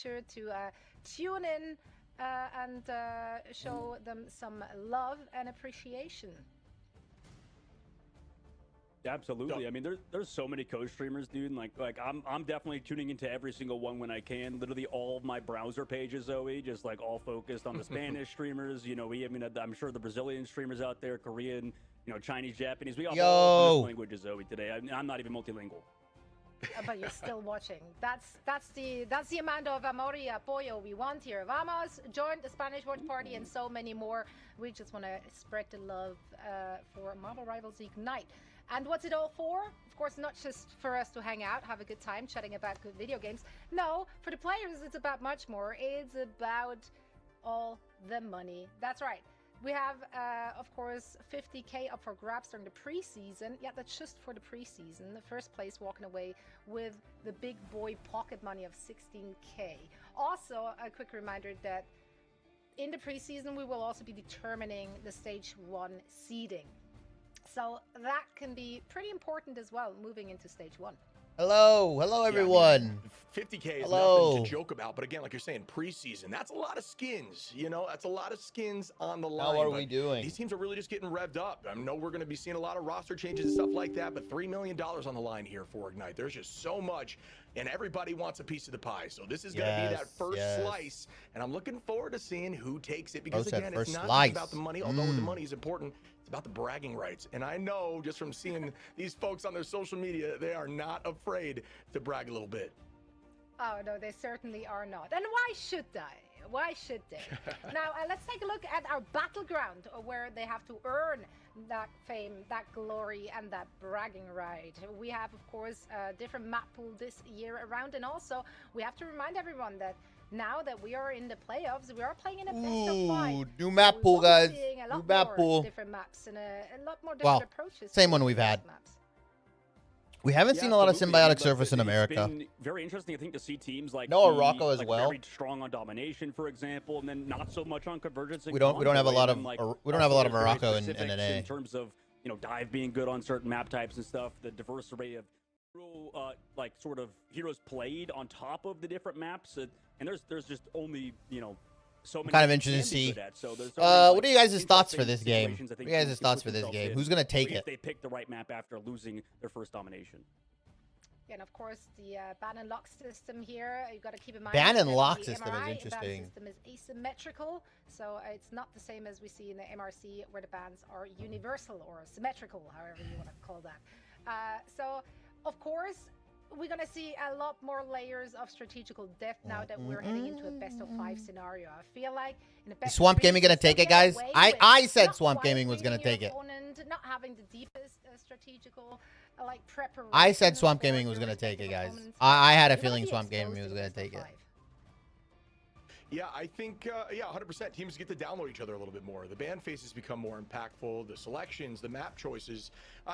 sure to tune in and show them some love and appreciation. Absolutely. I mean, there's so many co-streamers, dude. And like I'm definitely tuning into every single one when I can. Literally all of my browser pages, Zoe, just like all focused on the Spanish streamers. You know, I'm sure the Brazilian streamers out there, Korean, you know, Chinese, Japanese. We got all languages, Zoe, today. I'm not even multilingual. But you're still watching. That's the amount of amor y apoyo we want here. Vamos, join the Spanish watch party and so many more. We just want to spread the love for Marvel Rivals Ignite. And what's it all for? Of course, not just for us to hang out, have a good time, chatting about good video games. No, for the players, it's about much more. It's about all the money. That's right. We have, of course, 50K up for grabs during the preseason. Yeah, that's just for the preseason. The first place walking away with the big boy pocket money of 16K. Also, a quick reminder that in the preseason, we will also be determining the stage 1 seeding. So that can be pretty important as well, moving into stage 1. Hello everyone. Yeah, I mean, 50K is nothing to joke about, but again, like you're saying, preseason, that's a lot of skins. You know, that's a lot of skins on the line. How are we doing? These teams are really just getting revved up. I know we're going to be seeing a lot of roster changes and stuff like that, but $3 million on the line here for Ignite. There's just so much, and everybody wants a piece of the pie. So this is going to be that first slice, and I'm looking forward to seeing who takes it, because again, it's not just about the money, although the money is important. It's about the bragging rights. And I know just from seeing these folks on their social media, they are not afraid to brag a little bit. Oh, no, they certainly are not. And why should they? Why should they? Now, let's take a look at our battleground, where they have to earn that fame, that glory, and that bragging right. We have, of course, a different map pool this year around. And also, we have to remind everyone that now that we are in the playoffs, we are playing in a best of 5. New map pool, guys. New map pool. Different maps and a lot more different approaches. Same one we've had. We haven't seen a lot of symbiotic surface in America. It's been very interesting, I think, to see teams like Morocco as well. Very strong on domination, for example, and then not so much on convergence. We don't have a lot of Morocco in NA in terms of, you know, dive being good on certain map types and stuff. The diverse array of like sort of heroes played on top of the different maps, and there's just only, you know, so many. Kind of interesting to see. What are you guys' thoughts for this game? What are you guys' thoughts for this game? Who's gonna take it? If they pick the right map after losing their first domination. Yeah, and of course the ban and lock system here. You got to keep in mind. Ban and lock system is interesting. The ban system is asymmetrical, so it's not the same as we see in the MRC, where the bans are universal or symmetrical, however you want to call that. So, of course, we're going to see a lot more layers of strategical depth now that we're heading into a best of 5 scenario. I feel like in a best Swamp Gaming going to take it, guys? I said Swamp Gaming was going to take it. Not having the deepest strategical like preparation. I said Swamp Gaming was going to take it, guys. I had a feeling Swamp Gaming was going to take it. Yeah, I think, yeah, 100%. Teams get to download each other a little bit more. The ban faces become more impactful. The selections, the map choices,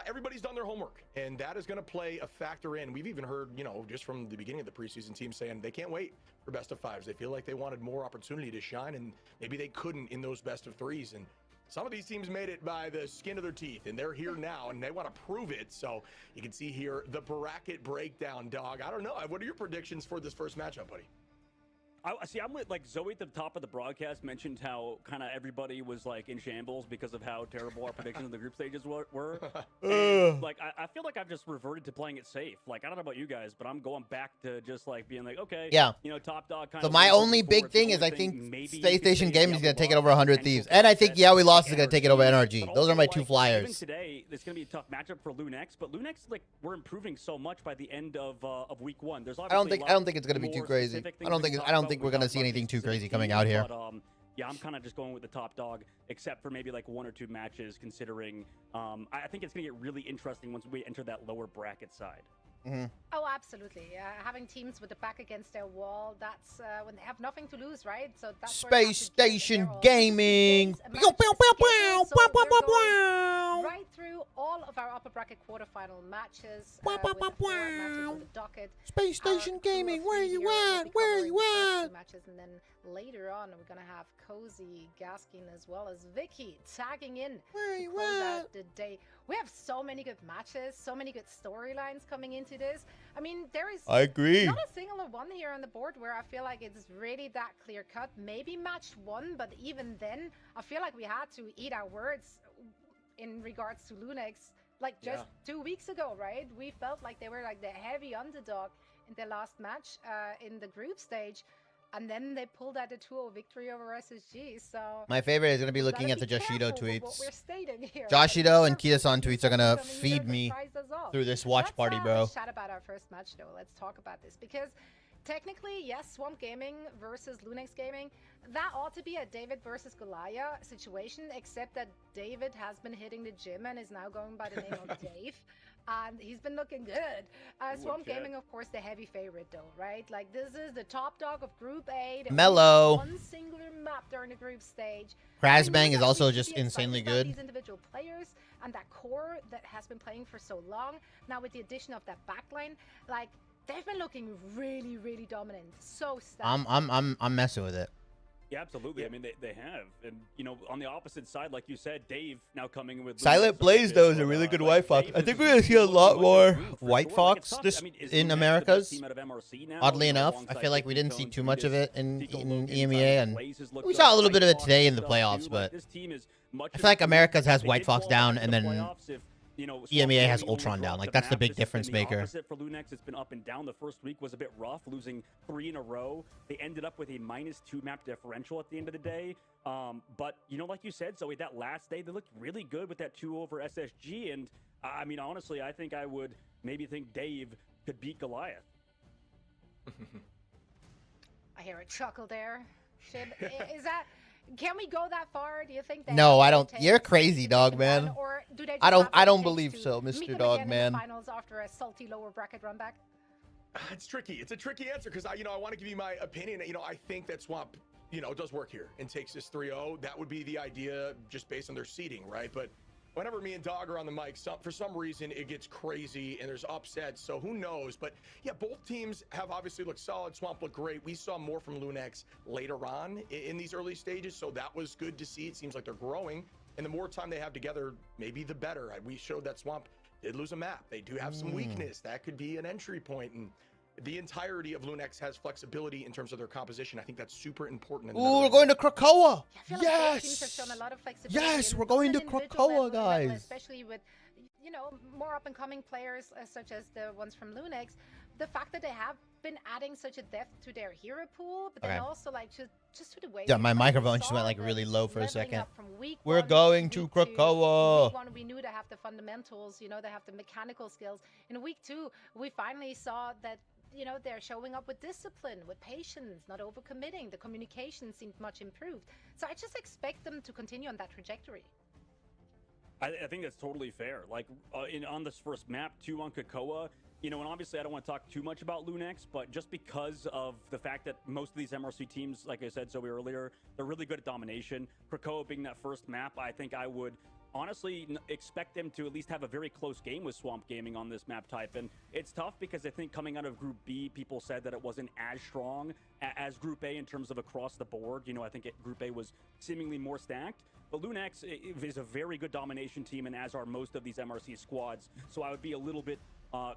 everybody's done their homework, and that is going to play a factor in. We've even heard, you know, just from the beginning of the preseason, teams saying they can't wait for best of 5s. They feel like they wanted more opportunity to shine, and maybe they couldn't in those best of 3s. And some of these teams made it by the skin of their teeth, and they're here now, and they want to prove it. So you can see here the bracket breakdown, dog. I don't know. What are your predictions for this first matchup, buddy? See, I'm with, like, Zoe at the top of the broadcast mentioned how kind of everybody was, like, in shambles because of how terrible our predictions of the group stages were. And, like, I feel like I've just reverted to playing it safe. Like, I don't know about you guys, but I'm going back to just, like, being like, okay, you know, top dog kind of. So my only big thing is I think Station Gaming is going to take it over 100 Thieves. And I think Yeah We Lost is going to take it over NRG. Those are my two flyers. Even today, it's going to be a tough matchup for Lunex, but Lunex, like, we're improving so much by the end of week 1. There's obviously I don't think it's going to be too crazy. I don't think we're going to see anything too crazy coming out here. But, yeah, I'm kind of just going with the top dog, except for maybe like 1 or 2 matches, considering I think it's going to get really interesting once we enter that lower bracket side. Oh, absolutely. Having teams with the back against their wall, that's when they have nothing to lose, right? So that's Space Station Gaming. Right through all of our upper bracket quarterfinal matches. Space Station Gaming, where you at? Where you at? matches, and then later on we're gonna have Cozy, Gaskin, as well as Vicky tagging in to close out the day. We have so many good matches, so many good storylines coming into this. I mean, there is I agree. not a single one here on the board where I feel like it's really that clear cut. Maybe match 1, but even then, I feel like we had to eat our words in regards to Lunex. Like just 2 weeks ago, right? We felt like they were like the heavy underdog in their last match in the group stage. And then they pulled out a 2-0 victory over SSG. So my favorite is going to be looking at the Joshido tweets. Joshido and Kita-san tweets are going to feed me through this watch party, bro. Let's chat about our first match, though. Let's talk about this. Because technically, yes, Swamp Gaming versus Lunex Gaming, that ought to be a David versus Goliath situation, except that David has been hitting the gym and is now going by the name of Dave. And he's been looking good. Swamp Gaming, of course, the heavy favorite, though, right? Like, this is the top dog of Group A. Mellow. One singular map during the group stage. Krasbang is also just insanely good. These individual players and that core that has been playing for so long. Now, with the addition of that backline, like, they've been looking really, really dominant. So stacked. I'm messing with it. Yeah, absolutely. I mean, they have. And, you know, on the opposite side, like you said, Dave now coming with... Silent Blaze, though, is a really good White Fox. I think we're going to see a lot more White Fox in Americas. Oddly enough, I feel like we didn't see too much of it in EMEA, and we saw a little bit of it today in the playoffs, but I feel like Americas has White Fox down, and then EMEA has Ultron down. Like, that's the big difference maker. For Lunex, it's been up and down. The first week was a bit rough, losing 3 in a row. They ended up with a -2 map differential at the end of the day. But, you know, like you said, Zoe, that last day, they looked really good with that 2 over SSG. And, I mean, honestly, I think I would maybe think Dave could beat Goliath. I hear a chuckle there. Is that... Can we go that far? Do you think? No, I don't. You're crazy, dog man. Or do they I don't believe so, Mr. Dog man. Finals after a salty lower bracket run back. It's tricky. It's a tricky answer because I want to give you my opinion. I think that Swamp, does work here and takes this 3-0. That would be the idea just based on their seeding, right? But whenever me and Dog are on the mic, for some reason it gets crazy and there's upsets. So who knows? But yeah, both teams have obviously looked solid. Swamp looked great. We saw more from Lunex later on in these early stages, so that was good to see. It seems like they're growing, and the more time they have together, maybe the better. We showed that Swamp did lose a map. They do have some weakness. That could be an entry point, and the entirety of Lunex has flexibility in terms of their composition. I think that's super important. Ooh, we're going to Krakoa. Yeah, yes. Yes, we're going to Krakoa, guys. Especially with, more up-and-coming players such as the ones from Lunex. The fact that they have been adding such a depth to their hero pool, but then also like just to the way. Yeah, my microphone just went like really low for a second. We're going to Krakoa. Week 1, we knew they have the fundamentals. They have the mechanical skills. In week 2, we finally saw that. They're showing up with discipline, with patience, not overcommitting. The communication seemed much improved. So I just expect them to continue on that trajectory. I think that's totally fair. Like, on this first map, 2 on Krakoa, and obviously I don't want to talk too much about Lunex, but just because of the fact that most of these MRC teams, like I said Zoe earlier, they're really good at domination. Krakoa being that first map, I think I would honestly expect them to at least have a very close game with Swamp Gaming on this map type. And it's tough because I think coming out of Group B, people said that it wasn't as strong as Group A in terms of across the board. I think Group A was seemingly more stacked. But Lunex is a very good domination team, and as are most of these MRC squads. So I would be a little bit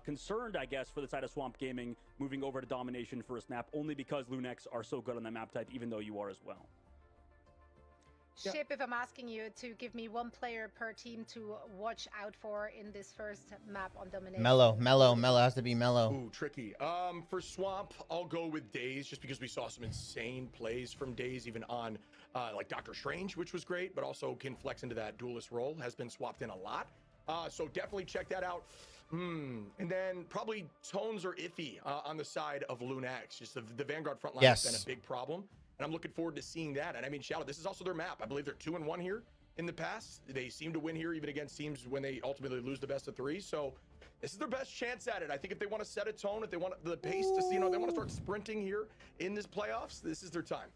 concerned, I guess, for the side of Swamp Gaming moving over to domination first map, only because Lunex are so good on the map type, even though you are as well. Ship, if I'm asking you to give me one player per team to watch out for in this first map on domination. Mellow has to be Mellow. Ooh, tricky. For Swamp, I'll go with Daze, just because we saw some insane plays from Daze, even on like Doctor Strange, which was great, but also can flex into that duelist role, has been swapped in a lot. So definitely check that out. And then probably Tones are iffy on the side of Lunex. Just the Vanguard front line has been a big problem. And I'm looking forward to seeing that. And I mean, Shadow, this is also their map. I believe they're 2-1 here in the past. They seem to win here even against teams when they ultimately lose the best of 3. So this is their best chance at it. I think if they want to set a tone, if they want the pace to see, they want to start sprinting here in this playoffs, this is their time.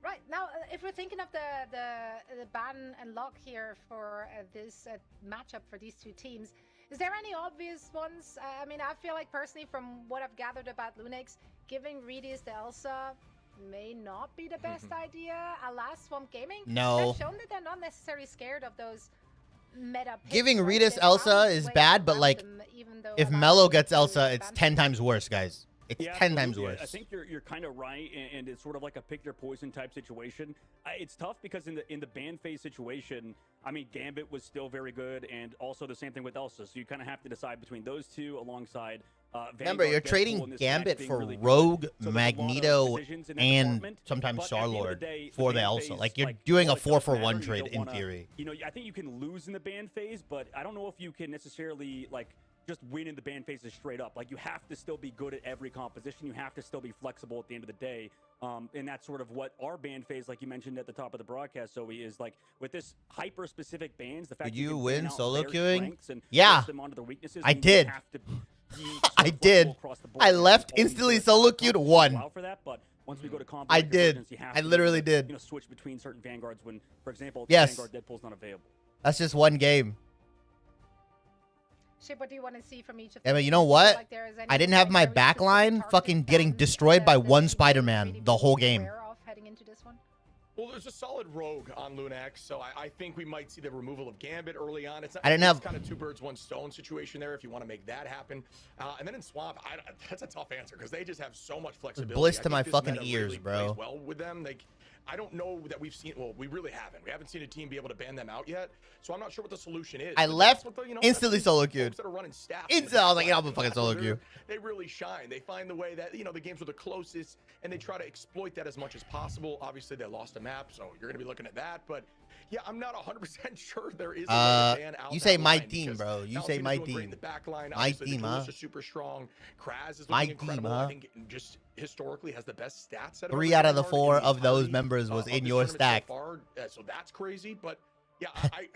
Right. Now, if we're thinking of the ban and lock here for this matchup for these two teams, is there any obvious ones? I mean, I feel like personally, from what I've gathered about Lunex, giving Redis the Elsa may not be the best idea. Alas, Swamp Gaming, No. they've shown that they're not necessarily scared of those meta picks, Giving right? Ritas They've Elsa found is ways bad, but around like, them, even though if a lot Mello of gets people Elsa, it's 10 times worse, guys. It's 10 times absolutely. worse. I think you're kind of right, and it's sort of like a pick your poison type situation. It's tough because in the ban phase situation, I mean, Gambit was still very good, and also the same thing with Elsa. So you kind of have to decide between those two alongside. Remember, you're Vanguard, Deadpool, trading and this Gambit match for being really good. Rogue, So there's a lot of Magneto, decisions in that and department, sometimes but at the end of the Star-Lord day, for the ban Elsa. phase, Like, you're like, doing a while it does 4-for-1 matter, you trade don't in wanna- theory. You know, I think you can lose in the ban phase, but I don't know if you can necessarily like just win in the ban phases straight up. Like, you have to still be good at every composition. You have to still be flexible at the end of the day. And that's sort of what our ban phase, like you mentioned at the top of the broadcast, Zoe, is like with this hyper-specific bans. The fact Did you can win ban out solo their queuing? strengths and Yeah. push them onto their weaknesses I means you did. have to be I sort of did. flexible across the board. I And left, all these instantly sort of solo top queued, combos won. allow for that, but once we go to combo I like did. Divergence, you have I to be literally able to, did. You know, switch between certain Vanguards when, for example, Yes. Vanguard Deadpool's not available. That's just one game. Shit, what do you want to see from each of Yeah, them? but you know Do feel what? like there is I any, didn't have like, my very back specific line targeted fucking getting bans, destroyed by that one we should Spider-Man really the be whole game. aware of heading into this one? Well, there's a solid rogue on Lunax, so I think we might see the removal of Gambit early on. It's not, I didn't have- it's kind of two birds, one stone situation there if you want to make that happen. And then in Swamp, that's a tough answer because they just have so much flexibility. Bliss I to think my this fucking meta ears, really bro. plays well with them. Like, I don't know that we've seen. Well, we really haven't. We haven't seen a team be able to ban them out yet. So I'm not sure what the solution is. I But left, that's what the, instantly that's solo the queued. folks that are running staff. Instantly, I was like, yeah, I'm gonna fucking solo queue. They really shine. They find the way that, the games are the closest, and they try to exploit that as much as possible. Obviously, they lost a map, so you're going to be looking at that. But yeah, I'm not 100% sure there is a way to ban out you that say my line team, because bro. You Valentina's say my doing great in team. the back line. My Obviously, team, the huh? Kalus are super strong. Kraz is My looking team, incredible. huh? I think just historically has the best stats. Out of 3 every out of the Vanguard 4 in the of those entirety, members was of in this your tournament stack. So far. So that's crazy, but yeah,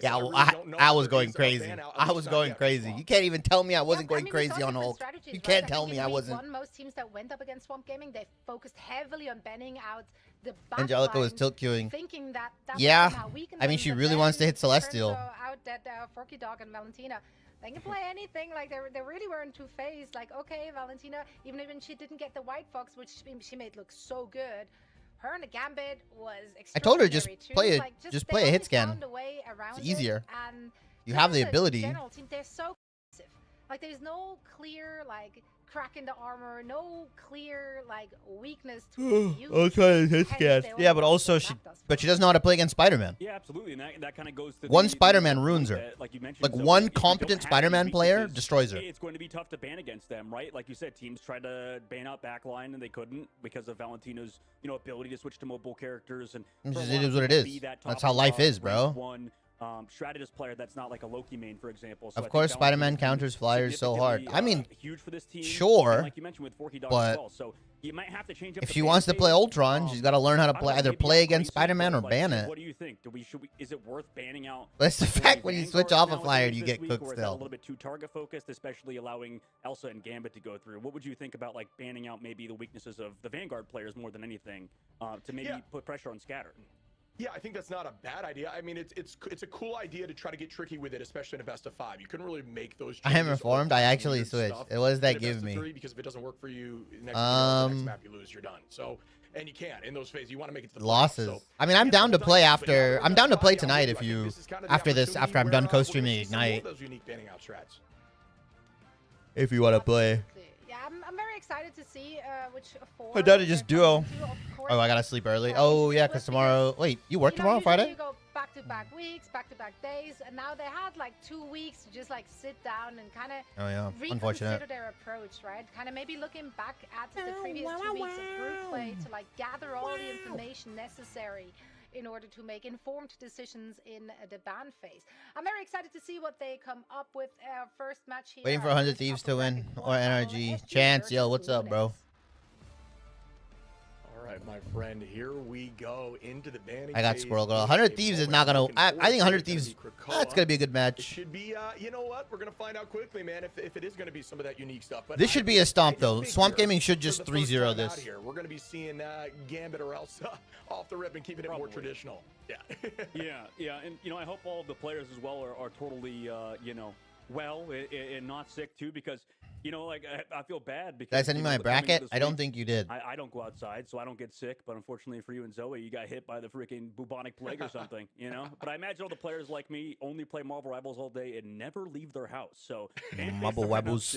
Yeah, I really I don't know I if was there going is a crazy. ban out, at I least was not going yet for crazy. Swamp. You can't even tell me I Yeah, wasn't going we saw crazy on different Hulk. strategies, You right? can't I tell think me in I week wasn't. one, most teams that went up against Swamp Gaming, they focused heavily on banning out the back Angelica was line, tilt queuing. thinking that Yeah. would somehow weaken I mean, them, she but really then wants to hit it turns Celestial. out that Forky Dog and Valentina, they can play anything. Like they really weren't two-faced. Like, okay, Valentina, even when she didn't get the White Fox, which she made look so good, her and the Gambit was I told her just extraordinary, too. play a- Like, just they play a hit always scan. found a way around It's it, easier. and You them have as the a ability. general team, they're so aggressive. Like, there's no clear crack in the armor, no clear weakness to use. I'll try to hit Hence, scan. they only Yeah, but lost also what she, Mac does but for she them. doesn't know how to play against Spider-Man. Yeah, absolutely, and that kind of goes to One the Spider-Man point ruins her. that, like you mentioned, Like Zoe, one if you don't competent have Spider-Man these player weaknesses, destroys her. It's going to be tough to ban against them, right? Like you said, teams tried to ban out backline and they couldn't because of Valentina's, ability to switch to mobile characters and It for a is lot of what it people, is. be that That's top how life of is, bro. rank one strategist player that's not like a Loki main, for example. So I Of think course, Spider-Man Valentina's been counters flyers so hard. significantly, I mean, huge for this team. sure, and like you mentioned with Forky Dog but as well. So you might have to change up if the she ban wants to play phase. Ultron, she's got to learn how to I don't play know, either maybe play I'm against crazy, Spider-Man but, or ban it. What do you think? Is it worth banning out? That's the like, fact the when you Vanguard switch off a nowadays flyer, you this get week, cooked or is that a still. little bit too target focused, especially allowing Elsa and Gambit to go through? What would you think about banning out maybe the weaknesses of the Vanguard players more than anything to maybe put pressure on Scatter? Yeah, I think that's not a bad idea. I mean, it's a cool idea to try to get tricky with it, especially in a best of 5. You couldn't really make those I am changes or informed. I find actually weird switched. stuff What does that in a give best of me? 3, because if it doesn't work for you next map you lose, you're done. So, and you can't in those phases. You want to make it to the Losses. playoffs, so, I mean, I'm yeah, down to sometimes, play but after. yeah, I'm down to play I'm tonight with if you. I think you this is kind of the after this opportunity after I'm where, done we're gonna co-streaming see some more of Ignite. those unique banning out strats. If you want to play. Absolutely. Yeah, I'm very excited to see which 4. My daddy just they're duo. coming to, of course. Oh, I gotta sleep early. Yeah, Oh it's yeah, split because tomorrow. because, Wait, you work tomorrow, usually Friday? You go back-to-back weeks, back-to-back days, and now they had 2 weeks to just sit down and kind of Oh yeah, reconsider unfortunate. their approach, right? Kind of maybe looking back at the previous 2 weeks of group play to gather all the information necessary in order to make informed decisions in the ban phase. I'm very excited to see what they come up with. First match here. Waiting for 100 Thieves to win or NRG. Chance, yo, what's up, bro? All right, my friend, here we go into the banning I got phase. Squirrel Girl. It 100 a Thieves is moment not gonna. looking I forward think to. 100 It's gonna Thieves. be That's Krakoa. gonna be a good It match. should be, you know what? We're going to find out quickly, man, if it is going to be some of that unique stuff. But This should be a stomp I though. figure Swamp Gaming should for just the first 3-0 time out this. here, we're going to be seeing Gambit or Elsa off the rip and keeping it more Probably. traditional. Yeah. Yeah, and I hope all of the players as well are totally well and not sick too, because You know, like I feel bad because Did I send you my bracket? I don't think you did. I don't go outside, so I don't get sick. But unfortunately for you and Zoe, you got hit by the freaking bubonic plague or something. You know. But I imagine all the players like me only play Marvel Rivals all day and never leave their house. So Marvel Rivals.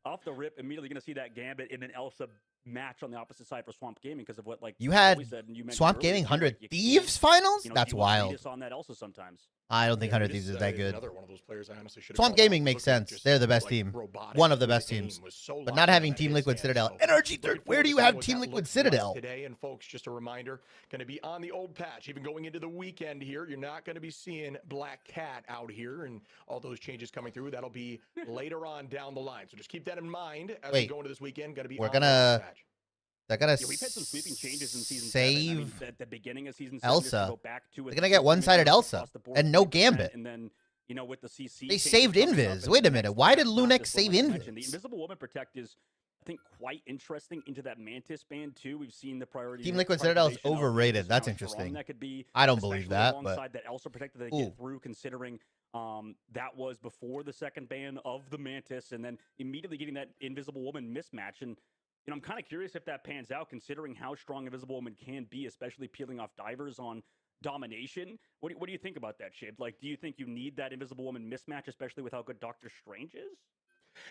Off the rip, immediately going to see that Gambit and then Elsa match on the opposite side for Swamp Gaming because of what like you had said, and you Swamp earlier, Gaming 100 like, Thieves finals. That's you wild. on that Elsa sometimes. I don't think 100 Thieves is that good. Another one of those players I honestly should have Swamp Gaming makes sense. They're the best team. One of the best teams. But not having Team Liquid Citadel. NRG third. Where do you have Team Liquid Citadel? Today, and folks, just a reminder, going to be on the old patch. Even going into the weekend here, you're not going to be seeing Black Cat out here and all those changes coming through. That'll be later on down the line. So just keep that in mind as we go into this weekend. Going to be we're gonna. They're gonna we've had some sweeping changes in season save 7. I mean, at the beginning of season 7, Elsa. Go back to they're gonna get one-sided Elsa and no Gambit. And then with the CC, they saved Invis. Wait a minute. Why did Lunex save Invis? The Invisible Woman Protect is, I think, quite interesting into that Mantis band too. We've seen the priority. Team Liquid Citadel is overrated. That's interesting. That could be. I don't believe that. Alongside that Elsa Protect that they get through, considering that was before the second ban of the Mantis, and then immediately getting that Invisible Woman mismatch. And I'm kind of curious if that pans out, considering how strong Invisible Woman can be, especially peeling off divers on domination. What do you think about that, Shib? Like, do you think you need that Invisible Woman mismatch, especially with how good Doctor Strange is?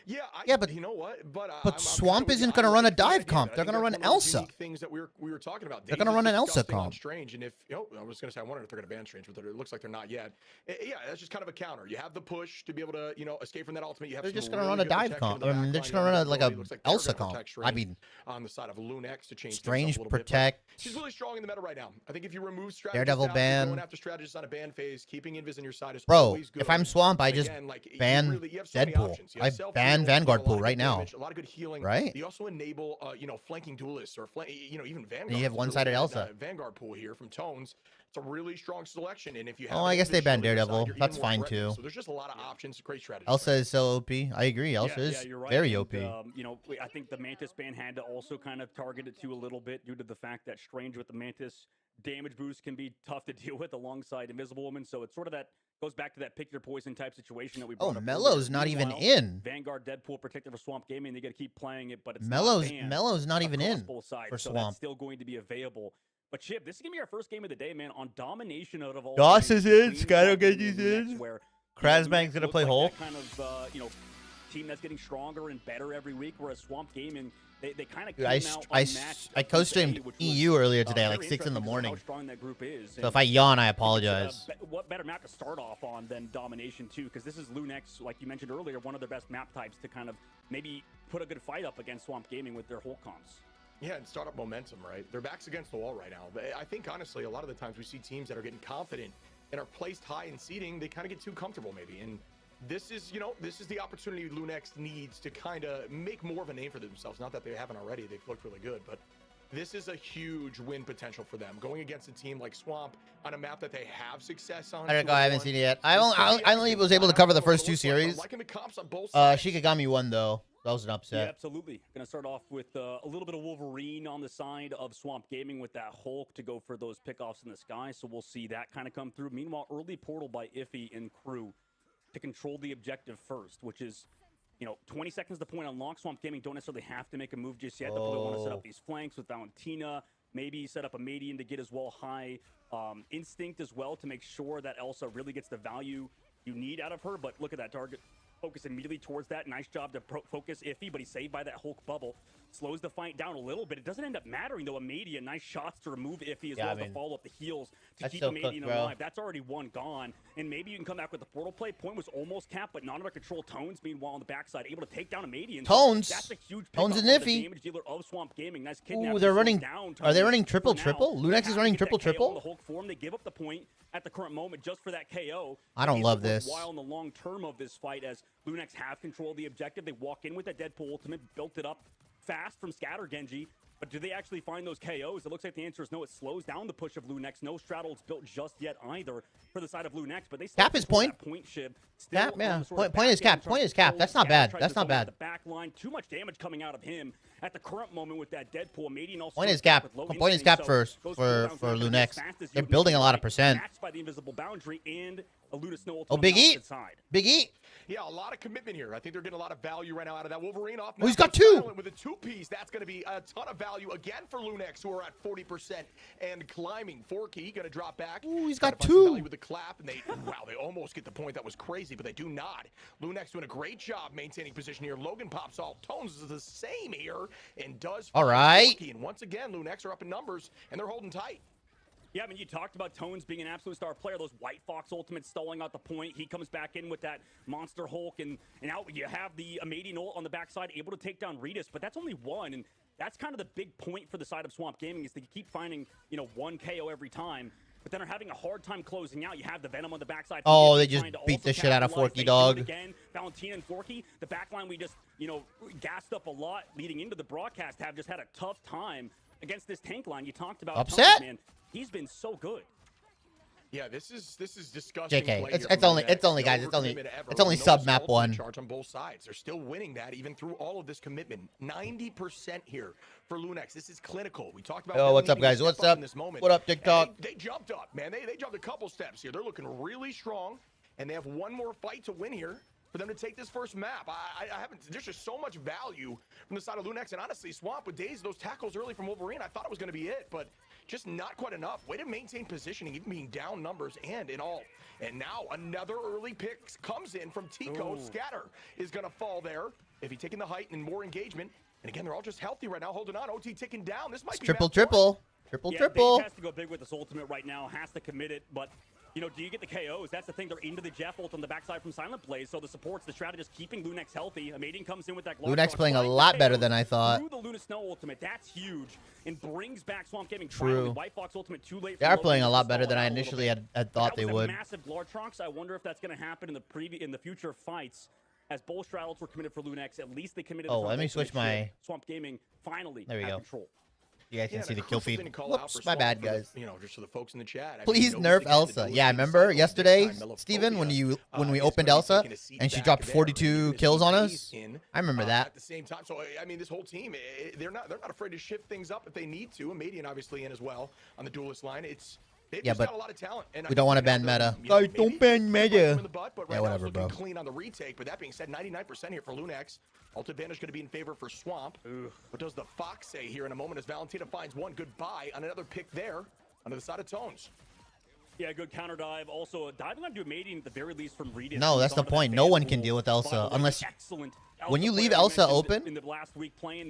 Yeah, but you know what? But Swamp isn't going to run a dive comp. They're going to run Elsa. Things that we were talking about. They're going to run an Elsa comp. Strange, and if I was going to say I wonder if they're going to ban Strange, but it looks like they're not yet. Yeah, that's just kind of a counter. You have the push to be able to escape from that ultimate. You have they're just going to run a dive comp. I mean, they're just going to run a Elsa comp. I mean, on the side of Lunex to change Strange Protect. She's really strong in the meta right now. I think if you remove strategists, Daredevil ban. Going after strategists on a ban phase, keeping Invis on your side is always good. If I'm Swamp, I just ban Deadpool. I ban Vanguard Pool right now. A lot of good healing. Right. They also enable, flanking duelists or even Vanguard. And you have one-sided Elsa. Vanguard Pool here from Tones. It's a really strong selection, and if you have I guess they banned Daredevil. That's fine too. So there's just a lot of options. Great strategy. Elsa is so OP. I agree. Elsa is very OP. I think the Mantis ban had to also kind of target it to a little bit due to the fact that Strange with the Mantis damage boost can be tough to deal with alongside Invisible Woman. So it's sort of that goes back to that pick your poison type situation that we brought up. Mello's not even in. Vanguard Deadpool Protective for Swamp Gaming. They got to keep playing it, but it's Mello's not even in for Swamp. So that's still going to be available. But Chip, this is gonna be our first game of the day, man. On domination out of all. Goss is in. Skyrogenji's in. Krasbang's gonna play Hulk. Kind of team that's getting stronger and better every week. Whereas Swamp Gaming, they kind of I co-streamed EU earlier today, like 6 in the morning. So if I yawn, I apologize. What better map to start off on than domination too? Because this is Lunex, like you mentioned earlier, one of their best map types to kind of maybe put a good fight up against Swamp Gaming with their Hulk comps. Yeah, and start up momentum, right? Their back's against the wall right now. But I think, honestly, a lot of the times we see teams that are getting confident and are placed high in seeding, they kind of get too comfortable maybe. And this is the opportunity Lunex needs to kind of make more of a name for themselves. Not that they haven't already. They've looked really good, but this is a huge win potential for them. Going against a team like Swamp on a map that they have success on. I don't know. I haven't seen it yet. I only was able to cover the first 2 series. Liking the comps on both sides. Shikigami won, though. That was an upset. Yeah, absolutely. Going to start off with a little bit of Wolverine on the side of Swamp Gaming with that Hulk to go for those pickoffs in the sky. So we'll see that kind of come through. Meanwhile, early portal by Iffy and crew to control the objective first, which is, 20 seconds to point unlock. Swamp Gaming don't necessarily have to make a move just yet. They'll probably want to set up these flanks with Valentina, maybe set up a Median to get as well high instinct as well to make sure that Elsa really gets the value you need out of her. But look at that target. Focus immediately towards that. Nice job to focus Iffy, but he's saved by that Hulk bubble. Slows the fight down a little bit. It doesn't end up mattering, though. Immediate nice shots to remove Iffy as well to follow up the heals to keep Immediate alive. That's already one gone. And maybe you can come back with the portal play. Point was almost capped, but not under control. Tones, meanwhile, on the backside, able to take down Immediate. Tones. That's a huge Tones and Iffy. Damage dealer of Swamp Gaming. Nice kidnap. Ooh, they're running. Are they running triple? Lunex is running triple. The Hulk form. They give up the point at the current moment just for that KO. I don't love this. While in the long term of this fight, as Lunex have control of the objective, they walk in with that Deadpool ultimate, built it up fast from Scatter Genji. But do they actually find those KOs? It looks like the answer is no. It slows down the push of Lunex. No straddles built just yet either for the side of Lunex. But they cap his point. Point shib. Cap, yeah. Point is cap. Point is cap. That's not bad. That's not bad. The back line. Too much damage coming out of him at the current moment with that Deadpool. Also point is cap. Point is cap first for Lunex. They're building a lot of percent. Matched by the invisible boundary and a Luna Snow ultimate Oh, Big on the E. opposite side. Big E. Yeah, a lot of commitment here. I think they're getting a lot of value right now out of that Wolverine off. Oh, he's got two. With a two-piece, that's going to be a ton of value again for Lunex, who are at 40% and climbing. Forky going to drop back. Ooh, he's got Value two. with the clap, and they almost get the point. That was crazy, but they do not. Lunex doing a great job maintaining position here. Logan pops off. Tones is the same here and does. All right. Forky. And once again, Lunex are up in numbers and they're holding tight. Yeah, I mean, you talked about Tones being an absolute star player. Those White Fox ultimates stalling out the point. He comes back in with that Monster Hulk, and now you have the Amadian ult on the backside, able to take down Redis, but that's only one, and that's kind of the big point for the side of Swamp Gaming is they keep finding, one KO every time, but then are having a hard time closing out. You have the Venom on the backside. Oh, they just beat the shit out of Forky, dog. Again, Valentina and Forky, the backline we just, gassed up a lot leading into the broadcast, have just had a tough time against this tank line. You talked about Upset? Tones, man. He's been so good. Yeah, this is disgusting. JK, play it's here from only Lunex. guys, No it's only overcommitment ever. it's only No sub map assault, one. Charge on both sides. They're still winning that even through all of this commitment. 90% here for Lunex. This is clinical. We talked about. Yo, what's up, guys? What's up? In this moment. What up, TikTok? They jumped up, man. They jumped a couple steps here. They're looking really strong, and they have one more fight to win here for them to take this first map. I haven't. There's just so much value from the side of Lunex, and honestly, Swamp with Days, those tackles early from Wolverine, I thought it was going to be it, but just not quite enough. Way to maintain positioning, even being down numbers and in all. And now another early pick comes in from Tico. Ooh. Scatter is going to fall there if he's taking the height and more engagement. And again, they're all just healthy right now, holding on. OT ticking down. This might be triple. Yeah, Dave has to go big with this ultimate right now. Has to commit it, but. Do you get the KOs? That's the thing. They're into the Jeff ult on the backside from Silent Blaze, so the supports, the strategist keeping Lunex healthy. Amadian comes in with that. Lunex playing a lot better than I thought. Through the Luna Snow ultimate, that's huge, and brings back Swamp Gaming. True. Finally, White Fox ultimate too late. They are playing a lot better than I initially had thought they would. Massive Glortronx. I wonder if that's going to happen in the future fights. As both straddles were committed for Lunex, at least they committed. Oh, let me switch my. Swamp Gaming finally. There we go. Control. You guys can see the kill feed. Whoops, my bad, guys. Just for the folks in the chat. Please nerf Elsa. Yeah, remember yesterday, Steven, when we opened Elsa and she dropped 42 kills on us? I remember that. At the same time, so I mean, this whole team, they're not afraid to shift things up if they need to. Amadian obviously in as well on the duelist line. They've just got a lot of talent. And we don't want to ban meta. Guys, don't ban meta. Yeah, whatever, bro. Clean on the retake, but that being said, 99% here for Lunex. Ult advantage going to be in favor for Swamp. What does the Fox say here in a moment as Valentina finds one? Goodbye on another pick there on the side of Tones. Yeah, good counter dive. Also, diving onto Amadian at the very least from Redis. No, that's the point. No one can deal with Elsa unless. When you leave Elsa open,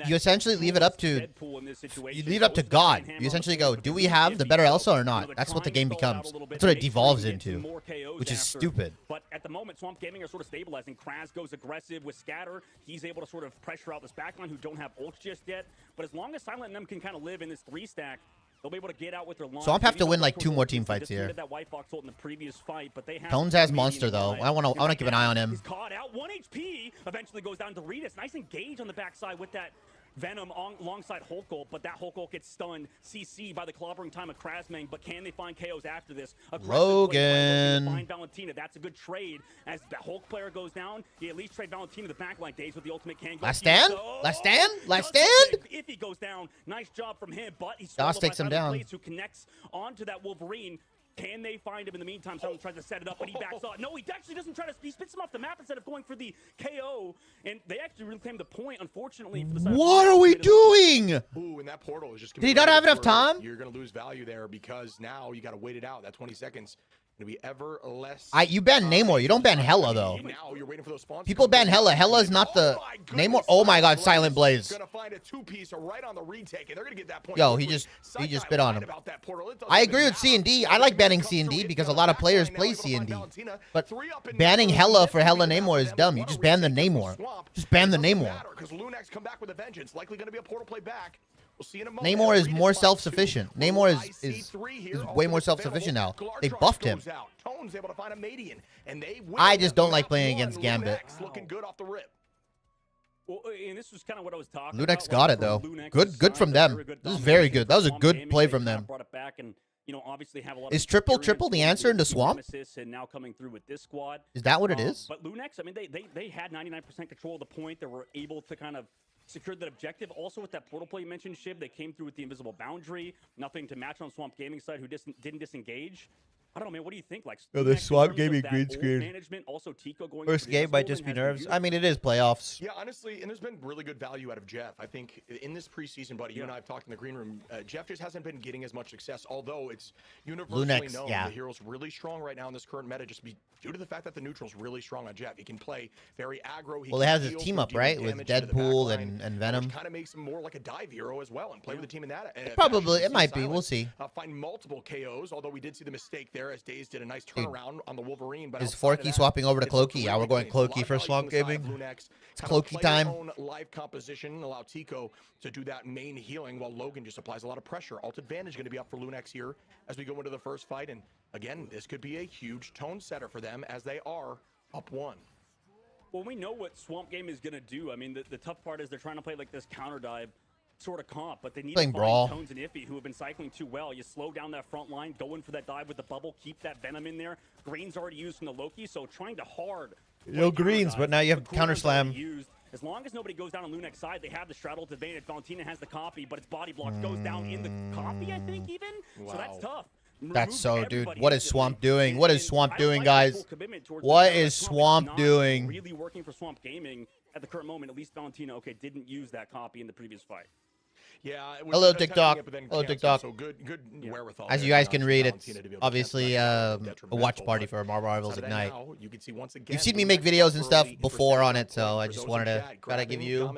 you essentially leave it up to God. You essentially go, do we have the better Elsa or not? That's what the game becomes. That's what it devolves into, which is stupid. But at the moment, Swamp Gaming are sort of stabilizing. Kraz goes aggressive with Scatter. He's able to sort of pressure out this backline who don't have ults just yet. But as long as Silent and them can kind of live in this 3-stack, they'll be able to get out with their line. Swamp have to win like 2 more team fights here. Tones has Monster though. I want to keep an eye on him. He's caught out. 1 HP eventually goes down to Redis. Nice engage on the backside with that Venom alongside Hulk ult, but that Hulk ult gets stunned. CC by the clobbering time of Krasmang, but can they find KOs after this? Logan. Find Valentina. That's a good trade. As the Hulk player goes down, he at least trade Valentina the backline days with the ultimate can go. Last stand? Last stand? Last stand? If he goes down, nice job from him, but he's DOS takes him down. Who connects onto that Wolverine. Can they find him in the meantime? Someone tries to set it up, but he backs off. No, he actually doesn't try to. He spits him off the map instead of going for the KO, and they actually reclaim the point. Unfortunately, for the side what are we doing? Ooh, and that portal is just. Did he not have enough time? You're gonna lose value there because now you got to wait it out. That 20 seconds. To be ever less. You ban Namor. You don't ban Hela though. Now you're waiting for those spawns. People ban Hela. Hela's not the Namor. Oh my God, Silent Blaze. Gonna find a 2-piece right on the retake, and they're gonna get that point. Yo, he just spit on him. I agree with C&D. I like banning C&D because a lot of players play C&D. But banning Hela for Hela Namor is dumb. You just ban the Namor. Just ban the Namor. Because Lunex come back with a vengeance. Likely gonna be a portal play back. We'll see in a moment. Namor is more self-sufficient. Namor is way more self-sufficient now. They buffed him. I just don't like playing against Gambit. Looking good off the rip. Well, and this was kind of what I was talking Lunex got it though. Good from them. This is very good. That was a good play from them. Obviously have a lot is triple the answer into Swamp? And now coming through with this squad. Is that what it is? But Lunex, I mean, they had 99% control of the point. They were able to kind of secure that objective. Also with that portal play you mentioned, Shib, they came through with the invisible boundary. Nothing to match on Swamp Gaming side, who didn't disengage. I don't know, man. What do you think? Like, Oh, this Lunex in Swamp terms of Gaming that green old screen. management, also Tico going First for the game S might Golden just be has been nerves. beautiful. I mean, it is playoffs. Yeah, honestly, and there's been really good value out of Jeff. I think in this preseason, buddy, you and I have talked in the green room. Jeff just hasn't been getting as much success, although it's universally Lunex, known yeah. the hero's really strong right now in this current meta, just due to the fact that the neutral's really strong on Jeff. He can play very aggro. Well, it has his team up, right, with Deadpool and Venom. Kind of makes him more like a dive hero as well, and play with the team in that. Probably, it might be. We'll see. Find multiple KOs, although we did see the mistake there as Daze did a nice turnaround on the Wolverine. But is Forky swapping over to Cloaky? Yeah, we're going Cloaky for Swamp Gaming. It's Cloaky time. Own live composition, allow Tico to do that main healing while Logan just applies a lot of pressure. Alt advantage going to be up for Lunex here as we go into the first fight. And again, this could be a huge tone setter for them as they are up 1. Well, we know what Swamp Game is going to do. I mean, the tough part is they're trying to play like this counter dive sort of comp, but they need to find Brawl. Tones and Iffy, who have been cycling too well. You slow down that front line, go in for that dive with the bubble, keep that Venom in there. Green's already used from the Loki, so trying to hard. No greens, but now you have counter slam. As long as nobody goes down on Lunex's side, they have the straddle advantage. Valentina has the copy, but its body block goes down in the copy, I think, even. Wow. So that's tough. That's so, dude. What is Swamp doing? What is Swamp doing, guys? What is Swamp doing? Really working for Swamp Gaming at the current moment. At least Valentina, okay, didn't use that copy in the previous fight. Yeah. Hello, TikTok. Hello, TikTok. So good wherewithal. As you guys can read, it's obviously a watch party for MarvelRivals Ignite. You've seen me make videos and stuff before on it, so I just wanted to gotta give you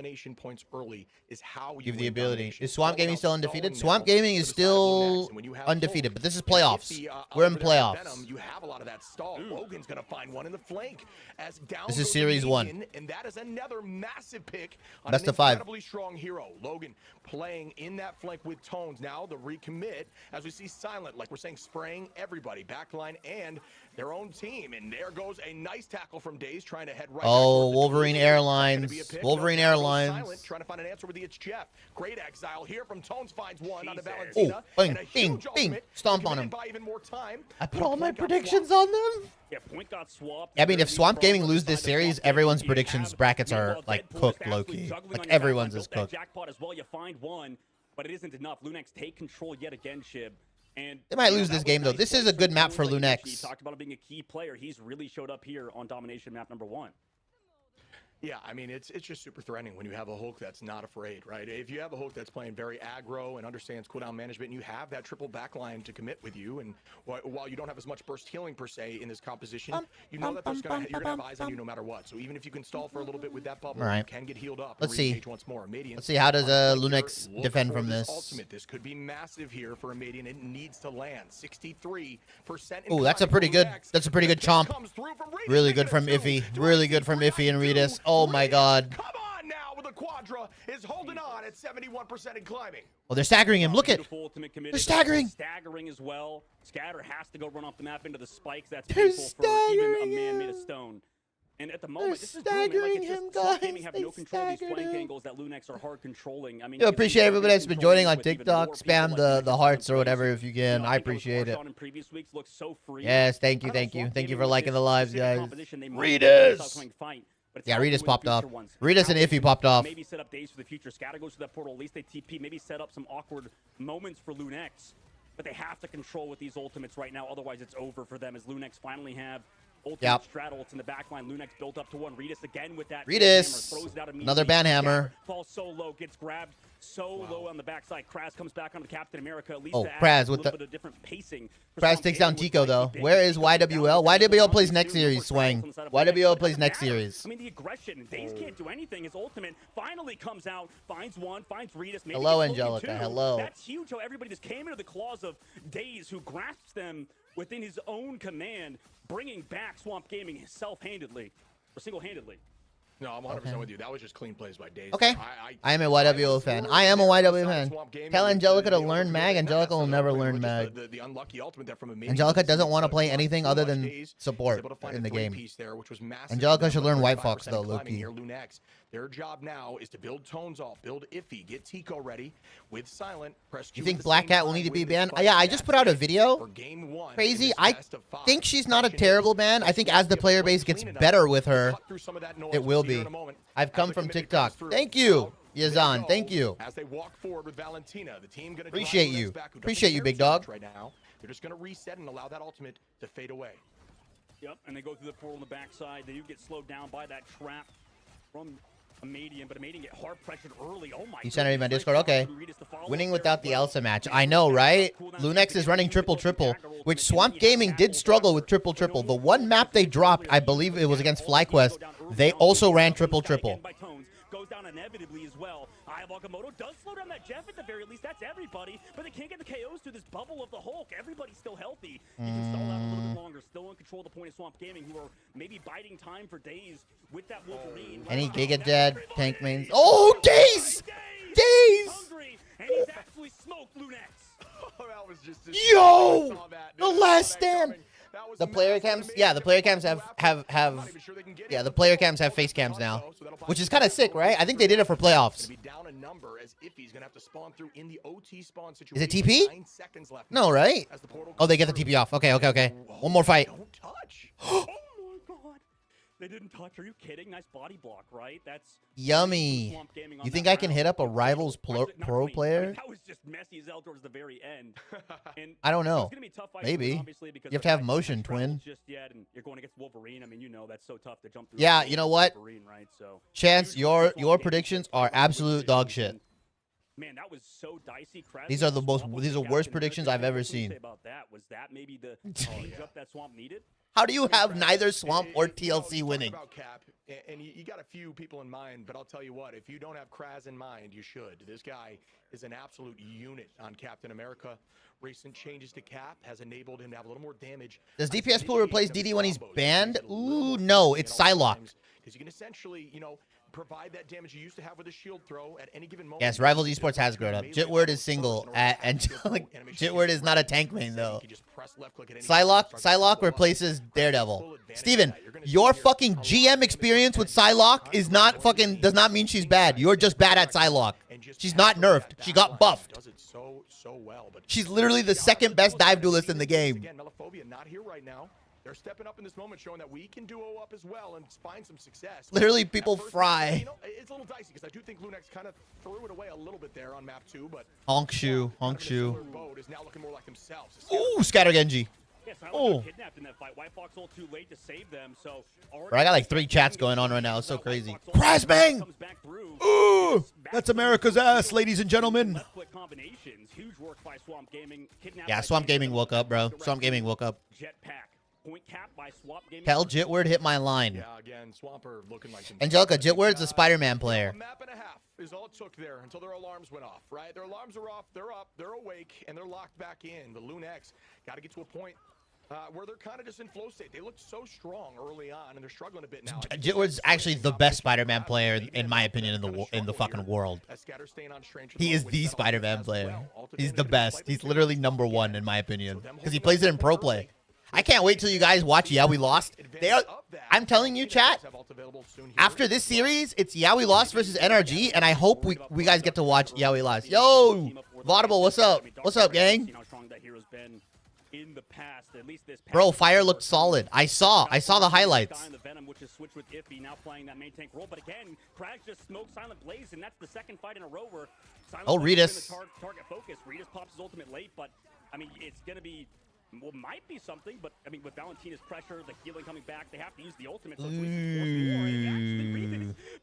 the ability. Is Swamp Gaming still undefeated? Swamp Gaming is still undefeated, but this is playoffs. We're in playoffs. You have a lot of that stall. Logan's gonna find one in the flank. As down this is Series 1, and that is another massive pick on best an of 5. Incredibly strong hero. Logan playing in that flank with Tones. Now the recommit as we see Silent, like we're saying, spraying everybody, backline and their own team. And there goes a nice tackle from Daze trying to head right. Oh, Wolverine Airlines. Wolverine Airlines. Silent trying to find an answer with the It's Jeff. Great exile here from Tones, finds one on the Oh, Valentina. bing, bing, bing. Stomp on him. Even more time. I put all my predictions on them. Yeah, point got swapped. I mean, if Swamp Gaming lose this series, everyone's predictions brackets are like cooked, low-key. Like everyone's is cooked. Jackpot as well. You find one, but it isn't enough. Lunex take control yet again, Shib. And they might lose this game though. This is a good map for Lunex. He talked about him being a key player. He's really showed up here on domination map number 1. Yeah, I mean, it's just super threatening when you have a Hulk that's not afraid, right? If you have a Hulk that's playing very aggro and understands cooldown management, and you have that triple backline to commit with you, and while you don't have as much burst healing per se in this composition, you know that you're gonna have eyes on you no matter what. So even if you can stall for a little bit with that bubble, you can get healed up. Let's see. Once more. Let's see, how does Lunex defend from this? Ultimate. This could be massive here for Amadian. It needs to land 63%. Oh, that's a pretty good. That's a pretty good chomp. Really good from Iffy. Really good from Iffy and Redis. Oh my God. Come on now with a Quadra is holding on at 71% and climbing. Oh, they're staggering him. Look at. They're staggering. Staggering as well. Scatter has to go run off the map into the spikes. That's painful for even a man made of stone. And at the moment, this is staggering like him, Swamp guys. Gaming have no control of these flank angles that Lunex are hard controlling. I mean, I appreciate everybody that's been joining on TikTok. Spam the hearts or whatever if you can. I appreciate it. Yes, thank you, thank you. Thank you for liking the lives, guys. Redis! Yeah, Redis popped off. Redis and Iffy popped off. Maybe set up days for the future. Scatter goes to that portal. At least they TP. Maybe set up some awkward moments for Lunex. But they have to control with these ultimates right now. Otherwise, it's over for them as Lunex finally have ultimate straddle. It's in the back line. Lunex built up to one. Redis again with that. Redis. Throws it out Another banhammer. Falls so low. Gets grabbed so low on the backside. Kraz comes back onto Captain America. At least Kraz with the different pacing. Kraz takes down Tico though. Where is YWL? YWL plays next series, Swang. YWL plays next series. I mean, the aggression. Daze can't do anything. His ultimate finally comes out, finds one, finds Redis. Hello, Angelica. Hello. That's huge how everybody just came into the claws of Daze, who grasps them within his own command, bringing back Swamp Gaming self-handedly, or single-handedly. No, I'm 100% with you. That was just clean plays by Daze. Okay. I am a YWO fan. I am a YWO fan. Tell Angelica to learn mag. Angelica will never learn mag. The unlucky ultimate there from Angelica doesn't want to play anything other than support in the game. Angelica should learn White Fox though, Loki. Their job now is to build Tones off, build Iffy, get Tico ready with Silent. Press Q. You think Black Cat will need to be banned? Yeah, I just put out a video. Crazy. I think she's not a terrible ban. I think as the player base gets better with her, it will be. I've come from TikTok. Thank you, Yazan. Thank you. As they walk forward with Valentina, the team gonna appreciate you. Appreciate you, big dog. Right now. They're just going to reset and allow that ultimate to fade away. Yep, and they go through the portal on the backside. They do get slowed down by that trap from Amadian, but Amadian get hard pressured early. Oh my! You sent it in my Discord. Okay. Winning without the Elsa match. I know, right? Lunex is running triple, which Swamp Gaming did struggle with triple. The one map they dropped, I believe it was against FlyQuest, they also ran triple. Goes down inevitably as well. Okamoto does slow down that Jeff at the very least. That's everybody, but they can't get the KOs through this bubble of the Hulk. Everybody's still healthy. He can stall out a little bit longer. Still in control of the point of Swamp Gaming, who are maybe biding time for days with that Wolverine. Any Giga Dead tank mains? Oh, Days! Hungry, and he's absolutely smoked Lunex. That was just Yo! The last stand. The player cams, yeah, the player cams have yeah, the player cams have face cams now, which is kind of sick, right? I think they did it for playoffs. Is it TP? No, right? Oh, they get the TP off. Okay. One more fight. Oh my god. They didn't touch. Are you kidding? Nice body block, right? That's yummy. You think I can hit up a Rivals pro player? That was just messy as hell towards the very end. And I don't know. It's gonna be a tough fight, maybe. Obviously, because you have to have motion, twin. Just yet, and you're going against Wolverine. I mean, you know that's so tough to jump through. Yeah, you know what? Wolverine, right? So Chance, your predictions are absolute dog shit. Man, that was so dicey. These are the worst predictions I've ever seen. About that was that maybe the change up that Swamp needed. How do you have neither Swamp or TLC winning? About Cap, and you got a few people in mind, but I'll tell you what, if you don't have Kraz in mind, you should. This guy is an absolute unit on Captain America. Recent changes to Cap has enabled him to have a little more damage. Does DPS pool replace DD when he's banned? Ooh, no, it's Psylocke. Because you can essentially, provide that damage you used to have with a shield throw at any given moment. Yes, Rivals Esports has grown up. Jitward is single, and Jitward is not a tank main, though. Psylocke replaces Daredevil. Steven, your fucking GM experience with Psylocke is not fucking, does not mean she's bad. You're just bad at Psylocke. She's not nerfed. She got buffed. She's literally the second best dive duelist in the game. Again, Meliphobia not here right now. They're stepping up in this moment, showing that we can duo up as well and find some success. Literally, people fry. It's a little dicey because I do think Lunex kind of threw it away a little bit there on map 2, but Honk shoe. Is now looking more like themselves. Ooh, Scatter Genji. Oh. Kidnapped in that fight. White Fox all too late to save them, so bro, I got like 3 chats going on right now. It's so crazy. Krasbang! Ooh, that's America's ass, ladies and gentlemen. Huge work by Swamp Gaming. Yeah, Swamp Gaming woke up, bro. Swamp Gaming woke up. Jetpack. Point cap by Swamp Gaming. Tell Jitward hit my line. Yeah, again, Swamper looking like Angelica, Jitward's a Spider-Man player. A map and a half is all it took there until their alarms went off, right? Their alarms are off, they're up, they're awake, and they're locked back in. The Lunex got to get to a point where they're kind of just in flow state. They looked so strong early on, and they're struggling a bit now. Jitward's actually the best Spider-Man player, in my opinion, in the fucking world. He is the Spider-Man player. He's the best. He's literally #1 in my opinion, because he plays it in pro play. I can't wait till you guys watch Yeah We Lost. I'm telling you, chat, after this series, it's Yeah We Lost versus NRG, and I hope we guys get to watch Yeah We Lost. Yo, Vaudable, what's up? What's up, gang? Bro, Fire looked solid. I saw the highlights. Oh, Redis. Target focus. Redis pops his ultimate late, but I mean, it's gonna be. Well, might be something, but I mean, with Valentina's pressure, the healing coming back, they have to use the ultimate. So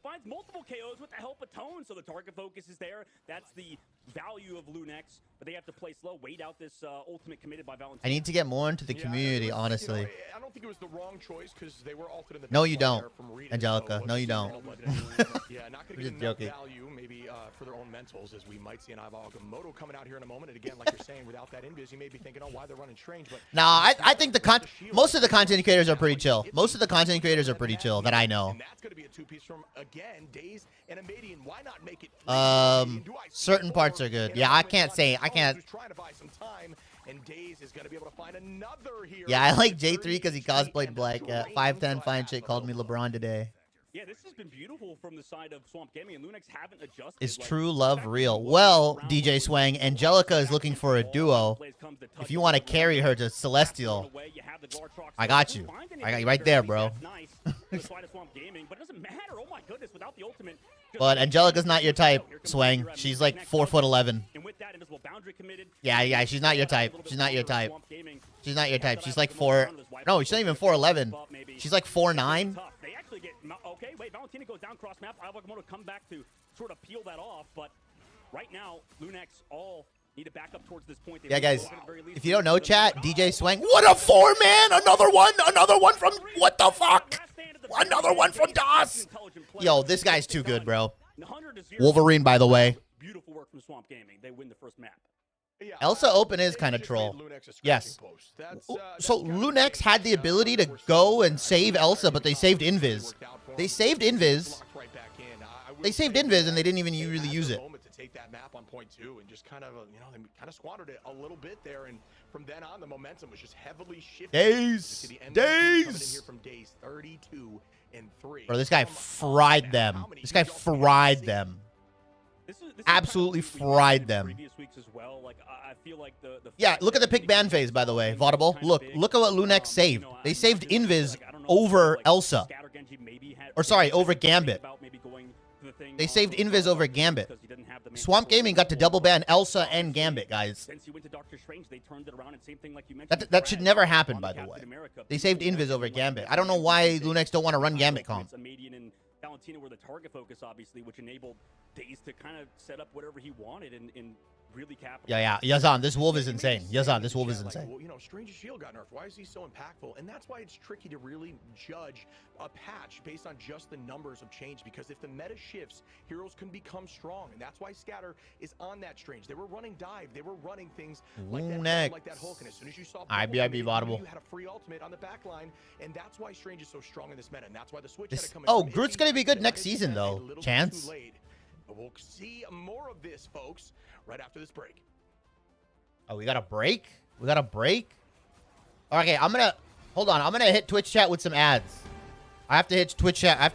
finds multiple KOs with the help of Tone, so the target focus is there. That's the value of Lunex, but they have to play slow, wait out this ultimate committed by Valentina. I need to get more into the community, honestly. I don't think it was the wrong choice because they were altered in the. No, you don't, Angelica. No, you don't. Yeah, not going to get enough value, maybe for their own mentals, as we might see an Okamoto coming out here in a moment. And again, like you're saying, without that invis, you may be thinking, oh, why they're running strange. But nah, I think most of the content creators are pretty chill. Most of the content creators are pretty chill that I know. And that's going to be a two-piece from again, Days and Amadian. Why not make it? Certain parts are good. Yeah, I can't. Trying to buy some time, and Days is going to be able to find another here. Yeah, I like J3 because he cosplayed Black. 5'10" fine chick called me LeBron today. Yeah, this has been beautiful from the side of Swamp Gaming, and Lunex haven't adjusted. Is true love real? Well, DJ Swang, Angelica is looking for a duo. If you want to carry her to Celestial, I got you. I got you right there, bro. But Angelica's not your type, Swang. She's like 4'11". And with that. Invisible boundary committed. Yeah, she's not your type. She's not your type. She's not your type. She's like 4. No, she's not even 4'11". She's like 4'9". They actually get okay. Wait, Valentina goes down cross map. Iwakamoto come back to sort of peel that off, but right now, Lunex all need to back up towards this point. Yeah, guys, if you don't know, chat, DJ Swang, what a 4-man! Another one from, what the fuck? Another one from DOS! Yo, this guy's too good, bro. Wolverine, by the way. Beautiful work from Swamp Gaming. They win the first map. Elsa Open is kind of troll. Yes. So Lunex had the ability to go and save Elsa, but they saved Invis. They saved Invis. They saved Invis, and they didn't even really use it. Take that map on point 2 and just kind of, they kind of squandered it a little bit there, and from then on the momentum was just heavily shifted. Days. Here from days 32 and 3. Bro, this guy fried them. This guy fried them. Absolutely fried them. Yeah, look at the pick ban phase, by the way. Vaudable. Look at what Lunex saved. They saved Invis over Elsa. Or sorry, over Gambit. They saved Invis over Gambit. Swamp Gaming got to double ban Elsa and Gambit, guys. That should never happen, by the way. They saved Invis over Gambit. I don't know why Lunex don't want to run Gambit comp. Valentina were the target focus, obviously, which enabled Daze to kind of set up whatever he wanted and really capitalize. Yeah. Yazan, this wolf is insane. Yazan, this wolf is insane. Well, Strange's shield got nerfed. Why is he so impactful? And that's why it's tricky to really judge a patch based on just the numbers of change, because if the meta shifts, heroes can become strong, and that's why Scatter is on that Strange. They were running dive. They were running things like that Hulk, and as soon as you saw IB Vaudable. You had a free ultimate on the back line, and that's why Strange is so strong in this meta, and that's why the switch this, had to come oh, Groot's going to be good next season, though. Chance. But we'll see more of this, folks, right after this break. Oh, we got a break? We got a break? Okay, I'm gonna hold on. I'm gonna hit Twitch chat with some ads. I have to hit Twitch chat. I have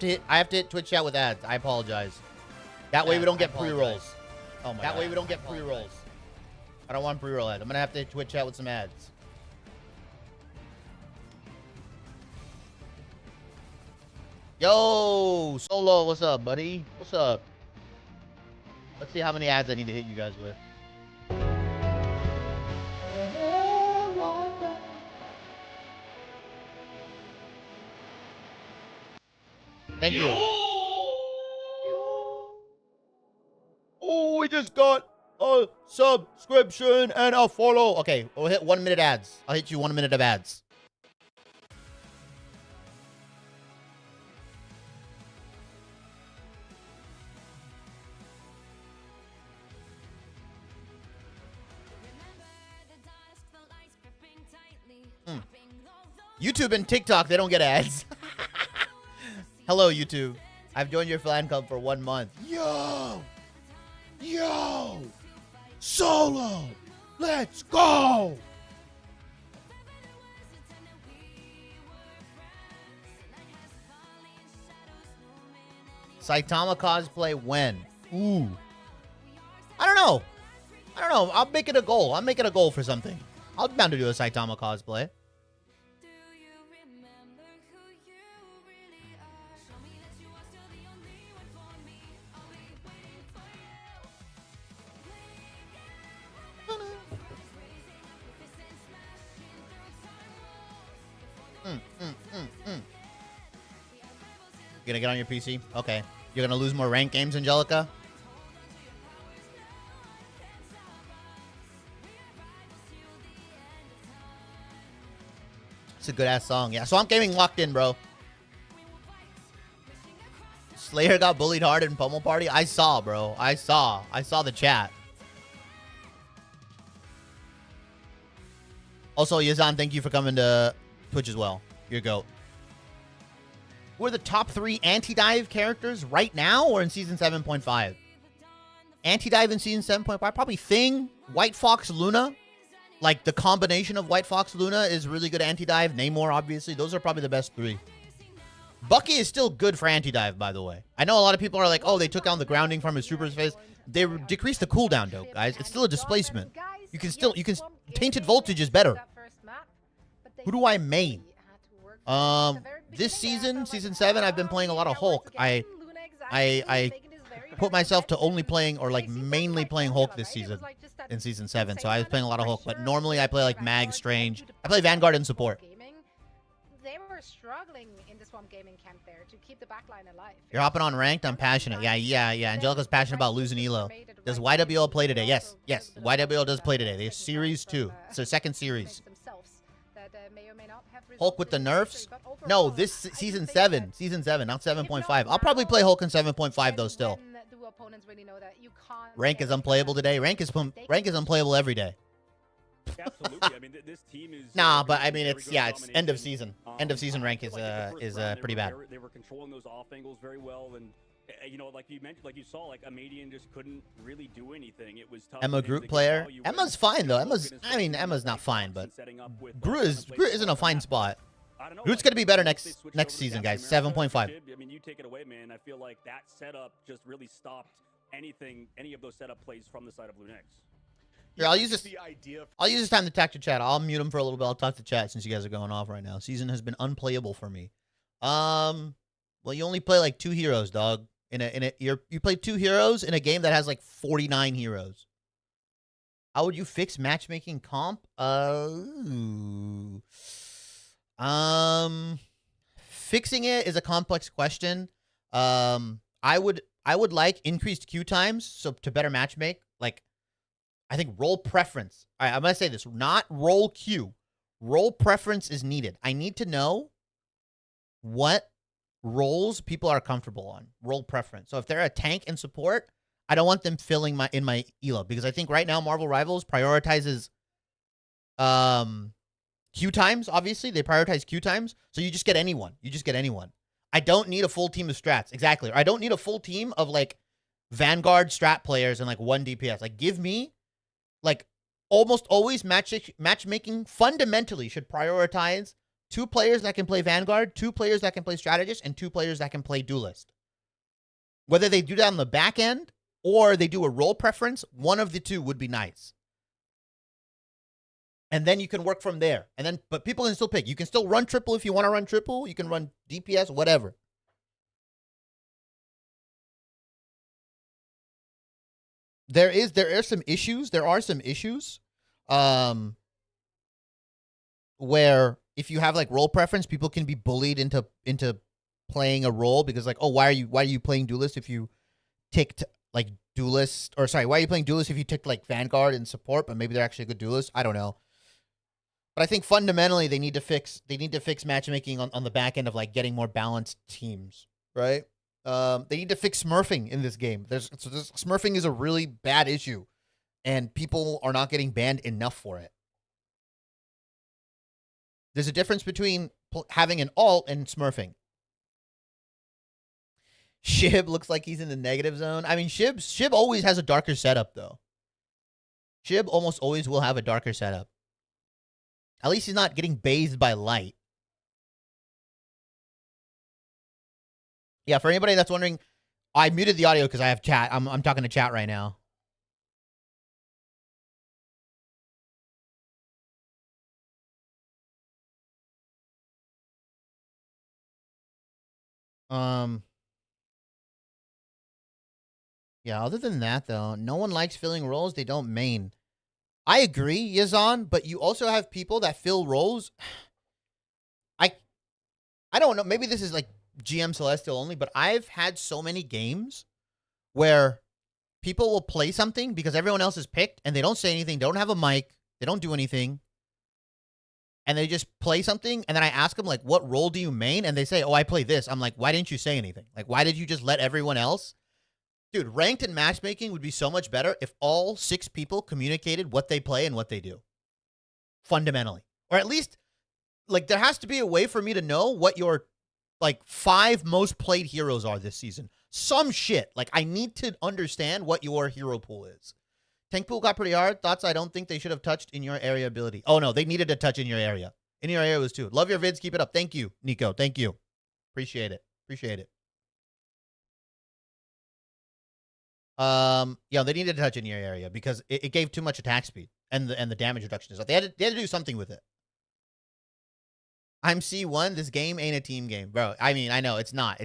to hit Twitch chat with ads. I apologize. That way we don't get pre-rolls. Oh my God. That way we don't get pre-rolls. I don't want pre-roll ads. I'm gonna have to hit Twitch chat with some ads. Yo, Solo, what's up, buddy? What's up? Let's see how many ads I need to hit you guys with. Thank you. Oh, we just got a subscription and a follow. Okay, we'll hit 1 minute ads. I'll hit you 1 minute of ads. YouTube and TikTok, they don't get ads. Hello, YouTube. I've joined your fan club for 1 month. Yo! Solo! Let's go! Saitama cosplay when? Ooh. I don't know. I'll make it a goal. I'm making a goal for something. I'll be down to do a Saitama cosplay. You gonna get on your PC? Okay. You're gonna lose more ranked games, Angelica? It's a good ass song. Yeah, so I'm gaming locked in, bro. Slayer got bullied hard in Pummel Party. I saw, bro. I saw the chat. Also, Yazan, thank you for coming to Twitch as well. You're a goat. Who are the top 3 anti-dive characters right now or in Season 7.5? Anti-dive in Season 7.5? Probably Thing, White Fox, Luna. Like, the combination of White Fox, Luna is really good anti-dive. Namor, obviously. Those are probably the best 3. Bucky is still good for anti-dive, by the way. I know a lot of people are like, oh, they took down the grounding from his trooper's face. They decreased the cooldown, though, guys. It's still a displacement. You can Tainted Voltage is better. Who do I main? This season, Season 7, I've been playing a lot of Hulk. I put myself to only playing or like mainly playing Hulk this season in Season 7. So I was playing a lot of Hulk, but normally I play like Mag, Strange. I play Vanguard and support. They were struggling in the Swamp Gaming camp there to keep the backline alive. You're hopping on ranked? I'm passionate. Yeah. Angelica's passionate about losing Elo. Does YWL play today? Yes. YWL does play today. They have Series 2. It's their second series. Hulk with the nerfs? No, this Season 7. Season 7, not 7.5. I'll probably play Hulk in 7.5 though still. Rank is unplayable today. Rank is unplayable every day. Absolutely. I mean, this team is. Nah, but I mean, it's end of season. End of season rank is pretty bad. They were controlling those off angles very well, and you know, like you mentioned, like you saw, like Amadian just couldn't really do anything. It was tough. Emma Groot player. Emma's fine though. Emma's not fine, but Groot isn't a fine spot. Groot's gonna be better next season, guys. 7.5. I mean, you take it away, man. I feel like that setup just really stopped any of those setup plays from the side of Lunix. Here, I'll use this time to talk to chat. I'll mute him for a little bit. I'll talk to chat since you guys are going off right now. Season has been unplayable for me. Well, you only play like 2 heroes, dog. You play 2 heroes in a game that has like 49 heroes. How would you fix matchmaking comp? Fixing it is a complex question. I would like increased queue times so to better matchmake. Like, I think role preference. All right, I'm going to say this. Not role queue. Role preference is needed. I need to know what roles people are comfortable on. Role preference. So if they're a tank and support, I don't want them filling in my elo. Because I think right now Marvel Rivals prioritizes queue times, obviously. They prioritize queue times. So you just get anyone. I don't need a full team of strats. Exactly. Or I don't need a full team of, like, Vanguard strat players and, like, 1 DPS. Like, give me... Like, almost always matchmaking fundamentally should prioritize 2 players that can play Vanguard, 2 players that can play Strategist, and 2 players that can play Duelist. Whether they do that on the back end or they do a role preference, one of the 2 would be nice. And then you can work from there. But people can still pick. You can still run triple if you want to run triple. You can run DPS, whatever. There are some issues where if you have like role preference, people can be bullied into playing a role because like, oh, why are you playing Duelist if you ticked like Duelist, or sorry, why are you playing Duelist if you ticked like Vanguard and support, but maybe they're actually a good Duelist? I don't know. But I think fundamentally they need to fix matchmaking on the back end of like getting more balanced teams, right? They need to fix smurfing in this game. Smurfing is a really bad issue, and people are not getting banned enough for it. There's a difference between having an alt and smurfing. Shib looks like he's in the negative zone. I mean, Shib always has a darker setup, though. Shib almost always will have a darker setup. At least he's not getting bathed by light. Yeah, for anybody that's wondering, I muted the audio because I have chat. I'm talking to chat right now. Yeah, other than that, though, no one likes filling roles they don't main. I agree, Yazan, but you also have people that fill roles. I don't know. Maybe this is like GM Celestial only, but I've had so many games where people will play something because everyone else is picked and they don't say anything. They don't have a mic. They don't do anything. And they just play something. And then I ask them, like, what role do you main? And they say, oh, I play this. I'm like, why didn't you say anything? Like, why did you just let everyone else? Dude, ranked and matchmaking would be so much better if all 6 people communicated what they play and what they do. Fundamentally. Or at least, like, there has to be a way for me to know what your, like, 5 most played heroes are this season. Some shit. Like, I need to understand what your hero pool is. Tank pool got pretty hard. Thoughts I don't think they should have touched in your area ability. Oh, no, they needed to touch in your area. In your area was too. Love your vids. Keep it up. Thank you, Nico. Thank you. Appreciate it. Yeah, they needed to touch in your area because it gave too much attack speed and the damage reduction and stuff. They had to do something with it. I'm C1. This game ain't a team game, bro. I mean, I know it's not.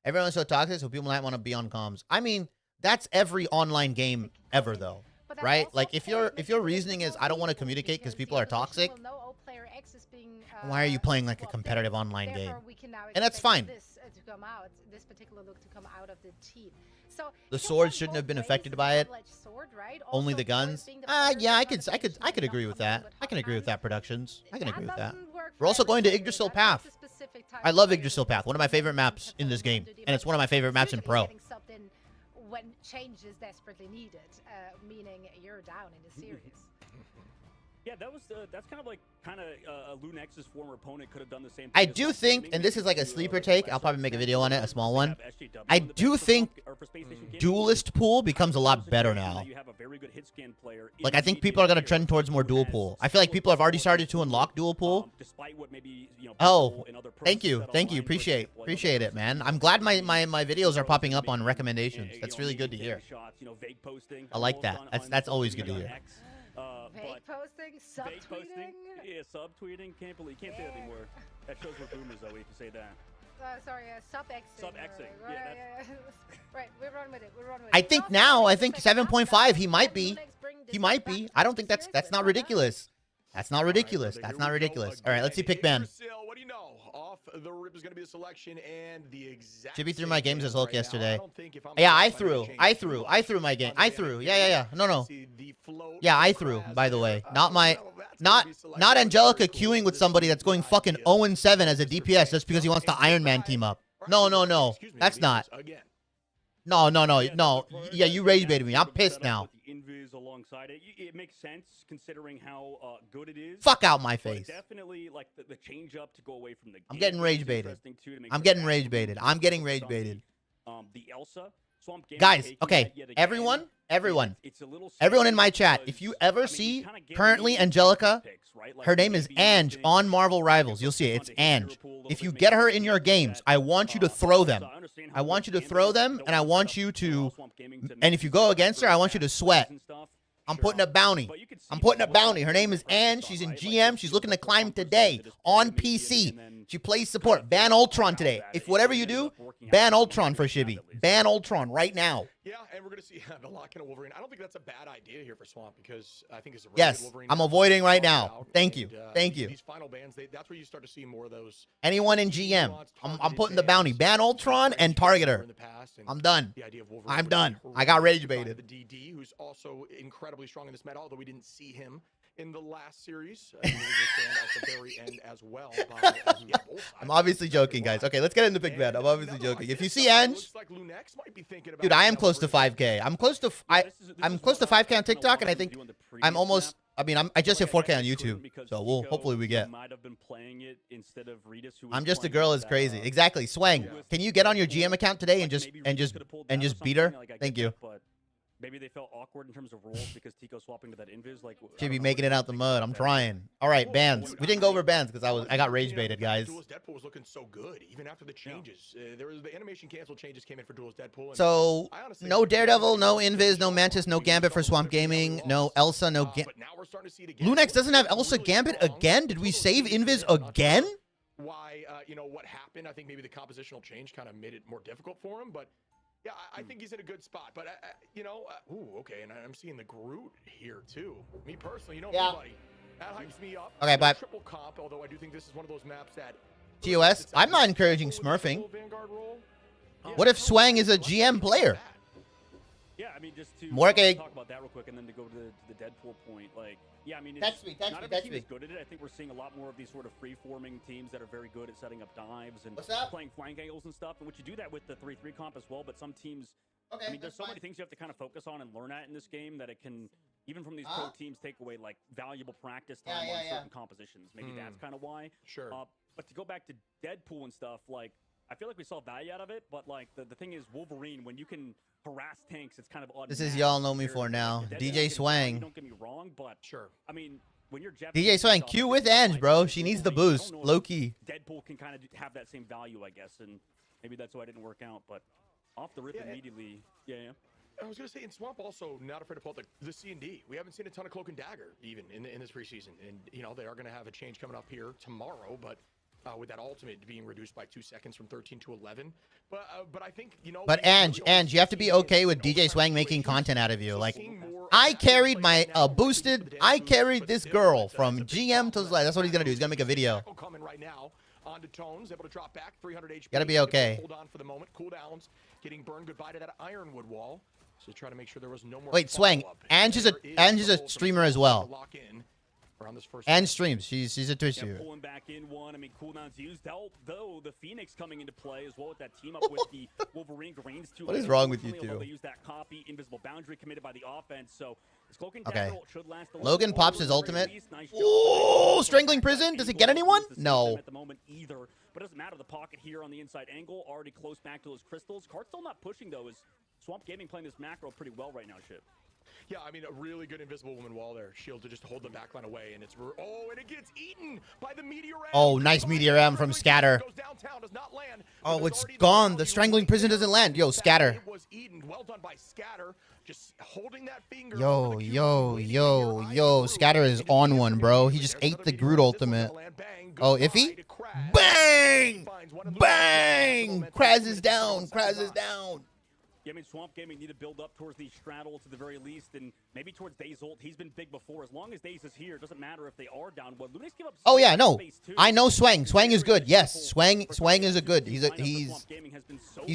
Everyone's so toxic, so people might want to be on comms. I mean, that's every online game ever, though. But that Right? also, Like of if course, your makes it reasoning is difficult I don't want to for communicate because people the are other nation toxic, will know, oh, player X is being, why are you playing like a swapped competitive in. online game? Therefore, we can now And that's expect fine. This to come out, this particular look to come out of the team. So The it can sword work shouldn't both have been ways. affected It's a by it. double-edged sword, right? Only Also, the guns. being the players Yeah, of I another nation could and agree not with coming in that. with I can hot agree with hands. that, Productions. I can agree with that. Doesn't work We're for also going to everybody. Yggdrasil That's Path. a specific type I of love player Yggdrasil who Path, one of my favorite maps in this game, and it's one of my favorite maps in usually Pro. getting subbed in when change is desperately needed, meaning you're down in the series. Yeah, that's kind of Lunex's former opponent could have done the same thing. I do think, and this is like a sleeper take, I'll probably make a video on it, a small one. I do think duelist pool becomes a lot better now. Like, I think people are going to trend towards more dual pool. I feel like people have already started to unlock dual pool. Oh, thank you. Appreciate it, man. I'm glad my videos are popping up on recommendations. That's really good to hear. I like that. That's always good to hear. Fake posting, subtweeting. Yeah, subtweeting. Can't say that anymore. That shows we're boomers, though. If you say that. Sorry, sub-Xing. Sub-Xing. Right, Yeah, right, we run with it. I think now, I think 7.5, he might be. He might be. I don't think that's not ridiculous. That's not ridiculous. That's not ridiculous. All right, let's see pick ban. What do you know? Off the rip is going to be a selection and the exact. Chibi threw my games as Hulk right yesterday. now. Yeah, I threw my game. I threw. Yeah. No. Yeah, I threw, by the way. Not Angelica queuing with somebody that's going fucking 0-7 as a DPS just because he wants to Iron Man team up. No. That's not. No. Yeah, you rage baited me. I'm pissed now. Alongside it, it makes sense considering how good it is. Fuck out my face. Definitely like the change up to go away from the. I'm getting rage baited. I'm getting rage baited. The Elsa Swamp Game. Guys, okay, everyone in my chat, if you ever see currently Angelica, her name is Ange on MarvelRivals. You'll see it. It's Ange. If you get her in your games, I want you to throw them. I want you to throw them, and I want you to, and if you go against her, I want you to sweat. I'm putting a bounty. Her name is Ange. She's in GM. She's looking to climb today on PC. She plays support. Ban Ultron today. If whatever you do, ban Ultron for Shibby. Ban Ultron right now. Yeah, and we're going to see the lock-in of Wolverine. I don't think that's a bad idea here for Swamp because I think it's a really yes, good Wolverine. I'm avoiding right now. Thank you. These final bans, that's where you start to see more of those. Anyone in GM, I'm putting the bounty. Ban Ultron and target her. I'm done. I'm done. I got rage baited. The DD, who's also incredibly strong in this meta, although we didn't see him in the last series. At the very end as well. I'm obviously joking, guys. Okay, let's get into pick ban. I'm obviously joking. If you see Ange, dude, I am close to 5K. I'm close to 5K on TikTok, and I think I'm almost. I mean, I just hit 4K on YouTube, so hopefully we get. I'm just a girl is crazy. Exactly, Swang. Can you get on your GM account today and just beat her? Thank you. Maybe they felt awkward in terms of roles because Tico swapping to that invis. Like should be making it out the mud. I'm trying. All right, bans. We didn't go over bans because I got rage baited, guys. Duelist Deadpool was looking so good even after the changes. There was the animation cancel changes came in for Duelist Deadpool. So no Daredevil, no Invis, no Mantis, no Gambit for Swamp Gaming, no Elsa, no Gambit. Lunex doesn't have Elsa Gambit again. Did we save Invis again? Why? What happened? I think maybe the compositional change kind of made it more difficult for him, but. Yeah, I think he's in a good spot, but ooh, okay, and I'm seeing the Groot here too. Me personally, buddy, that hypes me up. Okay, but triple comp, although I do think this is one of those maps that TOS. I'm not encouraging smurfing. What if Swang is a GM player? Yeah, I mean, just to talk about that real quick, and then to go to the Deadpool point, like. Yeah, I mean, not every team is good at it. I think we're seeing a lot more of these sort of free-forming teams that are very good at setting up dives and playing flank angles and stuff. And what you do that with the 3-3 comp as well, but some teams, I mean, there's so many things you have to kind of focus on and learn at in this game that it can, even from these pro teams, take away, like, valuable practice time on certain compositions. Maybe that's kind of why. Sure. But to go back to Deadpool and stuff, like, I feel like we saw value out of it, but, like, the thing is, Wolverine, when you can harass tanks, it's kind of odd. This is y'all know me for now. DJ Swang. Don't get me wrong, but sure. I mean, when you're DJ Swang, Q with Ange, bro. She needs the boost. Low key. Deadpool can kind of have that same value, I guess, and maybe that's why it didn't work out. But off the rip immediately, I was gonna say in Swamp also not afraid to pull out the C&D. We haven't seen a ton of Cloak and Dagger even in this preseason, and they are gonna have a change coming up here tomorrow, but. with that ultimate being reduced by 2 seconds from 13 to 11. But I think, you know. But Ange, you have to be okay with DJ Swang making content out of you. Like, I carried my boosted. I carried this girl from GM to that's what he's gonna do. He's gonna make a video. Coming right now onto Tones, able to drop back 300 HP. Gotta be okay. Hold on for the moment. Cooldowns getting burned goodbye to that Ironwood wall. So try to make sure there was no more. Wait, Swang. Ange is a streamer as well. And streams. She's a Twitch viewer. Pulling back in one. I mean, cooldowns used. Though the Phoenix coming into play as well with that team up with the Wolverine Greens. What is wrong with you two? They use that copy, invisible boundary committed by the offense. So okay. Logan pops his ultimate. Ooh, strangling prison. Does it get anyone? No. At the moment either, but it doesn't matter. The pocket here on the inside angle already close back to those crystals. Card still not pushing though. Is Swamp Gaming playing this macro pretty well right now, Ship? Yeah, I mean, a really good invisible woman wall there. Shield to just hold the backline away, and it's and it gets eaten by the Meteor M. Oh, nice Meteor M from Scatter. Oh, it's gone. The strangling prison doesn't land. Yo, Scatter. It was eaten. Well done by Scatter. Just holding that finger. Yo. Scatter is on one, bro. He just ate the Groot ultimate. Oh, iffy? Bang! Bang! Kraz is down. Kraz is down. Yeah, I mean, Swamp Gaming need to build up towards these straddles at the very least, and maybe towards Daze ult. He's been big before. As long as Daze is here, it doesn't matter if they are down. What Lunex give up. Oh yeah, no. I know Swang. Swang is good. Yes, Swang is a good. He's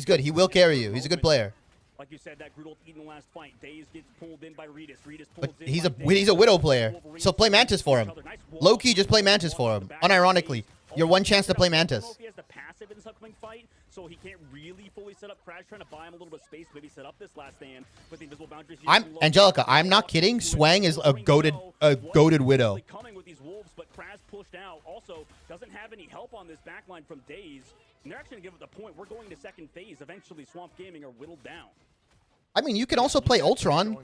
good. He will carry you. He's a good player. Like you said, that Groot ult in the last fight. Daze gets pulled in by Redis. But he's a Widow player. So play Mantis for him. Low-key, just play Mantis for him. Unironically, your one chance to play Mantis. He has the passive in this upcoming fight, so he can't really fully set up Crash, trying to buy him a little bit of space, maybe set up this last stand with the invisible boundaries. Angelica, I'm not kidding. Swang is a goated Widow. Coming with these wolves, but Crash pushed out. Also, doesn't have any help on this backline from Daze. And they're actually going to give it the point. We're going to second phase. Eventually, Swamp Gaming are whittled down. I mean, you can also play Ultron.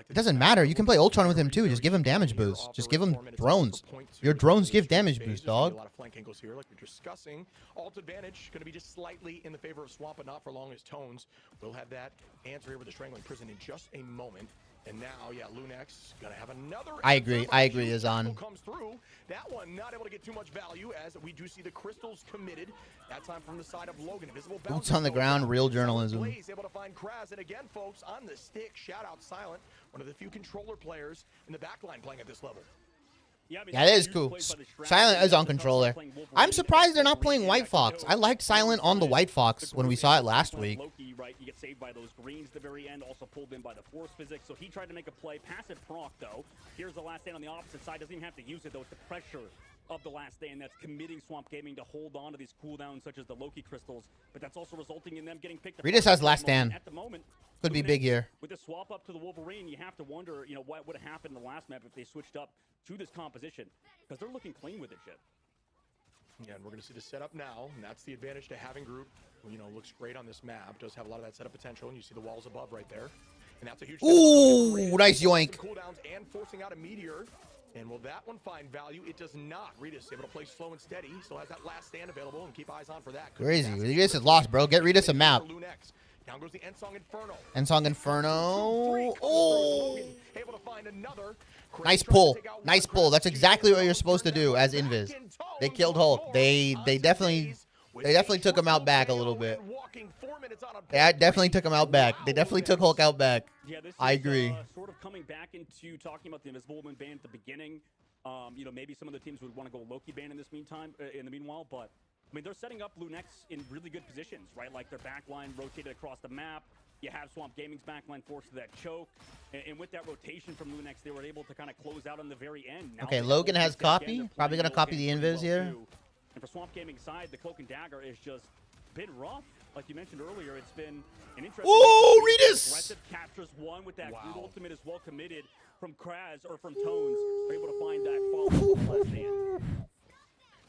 It doesn't matter. You can play Ultron with him, too. Just give him damage boost. Just give him drones. Your drones give damage boost, dog. A lot of flank angles here, like we're discussing. Alt advantage going to be just slightly in the favor of Swamp, but not for long as Tones. We'll have that answer here with the Strangling Prison in just a moment. And now, yeah, Lunex going to have another. I agree, Azan. Comes through. That one not able to get too much value as we do see the crystals committed. That time from the side of Logan. Visible boots on the ground, real journalism. Able to find Kraz. And again, folks, on the stick, shout out Silent, one of the few controller players in the backline playing at this level. Yeah, that is cool. Silent is on controller. I'm surprised they're not playing White Fox. I liked Silent on the White Fox when we saw it last week. Loki, right? You get saved by those greens at the very end, also pulled in by the force physics. So he tried to make a play. Passive proc, though. Here's the last stand on the opposite side. Doesn't even have to use it, though. It's the pressure of the last stand that's committing Swamp Gaming to hold on to these cooldowns, such as the Loki crystals. But that's also resulting in them getting picked up. Redis has last stand. At the moment. Could be big here. With the swap up to the Wolverine, you have to wonder, you know, what would have happened in the last map if they switched up to this composition, because they're looking clean with it, Chip. Yeah, and we're going to see the setup now, and that's the advantage to having Groot. You know, looks great on this map. Does have a lot of that setup potential, and you see the walls above right there. And that's a huge. Ooh, nice yoink. Cooldowns and forcing out a meteor. And will that one find value? It does not. Redis able to play slow and steady. Still has that last stand available, and keep eyes on for that. Crazy. Redis is lost, bro. Get Redis a map. Down goes the Ensong Inferno. Ensong Inferno. Oh. Able to find another. Nice pull. Nice pull. That's exactly what you're supposed to do as Invis. They killed Hulk. They definitely took him out back a little bit. They definitely took him out back. They definitely took Hulk out back. Yeah, this I agree. Sort of coming back into talking about the Invisible Woman ban at the beginning. You know, maybe some of the teams would want to go Loki ban in this meantime. In the meanwhile, but I mean, they're setting up Lunex in really good positions, right? Like their backline rotated across the map. You have Swamp Gaming's backline forced to that choke. And with that rotation from Lunex, they were able to kind of close out on the very end. Now okay, Logan has copy. Probably going to copy the Invis here. And for Swamp Gaming's side, the Cloak and Dagger is just been rough. Like you mentioned earlier, it's been an interesting. Ooh, Redis! Aggressive captures one with that Groot ultimate is well committed from Kraz or from Tones. They're able to find that follow-up last stand.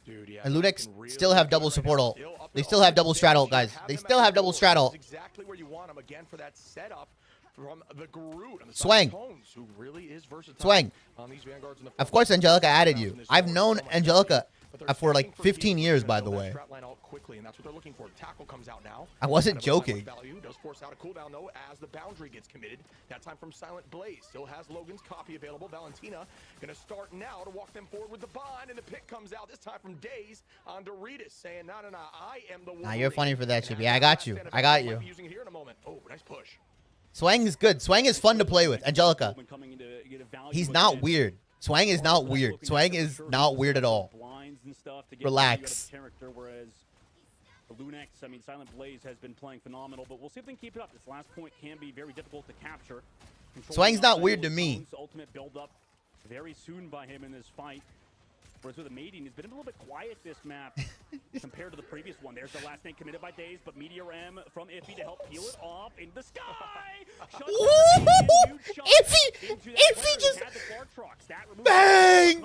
Dude, yeah, and Lunex still have double support ult. They still have double strat ult, guys. They still have double strat ult. Exactly where you want them again for that setup from the Groot. Swang. Who really is versatile. Swang. Of course, Angelica added you. I've known Angelica for like 15 years, by the way. quickly, and that's what they're looking for. The tackle comes out now. I wasn't joking. Value does force out a cooldown though as the boundary gets committed. That time from Silent Blaze. Still has Logan's copy available. Valentina gonna start now to walk them forward with the bind, and the pick comes out this time from Daze on Doritos, saying, "No, I am the one." Nah, you're funny for that, Chippy. I got you. I got you. Using it here in a moment. Oh, nice push. Swang is good. Swang is fun to play with. Angelica. He's not weird. Swang is not weird. Swang is not weird at all. Relax. Lunex, I mean, Silent Blaze has been playing phenomenal, but we'll see if they can keep it up. This last point can be very difficult to capture. Swang's not weird to me. Ultimate build up very soon by him in this fight. Whereas with the mating, he's been a little bit quiet this map compared to the previous one. There's the last thing committed by Daze, but Meteor M from Iffy to help peel it off in the sky. Iffy just bang,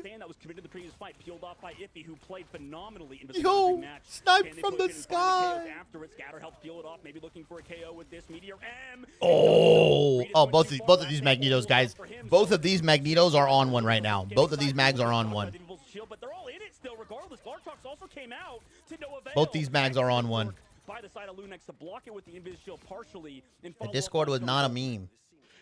bang. That was committed to the previous fight, peeled off by Iffy, who played phenomenally in the match. Snipe from the sky. After it, Scatter helped peel it off, maybe looking for a KO with this Meteor M. Oh, both of these Magnetos, guys. Both of these Magnetos are on one right now. Both of these mags are on one. Both these mags are on one. The Discord was not a meme.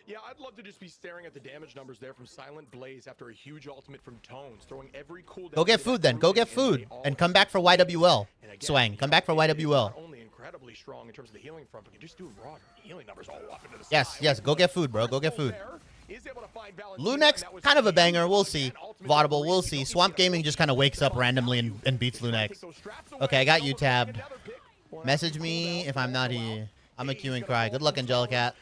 Yeah, I'd love to just be staring at the damage numbers there from Silent Blaze after a huge ultimate from Tones, throwing every cooldown. Go get food then. Go get food and come back for YWL. Swang, come back for YWL. Only incredibly strong in terms of the healing front, but can just do raw healing numbers all up into the Yes, yes. Go get food, bro. Go get food. Lunex, kind of a banger. We'll see. Vaudable, we'll see. Swamp Gaming just kind of wakes up randomly and beats Lunex. Okay, I got you tabbed. Message me if I'm not here. I'm a Q and cry. Good luck, Angelicat.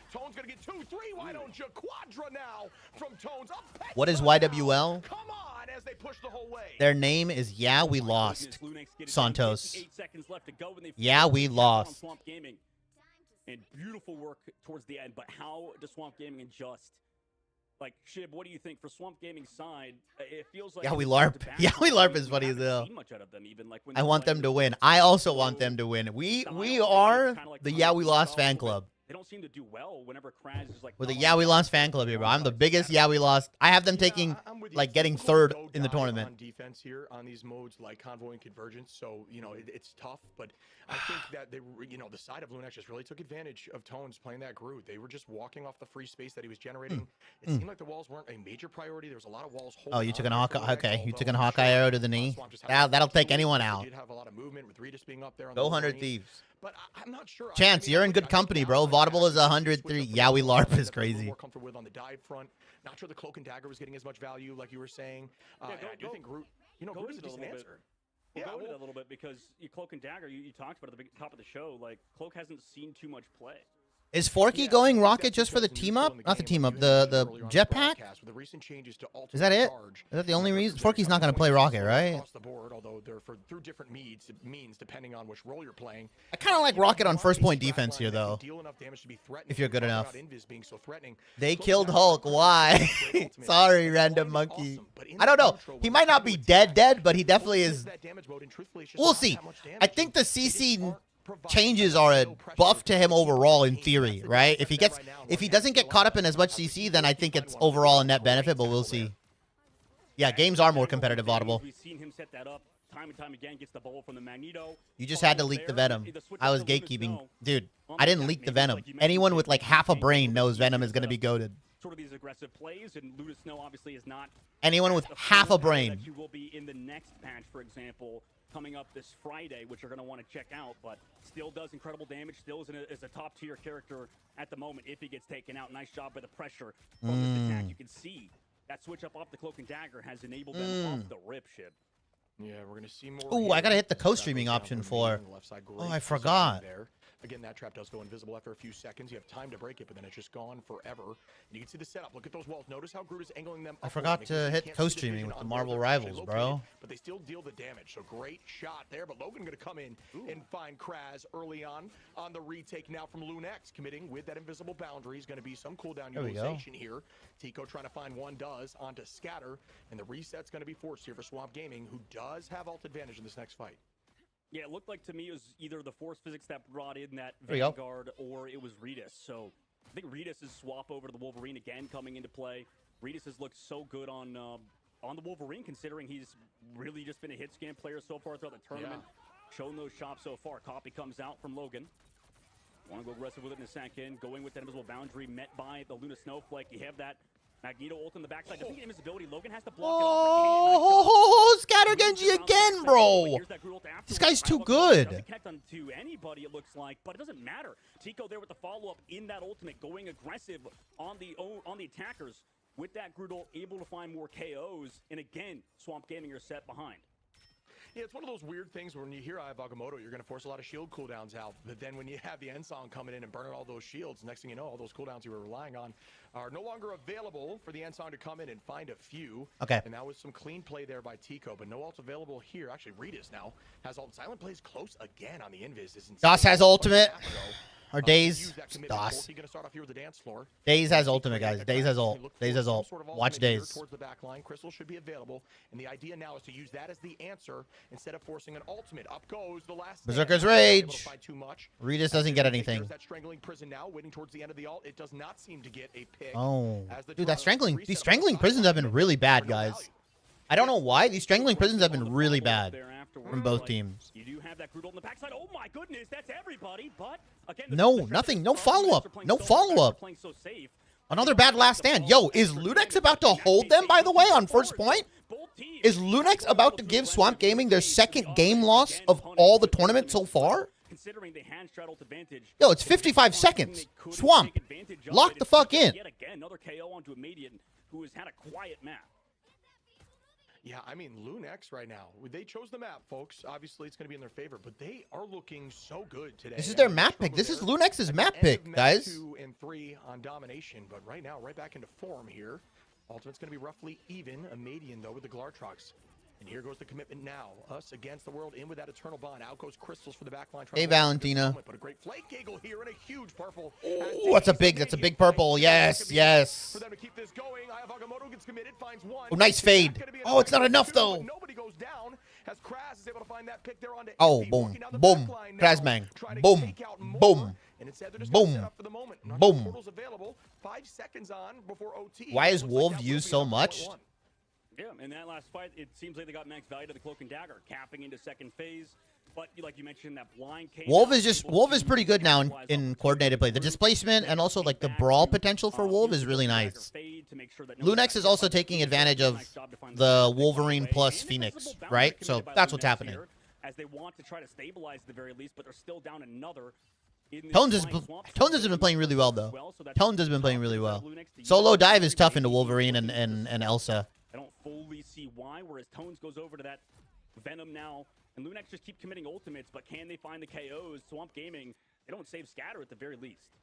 What is YWL? Their name is Yeah, We Lost. Santos. Yeah, we lost. And beautiful work towards the end, but how does Swamp Gaming adjust? Like, Shib, what do you think for Swamp Gaming's side? It feels like Yeah, we LARP. Yeah, we LARP is funny as hell. I want them to win. I also want them to win. We are the Yeah, We Lost fan club. They don't seem to do well whenever Kraz is like. We're the Yeah, We Lost fan club here, bro. I'm the biggest Yeah, We Lost. I have them taking, like, getting third in the tournament. On defense here on these modes like Convoy and Convergence, so it's tough. But I think that they, the side of Lunex just really took advantage of Tones playing that Groot. They were just walking off the free space that he was generating. It seemed like the walls weren't a major priority. There was a lot of walls. Oh, you took an Hawkeye. Okay, you took an Hawkeye arrow to the knee. That'll take anyone out. Go 100 Thieves. But I'm not sure. Chance, you're in good company, bro. Vaudable is 103. Yeah, we LARP is crazy. More comfortable with on the dive front. Not sure the Cloak and Dagger was getting as much value, like you were saying. I do think Groot. Groot is a decent answer. Go into that a little bit because Cloak and Dagger, you talked about at the top of the show. Like Cloak hasn't seen too much play. Is Forky going Rocket just for the team up? Not the team up, the jetpack? Is that it? Is that the only reason? Forky's not going to play Rocket, right? Although they're through different means depending on which role you're playing. I kind of like Rocket on first point defense here, though. If you're good enough. They killed Hulk. Why? Sorry, random monkey. I don't know. He might not be dead, but he definitely is. We'll see. I think the CC changes are a buff to him overall in theory, right? If he doesn't get caught up in as much CC, then I think it's overall a net benefit, but we'll see. Yeah, games are more competitive, Audible. We've seen him set that up time and time again, gets the ball from the Magneto. You just had to leak the Venom. I was gatekeeping. Dude, I didn't leak the Venom. Anyone with like half a brain knows Venom is going to be goated. Sort of these aggressive plays, and Luda Snow obviously is not. Anyone with half a brain. He will be in the next patch, for example, coming up this Friday, which you're going to want to check out, but still does incredible damage, still is a top-tier character at the moment if he gets taken out. Nice job by the pressure from this attack. You can see that switch up off the Cloak and Dagger has enabled them off the rip ship. Yeah, we're going to see more. Ooh, I got to hit the co-streaming option for. Oh, I forgot. Again, that trap does go invisible after a few seconds. You have time to break it, but then it's just gone forever. And you can see the setup. Look at those walls. Notice how Groot is angling them. I forgot to hit co-streaming with the MarvelRivals, bro. But they still deal the damage. So great shot there. But Logan going to come in and find Kraz early on the retake now from Lunex, committing with that invisible boundary. Is going to be some cooldown utilization here. Tico trying to find one does onto Scatter, and the reset's going to be forced here for Swamp Gaming, who does have ult advantage in this next fight. Yeah, it looked like to me it was either the force physics that brought in that Vanguard or it was Redis. So I think Redis' swap over to the Wolverine again coming into play. Redis has looked so good on on the Wolverine, considering he's really just been a hit scan player so far throughout the tournament. Shown those chops so far. Copy comes out from Logan. Want to go aggressive with it in a second. Going with that invisible boundary met by the Luna Snowflake. You have that Magneto ult on the backside. Doesn't get invisibility. Logan has to block it Oh, Scatter Genji again, bro. This guy's too good. Doesn't connect on to anybody, it looks like, but it doesn't matter. Tico there with the follow-up in that ultimate, going aggressive on the attackers. With that Grudel, able to find more KOs. And again, Swamp Gaming are set behind. Yeah, it's one of those weird things where when you hear Eye of Agamotto, you're going to force a lot of shield cooldowns out. But then when you have the Ensong coming in and burning all those shields, next thing you know, all those cooldowns you were relying on are no longer available for the Ensong to come in and find a few. Okay. And that was some clean play there by Tico, but no ults available here. Actually, Redis now has ult. Silent plays close again on the Invis. Das has ultimate. Or Daze. DOS. Daze has ultimate, guys. Daze has ult. Daze has ult. Watch Daze. Towards the back line. Crystal should be available. And the idea now is to use that as the answer instead of forcing an ultimate. Up goes the last Berserker's Rage. Redis doesn't get anything. That strangling prison now, waiting towards the end of the ult. It does not seem to get a pick. Oh. Dude, that strangling. These strangling prisons have been really bad, guys. I don't know why. These strangling prisons have been really bad from both teams. You do have that Grudel in the backside. Oh my goodness, that's everybody. But again, no, nothing. No follow-up. No follow-up. Another bad last stand. Yo, is Lunex about to hold them, by the way, on first point? Is Lunex about to give Swamp Gaming their second game loss of all the tournament so far? Yo, it's 55 seconds. Swamp, lock the fuck in. Yet again, another KO onto a Median who has had a quiet map. Yeah, I mean, Lunex right now, they chose the map, folks. Obviously, it's going to be in their favor, but they are looking so good today. This is their map pick. This is Lunex's map pick, guys. 2 and 3 on domination, but right now, right back into form here. Ultimate's going to be roughly even. A Median, though, with the Glartrox. And here goes the commitment now. Us against the world, in with that eternal bond. Out goes Crystals for the back line. Hey, Valentina. But a great flake giggle here and a huge purple. Ooh, that's a big purple. Yes, yes. For them to keep this going, Eye of Agamotto gets committed, finds one. Oh, nice fade. Oh, it's not enough, though. Nobody goes down. As Kraz is able to find that pick there on oh, boom. Boom. Krazmang. Boom. Boom. And instead, they're just boom. set up for the moment. Boom. Portals available. 5 seconds on before OT. Why is Wolf used so much? Yeah, in that last fight, it seems like they got max value to the Cloak and Dagger, capping into second phase. But like you mentioned, that blind came Wolf is pretty good now in coordinated play. The displacement and also like the brawl potential for Wolf is really nice. Lunex is also taking advantage of the Wolverine plus Phoenix, right? So that's what's happening. As they want to try to stabilize at the very least, but they're still down another. Tones has been playing really well though. Tones has been playing really well. Solo dive is tough into Wolverine and Elsa. I don't fully see why, whereas Tones goes over to that Venom now, and Lunex just keep committing ultimates, but can they find the KOs? Swamp Gaming, they don't save Scatter at the very least.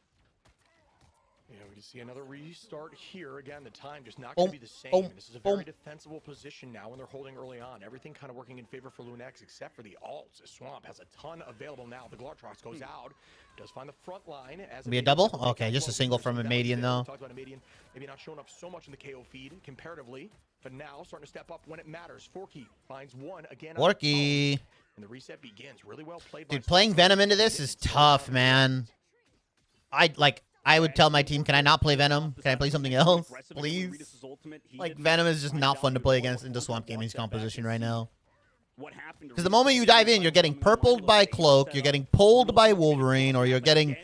Yeah, we can see another restart here. Again, the time just not going to be the same. This is a very defensible position now when they're holding early on. Everything kind of working in favor for Lunex except for the ults. Swamp has a ton available now. The Glartrox goes out. Does find the front line. As be a double? Okay, just a single from a Median, though. Talked about a Median. Maybe not showing up so much in the KO feed comparatively, but now starting to step up when it matters. Forky finds one again. Forky. And the reset begins. Really well played. Dude, playing Venom into this is tough, man. I would tell my team, can I not play Venom? Can I play something else, please? Like, Venom is just not fun to play against into Swamp Gaming's composition right now. Because the moment you dive in, you're getting purpled by Cloak, you're getting pulled by Wolverine, or you're getting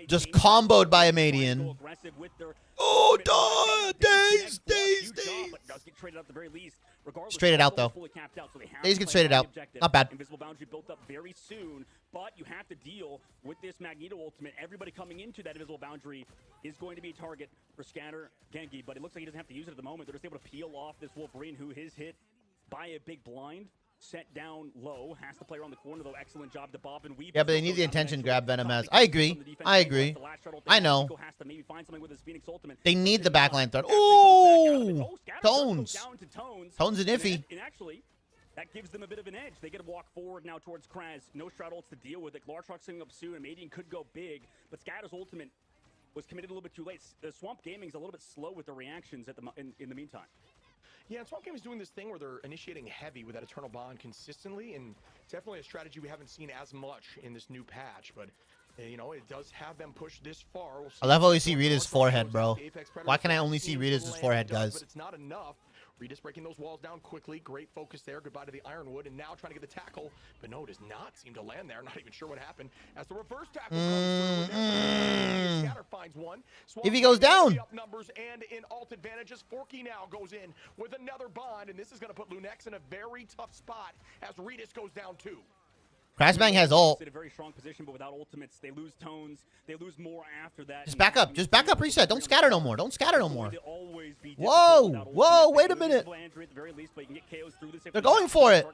just comboed by a Median. Oh, Daze! Straight it out, though. Daze gets traded out. Not bad. Invisible boundary built up very soon, but you have to deal with this Magneto ultimate. Everybody coming into that invisible boundary is going to be a target for Scatter Genki, but it looks like he doesn't have to use it at the moment. They're just able to peel off this Wolverine who is hit by a big blind. Set down low, has to play around the corner though. Excellent job to bob and weave. Yeah, but they need the attention grab Venom has. I agree. I know. They need the backline threat. Ooh! Tones. Tones and Iffy. And actually, that gives them a bit of an edge. They get to walk forward now towards Kraz. No Shroud ults to deal with it. Glartrox sitting up soon. Median could go big, but Scatter's ultimate was committed a little bit too late. The Swamp Gaming's a little bit slow with the reactions at in the meantime. Yeah, and Swamp Gaming is doing this thing where they're initiating heavy with that Eternal Bond consistently, and it's definitely a strategy we haven't seen as much in this new patch, but, you know, it does have them push this far. I love how we see Rita's forehead, bro. Why can I only see Rita's forehead, guys? But it's not enough. Redis breaking those walls down quickly. Great focus there. Goodbye to the Ironwood. And now trying to get the tackle. But no, does not seem to land there. Not even sure what happened. As the reverse tackle comes through. Scatter finds one. If he goes down. Up numbers and in alt advantages. Forky now goes in with another bond. And this is going to put Lunex in a very tough spot as Redis goes down too. Crashbang has ult. In a very strong position, but without ultimates, they lose tones. They lose more after that. Just back up. Just back up. Reset. Don't scatter no more. Don't scatter no more. Whoa. Whoa. Wait a minute. They're going for it.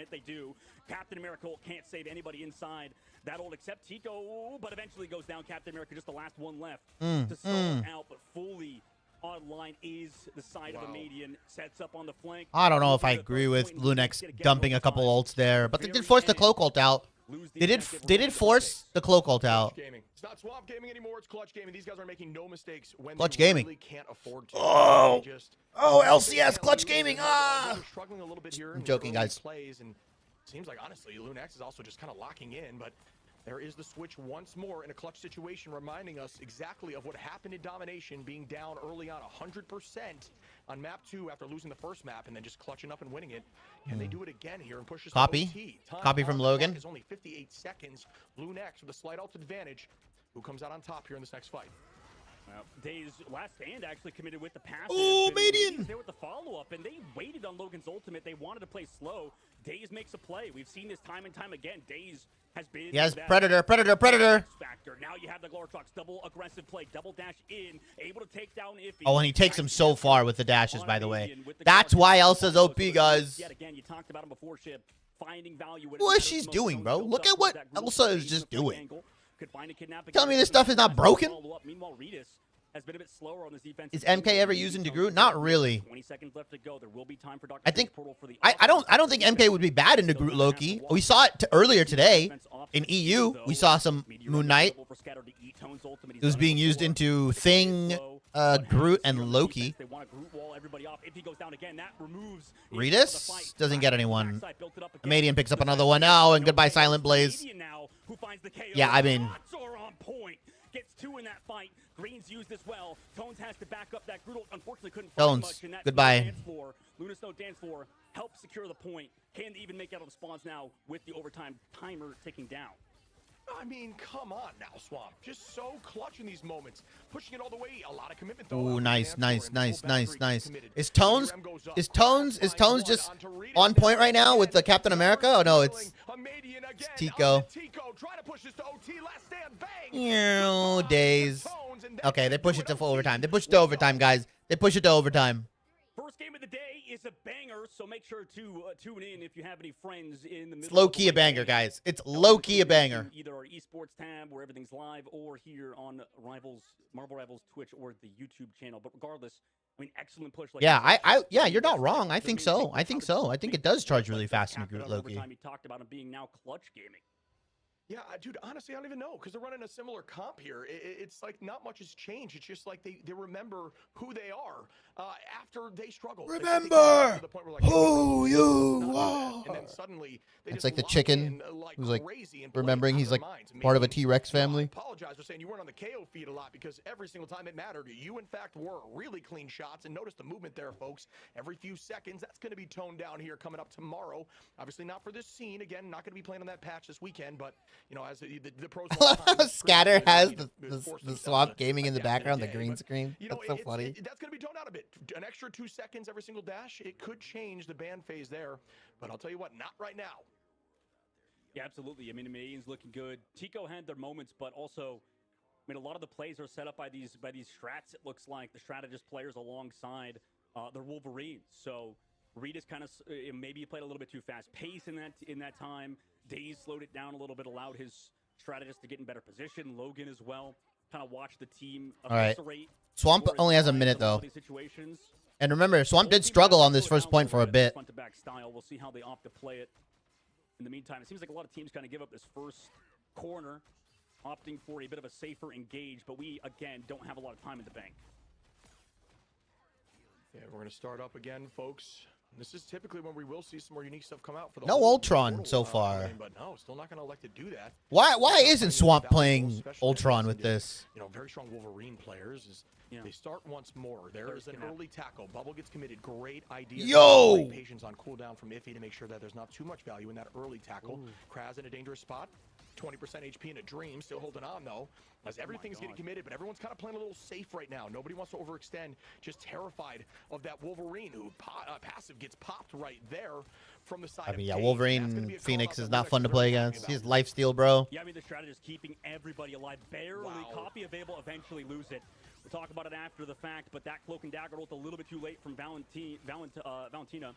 They do. Captain America can't save anybody inside that ult except Tico, but eventually goes down. Captain America just the last one left to stall out, but fully online is the side of the median, sets up on the flank. I don't know if I agree with Lunex dumping a couple ults there, but they did force the cloak ult out. They did force the cloak ult out. It's not Swamp Gaming anymore. It's Clutch Gaming. These guys are making no mistakes when Clutch they Gaming. really can't afford to. Oh, LCS Clutch Gaming. Struggling a little bit here. I'm joking, guys. Plays, and seems like honestly, Lunex is also just kind of locking in, but there is the switch once more in a clutch situation, reminding us exactly of what happened in Domination, being down early on 100% on map 2 after losing the first map and then just clutching up and winning it. And they do it again here and pushes Copy. Copy from Logan. Is only 58 seconds. Lunex with a slight ult advantage. Who comes out on top here in this next fight? Days last stand actually committed with the pass. Oh, median! There with the follow-up, and they waited on Logan's ultimate. They wanted to play slow. Days makes a play. We've seen this time and time again. Days has been. Yes, Predator. Factor. Now you have the Glortrox double aggressive play, double dash in, able to take down Iffy. Oh, and he takes him so far with the dashes, by the way. That's why Elsa's OP, guys. Yet again, you talked about him before, Ship. Finding value. What she's doing, bro? Look at what Elsa is just doing. Tell me this stuff is not broken? Meanwhile, Redis has been a bit slower on this defense. Is MK ever using DeGroot? Not really. 20 seconds left to go. There will be time for Dr. I think Portal for the I don't think MK would be bad in DeGroot Loki. We saw it earlier today in EU. We saw some Moon Knight. It was being used into Thing, Groot, and Loki. Redis doesn't get anyone. Amadian picks up another one. Oh, and goodbye, Silent Blaze. Yeah, I mean. Gets two in that fight. Green's used as well. Tones has to back up that Groot. Unfortunately, couldn't find much in that goodbye. Dance floor. Luna Snow dance floor helps secure the point. Can they even make out of the spawns now with the overtime timer ticking down? I mean, come on now, Swamp. Just so clutch in these moments. Pushing it all the way. A lot of commitment, though. Ooh, nice. Is Tones just on point right now with the Captain America? Oh, no, it's Tico. Days. Okay, they push it to overtime. They push it to overtime, guys. They push it to overtime. First game of the day is a banger, so make sure to tune in if you have any friends in the middle. It's low-key a banger, guys. It's low-key a banger. Either our esports tab where everything's live or here on Marvel Rivals Twitch or the YouTube channel. But regardless, I mean, excellent push. Like yeah, you're not wrong. I think so. I think it does charge really fast in Groot Loki. He talked about him being now clutch gaming. Yeah, dude, honestly, I don't even know because they're running a similar comp here. It's like not much has changed. It's just like they remember who they are after they struggle. Remember who you are. And then suddenly it's like the chicken who's like remembering he's like part of a T-Rex family. I apologize for saying you weren't on the KO feed a lot because every single time it mattered, you in fact were really clean shots. And notice the movement there, folks. Every few seconds, that's going to be toned down here coming up tomorrow. Obviously not for this scene. Again, not going to be playing on that patch this weekend, but you know, as the pros. Scatter has the Swamp Gaming in the background, the green screen. That's so funny. That's going to be toned out a bit. An extra 2 seconds every single dash. It could change the ban phase there, but I'll tell you what, not right now. Yeah, absolutely. I mean, Amadian's looking good. Tico had their moments, but also, I mean, a lot of the plays are set up by these strats. It looks like the strategist players alongside their Wolverines. So Redis kind of maybe he played a little bit too fast pace in that time. Days slowed it down a little bit, allowed his strategist to get in better position. Logan as well. Kind of watched the team eviscerate. All right. Swamp only has a minute though. And remember, Swamp did struggle on this first point for a bit. Front to back style. We'll see how they opt to play it. In the meantime, it seems like a lot of teams kind of give up this first corner, opting for a bit of a safer engage, but we, again, don't have a lot of time in the bank. Yeah, we're going to start up again, folks. This is typically when we will see some more unique stuff come out for the no Ultron so far. But no, still not going to elect to do that. Why isn't Swamp playing Ultron with this? You know, very strong Wolverine players. They start once more. There is an early tackle. Bubble gets committed. Great idea. Yo! Great patience on cooldown from Iffy to make sure that there's not too much value in that early tackle. Kraz in a dangerous spot. 20% HP in a dream. Still holding on, though, as everything's getting committed, but everyone's kind of playing a little safe right now. Nobody wants to overextend. Just terrified of that Wolverine who passive gets popped right there from the side. I mean, yeah, Wolverine Phoenix is not fun to play against. He's lifesteal, bro. Yeah, I mean, the strategist keeping everybody alive. Barely copy available, eventually lose it. We'll talk about it after the fact, but that cloak and dagger rolled a little bit too late from Valentina.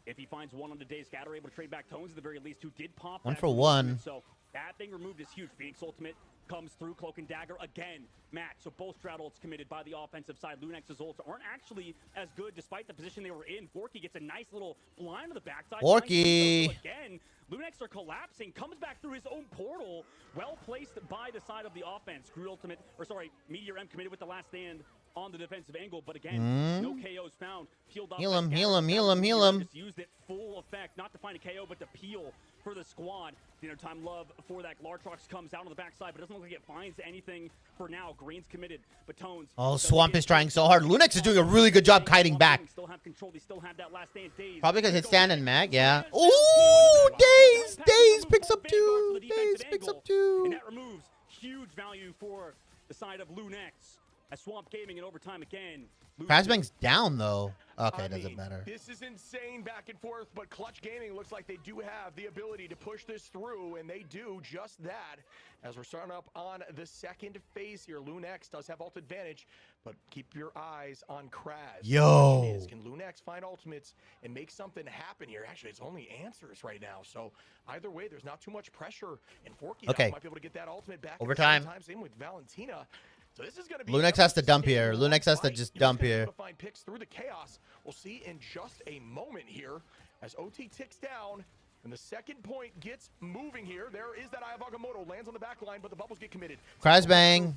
If he finds one on the day, Scatter able to trade back Tones at the very least, who did pop. One for one. So that thing removed is huge. Phoenix ultimate comes through, cloak and dagger again. Match. So both strat ults committed by the offensive side. Lunex's ults aren't actually as good despite the position they were in. Forky gets a nice little blind on the backside. Forky! Again, Lunex are collapsing. Comes back through his own portal. Well placed by the side of the offense. Screw ultimate, or sorry, Meteor M committed with the last stand on the defensive angle, but again, no KOs found. Peeled off. Heal him, heal him, heal him, heal him. Just used it full effect, not to find a KO, but to peel for the squad. Dinner time love for that. Glartrox comes out on the backside, but doesn't look like it finds anything for now. Green's committed, but Tones. Oh, Swamp is trying so hard. Lunex is doing a really good job kiting back. Still have control. They still have that last stand. Daze. Probably because it's Stan and Mag, yeah. Ooh, Daze! Daze picks up two. Daze picks up two. And that removes huge value for the side of Lunex. As Swamp Gaming in overtime again. Krasbang's down, though. Okay, doesn't matter. This is insane back and forth, but Clutch Gaming looks like they do have the ability to push this through, and they do just that. As we're starting up on the second phase here, Lunex does have ult advantage, but keep your eyes on Kraz. Yo! Can Lunex find ultimates and make something happen here? Actually, it's only answers right now, so either way, there's not too much pressure, and Forky might be able to get that ultimate back. Overtime. Same with Valentina. So this is gonna be Lunex has to dump here. Lunex has to just dump here. Find picks through the chaos. We'll see in just a moment here as OT ticks down and the second point gets moving here. There is that Eye of Agamotto lands on the back line, but the bubbles get committed. Krasbang.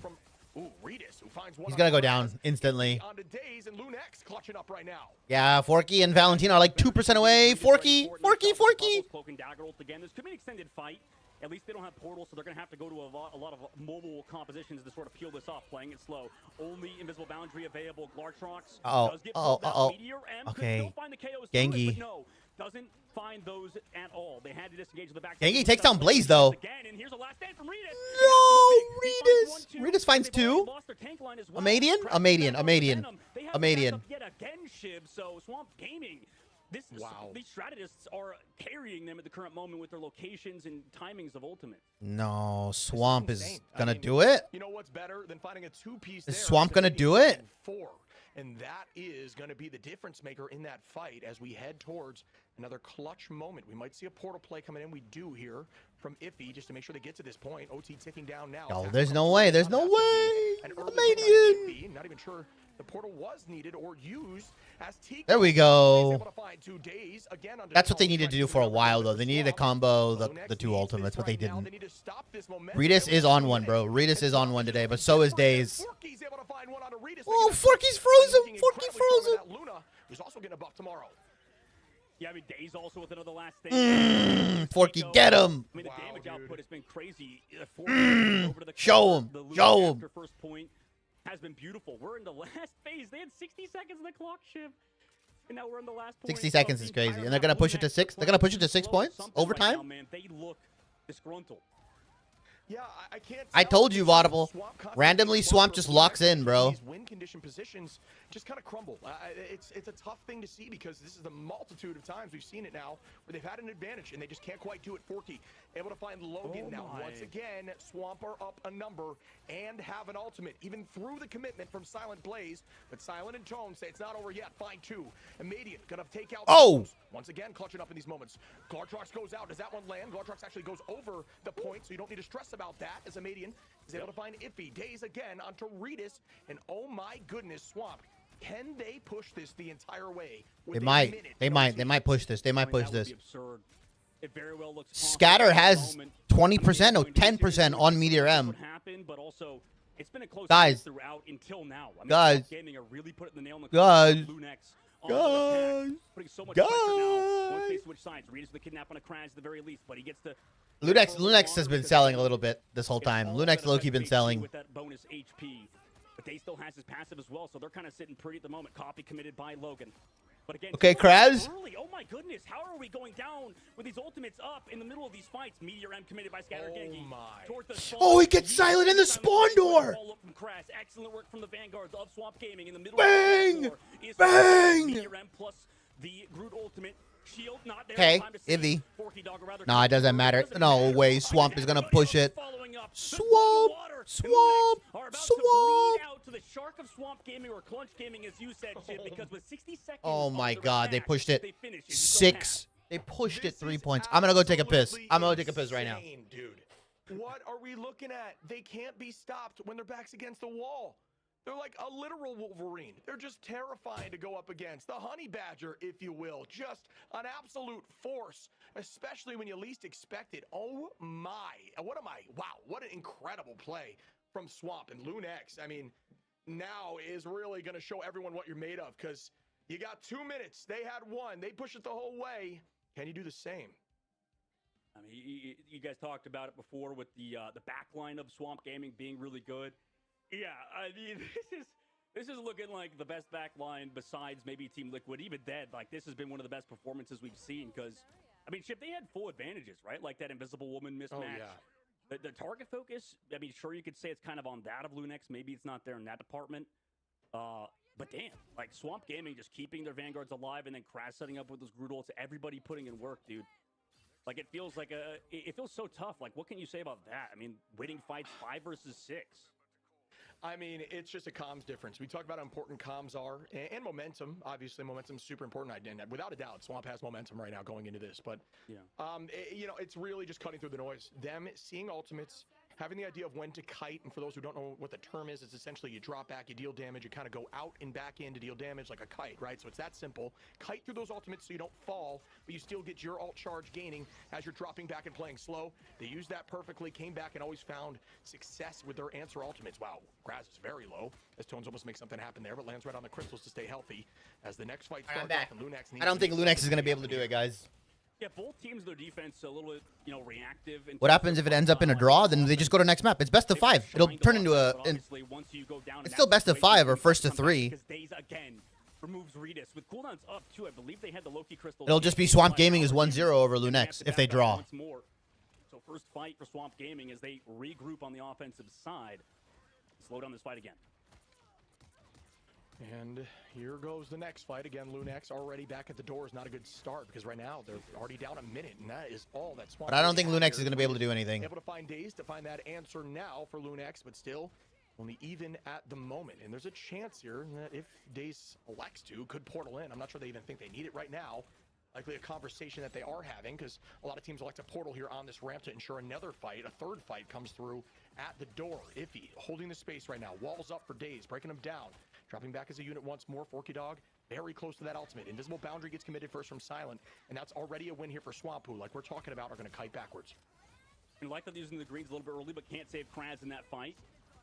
Redis, who finds one. He's gonna go down instantly. On to Daze and Lunex clutching up right now. Yeah, Forky and Valentina are like 2% away. Forky. Cloak and dagger ult again. This could be an extended fight. At least they don't have portals, so they're going to have to go to a lot of mobile compositions to sort of peel this off, playing it slow. Only invisible boundary available. Glartrox does get Meteor M okay. could still find the KOs Gengi. but no, doesn't find those at all. They had to disengage the back. Gengi takes down Blaze, though. Again, and here's a last stand from Redis. No, Redis finds two. A Madian? A Madian. A Madian. A Madian. Yet again, Shib, so Swamp Gaming. These strategists are carrying them at the current moment with their locations and timings of ultimate. No, Swamp is gonna do it. You know what's better than finding a two-piece? Is Swamp gonna do it? And that is going to be the difference maker in that fight as we head towards another clutch moment. We might see a portal play coming in. We do here from Iffy just to make sure they get to this point. OT ticking down now. No, there's no way. There's no way. Madian. Not even sure the portal was needed or used as Tico. There we go. That's what they needed to do for a while, though. They needed to combo the two ultimates, but they didn't. Redis is on one, bro. Redis is on one today, but so is Daze. Oh, Forky's frozen. Forky frozen. Luna is also getting a buff tomorrow. Yeah, I mean, Daze also with another last stand. Forky, get him. I mean, the damage output has been crazy. Show him. Show him. First point has been beautiful. We're in the last phase. They had 60 seconds in the clock shift. And now we're in the last point. 60 seconds is crazy. And they're going to push it to 6? They're going to push it to 6 points? Overtime? Right now, man, they look disgruntled. Yeah, I can't. I told you, Audible. Randomly, Swamp just locks in, bro. These win condition positions just kind of crumble. It's a tough thing to see because this is the multitude of times we've seen it now where they've had an advantage and they just can't quite do it. Forky able to find Logan now. Once again, Swamp are up a number and have an ultimate, even through the commitment from Silent Blaze. But Silent and Tone say it's not over yet. Find two. Immediate gonna take out. Once again, clutching up in these moments. Glartrox goes out. Does that one land? Glartrox actually goes over the point, so you don't need to stress about that as a Madian is able to find Iffy. Daze again onto Redis, and oh my goodness, Swamp. Can they push this the entire way? They might. They might push this. They might push this. It very well looks Scatter has 20%, no 10% on Meteor M. But also, it's been a close guys, throughout until now. I mean, guys, Gaming are really putting the nail in the guys, putting so much pressure now. Once they switch sides, Redis the kidnap on a Kraz at the very least, but he gets to. Lunex has been selling a little bit this whole time. Lunex low-key been selling. With that bonus HP. But Day still has his passive as well, so they're kind of sitting pretty at the moment. Copy committed by Logan. But again, okay, Kraz. oh my goodness, how are we going down with these ultimates up in the middle of these fights? Meteor M committed by Scatter Genki. Oh, he gets silent in the spawn door. From Kraz. Excellent work from the Vanguards of Swamp Gaming in the middle. Bang! Bang! Meteor M plus the Groot ultimate. Shield not there. Okay, Ivy. Nah, it doesn't matter. No way. Swamp is gonna push it. Swamp! Swamp! Swamp! Out to the Shark of Swamp Gaming or Clunch Gaming, as you said, Chip, because with 60 seconds. Oh my God, they pushed it. They finished. 6. They pushed it 3 points. I'm gonna go take a piss. I'm gonna go take a piss right now. Dude, what are we looking at? They can't be stopped when their back's against the wall. They're like a literal Wolverine. They're just terrifying to go up against. The honey badger, if you will. Just an absolute force, especially when you least expect it. Oh my. Wow, what an incredible play from Swamp. And Lunex, I mean, now is really going to show everyone what you're made of, because you got 2 minutes. They had 1. They pushed it the whole way. Can you do the same? I mean, you guys talked about it before with the back line of Swamp Gaming being really good. Yeah, I mean, this is looking like the best back line besides maybe Team Liquid. Even then, like, this has been one of the best performances we've seen, because, I mean, Chip, they had full advantages, right? Like that Invisible Woman mismatch. Oh, yeah. The target focus, I mean, sure, you could say it's kind of on that of Lunex. Maybe it's not there in that department. But damn, like, Swamp Gaming just keeping their Vanguards alive, and then Kraz setting up with those Groot ults. Everybody putting in work, dude. Like, it feels like it feels so tough. Like, what can you say about that? I mean, winning fights 5 versus 6. I mean, it's just a comms difference. We talk about how important comms are, and momentum. Obviously, momentum's super important. And without a doubt, Swamp has momentum right now going into this. But, yeah, you know, it's really just cutting through the noise. Them seeing ultimates, having the idea of when to kite. And for those who don't know what the term is, it's essentially you drop back, you deal damage, you kind of go out and back in to deal damage like a kite, right? So it's that simple. Kite through those ultimates so you don't fall, but you still get your ult charge gaining as you're dropping back and playing slow. They used that perfectly, came back and always found success with their answer ultimates. Wow, Kraz is very low, as Tones almost makes something happen there, but lands right on the crystals to stay healthy as the next fight starts off, and Lunex needs I don't think Lunex is going to be able to do it, guys. Yeah, both teams, their defense a little bit, you know, reactive. What happens if it ends up in a draw? Then they just go to next map. It's best of 5. It'll turn into a... It's still best of 5 or first to 3. Removes Redis. With cooldowns up, too, I believe they had the Loki crystal. It'll just be Swamp Gaming is 1-0 over Lunex if they draw. So first fight for Swamp Gaming as they regroup on the offensive side. Slow down this fight again. And here goes the next fight. Again, Lunex already back at the door is not a good start, because right now they're already down a minute, and that is all that Swamp. But I don't think Lunex is going to be able to do anything. Able to find days to find that answer now for Lunex, but still only even at the moment. And there's a chance here that if Daze elects to, could portal in. I'm not sure they even think they need it right now. Likely a conversation that they are having, because a lot of teams elect to portal here on this ramp to ensure another fight, a third fight comes through at the door. Iffy holding the space right now. Walls up for Daze, breaking them down. Dropping back as a unit once more. Forky Dog very close to that ultimate. Invisible Boundary gets committed first from Silent, and that's already a win here for Swamp, who, like we're talking about, are going to kite backwards. And like they're using the greens a little bit early, but can't save Kraz in that fight.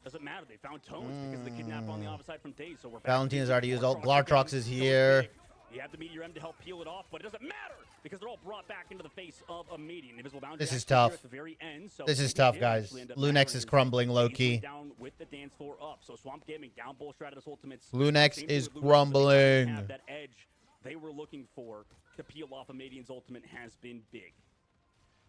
Doesn't matter. They found Tones because of the kidnap on the opposite side from Daze. So we're Valentin has already used ult. Glartrox is here. You have the Meteor M to help peel it off, but it doesn't matter because they're all brought back into the face of a Median. Invisible Boundary. This is tough. At the very end, so this is tough, guys. Lunex is crumbling low-key. Down with the dance floor up. So Swamp Gaming down both Stratus ultimates. Lunex is crumbling. Have that edge they were looking for to peel off a Median's ultimate has been big.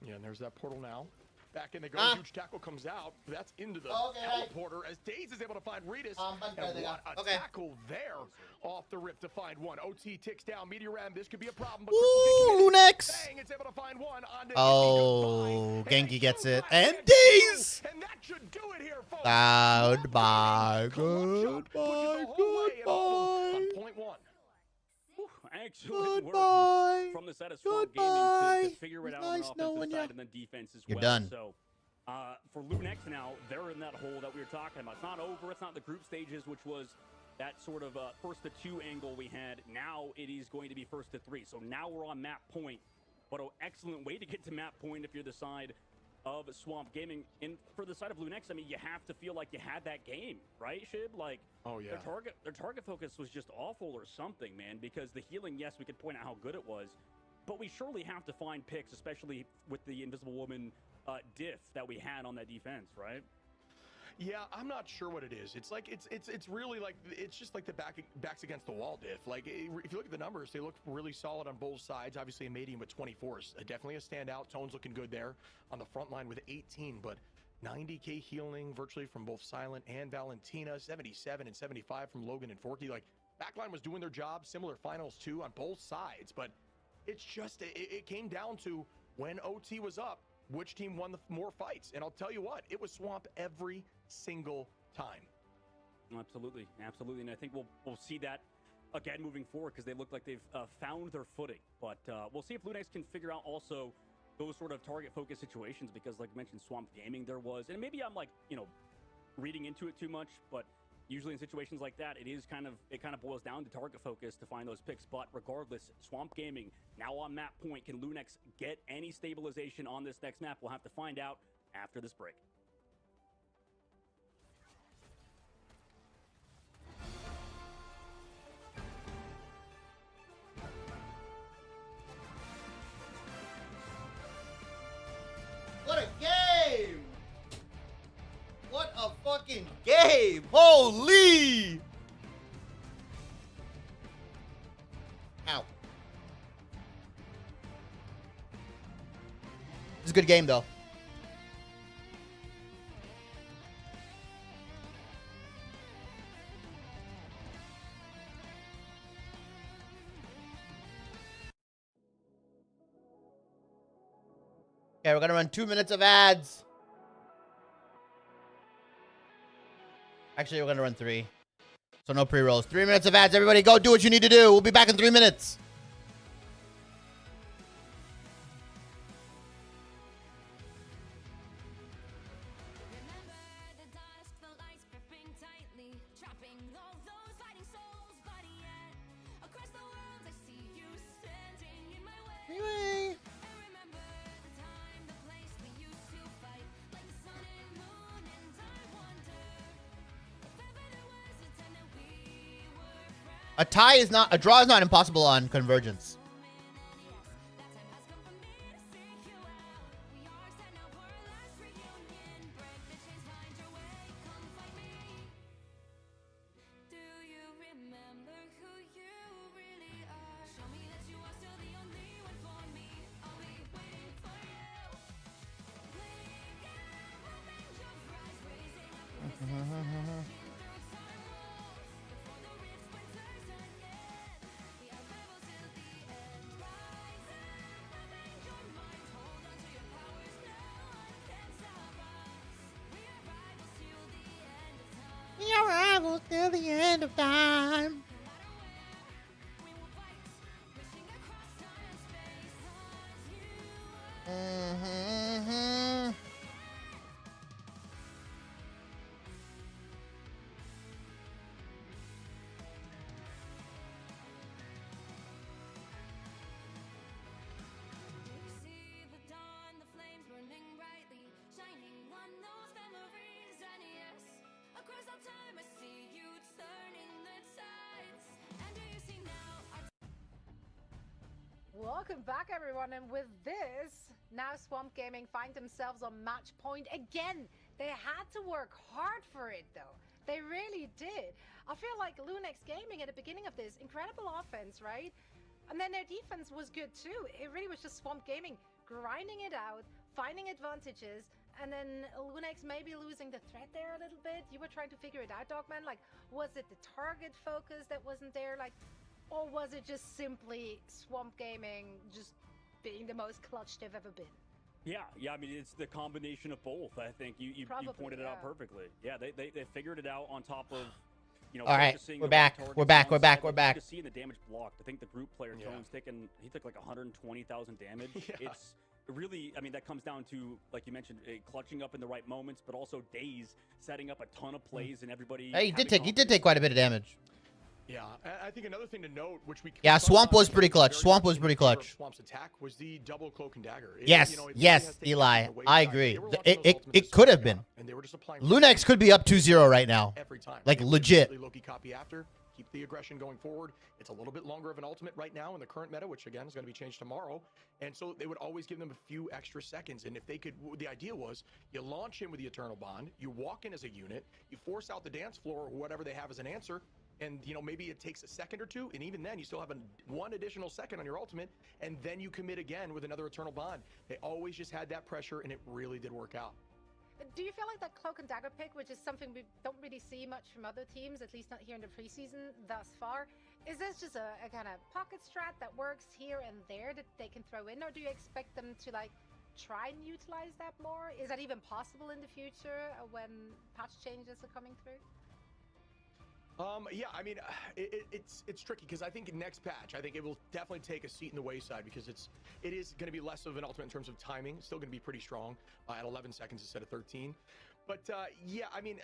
Yeah, and there's that portal now. Back in they go. Huge tackle comes out. That's into the teleporter as Daze is able to find Redis. And what a tackle there off the rip to find one. OT ticks down. Meteor Ram. This could be a problem. But Lunex. Bang, it's able to find one on Genki gets it. And Daze. And that should do it here, folks. Goodbye. Goodbye. Goodbye. On point 1. Excellent work from the side of Swamp Gaming to figure it out on the offensive side and then defense as well. You're done. So for Lunex now, they're in that hole that we were talking about. It's not over. It's not the group stages, which was that sort of first to 2 angle we had. Now it is going to be first to 3. So now we're on map point. But an excellent way to get to map point if you're the side of Swamp Gaming. And for the side of Lunex, I mean, you have to feel like you had that game, right, Shib? Like, oh yeah, their target focus was just awful or something, man. Because the healing, yes, we could point out how good it was, but we surely have to find picks, especially with the Invisible Woman diff that we had on that defense, right? Yeah, I'm not sure what it is. It's like it's really like it's just like the backs against the wall diff. Like if you look at the numbers, they look really solid on both sides. Obviously, a Medium with 24 is definitely a standout. Tone's looking good there on the front line with 18, but 90k healing virtually from both Silent and Valentina, 77 and 75 from Logan and Forky. Like backline was doing their job. Similar finals too on both sides, but it's just it came down to when OT was up, which team won the more fights. And I'll tell you what, it was Swamp every single time. Absolutely, absolutely, and I think we'll see that again moving forward because they look like they've found their footing. But we'll see if Lunex can figure out also those sort of target focus situations, because like I mentioned, Swamp Gaming there was, and maybe I'm like reading into it too much, but usually in situations like that, it kind of boils down to target focus to find those picks. But regardless, Swamp Gaming now on map point. Can Lunex get any stabilization on this next map? We'll have to find out after this break. What a game! What a fucking game! Holy! Ow. It's a good game, though. Okay, we're gonna run 2 minutes of ads. Actually, we're gonna run 3. So no pre-rolls. 3 minutes of ads. Everybody go do what you need to do. We'll be back in 3 minutes. Anyway. A draw is not impossible on Convergence. Your rivals till the end of time. Welcome back, everyone, and with this, now Swamp Gaming find themselves on match point again. They had to work hard for it, though. They really did. I feel like Lunex Gaming at the beginning of this, incredible offense, right? And then their defense was good too. It really was just Swamp Gaming grinding it out, finding advantages, and then Lunex maybe losing the threat there a little bit. You were trying to figure it out, Dogman. Like, was it the target focus that wasn't there? Like, or was it just simply Swamp Gaming just being the most clutch they've ever been? Yeah. I mean, it's the combination of both. I think you pointed it out perfectly. Yeah, they figured it out on top of, all right, we're back. We're back. Just seeing the damage blocked. I think the group player Tone's he took like 120,000 damage. Yeah. It's really, I mean, that comes down to, like you mentioned, clutching up in the right moments, but also Daze setting up a ton of plays and everybody. Hey, he did take quite a bit of damage. Yeah, I think another thing to note, which we Swamp was pretty clutch. Swamp was pretty clutch. Swamp's attack was the double cloak and dagger. Yes, Eli, I agree. It could have been. Lunex could be up 2-0 right now. Every time. Like legit. Loki copy after. keep the aggression going forward. It's a little bit longer of an ultimate right now in the current meta, which again is going to be changed tomorrow. And so they would always give them a few extra seconds. And if they could, the idea was you launch in with the Eternal Bond, you walk in as a unit, you force out the dance floor or whatever they have as an answer. And, you know, maybe it takes a second or two, and even then you still have one additional second on your ultimate, and then you commit again with another Eternal Bond. They always just had that pressure, and it really did work out. Do you feel like that cloak and dagger pick, which is something we don't really see much from other teams, at least not here in the preseason thus far, is this just a kind of pocket strat that works here and there that they can throw in, or do you expect them to like try and utilize that more? Is that even possible in the future when patch changes are coming through? Yeah, I mean, it's tricky because I think next patch, I think it will definitely take a seat in the wayside because it is going to be less of an ultimate in terms of timing. It's still going to be pretty strong at 11 seconds instead of 13. But yeah, I mean,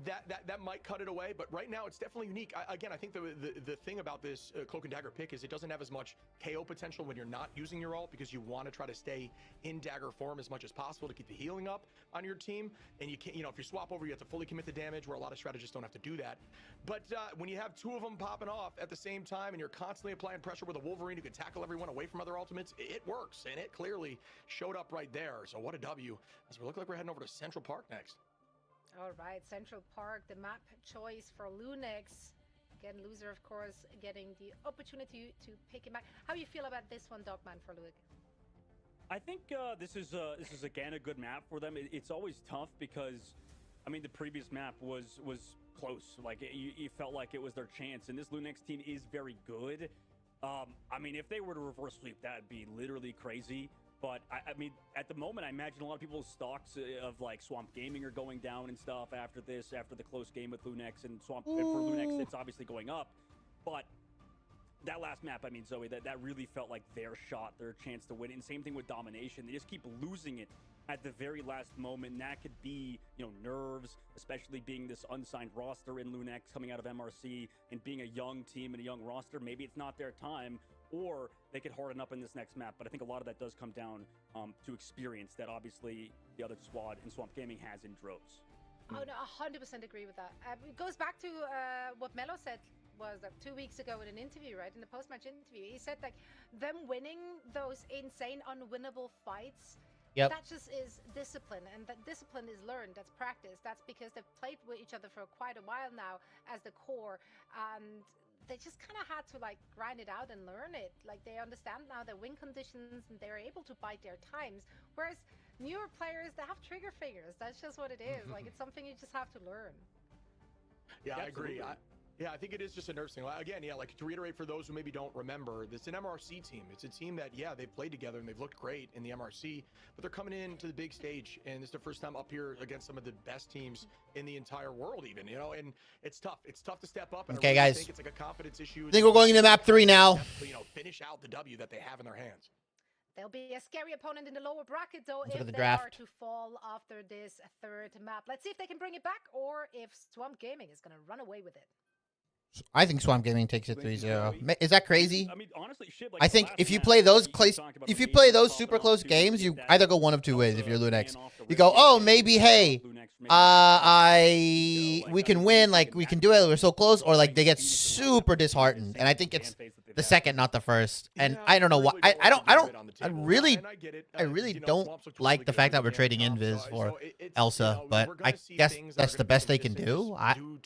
that might cut it away. But right now, it's definitely unique. Again, I think the thing about this Cloak and Dagger pick is it doesn't have as much KO potential when you're not using your ult because you want to try to stay in dagger form as much as possible to keep the healing up on your team. And you can't, you know, if you swap over, you have to fully commit the damage, where a lot of strategists don't have to do that. But when you have two of them popping off at the same time and you're constantly applying pressure with a Wolverine who can tackle everyone away from other ultimates, it works. And it clearly showed up right there. So what a W, as we look like we're heading over to Central Park next. All right, Central Park, the map choice for Lunix. Again, loser, of course, getting the opportunity to pick him back. How do you feel about this one, Dogman, for Luke? I think this is again a good map for them. It's always tough because, I mean, the previous map was close. Like you felt like it was their chance, and this Lunix team is very good. I mean, if they were to reverse sweep, that'd be literally crazy. But I mean, at the moment, I imagine a lot of people's stocks of like Swamp Gaming are going down and stuff after this, after the close game with Lunix and Swamp. And for Lunix, it's obviously going up. But that last map, I mean, Zoe, that really felt like their shot, their chance to win. And same thing with Domination. They just keep losing it at the very last moment. And that could be, you know, nerves, especially being this unsigned roster in Lunix coming out of MRC and being a young team and a young roster. Maybe it's not their time. Or they could harden up in this next map. But I think a lot of that does come down to experience that obviously the other squad in Swamp Gaming has in droves. Oh, no, 100% agree with that. It goes back to what Melo said was 2 weeks ago in an interview, right? In the post-match interview. He said, like, them winning those insane, unwinnable fights, that just is discipline. And that discipline is learned. That's practice. That's because they've played with each other for quite a while now as the core. And they just kind of had to like grind it out and learn it. Like they understand now their win conditions and they're able to bide their times. Whereas newer players, they have trigger fingers. That's just what it is. Like it's something you just have to learn. Yeah, I agree. Yeah, I think it is just a nerves thing. Again, yeah, like to reiterate for those who maybe don't remember, it's an MRC team. It's a team that, yeah, they've played together and they've looked great in the MRC, but they're coming into the big stage, and it's their first time up here against some of the best teams in the entire world, even, you know, and it's tough. It's tough to step up. And okay, I really guys. think it's like a confidence issue. I think we're going into map 3 now. You know, finish out the W that they have in their hands. They'll be a scary opponent in the lower bracket, though, if the they draft. are to fall after this third map. Let's see if they can bring it back, or if Swamp Gaming is going to run away with it. I think Swamp Gaming takes it 3-0. Is that crazy? I mean, honestly, shit, like I think if you play those super close games, you either go one of two ways. If you're Lunix, you go, oh, maybe, hey, we can win, like we can do it. We're so close, or like they get super disheartened. And I think it's the second, not the first. And I don't know why. I really don't like the fact that we're trading Invis for Elsa, but I guess that's the best they can do. I'm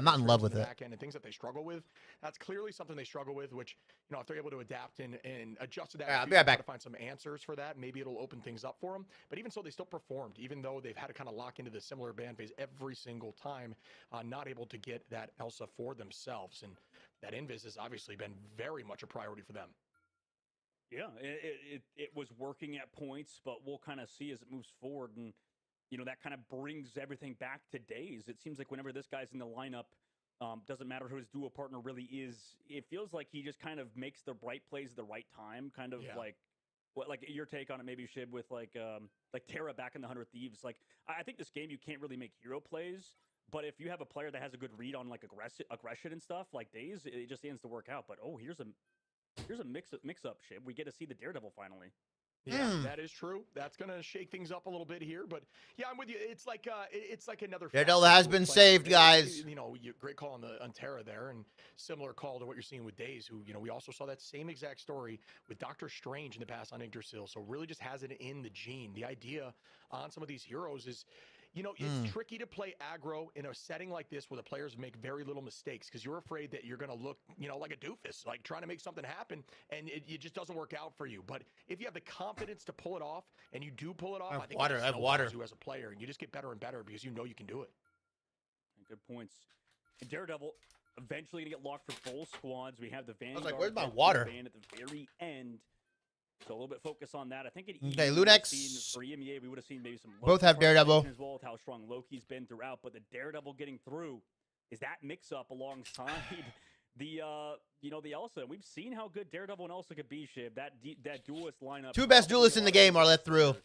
not in love with it. And things that they struggle with, that's clearly something they struggle with, which, you know, if they're able to adapt and adjust to that, I'll be right back. To find some answers for that, maybe it'll open things up for them. But even so, they still performed, even though they've had to kind of lock into the similar ban phase every single time, not able to get that Elsa for themselves. And that Invis has obviously been very much a priority for them. Yeah, it was working at points, but we'll kind of see as it moves forward. And, you know, that kind of brings everything back to days. It seems like whenever this guy's in the lineup, doesn't matter who his duo partner really is. It feels like he just kind of makes the right plays at the right time. Kind of like what, like your take on it, maybe Shib, with like Terra back in the 100 Thieves. Like I think this game you can't really make hero plays, but if you have a player that has a good read on like aggression and stuff like Daze, it just ends to work out. But oh, here's a mix up Shib. We get to see the Daredevil finally. Yeah, that is true. That's gonna shake things up a little bit here, but yeah, I'm with you. It's like another. Daredevil has been saved, guys. Great call on Terra there, and similar call to what you're seeing with Daze, who we also saw that same exact story with Doctor Strange in the past on Yggdrasil. So really just has it in the gene. The idea on some of these heroes is, it's tricky to play aggro in a setting like this where the players make very little mistakes because you're afraid that you're going to look, like a doofus, like trying to make something happen, and it just doesn't work out for you. But if you have the confidence to pull it off, and you do pull it off, I think I have water. You as a player, and you just get better and better because you can do it. Good points. And Daredevil eventually going to get locked for both squads. We have the Vanguard. I was like, where's my water? At the very end. So a little bit focus on that. I think it okay, Lunex. For EMEA, we would have seen maybe some both have Daredevil as well with how strong Loki's been throughout, but the Daredevil getting through is that mix up alongside the the Elsa. We've seen how good Daredevil and Elsa could be, Shib. That duelist lineup. Two best duelists in the game are let through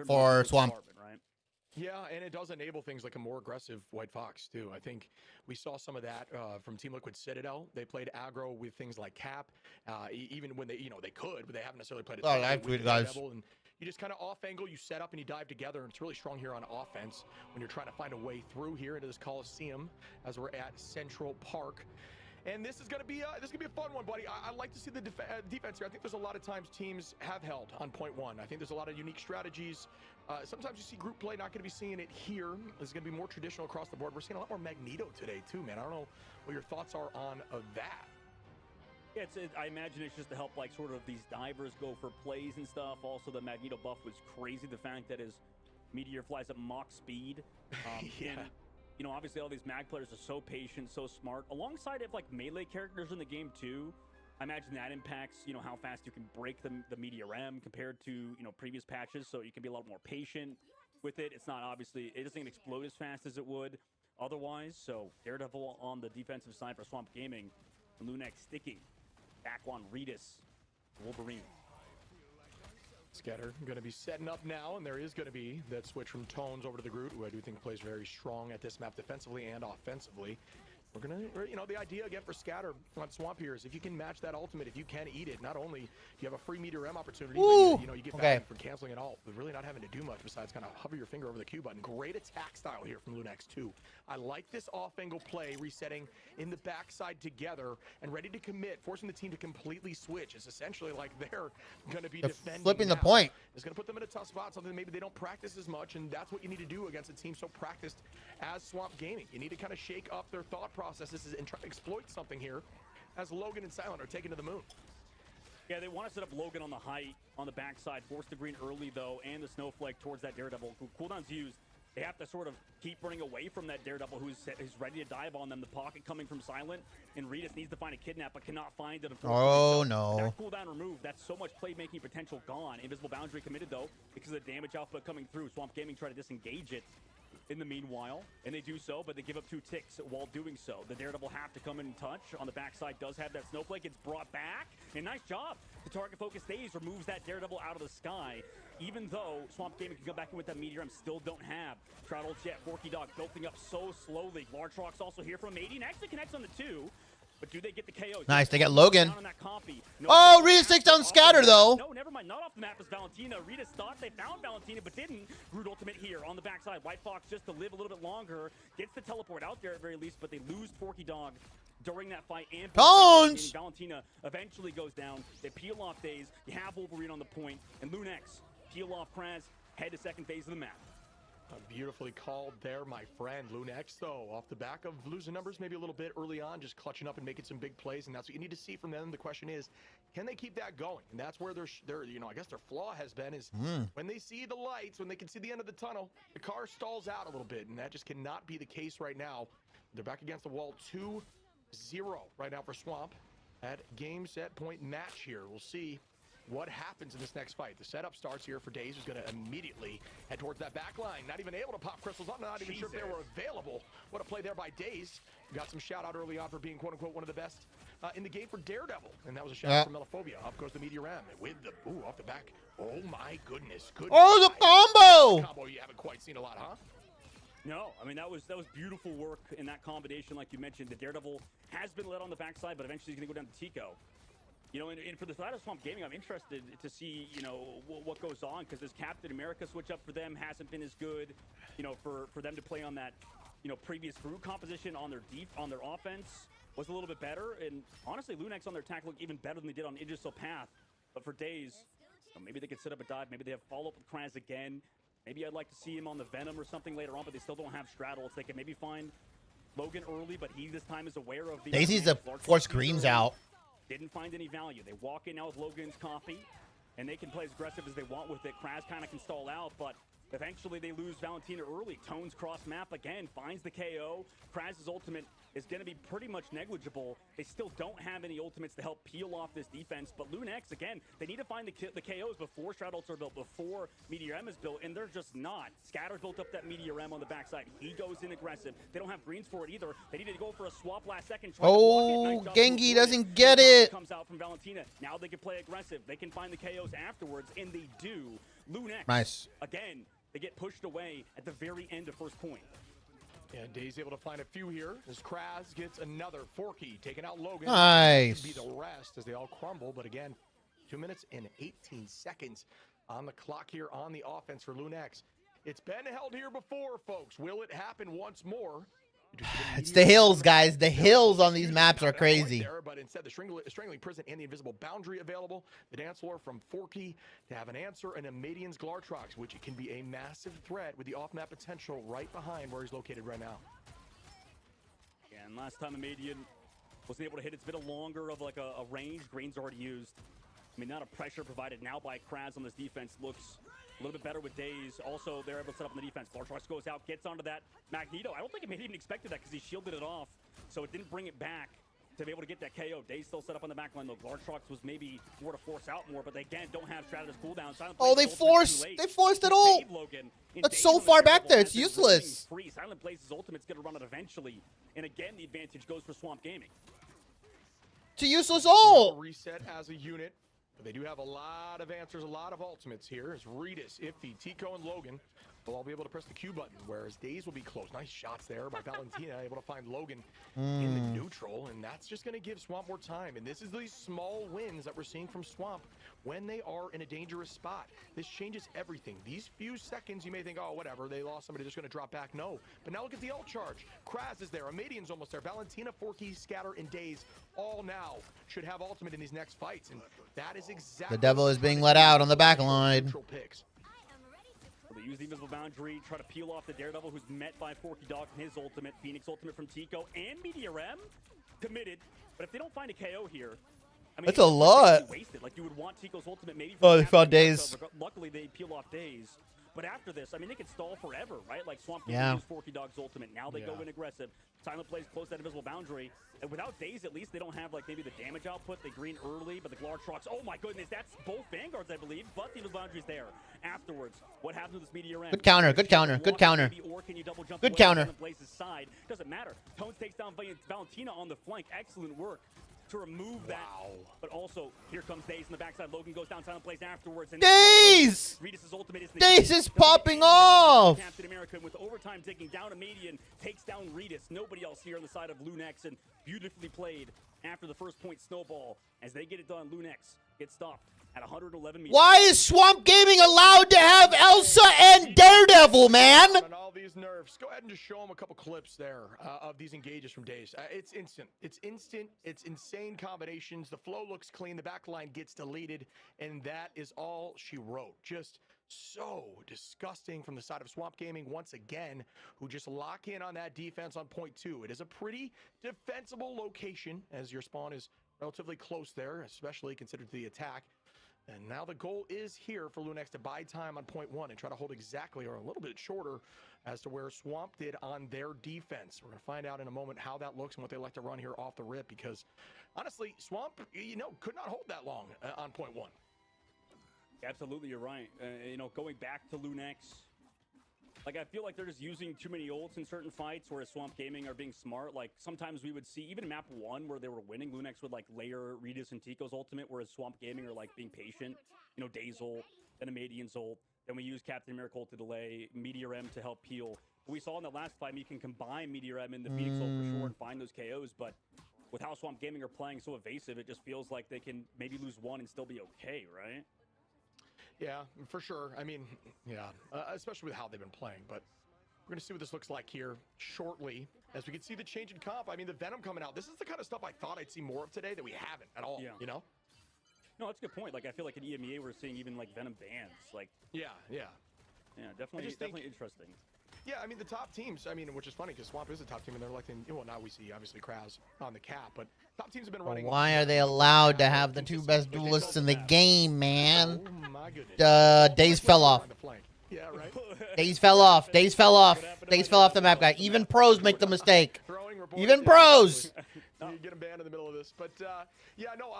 for Swamp. Right? Yeah, and it does enable things like a more aggressive White Fox, too. I think we saw some of that from Team Liquid Citadel. They played aggro with things like Cap, even when they could, but they haven't necessarily played it. Oh, that's good, guys. And you just kind of off-angle, you set up, and you dive together, and it's really strong here on offense when you're trying to find a way through here into this Coliseum as we're at Central Park. And this is gonna be a fun one, buddy. I like to see the defense here. I think there's a lot of times teams have held on point one. I think there's a lot of unique strategies. Sometimes you see group play, not gonna be seeing it here. It's gonna be more traditional across the board. We're seeing a lot more Magneto today too, man. I don't know what your thoughts are on that. Yeah, I imagine it's just to help like sort of these divers go for plays and stuff. Also, the Magneto buff was crazy. The fact that his meteor flies at Mach speed. Yeah. And, obviously all these mag players are so patient, so smart. Alongside of like melee characters in the game too, I imagine that impacts, how fast you can break the Meteor M compared to, previous patches. So you can be a lot more patient with it. It's not it doesn't explode as fast as it would otherwise. So Daredevil on the defensive side for Swamp Gaming. And Lunex sticking back on Redis, Wolverine. Scatter going to be setting up now, and there is going to be that switch from Tones over to the Groot, who I do think plays very strong at this map defensively and offensively. We're going to, the idea again for Scatter on Swamp here is if you can match that ultimate, if you can eat it, not only do you have a free Meteor M opportunity, but you get back for canceling it all, but really not having to do much besides kind of hover your finger over the Q button. Great attack style here from Lunex too. I like this off-angle play, resetting in the backside together and ready to commit, forcing the team to completely switch. It's essentially like they're going to be defending flipping now. The point. It's going to put them in a tough spot, something maybe they don't practice as much, and that's what you need to do against a team so practiced as Swamp Gaming. You need to kind of shake up their thought processes and try to exploit something here as Logan and Silent are taken to the moon. Yeah, they want to set up Logan on the height, on the backside, force the green early, though, and the Snowflake towards that Daredevil. Cooldown's used. They have to sort of keep running away from that Daredevil who's ready to dive on them. The pocket coming from Silent, and Redis needs to find a kidnap, but cannot find it. Oh, no. That cooldown removed. That's so much playmaking potential gone. Invisible Boundary committed, though, because of the damage output coming through. Swamp Gaming try to disengage it in the meanwhile, and they do so, but they give up 2 ticks while doing so. The Daredevil have to come in and touch. On the backside does have that Snowflake. It's brought back, and nice job. The target focus stays, removes that Daredevil out of the sky. Even though Swamp Gaming can come back in with that Meteor M, still don't have Shroud ult yet. Forky Dog building up so slowly. Large Rock's also here from 80, and actually connects on the 2. But do they get the KOs? Nice, they get Logan. No, oh, Rita takes down Scatter, though. No, never mind. Not off the map is Valentina. Rita thought they found Valentina, but didn't. Groot ultimate here on the backside. White Fox just to live a little bit longer. Gets the teleport out there at very least, but they lose Forky Dog during that fight. And Tones! Valentina eventually goes down. They peel off Daze. You have Wolverine on the point. And Lunex peel off Kraz. Head to second phase of the map. Beautifully called there, my friend. Lunex, though, off the back of losing numbers maybe a little bit early on, just clutching up and making some big plays, and that's what you need to see from them. The question is, can they keep that going? And that's where their I guess their flaw has been is when they see the lights, when they can see the end of the tunnel, the car stalls out a little bit, and that just cannot be the case right now. They're back against the wall, 2-0 right now for Swamp at game, set, point, match here. We'll see what happens in this next fight. The setup starts here for Daze, who's going to immediately head towards that back line. Not even able to pop crystals. I'm not even sure if they were available. What a play there by Daze. Got some shout out early on for being quote-unquote one of the best in the game for Daredevil. And that was a shout out from Melaphobia. Up goes the Meteor M with the, off the back. Oh my goodness. Good. Oh, the combo! Combo you haven't quite seen a lot, huh? No, I mean, that was beautiful work in that combination, like you mentioned. The Daredevil has been led on the backside, but eventually he's going to go down to Tico. You know, and for the side of Swamp Gaming, I'm interested to see, you know, what goes on, because this Captain America switch up for them hasn't been as good. You know, for them to play on that, you know, previous group composition on their offense was a little bit better. And honestly, Lunex on their attack looked even better than they did on Idrisil Path. But for Days, you know, maybe they could set up a dive. Maybe they have follow-up with Kraz again. Maybe I'd like to see him on the Venom or something later on, but they still don't have straddles. They can maybe find Logan early, but he this time is aware of the... Daisy's the force greens out. Didn't find any value. They walk in now with Logan's copy, and they can play as aggressive as they want with it. Kraz kind of can stall out, but eventually they lose Valentina early. Tones cross map again, finds the KO. Kraz's ultimate is going to be pretty much negligible. They still don't have any ultimates to help peel off this defense, but Lunex, again, they need to find the KOs before Straddles are built, before Meteor M is built, and they're just not. Scatter built up that Meteor M on the backside. He goes in aggressive. They don't have greens for it either. They needed to go for a swap last second. Oh, Gengi doesn't get it. Comes out from Valentina. Now they can play aggressive. They can find the KOs afterwards, and they do. Lunex, nice. Again, they get pushed away at the very end of first point. Yeah, Dave's able to find a few here as Kraz gets another Forky, taking out Logan. Nice. Be the rest as they all crumble, but again, 2 minutes and 18 seconds on the clock here on the offense for Lunex. It's been held here before, folks. Will it happen once more? It's the hills, guys. The hills on these maps are crazy. There, but instead, the Strangling Prison and the Invisible Boundary available. The dance floor from Forky to have an answer and a Madian's Glartrox, which can be a massive threat with the off-map potential right behind where he's located right now. Yeah, and last time a Madian wasn't able to hit, it's been a longer of like a range. Green's already used. I mean, not a pressure provided now by Kraz on this defense. Looks a little bit better with Days. Also, they're able to set up on the defense. Glartrox goes out, gets onto that Magneto. I don't think he even expected that because he shielded it off, so it didn't bring it back to be able to get that KO. Days still set up on the back line, though. Glartrox was maybe more to force out more, but they again don't have Stratus cooldown. Oh, they forced it all. That's so far back there, it's useless. Free. Silent Blaze's ultimate's going to run it eventually, and again, the advantage goes for Swamp Gaming. It's a useless ult. Reset as a unit. But they do have a lot of answers, a lot of ultimates here. As Redis, Iffy, Tico, and Logan will all be able to press the Q button, whereas Days will be close. Nice shots there by Valentina, able to find Logan in the neutral, and that's just going to give Swamp more time. And this is these small wins that we're seeing from Swamp when they are in a dangerous spot. This changes everything. These few seconds, you may think, oh, whatever, they lost somebody, just going to drop back. No. But now look at the ult charge. Kraz is there. Amadian's almost there. Valentina, Forky, Scatter, and Days all now should have ultimate in these next fights, and that is exactly the devil is being let out on the back line. They use the Invisible Boundary, try to peel off the Daredevil, who's met by Forky Dog and his ultimate. Phoenix ultimate from Tico and Meteor M committed. But if they don't find a KO here, I mean, that's a lot. Wasted. Like, you would want Tico's ultimate maybe. Oh, they found Days. Luckily, they peel off Days. But after this, I mean, they could stall forever, right? Like, Swamp can use Forky Dog's ultimate. Now they go in aggressive. Silent Blaze close that Invisible Boundary. And without Days, at least they don't have, like, maybe the damage output. They green early, but the Glartrox, oh my goodness, that's both Vanguards, I believe. But the Invisible Boundary's there. Afterwards, what happens with this Meteor M? Good counter, good counter, good counter. Good counter. Blaze's side? Doesn't matter. Tones takes down Valentina on the flank. Excellent work to remove that. But also, here comes Days in the backside. Logan goes down Silent Blaze afterwards. And Days! Redis' ultimate is Days is popping off! Captain America with overtime taking down a Median, takes down Redis. Nobody else here on the side of Lunex, and beautifully played after the first point snowball. As they get it done, Lunex gets stopped at 111 meters. Why is Swamp Gaming allowed to have Elsa and Daredevil, man? On all these nerfs, go ahead and just show them a couple clips there of these engages from Days. It's instant. It's instant. It's insane combinations. The flow looks clean. The back line gets deleted, and that is all she wrote. Just so disgusting from the side of Swamp Gaming once again, who just lock in on that defense on point 2. It is a pretty defensible location as your spawn is relatively close there, especially considered the attack. And now the goal is here for Lunex to buy time on point 1 and try to hold exactly or a little bit shorter as to where Swamp did on their defense. We're going to find out in a moment how that looks and what they like to run here off the rip, because honestly, Swamp, could not hold that long on point 1. Absolutely, you're right. Going back to Lunex, like, I feel like they're just using too many ults in certain fights, whereas Swamp Gaming are being smart. Like, sometimes we would see, even in map 1 where they were winning, Lunex would, like, layer Redis and Tico's ultimate, whereas Swamp Gaming are, like, being patient. Days ult, then a Madian's ult. Then we use Captain America ult to delay, Meteor M to help peel. We saw in the last fight, you can combine Meteor M and the Phoenix ult for sure and find those KOs, but with how Swamp Gaming are playing so evasive, it just feels like they can maybe lose one and still be okay, right? Yeah, for sure. I mean, yeah, especially with how they've been playing. But we're going to see what this looks like here shortly as we can see the change in comp. I mean, the Venom coming out. This is the kind of stuff I thought I'd see more of today that we haven't at all, you know? No, that's a good point. Like, I feel like in EMEA, we're seeing even, like, Venom bans. Like, yeah, definitely interesting. Yeah, I mean, the top teams, I mean, which is funny because Swamp is a top team, and they're like, well, now we see, obviously, Kraz on the cap, but top teams have been running. Why are they allowed to have the two best duelists in the game, man? Oh, my goodness. Days fell off. Yeah, right? Days fell off. Days fell off. Days fell off the map, guy. Even pros make the mistake. Even pros. You get him banned in the middle of this. But, yeah, no,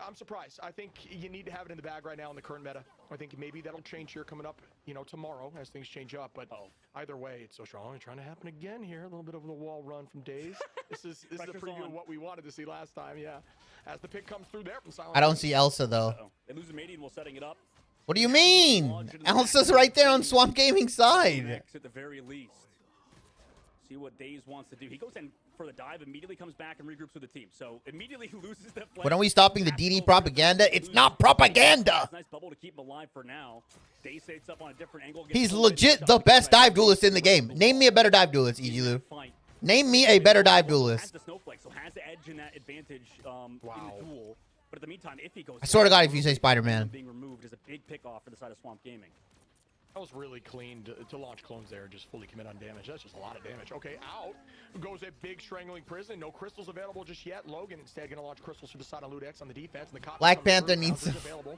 I'm surprised. I think you need to have it in the bag right now in the current meta. I think maybe that'll change here coming up, tomorrow as things change up. But either way, it's so strong. Trying to happen again here. A little bit of the wall run from Days. This is a preview of what we wanted to see last time, yeah. As the pick comes through there from Silent. I don't see Elsa, though. They lose a Madian while setting it up. What do you mean? Elsa's right there on Swamp Gaming's side. At the very least. See what Days wants to do. He goes in for the dive, immediately comes back and regroups with the team. So immediately he loses the flank. When are we stopping the DD propaganda? It's not propaganda. Nice bubble to keep him alive for now. Days sets up on a different angle. He's legit the best dive duelist in the game. Name me a better dive duelist, EGLU. Name me a better dive duelist. Has the snowflake, so has the edge in that advantage in the duel. But at the meantime, if he goes, I swear to God, if you say Spider-Man. Being removed is a big pick off for the side of Swamp Gaming. That was really clean to launch clones there, just fully commit on damage. That's just a lot of damage. Okay, out goes a big strangling prison. No crystals available just yet. Logan instead going to launch crystals to the side on Ludex on the defense. And the Black Panther needs available.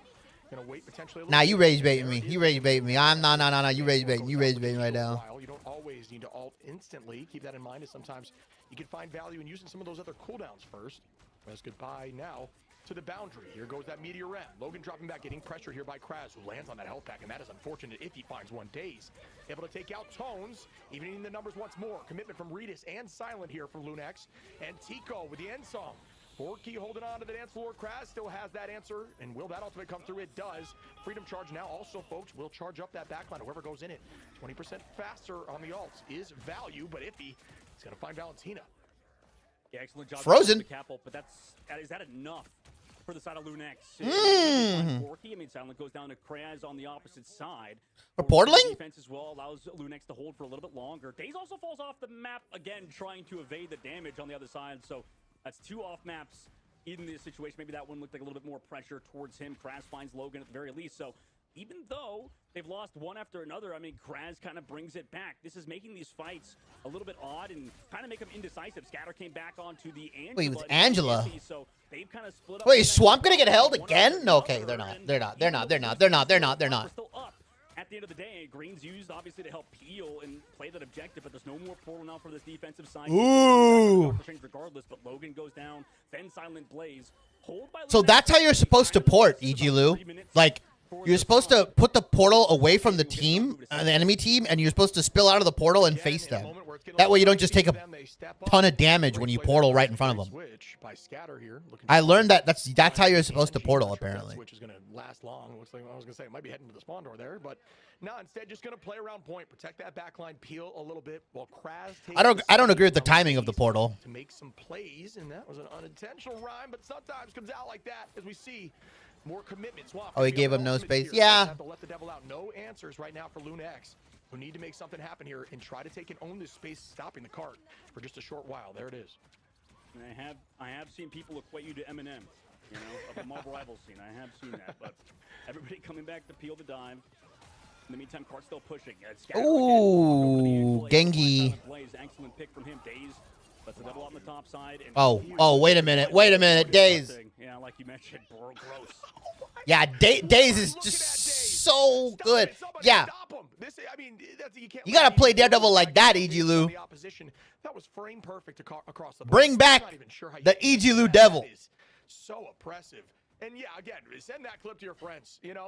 Gonna wait potentially. Nah, you rage baiting me. You rage baiting me. I'm no. You rage baiting. You rage baiting right now. You don't always need to ult instantly. Keep that in mind. As sometimes you can find value in using some of those other cooldowns first. That's goodbye now. To the boundary. Here goes that Meteor Ram. Logan dropping back, getting pressured here by Kraz, who lands on that health pack, and that is unfortunate if he finds one. Days able to take out Tones, evening the numbers once more. Commitment from Redis and Silent here from Lunex. And Tico with the end song. Borky holding on to the dance floor. Kraz still has that answer, and will that ultimate come through? It does. Freedom charge now also, folks, will charge up that backline. Whoever goes in it, 20% faster on the ults is value, but Iffy is going to find Valentina. Yeah, excellent job. Frozen. But is that enough? For the side of Lunex. Borky, I mean, Silent goes down to Kraz on the opposite side. For portaling? Defense as well allows Lunex to hold for a little bit longer. Days also falls off the map again, trying to evade the damage on the other side. So that's two off maps in this situation. Maybe that one looked like a little bit more pressure towards him. Kraz finds Logan at the very least. So even though they've lost one after another, I mean, Kraz kind of brings it back. This is making these fights a little bit odd and kind of make them indecisive. Scatter came back onto the Angela. Wait, with Angela? So they've kind of split up. Wait, is Swamp gonna get held again? No, okay, they're not. They're not. Still up. At the end of the day, Green's used obviously to help peel and play that objective, but there's no more portal now for this defensive side. Ooh. Regardless, but Logan goes down. Then Silent Blaze. So that's how you're supposed to port, EGLU. Like, you're supposed to put the portal away from the team, the enemy team, and you're supposed to spill out of the portal and face them. That way you don't just take a ton of damage when you portal right in front of them. I learned that that's how you're supposed to portal, apparently. Which is going to last long. Looks like I was going to say it might be heading to the spawn door there, but no, instead just going to play around point, protect that backline, peel a little bit while Kraz takes I don't agree with the timing of the portal. To make some plays, and that was an unintentional rhyme, but sometimes comes out like that as we see. More commitment. Swap. Oh, he gave him no space. Yeah. Have to let the devil out. No answers right now for Lunex, who need to make something happen here and try to take and own this space, stopping the cart for just a short while. There it is. And I have seen people equate you to Eminem, of the MarvelRivals scene. I have seen that, but everybody coming back to peel the dive. In the meantime, Cart's still pushing. Ooh, Gengi. Excellent pick from him. Days. That's the double on the top side. And oh, wait a minute. Days. Yeah, like you mentioned, bro, gross. Yeah, Days is just so good. Yeah. You got to play Daredevil like that, EGLU. That was frame perfect across the board. Bring back the EGLU Devil. So oppressive. And yeah, again, send that clip to your friends, Send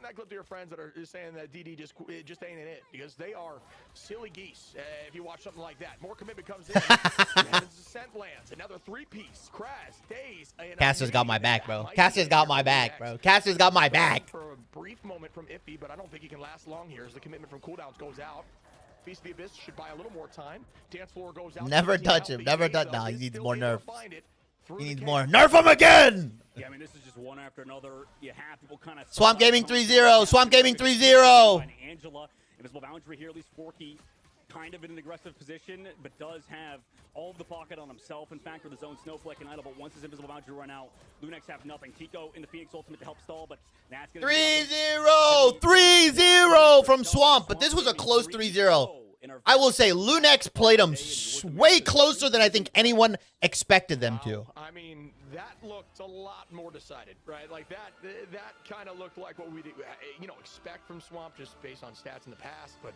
that clip to your friends that are saying that DD just ain't in it, because they are silly geese if you watch something like that. More commitment comes in. Scent lands. Another three-piece. Kraz, Days. Caster's got my back, bro. Caster's got my back, bro. Caster's got my back. For a brief moment from Iffy, but I don't think he can last long here as the commitment from cooldowns goes out. Feast of the Abyss should buy a little more time. Dance floor goes out. Never touch him. Never touch. No, Nah, he needs more nerfs. He needs more. more. Nerf him again! Yeah, I mean, this is just one after another. You have people kind of... Swamp Gaming 3-0. Swamp Gaming 3-0. Angela, Invisible Boundary here, at least Forky kind of in an aggressive position, but does have all of the pocket on himself. In fact, with his own Snowflake and Idol, but once his Invisible Boundary run out, Lunex have nothing. Tico in the Phoenix Ultimate to help stall, but that's going to 3-0. 3-0 from Swamp, but this was a close 3-0. I will say, Lunex played him way closer than I think anyone expected them to. I mean, that looked a lot more decided, right? Like that kind of looked like what we, expect from Swamp just based on stats in the past. But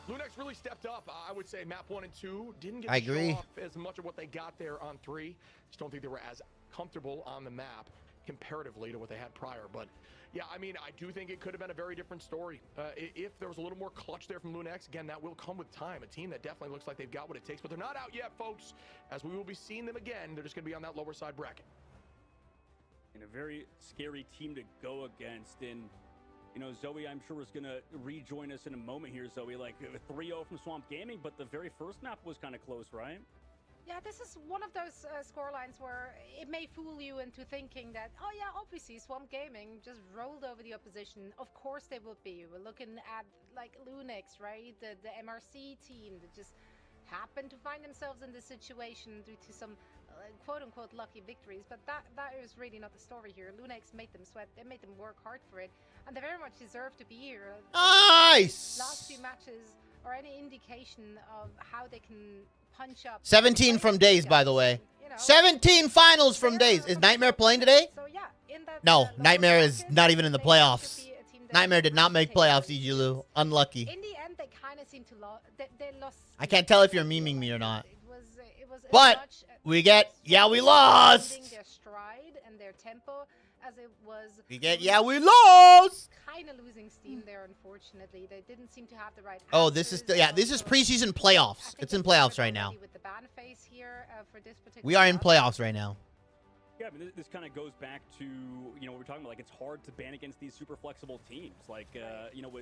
Lunex really stepped up. I would say map 1 and 2 didn't get to show off as much of what they got there on 3. Just don't think they were as comfortable on the map comparatively to what they had prior. But yeah, I mean, I do think it could have been a very different story if there was a little more clutch there from Lunex. Again, that will come with time. A team that definitely looks like they've got what it takes, but they're not out yet, folks. As we will be seeing them again, they're just going to be on that lower side bracket. And a very scary team to go against. And, Zoe, I'm sure is going to rejoin us in a moment here, Zoe. Like 3-0 from Swamp Gaming, but the very first map was kind of close, right? Yeah, this is one of those scorelines where it may fool you into thinking that, oh yeah, obviously Swamp Gaming just rolled over the opposition. Of course they would be. We're looking at like Lunex, right? The MRC team that just happened to find themselves in this situation due to some quote-unquote lucky victories. But that is really not the story here. Lunex made them sweat. They made them work hard for it. And they very much deserve to be here. Nice! Last few matches are any indication of how they can punch up. 17 from Days, by the way. 17 finals from Days. Is Nightmare playing today? So, yeah, no, Nightmare is not even in the playoffs. Nightmare did not make playoffs, Ijulu. Unlucky. In the end, they kind of seem to they lost. I can't tell if you're memeing me or not. It was but we get, yeah, we lost. Their stride and their tempo as it was. We get, yeah, we lost. Kind of losing steam there, unfortunately. They didn't seem to have the right. Oh, this is this is preseason playoffs. It's in playoffs right now. With the ban phase here, for this we are in playoffs right now. Yeah, I mean, this kind of goes back to, what we're talking about. Like, it's hard to ban against these super flexible teams. Like,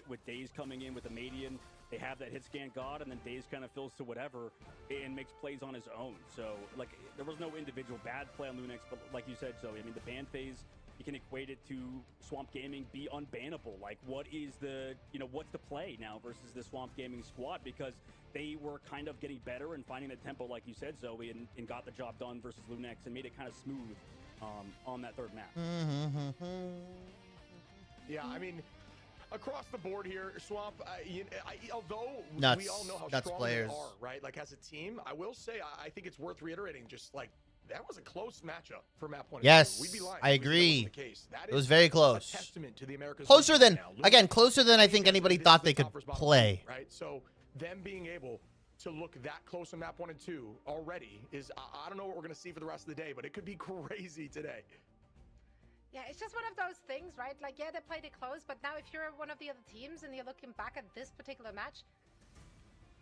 with Days coming in with the Median, they have that hit scan god, and then Days kind of fills to whatever and makes plays on his own. So, like, there was no individual bad play on Lunex, but like you said, Zoe, I mean, the ban phase, you can equate it to Swamp Gaming be unbannable. Like, what is the, what's the play now versus the Swamp Gaming squad? Because they were kind of getting better and finding the tempo, like you said, Zoe, and got the job done versus Lunex and made it kind of smooth on that third map. Yeah, I mean, across the board here, Swamp, although we all know how strong they are, right? Like, as a team, I will say, I think it's worth reiterating, just like, that was a close matchup for map 1. Yes, We'd be lying I agree. It was very close. Testament to the Americas. Closer than, again, closer than I think anybody thought they could play. Right, so them being able to look that close in map 1 and 2 already is, I don't know what we're going to see for the rest of the day, but it could be crazy today. Yeah, it's just one of those things, right? Like, yeah, they played it close, but now if you're one of the other teams and you're looking back at this particular match,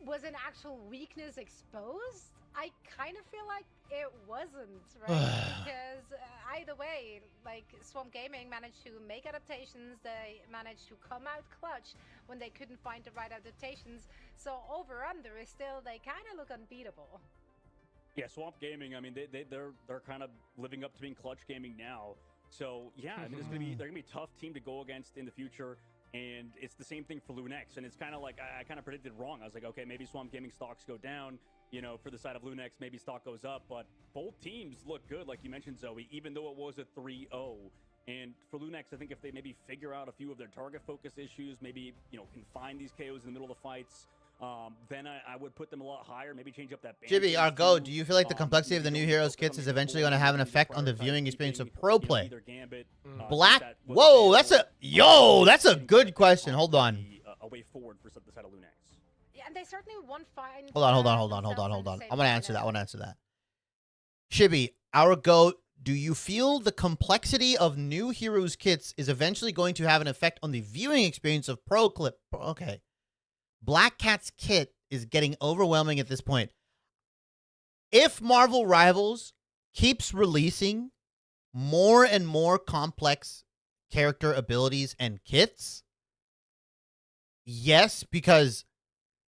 was an actual weakness exposed? I kind of feel like it wasn't, right? Because either way, like, Swamp Gaming managed to make adaptations. They managed to come out clutch when they couldn't find the right adaptations. So over-under is still, they kind of look unbeatable. Yeah, Swamp Gaming, I mean, they're kind of living up to being clutch gaming now. So yeah, I mean, they're gonna be a tough team to go against in the future. And it's the same thing for Lunex. And it's kind of like, I kind of predicted wrong. I was like, okay, maybe Swamp Gaming stocks go down, for the side of Lunex, maybe stock goes up. But both teams look good, like you mentioned, Zoe, even though it was a 3-0. And for Lunex, I think if they maybe figure out a few of their target focus issues, maybe, can find these KOs in the middle of the fights, then I would put them a lot higher, maybe change up that ban. Jibby, our go, do you feel like the complexity of the new Heroes kits is eventually going to have an effect on the viewing experience of pro play? Black? Whoa, that's a good question. Hold on. A way forward for the side of Lunex. Yeah, and they certainly won fine. Hold on. I'm going to answer that. Shibby, our goat, do you feel the complexity of new Heroes kits is eventually going to have an effect on the viewing experience of pro clip? Okay. Black Cat's kit is getting overwhelming at this point. If Marvel Rivals keeps releasing more and more complex character abilities and kits, yes, because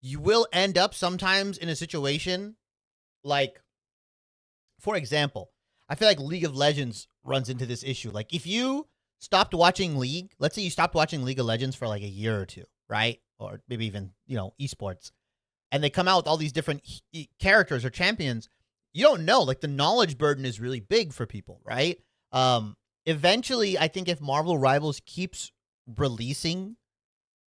you will end up sometimes in a situation like, for example, I feel like League of Legends runs into this issue. Like, if you stopped watching League, let's say you stopped watching League of Legends for like a year or two, right? Or maybe even, esports, and they come out with all these different characters or champions, you don't know. Like, the knowledge burden is really big for people, right? Eventually, I think if Marvel Rivals keeps releasing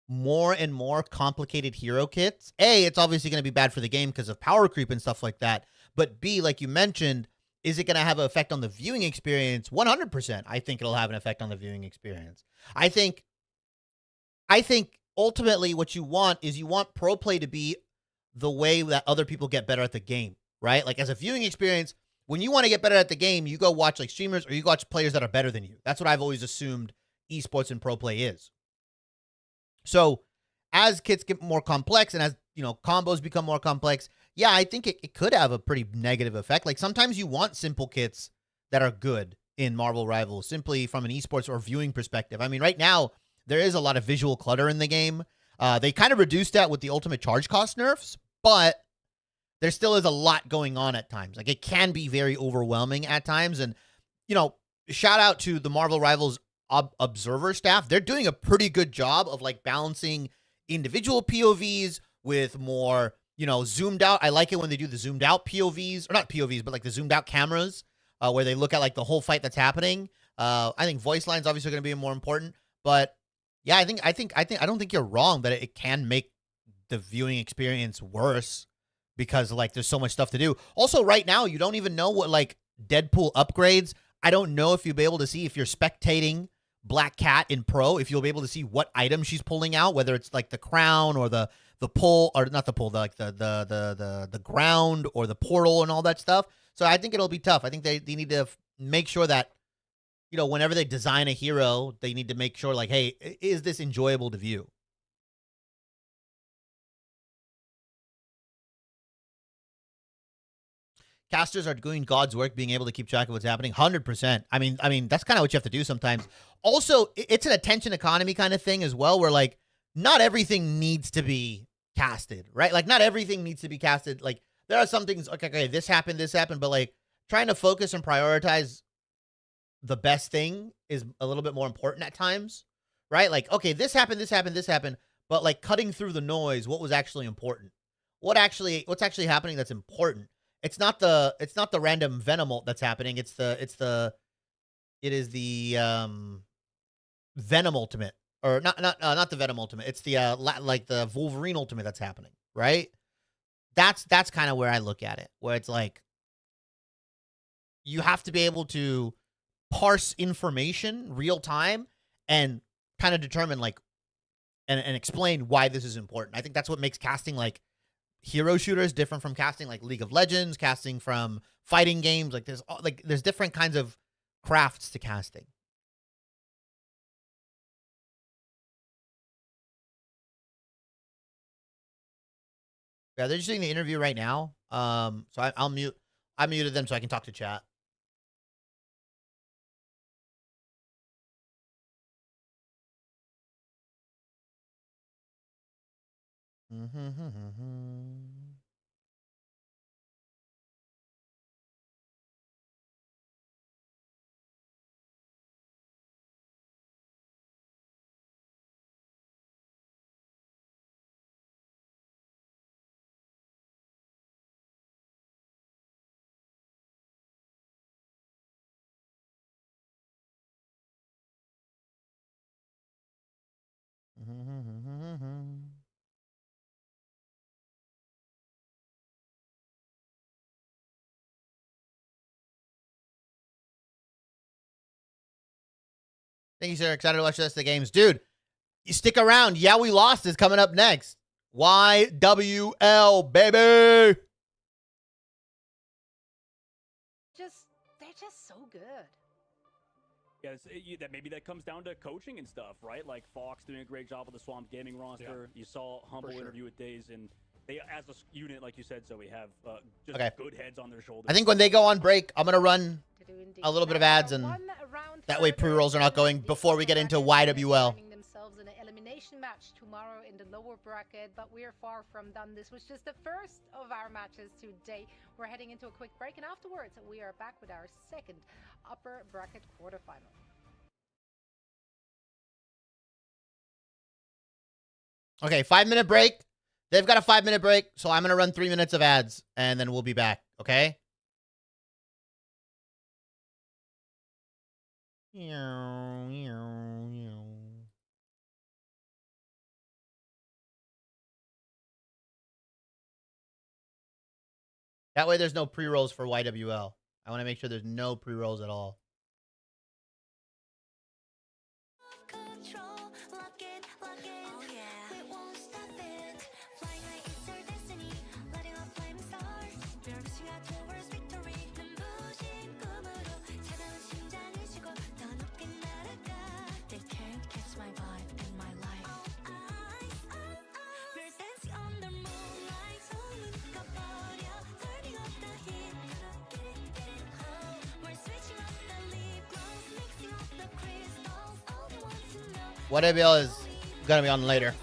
more and more complicated hero kits, A, it's obviously going to be bad for the game because of power creep and stuff like that. But B, like you mentioned, is it going to have an effect on the viewing experience? 100%. I think it'll have an effect on the viewing experience. I think ultimately what you want is you want pro play to be the way that other people get better at the game, right? Like, as a viewing experience, when you want to get better at the game, you go watch like streamers or you go watch players that are better than you. That's what I've always assumed esports and pro play is. So as kits get more complex and as, combos become more complex, yeah, I think it could have a pretty negative effect. Like, sometimes you want simple kits that are good in Marvel Rivals, simply from an esports or viewing perspective. I mean, right now, there is a lot of visual clutter in the game. They kind of reduced that with the ultimate charge cost nerfs, but there still is a lot going on at times. Like, it can be very overwhelming at times. And, shout out to the Marvel Rivals observer staff. They're doing a pretty good job of like balancing individual POVs with more, zoomed out. I like it when they do the zoomed out POVs, or not POVs, but like the zoomed out cameras, where they look at like the whole fight that's happening. I think voice lines obviously going to be more important, but yeah, I don't think you're wrong that it can make the viewing experience worse because like there's so much stuff to do. Also, right now, you don't even know what like Deadpool upgrades. I don't know if you'll be able to see, if you're spectating Black Cat in Pro, if you'll be able to see what item she's pulling out, whether it's like the crown or the pull, or not the pull, the ground or the portal and all that stuff. So I think it'll be tough. I think they need to make sure that, whenever they design a hero, they need to make sure like, hey, is this enjoyable to view? Casters are doing God's work, being able to keep track of what's happening. 100%. I mean, that's kind of what you have to do sometimes. Also, it's an attention economy kind of thing as well, where like not everything needs to be casted, right? Like, not everything needs to be casted. Like, there are some things, okay, this happened, but like trying to focus and prioritize the best thing is a little bit more important at times, right? Like, okay, this happened, but like cutting through the noise, what was actually important? What's actually happening that's important? It's not the random Venom ult that's happening. It is the Venom ultimate, or not the Venom ultimate. It's the like the Wolverine ultimate that's happening, right? That's kind of where I look at it, where it's like you have to be able to parse information real time and kind of determine like and explain why this is important. I think that's what makes casting like hero shooters different from casting like League of Legends, casting from fighting games. Like, there's different kinds of crafts to casting. Yeah, they're just doing the interview right now. So I'll mute. I muted them so I can talk to chat. Thank you, sir. Excited to watch the rest of the games. Dude, you stick around. Yeah, we lost is coming up next. YWL, baby. They're just so good. Yeah, maybe that comes down to coaching and stuff, right? Like Fox doing a great job with the Swamp Gaming roster. Yeah. You saw Humble interview with Days, and they, as a unit, like you said, so we have just good heads on their shoulders. I think when they go on break, I'm going to run a little bit of ads, and that way pre-rolls are not going before we get into YWL. elimination match tomorrow in the lower bracket, but we're far from done. This was just the first of our matches today. We're heading into a quick break, and afterwards we are back with our second upper bracket quarterfinal. Okay, 5-minute break. They've got a 5-minute break, so I'm going to run 3 minutes of ads, and then we'll be back, okay? That way there's no pre-rolls for YWL. I want to make sure there's no pre-rolls at all. YWL is gonna be on later.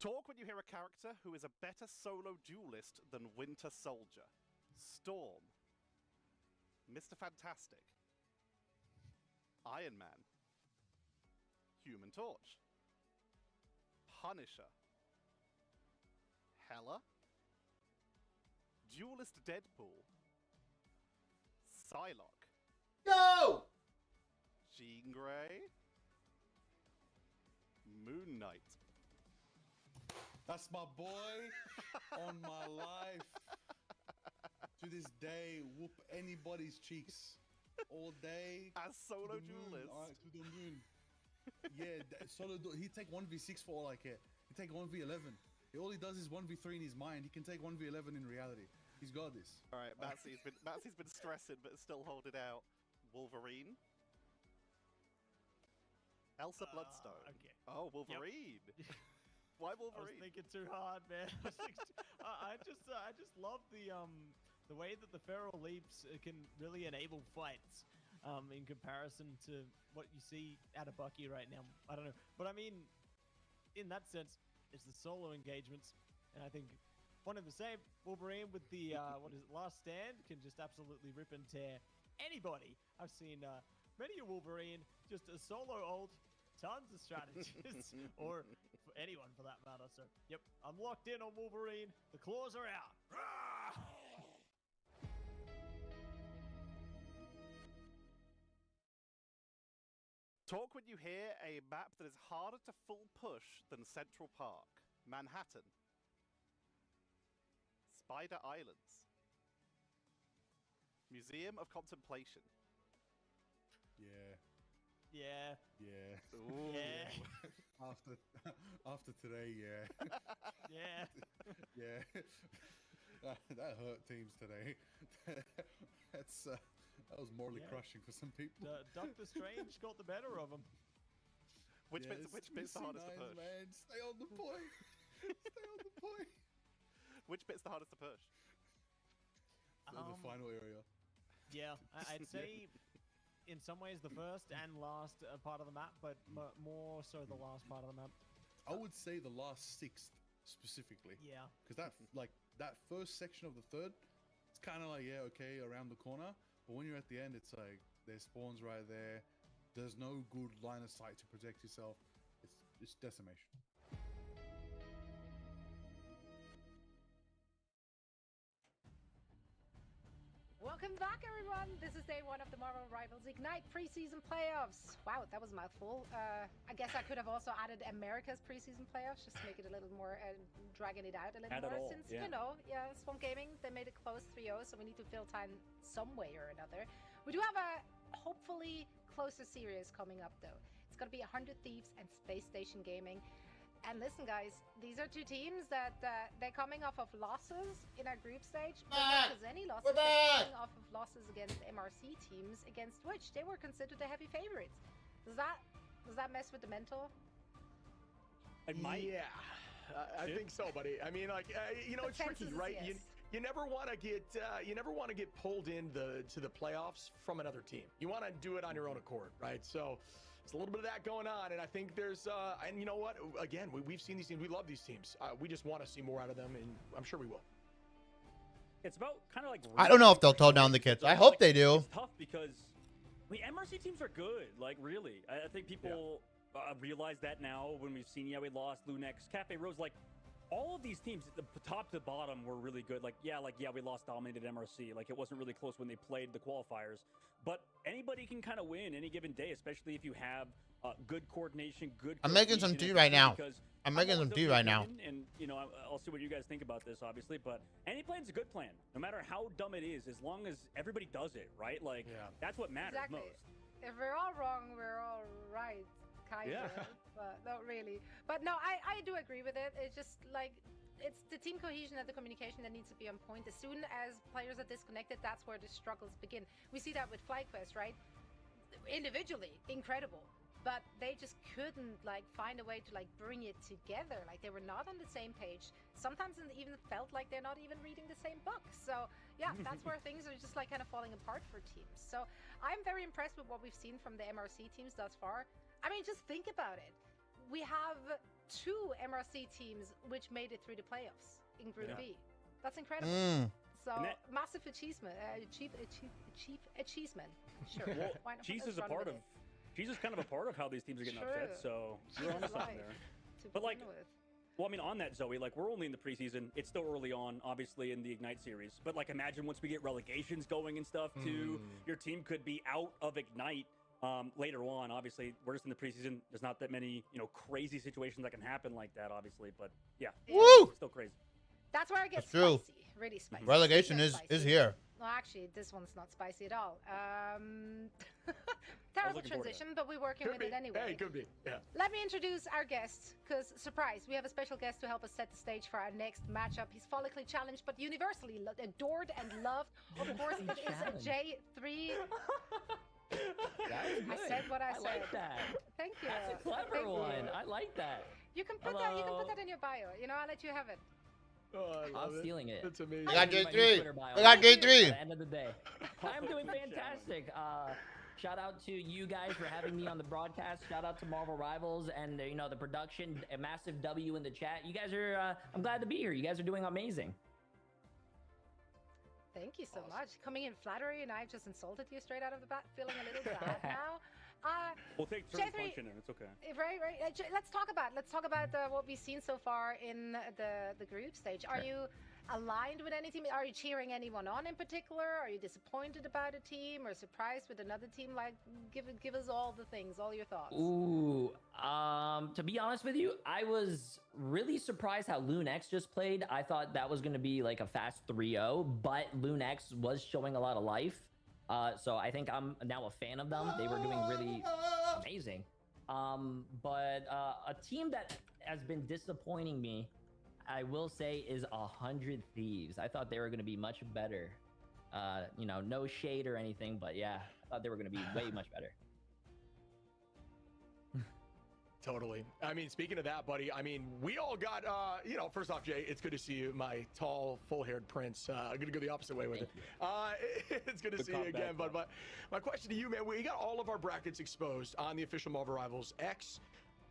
Talk when you hear a character who is a better solo duelist than Winter Soldier. Storm. Mr. Fantastic. Iron Man. Human Torch. Punisher. Hela. Duelist Deadpool. Psylocke. No! Jean Grey. Moon Knight. That's my boy on my life. To this day, whoop anybody's cheeks all day. As solo duelist. To the moon. Yeah, solo. He take 1v6 for all I care. He take 1v11. All he does is 1v3 in his mind. He can take 1v11 in reality. He's got this. All right, Matsy's been stressing, but still holding out. Wolverine. Elsa Bloodstone. Okay. Oh, Wolverine. Yep. Why Wolverine? I was thinking too hard, man. I just love the way that the feral leaps can really enable fights. In comparison to what you see out of Bucky right now, I don't know, but I mean, in that sense, it's the solo engagements, and I think one of the same Wolverine with the what is it, Last Stand can just absolutely rip and tear anybody. I've seen many a Wolverine just a solo ult. Tons of strategists, or for anyone for that matter. So, yep, I'm locked in on Wolverine. The claws are out. Talk when you hear a map that is harder to full push than Central Park. Manhattan. Spider Islands. Museum of Contemplation. Yeah. Yeah. Yeah. Ooh. Yeah. After today, yeah. Yeah. Yeah. That hurt teams today. That was morally crushing for some people. Doctor Strange got the better of him. Which bit's the hardest to push? Man, stay on the point. Stay on the point. Which bit's the hardest to push? The final area. Yeah, I'd say in some ways the first and last part of the map, but more so the last part of the map. I would say the last sixth specifically. Yeah. Because that first section of the third, it's kind of like, yeah, okay, around the corner. But when you're at the end, it's like there's spawns right there. There's no good line of sight to protect yourself. It's decimation. Welcome back, everyone. This is day one of the Marvel Rivals Ignite preseason playoffs. Wow, that was a mouthful. I guess I could have also added America's preseason playoffs just to make it a little more, dragging it out a little more. Since, you know, Swamp Gaming, they made it close 3-0, so we need to fill time some way or another. We do have a hopefully closer series coming up, though. It's going to be 100 Thieves and Space Station Gaming. And listen, guys, these are two teams that they're coming off of losses in our group stage. But not as any losses, they're coming off of losses against MRC teams, against which they were considered the heavy favorites. Does that mess with the mental? It might. Yeah, I think so, buddy. I mean, like, you know, it's tricky, right? Yes. You never want to get pulled in to the playoffs from another team. You want to do it on your own accord, right? So. There's a little bit of that going on, and I think there's, and you know what? Again, we've seen these teams. We love these teams. We just want to see more out of them, and I'm sure we will. It's about kind of like. I don't know if they'll tone down the kids. I hope they do. It's tough because, I mean, MRC teams are good. Like, really. I think people realize that now when we've seen, we lost Lunex, Cafe Rose. Like, all of these teams, the top to bottom, were really good. Like, we lost dominated MRC. Like, it wasn't really close when they played the qualifiers. But anybody can kind of win any given day, especially if you have good coordination, good. I'm making some tea right now. I'm making some tea right now. And, you know, I'll see what you guys think about this, obviously. But any plan's a good plan, no matter how dumb it is, as long as everybody does it, right? Like, that's what matters most. If we're all wrong, we're all right. Kind of, but not really. But no, I do agree with it. It's just like, it's the team cohesion and the communication that needs to be on point. As soon as players are disconnected, that's where the struggles begin. We see that with FlyQuest, right? Individually, incredible. But they just couldn't like find a way to like bring it together. Like they were not on the same page. Sometimes it even felt like they're not even reading the same book. So yeah, that's where things are just like kind of falling apart for teams. So I'm very impressed with what we've seen from the MRC teams thus far. I mean, just think about it. We have 2 MRC teams which made it through the playoffs in Group B. That's incredible. So massive achievement. Achievement. Sure. Well, Cheese is kind of a part of how these teams are getting upset. So you're on something there. But like, well, I mean, on that, Zoe, like we're only in the preseason. It's still early on, obviously, in the Ignite series. But like, imagine once we get relegations going and stuff too, your team could be out of Ignite. Later on, obviously, we're just in the preseason. There's not that many, you know, crazy situations that can happen like that, obviously. But yeah, woo! Still crazy. That's where it gets spicy, really spicy. Relegation is here. Well, actually, this one's not spicy at all. Terrible transition, but we're working with it anyway. Hey, could be. Yeah. Let me introduce our guest, because surprise, we have a special guest to help us set the stage for our next matchup. He's follically challenged, but universally adored and loved. Of course, it is J3. I said what I said. I like that. Thank you. That's a clever one. I like that. You can put that. You can put that in your bio. You know, I'll let you have it. Oh, I'm stealing it. That's amazing. I got J3. I got J3. At the end of the day, I'm doing fantastic. Shout out to you guys for having me on the broadcast. Shout out to Marvel Rivals and you know the production. A massive W in the chat. You guys are. I'm glad to be here. You guys are doing amazing. Thank you so much. Coming in flattery, and I've just insulted you straight out of the bat, feeling a little bad now. We'll take turns punching it. It's okay. Right. Let's talk about what we've seen so far in the group stage. Are you aligned with any team? Are you cheering anyone on in particular? Are you disappointed about a team or surprised with another team? Like, give us all the things, all your thoughts. Ooh, to be honest with you, I was really surprised how Lunex just played. I thought that was going to be like a fast 3-0, but Lunex was showing a lot of life. So I think I'm now a fan of them. They were doing really amazing. But a team that has been disappointing me, I will say, is 100 Thieves. I thought they were going to be much better. You know, no shade or anything, but yeah, I thought they were going to be way much better. Totally. I mean, speaking of that, buddy, I mean, we all got, you know, first off, Jay, it's good to see you, my tall, full-haired prince. I'm going to go the opposite way with it. It's good to see you again, bud. But my question to you, man, we got all of our brackets exposed on the official Marvel Rivals X.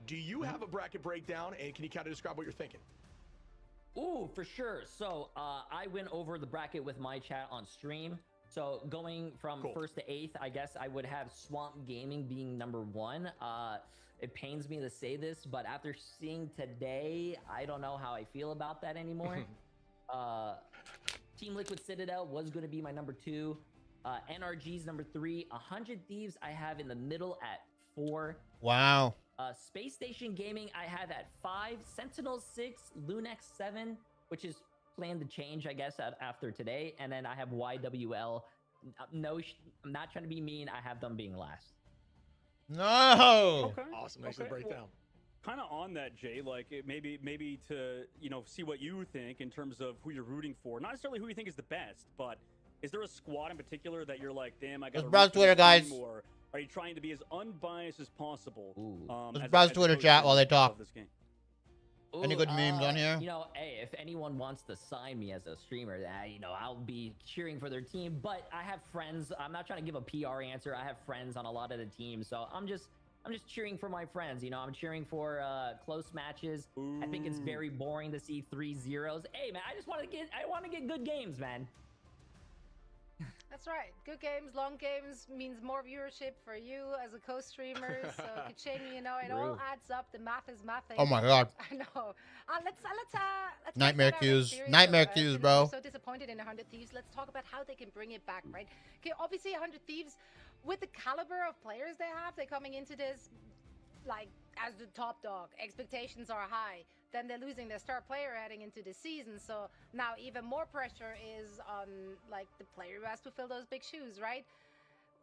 Do you have a bracket breakdown, and can you kind of describe what you're thinking? Ooh, for sure. So I went over the bracket with my chat on stream. So going from Cool. 1st to 8th, I guess I would have Swamp Gaming being number 1. It pains me to say this, but after seeing today, I don't know how I feel about that anymore. Team Liquid Citadel was going to be my number 2. NRG's number 3. 100 Thieves I have in the middle at 4. Wow. Space Station Gaming I have at 5. Sentinel 6. Lunex 7, which is planned to change, I guess, after today. And then I have YWL. No, I'm not trying to be mean. I have them being last. No. Okay. Awesome. Thanks for the breakdown. Kind of on that, Jay, like maybe to see what you think in terms of who you're rooting for. Not necessarily who you think is the best, but is there a squad in particular that you're like, damn, I got to browse Twitter, guys. Or are you trying to be as unbiased as possible? Let's as browse as Twitter opposed chat to while they talk. this game? Any good memes on here? Hey, if anyone wants to sign me as a streamer, I'll be cheering for their team. But I have friends. I'm not trying to give a PR answer. I have friends on a lot of the teams, so I'm just cheering for my friends. I'm cheering for close matches. I think it's very boring to see 3-0s. Hey, man, I want to get good games, man. That's right. Good games, long games means more viewership for you as a co-streamer. So, Kaching, it all adds up. The math is mathing. Oh my god. I know. Let's Nightmare queues. Nightmare queues, bro. I'm so disappointed in 100 Thieves. Let's talk about how they can bring it back, right? Okay, obviously 100 Thieves, with the caliber of players they have, they're coming into this like as the top dog. Expectations are high. Then they're losing their star player heading into the season. So now even more pressure is on like the player who has to fill those big shoes, right?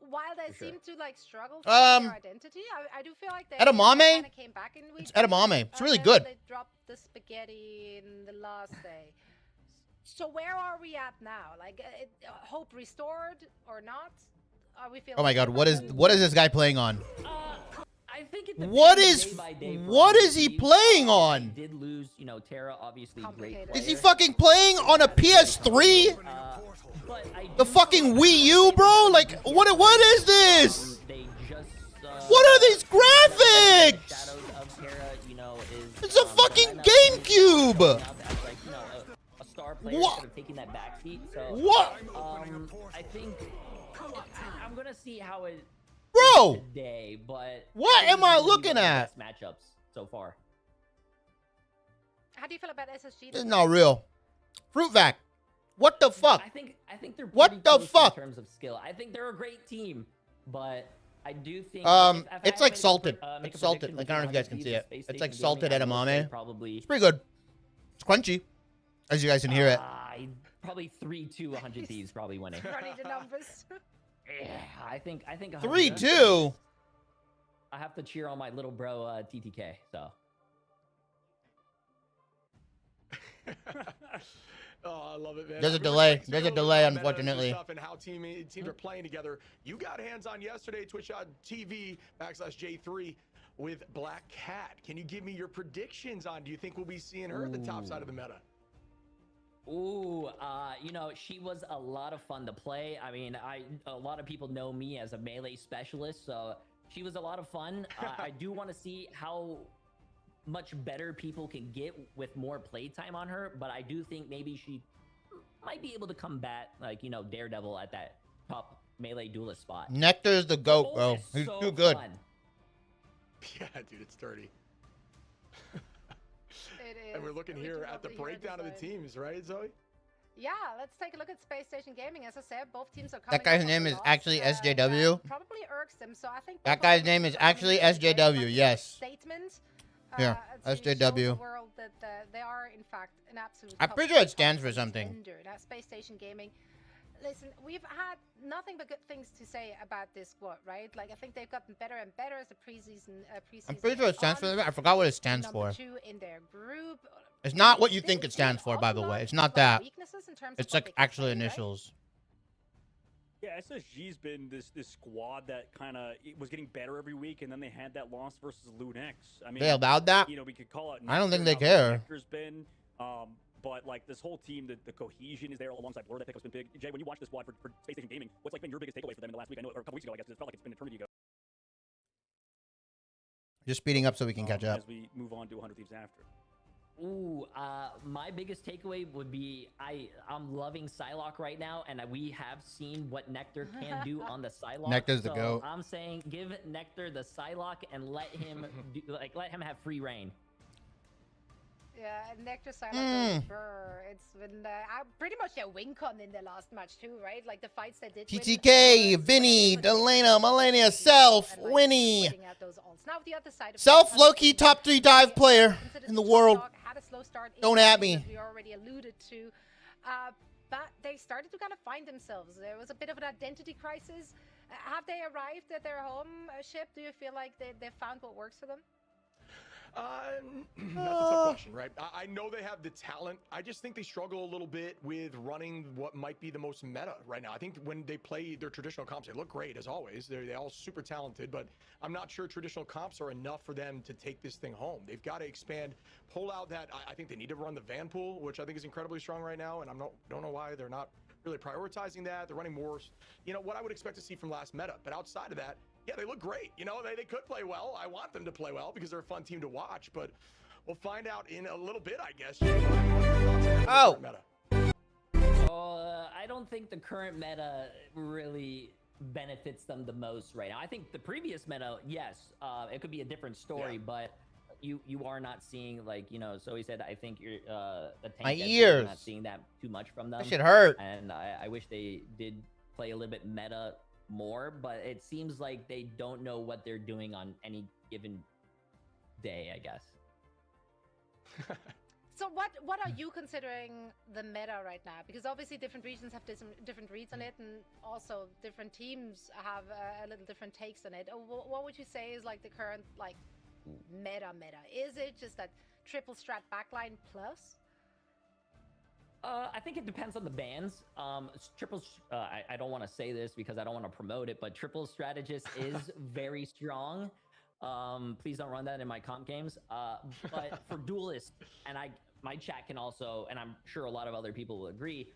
While they seem to like struggle to their identity, I do feel like they Edamame? kind of came back in week. It's edamame. It's really then good. They dropped the spaghetti in the last day. So where are we at now? Like hope restored or not? Are we feeling? Oh my god, what is this guy playing on? I think it What depends is day by day for what is he Thieves. playing on? They did lose, Terra, obviously great Complicated. player. Is he fucking playing on a PS3? But I The do fucking feel like Wii U, bro? Like what is this? They just What are these graphics? Shadows of Terra, is It's a fucking GameCube. A star player What? instead of taking that backseat. So What? I think I'm gonna see how it Bro, today, but what I think am I these are looking one of the at? best matchups so far. How do you feel about SSG? This is not real. Fruit Vac. What the fuck? I think they're What pretty the close fuck? in terms of skill. I think they're a great team, but I do think It's I like had to make a salted. make It's a salted. prediction Like, I don't know if you guys can between see it. Space It's like Station salted Gaming, I would say edamame. Probably It's pretty good. It's crunchy, as you guys can hear it. probably 3-2 100 Thieves probably winning. Running the numbers. Yeah, I think 100 3-2. I have to cheer on my little bro TTK. So Oh, I love it, man. There's a Everybody delay. likes to There's a know the delay, meta and unfortunately. stuff and how teams are playing together. You got hands on yesterday, Twitch.tv/J3 with Black Cat. Can you give me your predictions on? Do you think we'll be seeing her at the top side of the meta? Ooh, she was a lot of fun to play. I mean, a lot of people know me as a melee specialist, so she was a lot of fun. I do want to see how much better people can get with more playtime on her, but I do think maybe she might be able to combat, like, Daredevil at that top melee duelist spot. Nectar's the GOAT, bro. it's He's so too good. fun. Yeah, dude, it's dirty. It is. And we're looking We do here love at the to hear breakdown of the design. teams, right, Zoe? Yeah, let's take a look at Space Station Gaming. As I said, both teams are coming. That guy's off of name a is loss, actually SJW. that probably irks them. So I think That both guy's of name them is are coming actually in today SJW, with a yes. Statement. Yeah, to show SJW. the world that they are in fact an absolute. I'm pretty sure it stands for something. contender. Now, Space Station Gaming. Listen, we've had nothing but good things to say about this squad, right? Like, I think they've gotten better and better as the preseason. I'm pretty sure it stands for. I forgot what it stands for. Number 2 in their group. It's not what you They think it stands for, also by the not way. It's not a lot of that. weaknesses in terms of It's what like they can actually play, right? initials. Yeah, SSG's been this squad that kind of was getting better every week, and then they had that loss versus Lunex. I mean, They allowed that? we could call it. I don't think Nectar, they how good care. Nectar's been, but like this whole team, the cohesion is there alongside Blur. That pickup's been big. Jay, when you watch this squad for Space Station Gaming, what's like been your biggest takeaway for them in the last week? I know, or a couple weeks ago, I guess. It felt like it's been an eternity ago. Just speeding up so we can catch up. As we move on to 100 Thieves after. My biggest takeaway would be I'm loving Psylocke right now, and we have seen what Nectar can do on the Psylocke. Nectar's the so GOAT. I'm saying give Nectar the Psylocke and let him let him have free reign. Yeah, Nectar Silent Burr. It's been pretty much a win con in the last match too, right? Like the fights they did. TTK, Vinny, Delana, Melania, Self, Winnie. Now the other side of Self, low-key top 3 dive player in the world. Had a slow start. Don't at me. We already alluded to, but they started to kind of find themselves. There was a bit of an identity crisis. Have they arrived at their home ship? Do you feel like they found what works for them? That's a tough question, right? I know they have the talent. I just think they struggle a little bit with running what might be the most meta right now. I think when they play their traditional comps, they look great as always. They're all super talented, but I'm not sure traditional comps are enough for them to take this thing home. They've got to expand, pull out that. I think they need to run the Van pool, which I think is incredibly strong right now, and don't know why they're not really prioritizing that. They're running more, what I would expect to see from last meta. But outside of that, yeah, they look great. They could play well. I want them to play well because they're a fun team to watch, but we'll find out in a little bit, I guess. Oh. I don't think the current meta really benefits them the most right now. I think the previous meta, yes, it could be a different story, but you are not seeing, so he said, I think you're the tank. My ears. Not seeing that too much from them. That shit hurt. And I wish they did play a little bit meta more, but it seems like they don't know what they're doing on any given day, I guess. So what are you considering the meta right now? Because obviously different regions have different reads on it, and also different teams have a little different takes on it. What would you say is like the current meta? Is it just that triple strat backline plus? I think it depends on the bans. I don't want to say this because I don't want to promote it, but triple strategist is very strong. Please don't run that in my comp games. But for duelist, and my chat can also, and I'm sure a lot of other people will agree,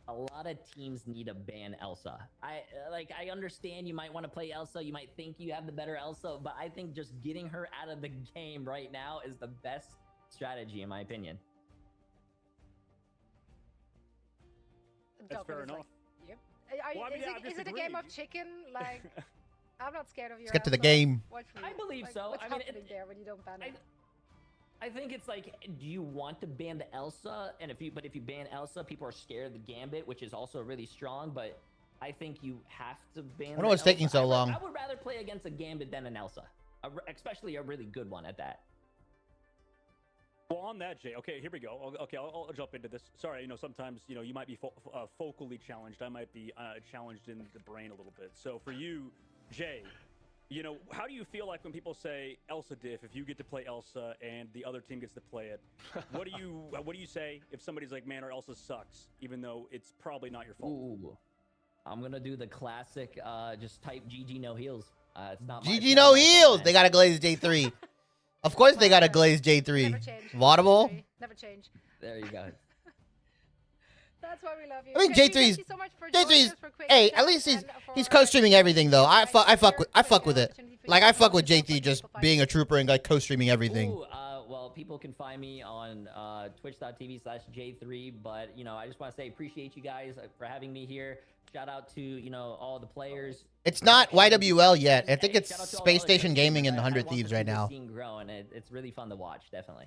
a lot of teams need to ban Elsa. I understand you might want to play Elsa, you might think you have the better Elsa, but I think just getting her out of the game right now is the best strategy in my opinion. That's fair enough. Yep. Is it a game of chicken? Like, I'm not scared of you. Let's get to the game. I believe so. What's happening there when you don't ban it? I think it's like, do you want to ban the Elsa? And if you ban Elsa, people are scared of the Gambit, which is also really strong. But I think you have to ban. I wonder what's taking so long. I would rather play against a Gambit than an Elsa, especially a really good one at that. Well, on that, Jay, okay, here we go. Okay, I'll jump into this. Sorry, sometimes, you might be focally challenged. I might be challenged in the brain a little bit. So for you, Jay, how do you feel like when people say Elsa diff, if you get to play Elsa and the other team gets to play it? What do you say if somebody's like, man, our Elsa sucks, even though it's probably not your fault? Ooh, I'm going to do the classic, just type GG no heals. It's not GG no heals! They got to glaze J3. Of course they got to glaze J3. Vaudable? Never change. There you go. That's why we love you. I mean, J3's. Hey, at least he's co-streaming everything though. I fuck with it. Like I fuck with J3 just being a trooper and like co-streaming everything. Ooh, well, people can find me on twitch.tv/J3, but I just want to say appreciate you guys for having me here. Shout out to all the players. It's not YWL yet. I think it's Space Station Gaming and 100 Thieves right now. It's really fun to watch, definitely.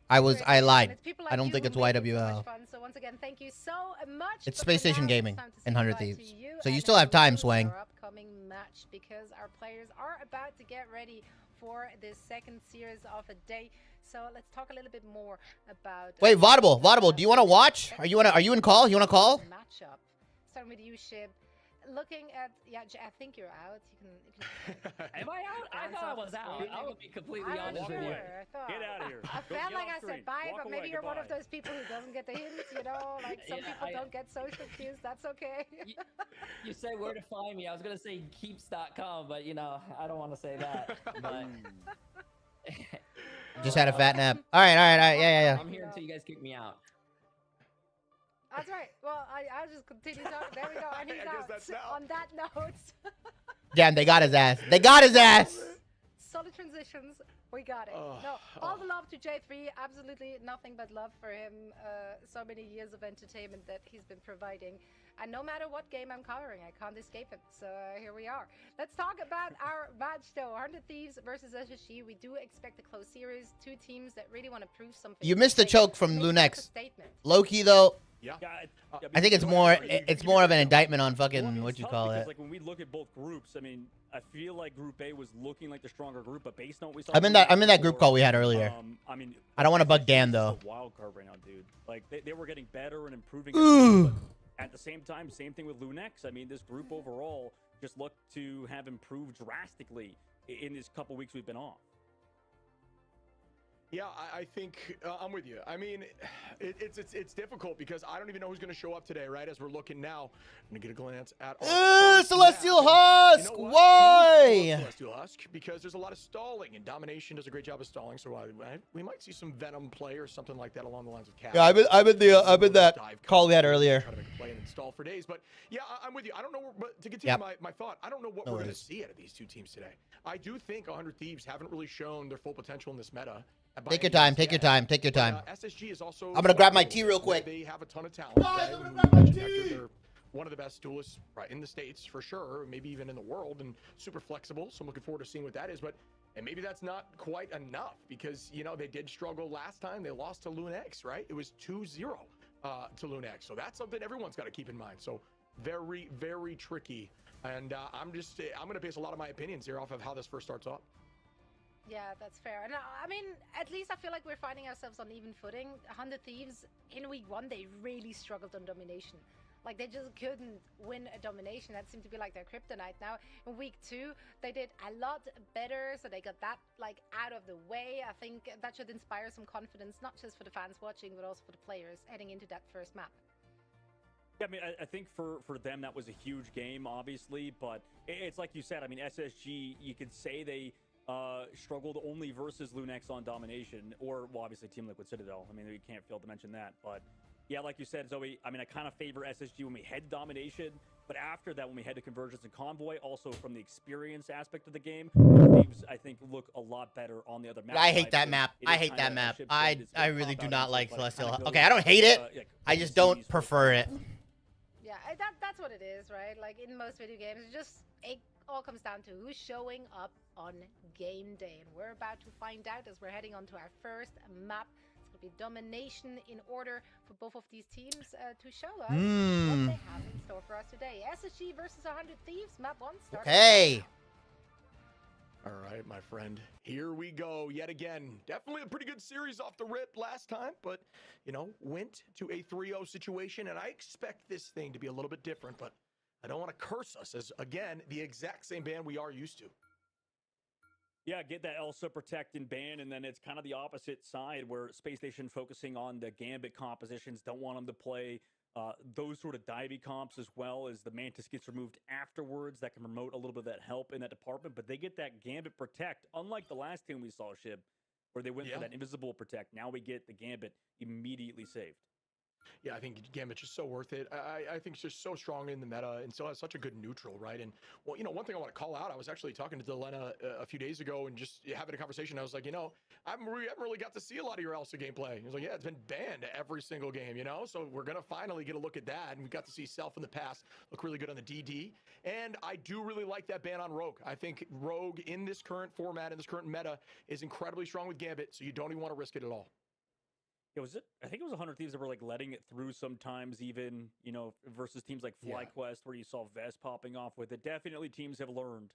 I lied. I don't think it's YWL. So once again, thank you so much. It's Space Station Gaming and 100 Thieves. So you still have time, Swang. Upcoming match because our players are about to get ready for this second series of the day. So let's talk a little bit more about. Wait, Vaudable, do you want to watch? Are you in call? You want to call? Matchup. Starting with you, Shib. Looking at I think you're out. You can Am I out? I thought I was out. I would be completely honest with you. Get out of here. I felt like I said bye, but maybe you're one of those people who doesn't get the hints. Like some people don't get social cues. That's okay. You say where to find me. I was gonna say keeps.com, but I don't want to say that. But just had a fat nap. All right. Yeah. I'm here until you guys kick me out. That's right. Well, I'll just continue talking. There we go. And he's out. On that note. Damn, they got his ass. They got his ass. solid transitions. We got it. No, all the love to J3. Absolutely nothing but love for him. So many years of entertainment that he's been providing. And no matter what game I'm covering, I can't escape him. So here we are. Let's talk about our match, though. 100 Thieves versus SSG. We do expect a close series. Two teams that really want to prove something. You missed the choke from Lunex. Low-key, though. Yeah. I think it's more of an indictment on fucking what you call it. Like when we look at both groups, I mean, I feel like Group A was looking like the stronger group, but based on what we saw, I'm in that group call we had earlier. I mean, I don't want to bug Dan though. Wild card right now, dude. Like they were getting better and improving. At the same time, same thing with Lunex. I mean, this group overall just looked to have improved drastically in this couple weeks we've been off. Yeah, I think I'm with you. I mean, it's difficult because I don't even know who's going to show up today, right? As we're looking now, I'm going to get a glance at Celestial Husk. You know Why? Celestial Husk, because there's a lot of stalling, and Domination does a great job of stalling. So we might see some Venom play or something like that along the lines of Cap. Yeah, I've been that call we had earlier. Try to make a play and install for days, but yeah, I'm with you. I don't know, but to continue my thought, I don't know what we're going to see out of these two teams today. I do think 100 Thieves haven't really shown their full potential in this meta. Take your time. Take your time. Take your time. SSG is also. I'm gonna grab my tea real quick. They have a ton of talent. They're one of the best duelists in the States for sure, maybe even in the world, and super flexible. So I'm looking forward to seeing what that is. And maybe that's not quite enough because they did struggle last time. They lost to Lunex, right? It was 2-0 to Lunex. So that's something everyone's got to keep in mind. So very, very tricky. And I'm going to base a lot of my opinions here off of how this first starts off. Yeah, that's fair. And I mean, at least I feel like we're finding ourselves on even footing. 100 Thieves, in week 1, they really struggled on domination. Like, they just couldn't win a domination. That seemed to be like their kryptonite. Now, in week 2, they did a lot better, so they got that, like, out of the way. I think that should inspire some confidence, not just for the fans watching, but also for the players heading into that first map. Yeah, I mean, I think for them, that was a huge game, obviously. But it's like you said, I mean, SSG, you could say they struggled only versus Lunex on domination, or well, obviously Team Liquid Citadel. I mean, we can't fail to mention that. But yeah, like you said, Zoe, I mean, I kind of favor SSG when we head domination, but after that, when we head to Convergence and Convoy, also from the experience aspect of the game, teams I think look a lot better on the other map. I hate that map. I hate that map. I really do not like Celestial. Okay, I don't hate it. I just don't prefer it. Yeah, that's what it is, right? Like in most video games, it all comes down to who's showing up on game day, and we're about to find out as we're heading on to our first map. It's going to be domination in order for both of these teams to show us what they have in store for us today. SSG versus 100 Thieves, map 1 starts. Hey. All right, my friend. Here we go yet again. Definitely a pretty good series off the rip last time, but, went to a 3-0 situation, and I expect this thing to be a little bit different, but I don't want to curse us as, again, the exact same band we are used to. Yeah, get that Elsa protect and ban, and then it's kind of the opposite side where Space Station focusing on the Gambit compositions, don't want them to play those sort of divey comps as well as the Mantis gets removed afterwards. That can promote a little bit of that help in that department, but they get that Gambit protect, unlike the last team we saw, Shib, where they went for that invisible protect. Now we get the Gambit immediately saved. Yeah, I think Gambit's just so worth it. I think it's just so strong in the meta and still has such a good neutral, right? And, well, one thing I want to call out, I was actually talking to Delena a few days ago and just having a conversation. I was like, I haven't really got to see a lot of your Elsa gameplay. He was like, yeah, it's been banned every single game, So we're going to finally get a look at that. And we got to see Self in the past look really good on the DD. And I do really like that ban on Rogue. I think Rogue in this current format, in this current meta, is incredibly strong with Gambit, so you don't even want to risk it at all. Yeah, I think it was 100 Thieves that were like letting it through sometimes, even, versus teams like FlyQuest where you saw Vest popping off with it. Definitely teams have learned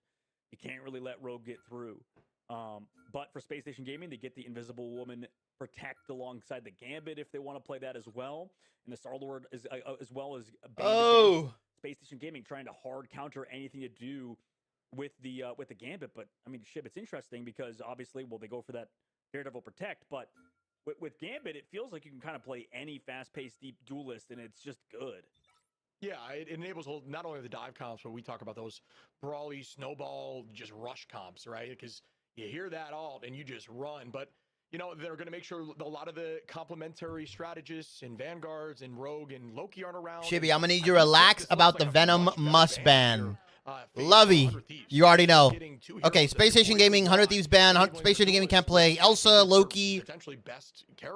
you can't really let Rogue get through. But for Space Station Gaming, they get the Invisible Woman protect alongside the Gambit if they want to play that as well. And the Star-Lord as well as Space Station Gaming trying to hard counter anything to do with the Gambit. But I mean, Shib, it's interesting because obviously, they go for that Daredevil protect, but with Gambit, it feels like you can kind of play any fast-paced deep duelist, and it's just good. Yeah, it enables not only the dive comps, but we talk about those brawly, snowball, just rush comps, right? Because you hear that alt and you just run. But, they're going to make sure a lot of the complementary strategists and Vanguards and Rogue and Loki aren't around. Shibby, I'm going to need you to relax about the Venom must ban. Lovey. You already know. Okay, Space Station Gaming, 100 Thieves ban. Space Station Gaming can't play Elsa, Loki,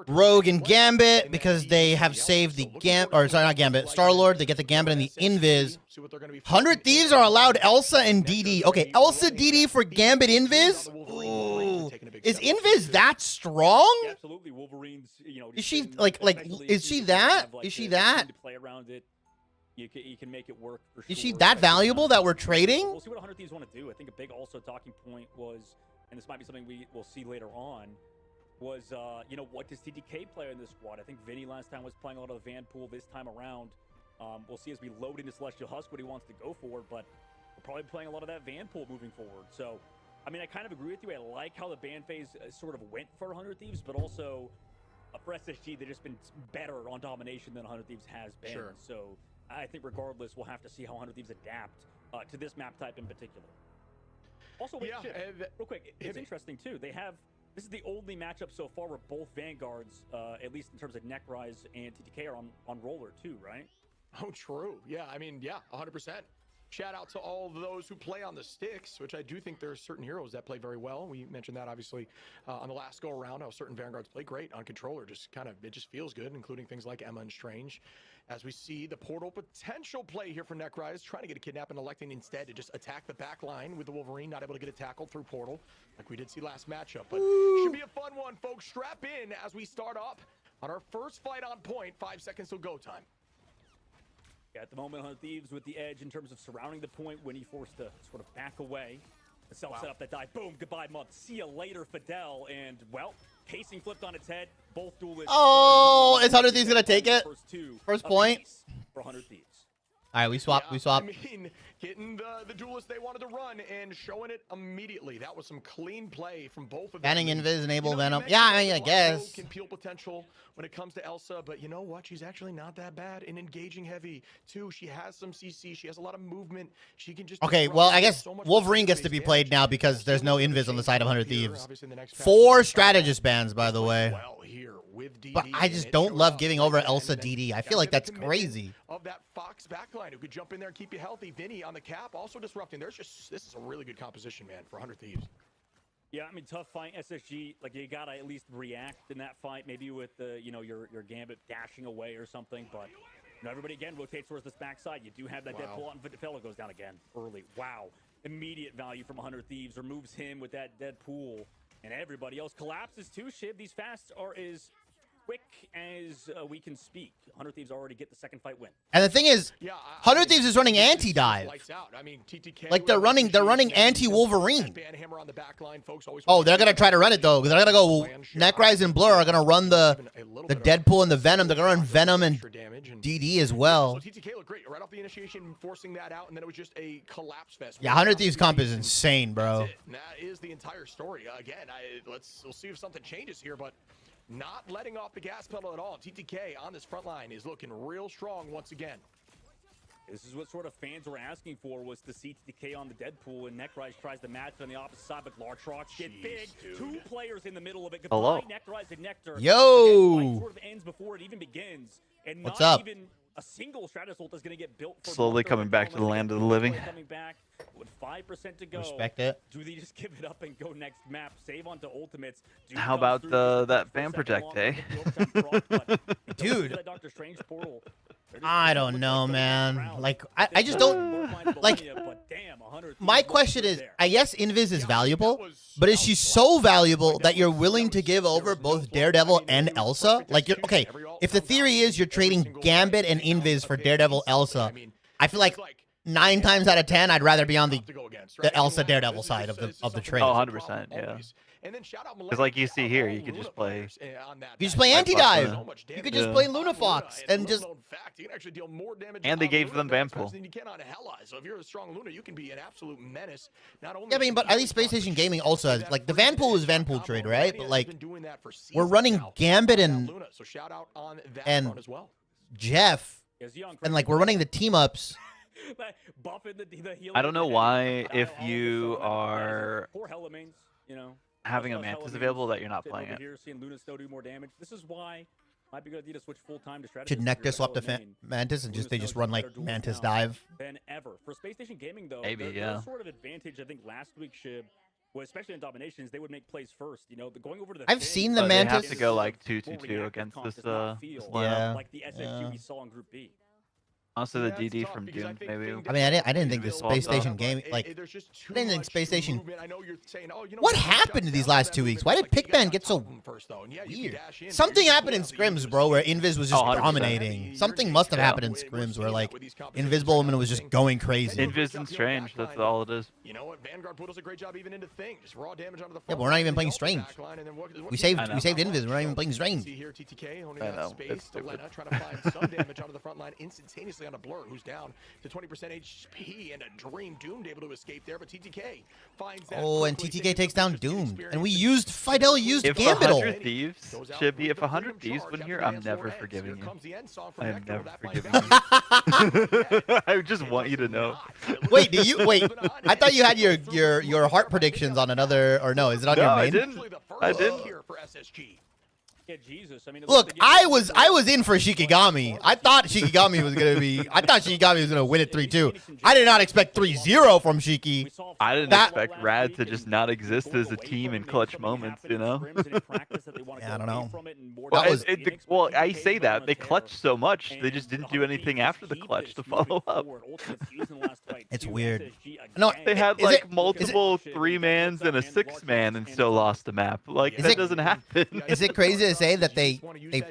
Rogue, and Gambit because they have saved the not Gambit, Star-Lord. They get the Gambit and the Invis. 100 Thieves are allowed Elsa and DD. Okay, Elsa DD for Gambit Invis? Ooh. Is Invis that strong? Absolutely, Wolverine's. Is she is she that? Is she that? Play around it. You can make it work for sure. Is she that valuable that we're trading? We'll see what 100 Thieves want to do. I think a big also talking point was, and this might be something we will see later on, was what does TTK play in this squad? I think Vinny last time was playing a lot of the Vanpool. This time around, we'll see as we load into Celestial Husk what he wants to go for, but we're probably playing a lot of that Vanpool moving forward. So, I mean, I kind of agree with you. I like how the ban phase sort of went for 100 Thieves, but also for SSG, they've just been better on domination than 100 Thieves has been. Sure. So I think regardless, we'll have to see how 100 Thieves adapt to this map type in particular. Also, wait, real quick, it's interesting too. This is the only matchup so far where both Vanguards, at least in terms of Neckrise and TTK, are on roller too, right? Oh, true. Yeah, I mean, 100%. Shout out to all of those who play on the sticks, which I do think there are certain heroes that play very well. We mentioned that obviously on the last go around, how certain Vanguards play great on controller. It just feels good, including things like Emma and Strange. As we see the portal potential play here for Neckrise, trying to get a kidnap and electing instead to just attack the back line with the Wolverine, not able to get it tackled through portal like we did see last matchup. But should be a fun one, folks. Strap in as we start up on our first fight on point. 5 seconds till go time. Yeah, at the moment, 100 Thieves with the edge in terms of surrounding the point. Winnie forced to sort of back away. The self set up that dive. Boom, goodbye, Mud. See you later, Fidel. And, well, pacing flipped on its head. Both duelists. Oh, is 100 Thieves going to take it? First point. For 100 Thieves. All right, we swap. I mean, getting the duelist they wanted to run and showing it immediately. That was some clean play from both of them. Banning Invis, enable Venom. Yeah, I guess. Can peel potential when it comes to Elsa, but you know what? She's actually not that bad in engaging heavy. Too, she has some CC. She has a lot of movement. She can just. Okay, well, I guess Wolverine gets to be played now because there's no Invis on the side of 100 Thieves. 4 strategist bans, by the way. But I just don't love giving over Elsa DD. I feel like that's crazy. Of that Fox backline who could jump in there and keep you healthy. Vinny on the cap also disrupting. This is a really good composition, man, for 100 Thieves. Yeah, I mean, tough fight. SSG, like, you gotta at least react in that fight, maybe with the, your Gambit dashing away or something, but everybody again rotates towards this backside. You do have that dead pull out, and Fella goes down again early. Wow. Immediate value from 100 Thieves, removes him with that dead pool, and everybody else collapses too. Shiv, these fasts are as quick as we can speak. 100 Thieves already get the second fight win. And the thing is, 100 Thieves is running anti-dive. Like they're running anti-Wolverine. Oh, they're gonna try to run it though. They're gonna go. Neckrise and Blur are gonna run the Deadpool and the Venom. They're gonna run Venom and DD as well. So TTK looked great right off the initiation, forcing that out, and then it was just a collapse fest. Yeah, 100 Thieves comp is insane, bro. That is the entire story. Again, we'll see if something changes here, but. Not letting off the gas pedal at all. TTK on this front line is looking real strong once again. This is what sort of fans were asking for, was to see TTK on the Deadpool, and Neckrise tries to match on the opposite side, but Large Rocks get big. Dude. 2 players in the middle of it. Hello. Neckrise and Nectar. Yo. Again, sort of ends before it even begins. And What's not up? even a single Stratus ult is going to get built. For Slowly coming back to the land of the living. Coming back with 5% to go. Respect it. Do they just give it up and go next map? Save onto ultimates. How about that Fan Protect, eh? Dude. I don't know, man. Like, I just don't. Like, my question is, I guess Invis is valuable, but is she so valuable that you're willing to give over both Daredevil and Elsa? Like, okay, if the theory is you're trading Gambit and Invis for Daredevil Elsa, I feel like 9 times out of 10, I'd rather be on the Elsa Daredevil side of the trade. Oh, 100%, yeah. Because like you see here, you could just play. You just play anti-dive. You could just play Lunafox and just. And they gave them Vanpool. So if you're a strong Luna, you can be an absolute menace. Not only Yeah, I mean, but at least Space Station Gaming also has, like, the Vanpool is Vanpool trade, right? But like, we're running Gambit and Jeff, and like we're running the team ups. I don't know why, if you are having a Mantis available, that you're not playing it. Seeing Luna still do more damage. This is why Might be a good idea to switch full time to strategy. Should Nectar swap to Mantis and they just run like Mantis dive? Than ever for Space Station Gaming though. Maybe, their sort of advantage I think last week should. Well, especially in dominations, they would make plays first. You know, going over to the. I've seen the They Mantis. have to go like 2-2-2 against this lineup. Like the SSG we saw in Group B. Also, the DD from Doom, maybe. I mean, I didn't think the Space Station game, like, I didn't think Space Station. What happened to these last 2 weeks? Why did Pickman get so weird? Something happened in scrims, bro, where Invis was just dominating. Something must have happened in scrims where, like, Invisible Woman was just going crazy. Invis and Strange, that's all it is. You know what? Vanguard put us a great job even into things. Just raw damage onto the front. Yeah, but we're not even playing Strange. We saved Invis. We're not even playing Strange. See here, TTK holding that space. Delena trying to find some damage onto the front line instantaneously on a Blur, who's down to 20% HP, and a Dream Doomed able to escape there, but TTK finds that. Oh, and TTK takes down Doom, and we used Fidel used If Gambit. 100 Thieves should be, if 100 Thieves win here, I'm never forgiving you. I'm never forgiving you. I just want you to know. Wait, do you wait? I thought you had your heart predictions on another, or no? Is it on your main? I didn't. Yeah, Jesus. I mean, Look, I was in for Shikigami. I thought Shikigami was gonna win it 3-2. I did not expect 3-0 from Shiki. I didn't expect Rad to just not exist as a team in clutch moments, you know? Yeah, I don't know. Well, I say that. They clutched so much, they just didn't do anything after the clutch to follow up. It's weird. No, They had like multiple 3-mans and a 6-man and still lost the map. Like, that doesn't happen. Is it crazy to say that they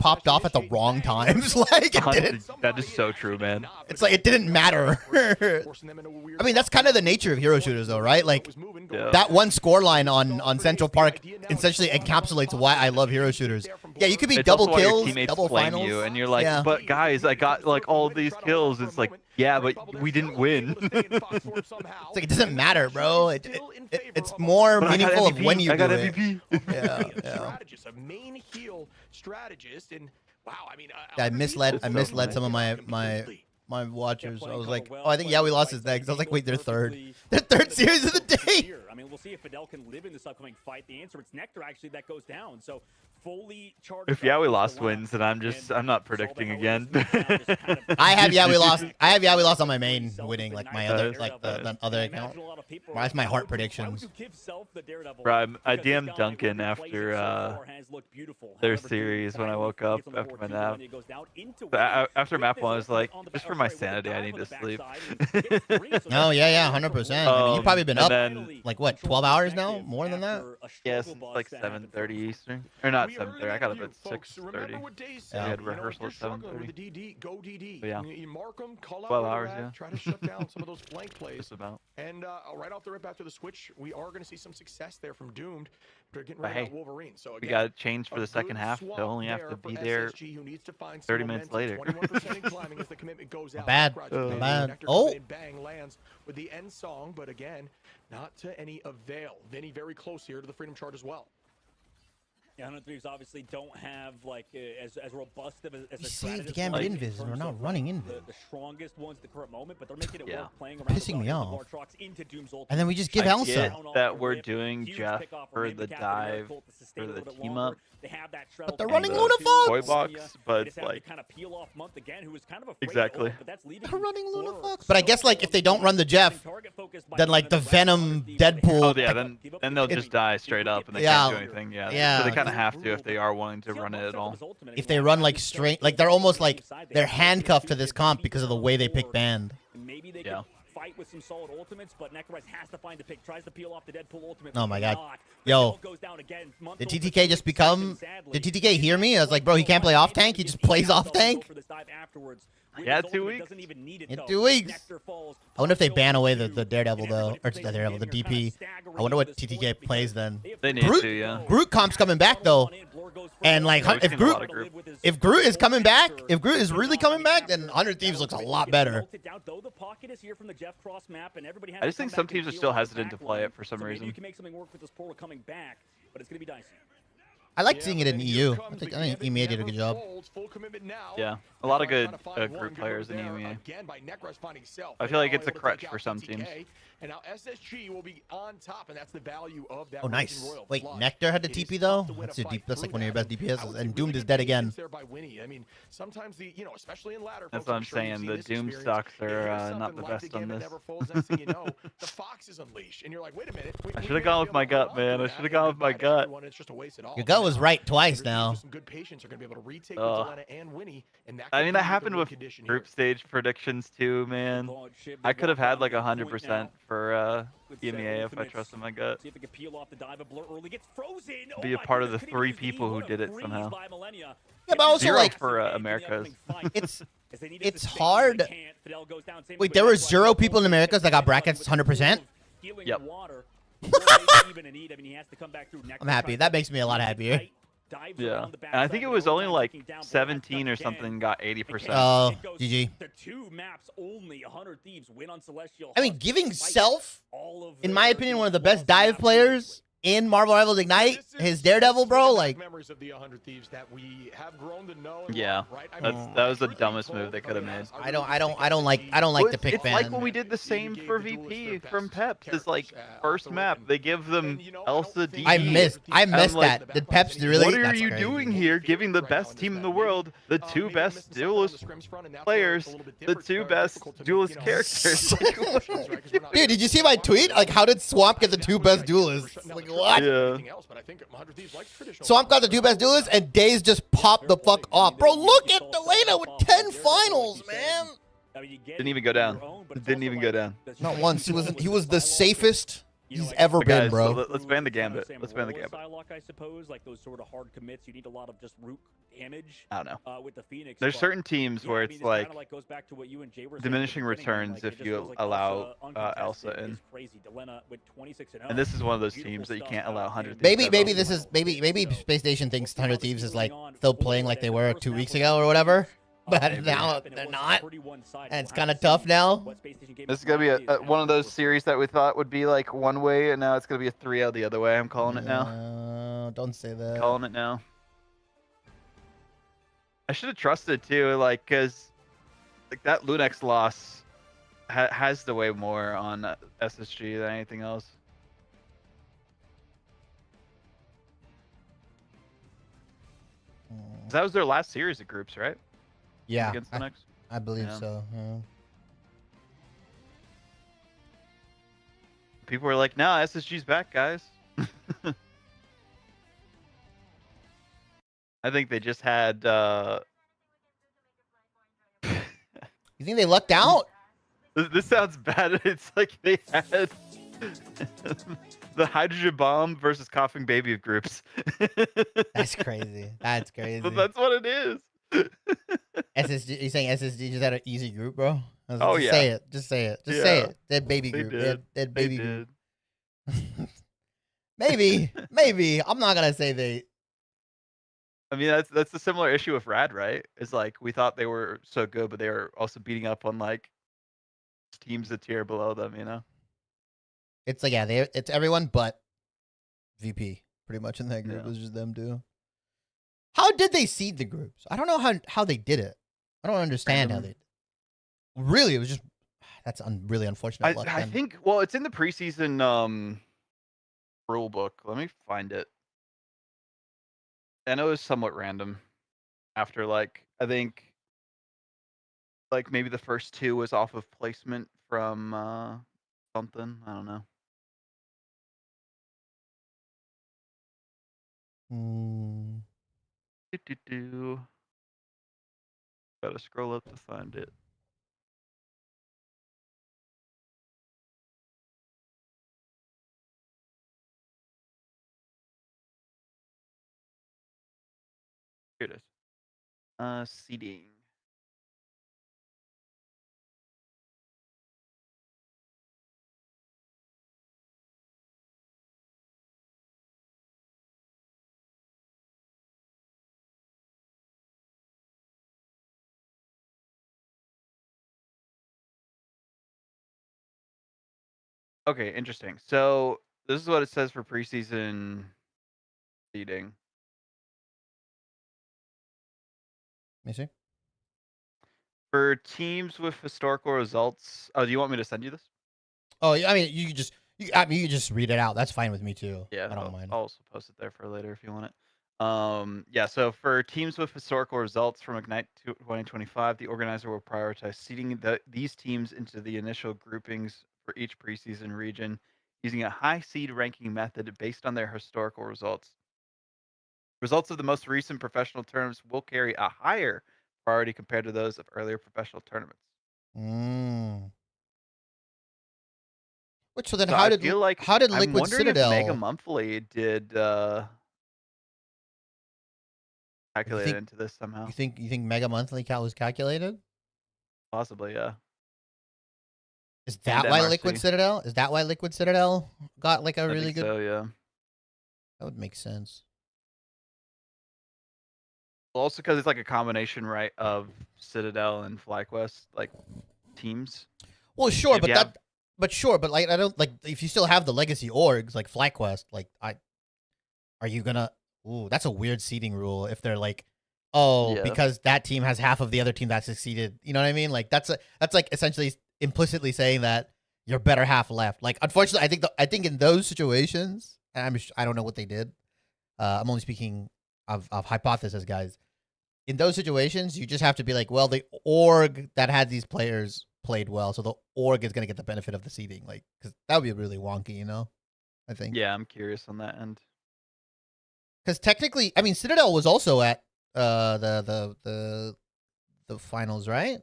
popped off at the wrong times? Like, it didn't. That is so true, man. It's like it didn't matter. I mean, that's kind of the nature of hero shooters, though, right? Like, that one scoreline on Central Park essentially encapsulates why I love hero shooters. Yeah, you could be It's double also why your kills, teammates double flame finals. you, and you're like, Yeah. but guys, I got like all of these kills. It's like, yeah, but we didn't win. It's like it doesn't matter, bro. It's more meaningful of when you I got do MVP. it. Yeah, yeah. Strategist, a main heal strategist, and wow, I mean, I misled some of my watchers. I was like, oh, I think yeah, we lost his next. I was like, wait, they're third. They're third series of the day. I mean, we'll see if Fidel can live in this upcoming fight. The answer, it's Nectar actually that goes down. So fully charged. If yeah, we lost wins, then I'm not predicting again. I have yeah, we lost. I have yeah, we lost on my main winning, like my other, like the other account. That's my heart predictions. Bro, I DM'd Duncan after their series when I woke up after my nap. After map 1, I was like, just for my sanity, I need to sleep. Oh yeah, 100%. I mean, you've probably been up like what, 12 hours now? More than that? Yeah, since like 7:30 Eastern, or not 7:30. I got up at 6:30. I had rehearsal at 7:30. But yeah, 12 hours. Yeah. Try to shut down some of those flank plays. Just about. And right off the rip after the switch, we are going to see some success there from Doomed. They're getting ready to Wolverine. So again, we got to change for the second half. They'll only have to be there 30 minutes later. Bad. Oh. Bang lands with the end song, but again, not to any avail. Vinny very close here to the Freedom Chart as well. Yeah, 100 Thieves obviously don't have like as robust of as We a saved the strategist, Gambit like, Invis, in and we're terms not of, running like, Invis. the strongest ones at the current moment, but they're making it work playing around Pissing me off. And then we just give I Elsa. get that we're doing Jeff for the dive for the team up. But they're running Luna Toy Fox. box, but like exactly. They're running Luna Fox. But I guess like if they don't run the Jeff, then like the Venom Deadpool. Oh yeah, then they'll just die straight up and they can't do anything. Yeah. So they kind of have to if they are willing to run it at all. If they run like straight, like they're almost like they're handcuffed to this comp because of the way they pick band. Yeah. Fight with some solid ultimates, but Necrorise has to find a pick, tries to peel off the Deadpool ultimate. Oh my god. Yo, did TTK just become, did TTK hear me? I was like, bro, he can't play off tank, he just plays off tank? Yeah, 2 weeks. In 2 weeks. I wonder if they ban away the Daredevil though, or the Daredevil, the DP. I wonder what TTK plays then. They need to, yeah. Groot comp's coming back though. And like, if Groot is coming back, if Groot is really coming back, then 100 Thieves looks a lot better. I just think some teams are still hesitant to play it for some reason. You can make something work with this portal coming back, but it's going to be dicey. I like seeing it in EU. I think EMEA did a good job. Yeah, a lot of good group players in EMEA. I feel like it's a crutch for some teams. And now SSG will be on top, and that's the value of that. Oh, nice. Wait, Nectar had the TP though. That's like one of your best DPSs, and Doomed is dead again. I mean, sometimes especially in ladder. That's what I'm saying. The Doom stocks are not the best on this. The Fox is unleashed, and you're like, wait a minute. I should have gone with my gut, man. I should have gone with my gut. Your gut was right twice now. I mean, that happened with group stage predictions too, man. I could have had like 100% for EMEA if I trusted my gut. Be a part of the 3 people who did it somehow. Yeah, but also 0 like for Americas. It's hard. Wait, there were 0 people in Americas that got brackets 100%. Yep. I'm happy. That makes me a lot happier. Yeah, and I think it was only like 17 or something got 80%. Oh, GG. I mean, giving Self, in my opinion, one of the best dive players in Marvel Rivals Ignite, his Daredevil, bro, like. Yeah, that was the dumbest move they could have made. I don't like the pick It's ban. like when we did the same for VP from Peps. It's like first map they give them Elsa D. I missed that. Did Peps really? What are you doing here? Giving the best team in the world, the 2 best duelist players, the 2 best duelist characters. Dude, did you see my tweet? Like, how did Swamp get the 2 best duelists? Like, what? Yeah. Swamp got the 2 best duelists, and Daze just popped the fuck off. Bro, look at Delana with 10 finals, man. Didn't even go down. Didn't even go down. Not once. He was the safest he's ever been, bro. So let's ban the Gambit. Let's ban the Gambit. I suppose, like those sort of hard commits, you need a lot of just root damage. I don't know. With the Phoenix. There's certain teams where it's like goes back to what you and Jay were diminishing returns if you allow Elsa in. And this is one of those teams that you can't allow 100 Thieves. Maybe Space Station thinks 100 Thieves is like still playing like they were 2 weeks ago or whatever. But now they're not, and it's kind of tough now. This is gonna be one of those series that we thought would be like one way, and now it's gonna be a 3-0 the other way. I'm calling it now. Don't say that. Calling it now. I should have trusted too, like, cause like that Lunex loss has to weigh more on SSG than anything else. That was their last series of groups, right? Yeah, Against the Lunex? I believe so. Yeah. People were like, "Nah, SSG's back, guys." I think they just had. You think they lucked out? This sounds bad. It's like they had the hydrogen bomb versus coughing baby of groups. That's crazy. That's crazy. But that's what it is. SSG, you saying SSG just had an easy group, bro? Oh yeah. Say it. Just say it. Just say it. Dead baby They group. did. Dead baby group. Maybe. I'm not gonna say they. I mean, that's the similar issue with Rad, right? It's like we thought they were so good, but they were also beating up on like teams a tier below them, you know? It's like, yeah, it's everyone but VP pretty much in that group. Yeah. It was just them two. How did they seed the groups? I don't know how they did it. I don't understand how they. Really, it was just that's really unfortunate. I think well, it's in the preseason rule book. Let me find it. I know it was somewhat random. After like I think like maybe the first 2 was off of placement from something. I don't know. Gotta scroll up to find it. Here it is. Seeding. Okay, interesting. So this is what it says for preseason seeding. me see. For teams with historical results, do you want me to send you this? Oh, I mean, you could just, you could just read it out. That's fine with me too. Yeah, I don't mind. I'll also post it there for later if you want it. Yeah, so for teams with historical results from Ignite 2025, the organizer will prioritize seeding these teams into the initial groupings for each preseason region using a high seed ranking method based on their historical results. Results of the most recent professional tournaments will carry a higher priority compared to those of earlier professional tournaments. Which, so then So how I did feel like how did I'm Liquid wondering if Citadel Mega Monthly did calculate think- into this somehow? you think Mega Monthly was calculated? Possibly, yeah. Is that And why MRC. Liquid Citadel? Is that why Liquid Citadel got like a I really think good? so, yeah. That would make sense. Well, also because it's like a combination, right, of Citadel and FlyQuest like teams. Well, sure, If but you that, have- but sure, but like I don't like if you still have the legacy orgs like FlyQuest, like are you gonna? Ooh, that's a weird seeding rule. If they're like, oh, Yeah. because that team has half of the other team that succeeded. You know what I mean? Like that's like essentially implicitly saying that your better half left. Like unfortunately, I think in those situations, and I don't know what they did. I'm only speaking of hypothesis, guys. In those situations, you just have to be like, well, the org that had these players played well, so the org is going to get the benefit of the seeding. Like, because that would be really wonky, you know? I think. Yeah, I'm curious on that end. Because technically, I mean, Citadel was also at the finals, right?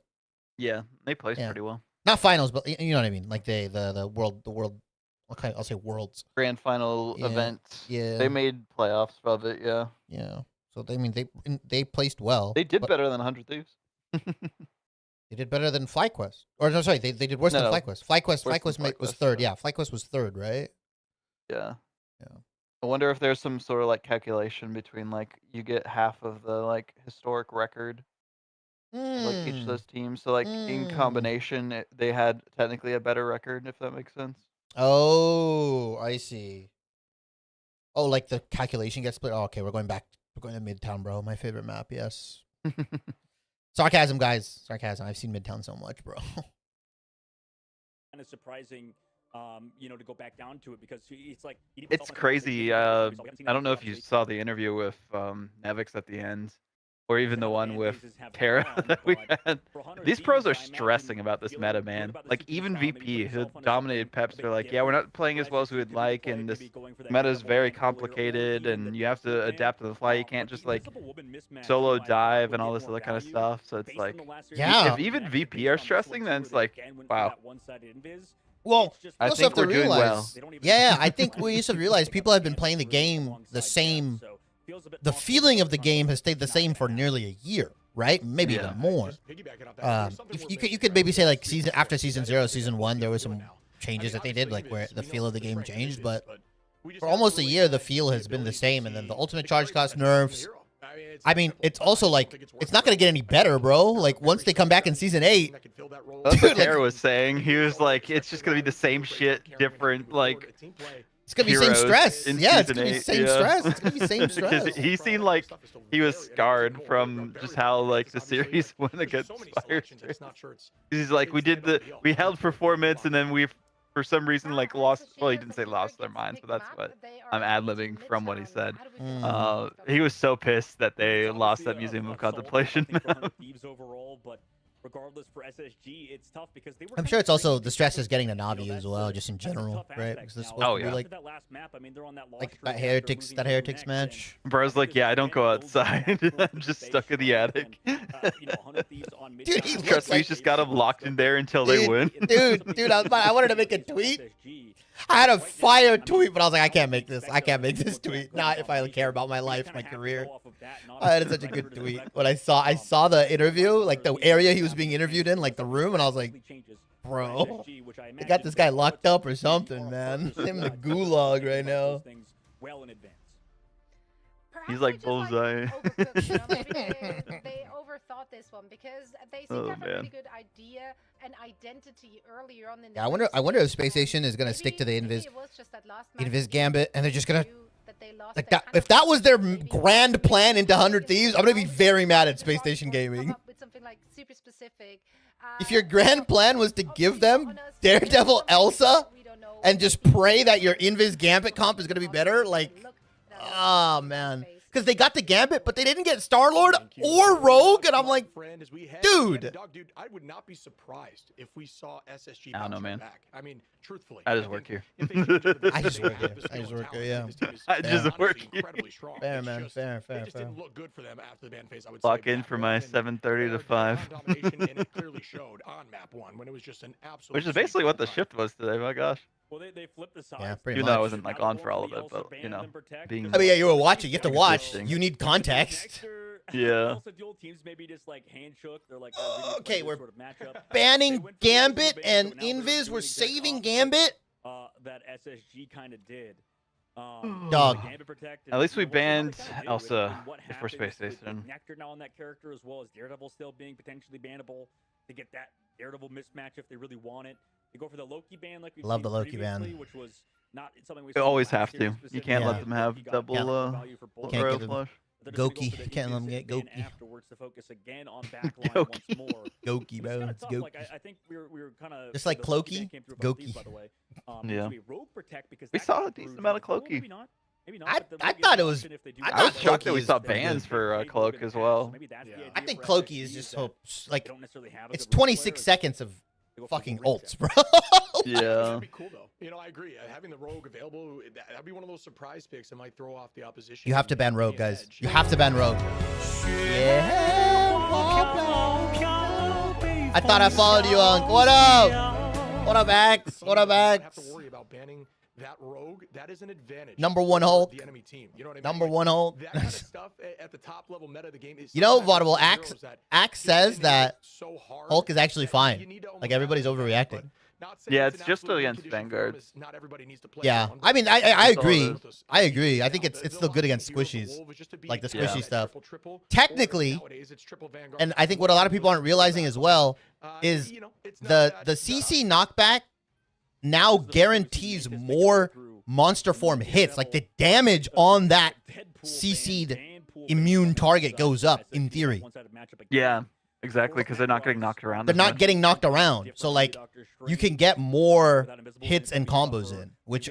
Yeah, they placed Yeah. pretty well. Not finals, but you know what I mean. Like the world. Okay, I'll say worlds. Grand final Yeah, event. yeah. They made playoffs of it, yeah. Yeah. So I mean, they placed well. They did but better than 100 Thieves. They did better than FlyQuest. Or no, sorry, they did worse than No, FlyQuest. worse than Was FlyQuest, third. yeah. Yeah, FlyQuest was third, right? Yeah. Yeah. I wonder if there's some sort of like calculation between like you get half of the like historic record of, like each of those teams. So like in combination, they had technically a better record, if that makes sense. Oh, I see. Oh, like the calculation gets split. Oh, okay, we're going to Midtown, bro. My favorite map. Yes. Sarcasm, guys. Sarcasm. I've seen Midtown so much, bro. Kind of surprising, to go back down to it because it's like It's crazy. I don't know if you saw the interview with Nevix at the end, or even the one with Terra that we had. These pros are stressing about this meta, man. Like even VP, who dominated Peps, they're like, yeah, we're not playing as well as we would like, and this meta is very complicated, and you have to adapt to the fly. You can't just like solo dive and all this other kind of stuff. So it's like, Yeah. if even VP are stressing, then it's like, wow. Well, I you also think have to we're doing well. realize- Yeah, I think we used to realize people have been playing the game the same. The feeling of the game has stayed the same for nearly a year, right? Maybe Yeah. even more. You could maybe say like after season 0, season 1, there were some changes that they did, like where the feel of the game changed. But for almost a year, the feel has been the same, and then the ultimate charge cost nerfs. I mean, it's also like it's not going to get any better, bro. Like once they come back in season 8, That's what Dude, Terra was saying. He was like, it's just gonna be the same shit, different like. it's going to be same heroes stress. in Yeah, it's season going to be 8, same yeah. stress. It's going to be same Because stress. he seemed like he was scarred from just how like the series went against Spire. He's like, we held for 4 minutes and then we, for some reason, like lost. Well, he didn't say lost their minds, but that's what I'm ad-libbing from what he said. He was so pissed that they lost that Museum of Contemplation. Regardless for SSG, it's tough because they were I'm sure it's also the stress is getting to Navi as well, just in general, right? Because they're supposed to be like that heretics match. Bro's like, yeah, I don't go outside. I'm just stuck in the attic. Dude, he Trust me, like, he's just got him locked in there until they win. Dude, I wanted to make a tweet. I had a fire tweet, but I was like, I can't make this. I can't make this tweet. Not if I care about my life, my career. I had such a good tweet. When I saw the interview, like the area he was being interviewed in, like the room, and I was like, bro, they got this guy locked up or something, man. Him in the gulag right now. He's like bullseye. They overthought this one because they seem to have a really good idea and identity earlier on in the Yeah, I wonder if Space Station is gonna stick to the Invis Gambit, and they're just gonna they lost. Like They that, kind if of that was their really grand wanted plan to into make 100 it Thieves, I'm gonna be around very mad at the Space right Station one to come Gaming. up with something like super specific. If your grand plan was to give them honest, Daredevil something Elsa we don't know. and just pray that your Invis Gambit comp is gonna be better, like, Look, oh man. Because they got the Gambit, but they didn't get Star-Lord or Rogue, and I'm like, dude. Dude, I would not be surprised if we saw SSG I don't know, bouncing man. back. I mean, truthfully. I just work here. I just work here. I just work here, yeah. I just work here. Fair, man. Fair. It just didn't look good for them after the ban phase, I would Clock say. in for my 7:30 to 5. And it clearly showed on map 1 when it was just an absolute. Which is basically what the shift was today. My gosh. Well, they flipped the sides. Yeah, pretty Even though I much. wasn't like on for all of it, but you know, being. I mean, yeah, you were watching. You have to watch. Existing. You need context. Yeah. Also, dual teams maybe just like hand shook. They're like, Okay, we're sort of matchup. banning They went for the Gambit ban, and so now they're Invis. doing We're the exact saving opposite, Gambit. That SSG kind of did. Dog. Gambit Protect At least we what they're banned gonna do, Elsa and what if we're happens Space with Station. Nectar now on that character, as well as Daredevil still being potentially bannable, to get that Daredevil mismatch if they really want it. They go for the Loki ban like we Love the Loki ban. which was not something we You saw always last have year to. You can't Yeah. let them have He got double value for both. Can't royal give him- flush. They're just gonna go Goki. for the Can't let him Invis get ban Goki. afterwards to focus again on backline Goki. once more. Goki, Which is bro. kinda It's tough. Goki. Like, I think we were kind of Just like Cloaky, Goki. By the way. Yeah. Rogue Protect because We that saw got a decent bruised. amount of Well, Cloaky. maybe not. Maybe not. I but the I Rogue is thought an it was. option if they do I want I was thought to. shocked that Cloaky we is saw pretty bans good. for They do Cloak it in as the well. past. Maybe that's the idea I think for Cloaky SSG is just that so like they don't necessarily have a it's good role 26 player. seconds of They go for fucking the ults, bro. Yeah. That'd be cool though. You know, I agree. Having the Rogue available, that'd be one of those surprise picks that might throw off the opposition. You have to ban and Rogue, be an guys. edge. You have to ban Rogue. Yeah. I thought I followed you on. What up? What up, Axe? What up, You don't have Axe? to worry about banning that Rogue. That is an advantage. Number one for Hulk. The enemy team. You know what I mean? Number Like, one Hulk. That kind of stuff at the top level meta of the game is. You know, sometimes Vaudable, the Axe heroes that Axe just says enable that it so hard Hulk is actually that fine. you need to almost Like everybody's balance it out, overreacting. but not saying Yeah, it's it's an just absolute against condition for Vanguard. them, is not everybody needs to play Yeah, one, I mean, I That's all it agree. is. I agree. I think Now, it's the still good against logical hero of the squishies, Wolf is just to be like the Yeah. squishy stuff. triple, Technically, or nowadays it's triple Vanguard. and I think what a lot of people aren't realizing as well is you know, it's not the that- the CC knockback now guarantees more monster form hits. Like the damage on that CC'd immune target goes up in theory. Yeah, exactly, because they're not getting knocked around. They're as not much. getting knocked around, so like you can get more hits and combos in, which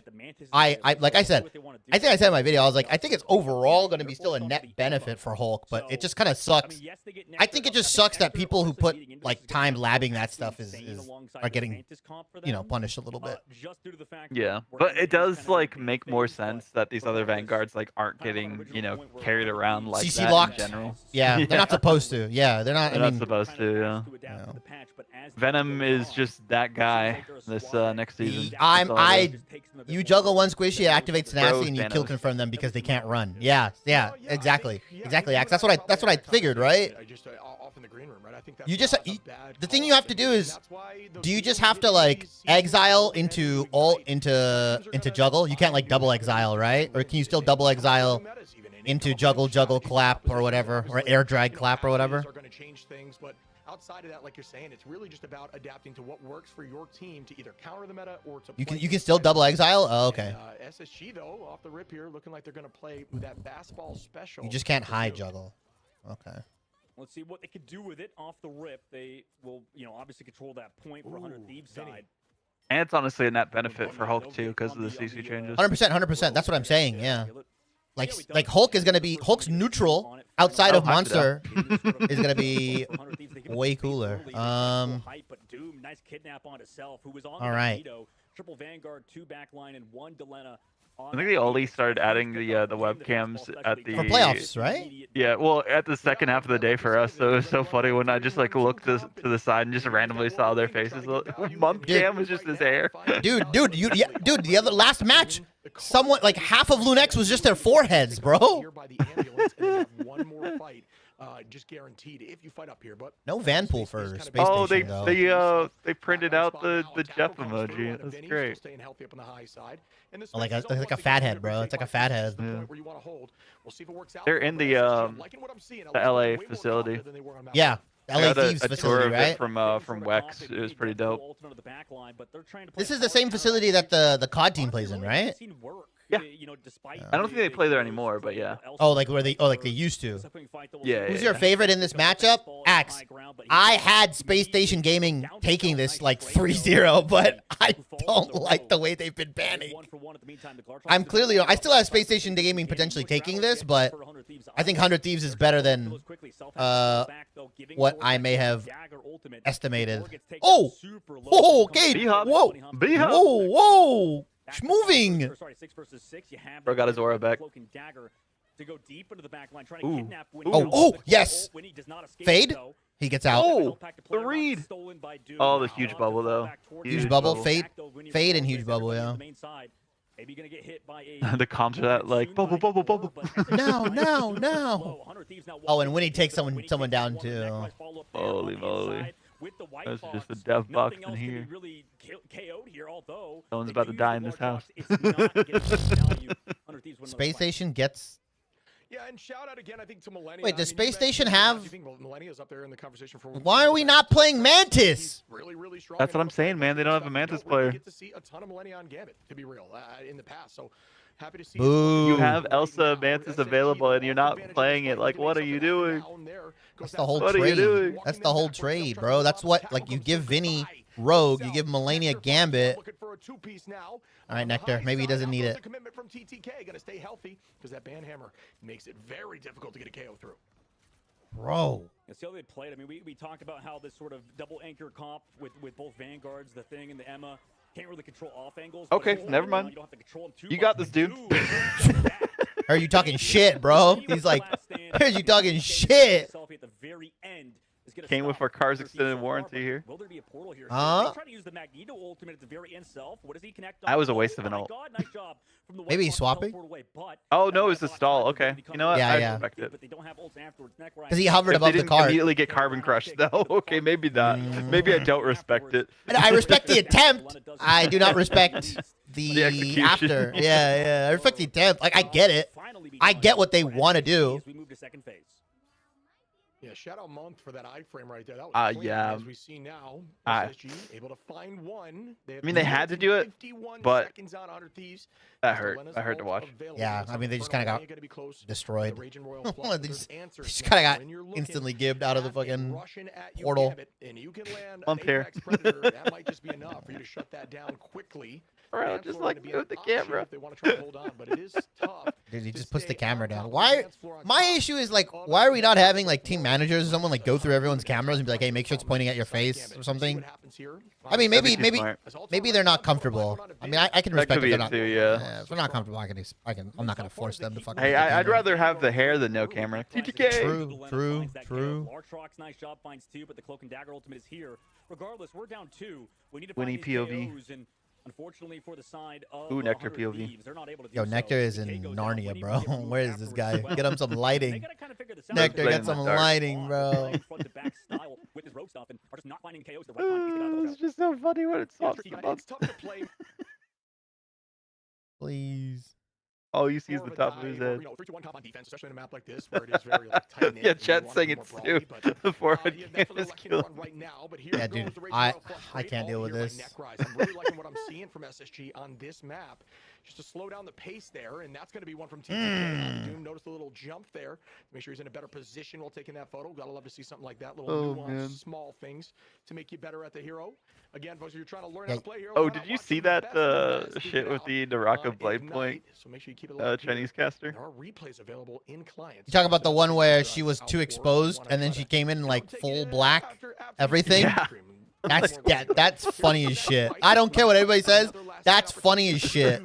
I like I said, I think I said in my video, I was like, I think it's overall going to be still a net benefit for Hulk, but it just kind of sucks. I think it just sucks that people who put like time labbing that stuff are getting, you know, punished a little bit. Yeah, but it does like make more sense that these other Vanguards like aren't getting, you know, carried around like CC that locked? in general. Yeah, they're not supposed to. Yeah, they're not. They're I not mean, supposed to. Yeah. No. Venom is just that guy this next season. That's all it is. You juggle one squishy, it activates Bro, Tenacity, and you kill Thanos. confirm them because they can't run. Yeah, exactly, Axe. That's what I figured, right? Off in the green room, right? I think that's You just not a bad the thing call. you have to do is, That's why the do you just Beatles have to did like these exile seasons into and all Ignite. into juggle? You can't like double exile, right? Or can you still double exile into juggle clap or whatever, or air drag clap or whatever? Are going to change things, but outside of that, like you're saying, it's really just about adapting to what works for your team to either counter the meta or to. You play can still double exile. Oh, And, okay. SSG though, off the rip here, looking like they're going to play with that fastball special. You just can't for high Duke. juggle. Okay. Let's see what they could do with it off the rip. They will, you know, obviously control that point for 100 Thieves side. And it's honestly a net benefit for Hulk too because of the CC changes. 100%. That's what I'm saying. Yeah. Like Hulk is gonna be Hulk's neutral outside of Oh, hype it monster up. is gonna be way cooler. But Doom, nice kidnap onto self, who was on All right. triple Vanguard, 2 backline, and 1 Delena. I think they only started adding the webcams at the For playoffs, right? Yeah, well, at the second half of the day for us, so it was so funny when I just like looked to the side and just randomly saw their faces. Month cam was just his hair. Dude, the other last match, someone like half of Lunex was just their foreheads, bro. Here by the ambulance, and they have one more fight, just guaranteed if you fight up here. But No Vanpool for Space Oh, Station though. they printed out the Jeff emoji. That's great. Like a fathead, bro. It's like a fathead. They're in the LA facility. Yeah, I LA got Thieves a tour facility, of it right? from Wex. It was pretty dope. This is the same facility that the COD team plays in, right? Yeah. you know, despite I don't think they play there anymore, but yeah. Oh, like where they? Oh, like they used to. Yeah. Who's your favorite in this matchup? Axe. I had Space Station Gaming taking this like 3-0, but I don't like the way they've been banning. I'm clearly. I still have Space Station Gaming potentially taking this, but I think 100 Thieves is better than what I may have estimated. Oh, oh, okay. B-Hop. Whoa, B-Hop. whoa, whoa. It's moving. Bro got his aura back. Ooh. Oh, yes. Fade. He gets out. Oh, the read. Oh, the huge bubble though. Huge bubble. Fade. Fade and huge bubble. Yeah. Maybe gonna get hit by a The comms are that like bubble, bubble, bubble. No. Oh, and Winnie takes someone down too. Holy moly. That's just a dev box in here. Someone's about to die in this house. Space Station gets. Yeah, and shout out again, I think, to Millennia. Wait, does Space Station have? I think Millennia's up there in the conversation for. Why are we not playing Mantis? Really strong. That's what I'm saying, man. They don't have a Mantis player. Get to see a ton of Millennia on Gambit, to be real, in the past. So happy to see. Boo. You have Elsa Mantis available, and you're not playing it. Like, what are you doing? That's the whole What are you trade. doing? That's the whole trade, bro. That's what, like, you give Vinny Rogue, you give Melania Gambit. All right, Nectar. Maybe he doesn't need it. Commitment from TTK, gonna stay healthy because that ban hammer makes it very difficult to get a KO through. Bro. See how they played. I mean, we talked about how this sort of double anchor comp with both Vanguards, the Thing and the Emma, can't really control off angles. Okay, never mind. You don't have to control them too You much. got this, dude. Are you talking shit, bro? He's like, are you talking shit? Came with our car's extended warranty here. Will there be a portal here? Huh? Try to use the Magneto ultimate at the very end self. What does he connect on? That was a waste of an Oh my ult. God, nice job from the Maybe he's White Fox swapping? teleport away, but Oh, no, it's a stall. Okay. You know what? Yeah, I yeah. respect it. but they don't have ults afterwards. Because he hovered If they above the didn't card. immediately get carbon crushed, though. Okay, maybe not. Maybe I don't respect it. I respect the attempt. I do not respect the execution. after. Yeah. I respect the attempt. Like, I get it. I get what they want to do. As we move to second phase. Yeah, shout out Monk for that iframe right there. That was clean. Yeah. As we see now, SSG able to find one. I mean, they had to do it, 51 but seconds on 100 Thieves. that hurt. That hurt to watch. Yeah, I mean, they just kind of got destroyed. They They just kind of got instantly gibbed out of the fucking portal. And you can land Monk here. Apex Predator. That might just be enough for you to shut that down quickly. Bro, just like move the camera. If they want to try to hold on, but it is tough. Dude, he to just puts the stay camera on top down. of Why? the dance floor on My top. issue is like, why are we not having like team managers or someone like go through everyone's cameras and be like, hey, make sure it's pointing at your face or something? I mean, That'd be maybe smart. they're not comfortable. I mean, I can That respect could if be they're it not. too, yeah. If they're not comfortable, I'm not gonna force them to fucking. Hey, put the I'd camera. rather have the hair than no camera. TTK. True. Lartrox, nice job, finds two, but the Cloak and Dagger ultimate is here. Regardless, we're down two. We need to Winnie find these POV. KOs, and unfortunately for the side of Ooh, Nectar 100 POV. Thieves, they're not able to do Yo, so. Nectar is TK in goes down, Narnia, Winnie bro. POV Where is this guy? as well. Get him some They lighting. gotta kind of figure this out. Nectar, Playing get in some the dark. lighting, bro. Playing front to back style with his rogue stuff and are just not finding KOs the right time. It's just so funny when it's Yeah, soft. it's tough to play. Please. All you see is more the of a top of dive his or, head. you know, 3-2-1 top on defense, especially in a map like this where it is very like, tight-knit. Yeah, and you Chat's wanna saying be it's more too. brawly, but, The forehead yeah, cam definitely is liking the killing. run right now, but here Yeah, goes dude, the Raging I Royal Flush I straight can't deal all with here by this. Necrise. I'm really liking what I'm seeing from SSG on this map. Just to slow down the pace there, and that's going to be one from TTK. Doom noticed a little jump there. Make sure he's in a better position while taking that photo. Gotta love to see something like that. Little nuanced, small things to make you better at the hero. Again, folks, if you're trying to learn how to play hero. Oh, did you see that shit with the Naraka Blade Point So make sure you keep it Chinese caster? There are replays available in clients. You talk about the one where she was too exposed and then she came in like full black, everything. Yeah. That's funny as shit. I don't care what anybody says. That's funny as shit.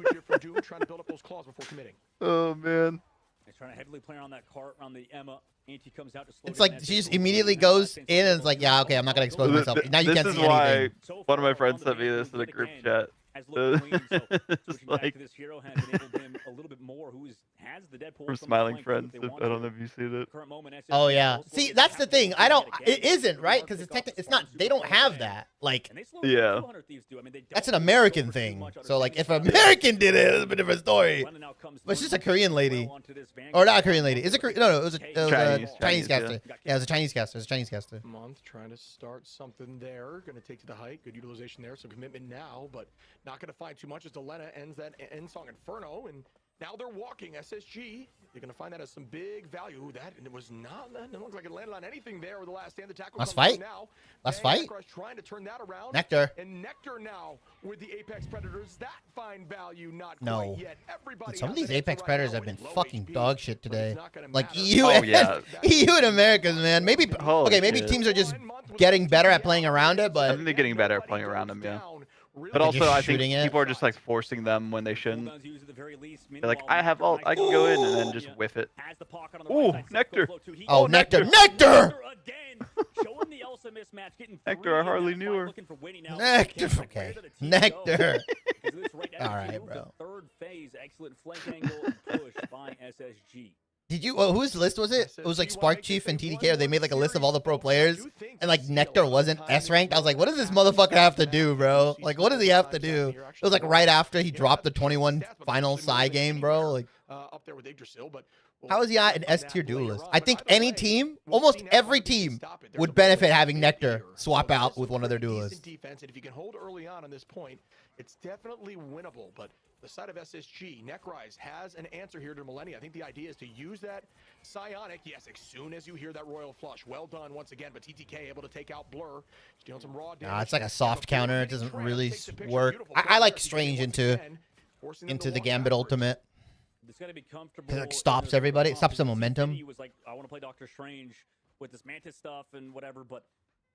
Oh man. He's trying to heavily play on that cart on the Emma. Anti comes out to slow It's down like that she just Diggle. immediately goes in and it's like, yeah, okay, I'm not gonna expose myself. Now you This can't is see why anything. one of my friends sent me this in the group chat. Has looked clean, so It's switching back like to this hero has enabled him a little bit more. Has the Deadpool from from Smiling flank too, if Friends. they want I don't to. know if you've seen it. Current moment, SSG Oh yeah. also See, is that's the happening thing. to I don't. get It again. isn't right because Pick off it's the not. super They don't far have away. that. Like And they slow Yeah. down 200 Thieves do. I mean, they that's an don't American over too thing. much on So like, their if an teams. American did it, it's a different story. Lennon now comes But it's just a through Korean lady, well onto this Vanguard. or not a Korean lady. Is it Korean? No, it was a Chinese, Chinese yeah. caster. Yeah, it was a Chinese caster. It was a Chinese caster. Month trying to start something there. Going to take to the height. Good utilization there. Some commitment now, but Not going to find too much as Delena ends that end song Inferno, and now they're walking SSG. You're going to find that as some big value. Ooh, that it was not. It looks like it landed on anything there with the last stand. The tackle. Let's fight. Now. Let's fight. Trying to turn that around. Nectar. And Nectar now with the Apex Predators. That fine value not No. quite yet. Everybody Some of has these an Apex answer Predators right have now been with low fucking HP, dog shit but today. it's not gonna Like matter. EU, Oh, yeah. EU and Americas, man. Maybe Holy okay. Maybe shit. teams are just getting better at playing around it, I but think they're getting better at playing around them, yeah. But Like also, just I think shooting it. people are just like forcing them when they shouldn't. They're like, I have ult, I can go in and then just whiff it. Ooh, Nectar. oh, Nectar, Nectar! Nectar, I hardly knew her. Nectar. Okay, Nectar. All right, bro. Third phase, excellent flank angle and push by SSG. Did you? Whose list was it? It was like Spark Chief and TDK, or they made like a list of all the pro players, and like Nectar wasn't S ranked. I was like, what does this motherfucker have to do, bro? Like, what does he have to do? It was like right after he dropped the 21 final Psy game, bro. Like, up there with Yggdrasil, but how is he an S tier duelist? I think any team, almost every team, would benefit having Nectar swap out with one of their duelists. Defense, and if you can hold early on this point, it's definitely winnable. But the side of SSG, Necrise has an answer here to Millennia. I think the idea is to use that Psionic, yes, as soon as you hear that Royal Flush. Well done once again, but TTK able to take out Blur. He's dealing some raw damage. Nah, it's like a soft counter. It doesn't really work. I like Strange into the Gambit ultimate. It's got to be comfortable. It like stops everybody. It stops the momentum. He was like, I want to play Doctor Strange with this Mantis stuff and whatever, but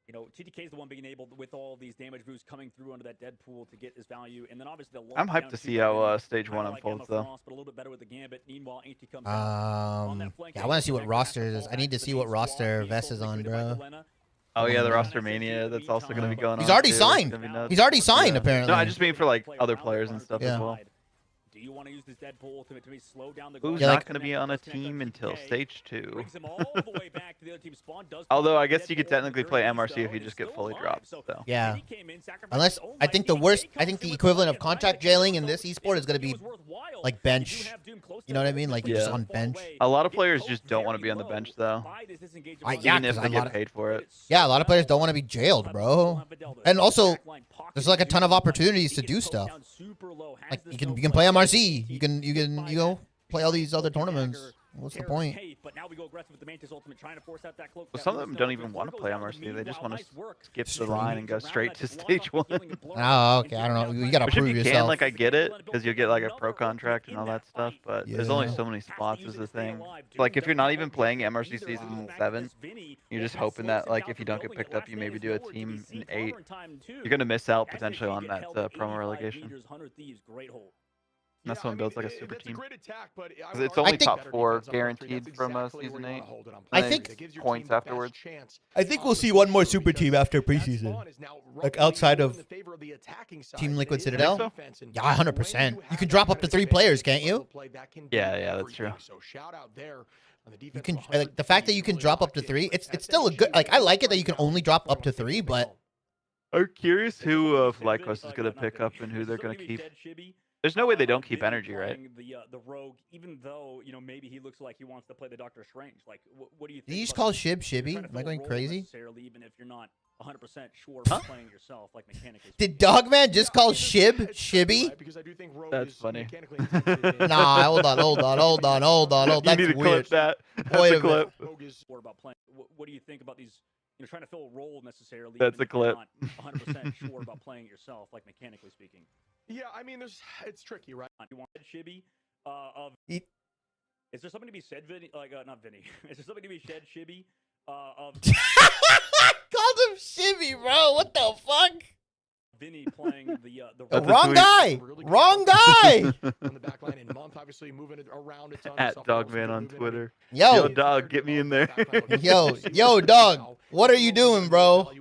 you know, TTK is the one being able with all these damage boosts coming through under that Deadpool to get his value, and then obviously the I'm hyped to see how stage 1 unfolds though. But a little bit better with the Gambit. Meanwhile, Anti comes Yeah, I want to see what roster is. I need to see what roster Vess is on, bro. Oh yeah, the roster mania. That's also going to be going on. He's already too. signed. He's already signed, apparently. No, I just mean for like other players and stuff as well. Do you want to use this Deadpool ultimate to slow down the Who's not going to be on a team until stage 2? Although I guess you could technically play MRC if you just get fully dropped. So. Yeah. Unless I think the equivalent of contract jailing in this esport is going to be like bench. You know what I mean? Like just on bench. A lot of players just don't want to be on the bench though. Yeah, even if they get paid for it. Yeah, a lot of players don't want to be jailed, bro. And also, there's like a ton of opportunities to do stuff. Like you can play MRC. You can play all these other tournaments. What's the point? Well, some of them don't even want to play MRC. They just want to skip the line and go straight to stage 1. Oh, okay. I don't know. You gotta Which if prove you yourself. can, like, I get it, because you'll get like a pro contract and all that stuff. But there's only so many spots is the thing. Like if you're not even playing MRC season 7, you're just hoping that like if you don't get picked up, you maybe do a team in 8. You're gonna miss out potentially on that promo relegation. That's someone builds like a super team. It's only top 4 guaranteed from season 8. I think points afterwards. I think we'll see one more super team after preseason, like outside of Team Liquid Citadel. Yeah, 100%. You can drop up to 3 players, can't you? Yeah, that's true. You can like the fact that you can drop up to 3. It's still a good. Like I like it that you can only drop up to 3, but I'm curious who of Lycos is gonna pick up and who they're gonna keep. There's no way they don't keep energy, right? The rogue, even though maybe he looks like he wants to play the Doctor Strange. Like, what do you think? Did you just call Shib Shibby? Am I going crazy? Even if you're not 100% sure about playing yourself, like mechanically. Did Dogman just call Shib Shibby? That's funny. Nah, hold on. That's you need to weird. clip that. Wait a clip. What do you think about these? You're trying to fill a role necessarily. That's a clip. Not 100% sure about playing yourself, like mechanically speaking. Yeah, I mean, it's tricky, right? You want Shibby? Is there something to be said, Vinny? Like, not Vinny. Is there something to be said, Shibby? Called him Shibby, bro. What the fuck? Vinny playing the wrong guy. Wrong guy. On the back line in month, obviously moving it around. At Dogman on Twitter. Yo, dog, get me in there. yo, dog. What are you doing, bro?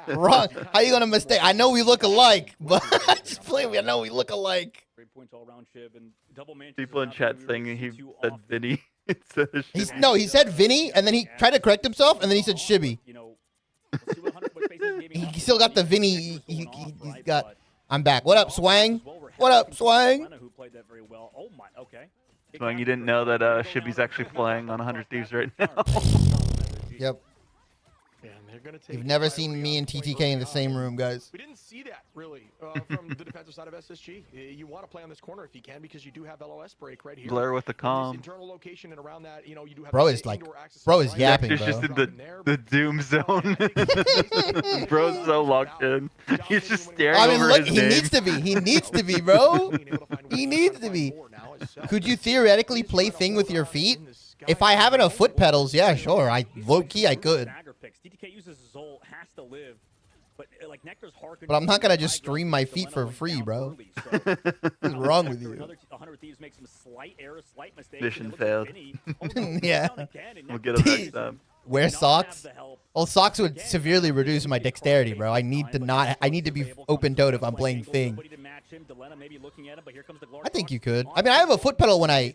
Wrong. How you gonna mistake? I know we look alike, but just play me. I know we look alike. People in chat saying he said Vinny. He said Vinny, and then he tried to correct himself, and then he said Shibby. He still got the Vinny. He's got. I'm back. What up, Swang? What up, Swang? Swang, you didn't know that Shibby's actually playing on 100 Thieves right now. Yep. Yeah, and they're gonna take You've it never by seen way me on and point TTK early in the on. same room, guys. We didn't see that really from the defensive side of SSG. You want to play on this corner if you can because you do have LOS break right here. Blur with the In this calm. internal location and around that, you know, you do have Bro the is like, indoor access bro to is the yapping, Nectar's bro. just in the doom zone. Bro's so locked in. He's just staring I mean, over look, his he name. needs to be. He needs to be, bro. He needs to be. Could you theoretically play Thing with your feet? If I have enough foot pedals, yeah, sure. Low key, I could. TTK uses Zol, has to live. But like Nectar's hard. But I'm not gonna just stream my feet for free, bro. What's wrong with you? Mission failed. Yeah. We'll get him next time. Wear socks? Well, socks would severely reduce my dexterity, bro. I need to be open-toed if I'm playing Thing. I think you could. I mean, I have a foot pedal when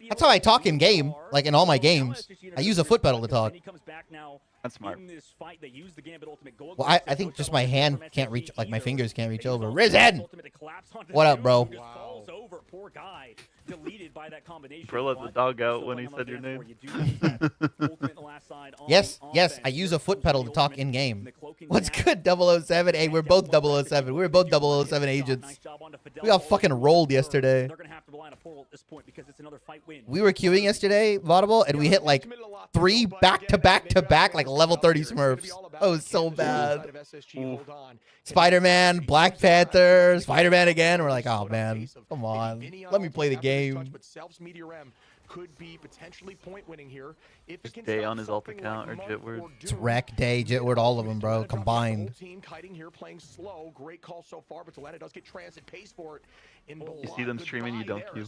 that's how I talk in game, like in all my games. I use a foot pedal to talk. That's smart. Well, I think just my hand can't reach, like my fingers can't reach over. Risen! What up, bro? Bro let the dog out when he said your name. Yes, I use a foot pedal to talk in game. What's good, 007? Hey, we're both 007. We were both 007 agents. We got fucking rolled yesterday. We were queuing yesterday, Vaudable, and we hit like 3 back-to-back, like level 30 Smurfs. That was so bad. Spider-Man, Black Panther, Spider-Man again. We're like, oh man, come on, let me play the game. Could be potentially point winning here. Just Day on his alt account or Jitward. It's Wreck, Day, Jitward, all of them, bro, combined. Team kiting here, playing slow. Great call so far, but Delana does get transit pace for it. You see them streaming, you don't queue.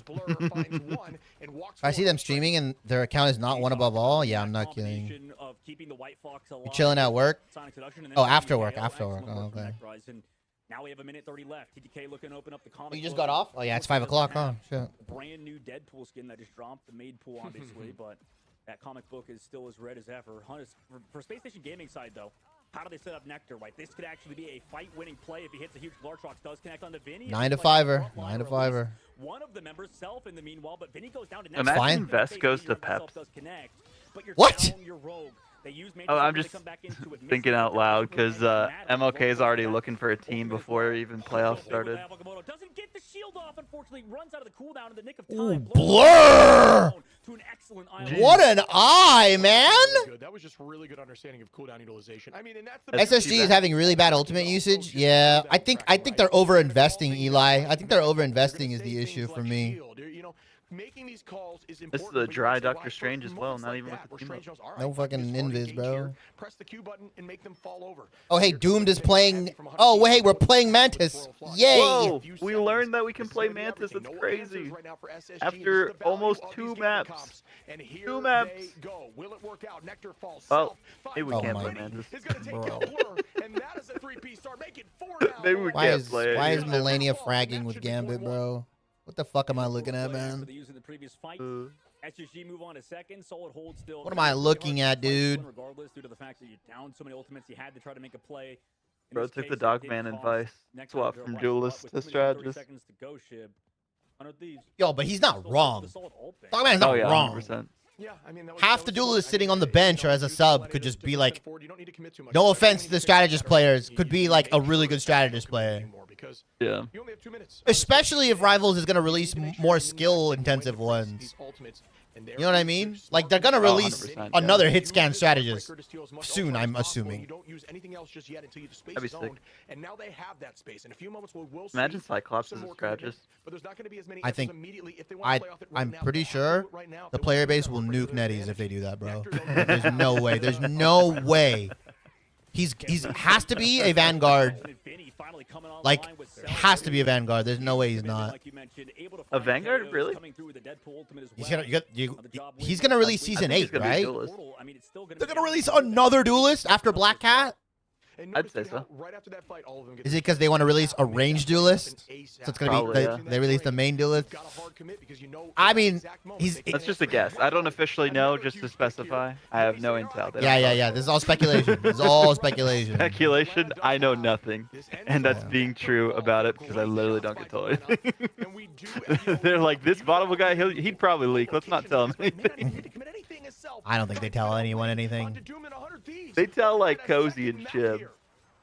If I see them streaming and their account is not one above all, yeah, I'm not kidding. You chilling at work? Oh, after work. Oh, okay. Now we have 1:30 left. TTK looking to open up the comic. You just got off? Oh yeah, it's 5 o'clock, huh? Shit. Brand new Deadpool skin that just dropped. The made pool, obviously, but that comic book is still as red as ever. For Space Station Gaming side, though, how do they set up Nectar? Right, this could actually be a fight-winning play if he hits a huge Lartrox. Does connect on to Vinny. 9 to 5er. 9 to 5er. One of the members self in the meanwhile, but Vinny goes down to Nectar. Imagine Vest goes to Peps. What? Oh, I'm just thinking out loud because MLK is already looking for a team before even playoffs started. Ooh, Blur! What an eye, man! That was just really good understanding of cooldown utilization. I mean, and that's SSG is having really bad ultimate usage. Yeah, I think they're over-investing, Eli. I think they're over-investing is the issue for me. Making these calls is this is a dry Doctor Strange as well, not even with the team up. No fucking invis, bro. Press the Q button and make them fall over. Oh, hey, Doomed is playing. Oh, wait, we're playing Mantis. Yay! Whoa, we learned that we can play Mantis. It's crazy. After almost 2 maps. 2 maps. Oh, maybe we can't play Mantis. Bro. Maybe we can't play it. Why is Melania fragging with Gambit, bro? What the fuck am I looking at, man? What am I looking at, dude? Bro took the Dogman advice. Swap from duelist to strategist. Yo, but he's not wrong. Dogman's not wrong. 100%. Yeah, I mean, half the duelists sitting on the bench or as a sub could just be like, no offense to the strategist players, could be like a really good strategist player. Yeah. Especially if Rivals is going to release more skill-intensive ones. You know what I mean? Like, they're going to release another hit scan strategist soon, I'm assuming. That'd be sick. Imagine Cyclops as a strategist. I think, I'm pretty sure the player base will nuke Netties if they do that, bro. There's no way. There's no way. He's has to be a Vanguard. Like, has to be a Vanguard. There's no way he's not. A Vanguard, really? He's gonna release season 8, right? They're gonna release another duelist after Black Cat. I'd say so. Is it because they want to release a ranged duelist? So it's gonna be they release the main duelist. I mean, that's just a guess. I don't officially know, just to specify. I have no intel. Yeah. This is all speculation. This is all speculation. Speculation. I know nothing, and that's being true about it because I literally don't get told anything. They're like, this bottom guy, he'd probably leak. Let's not tell him anything. I don't think they tell anyone anything. They tell like Cozy and Shib.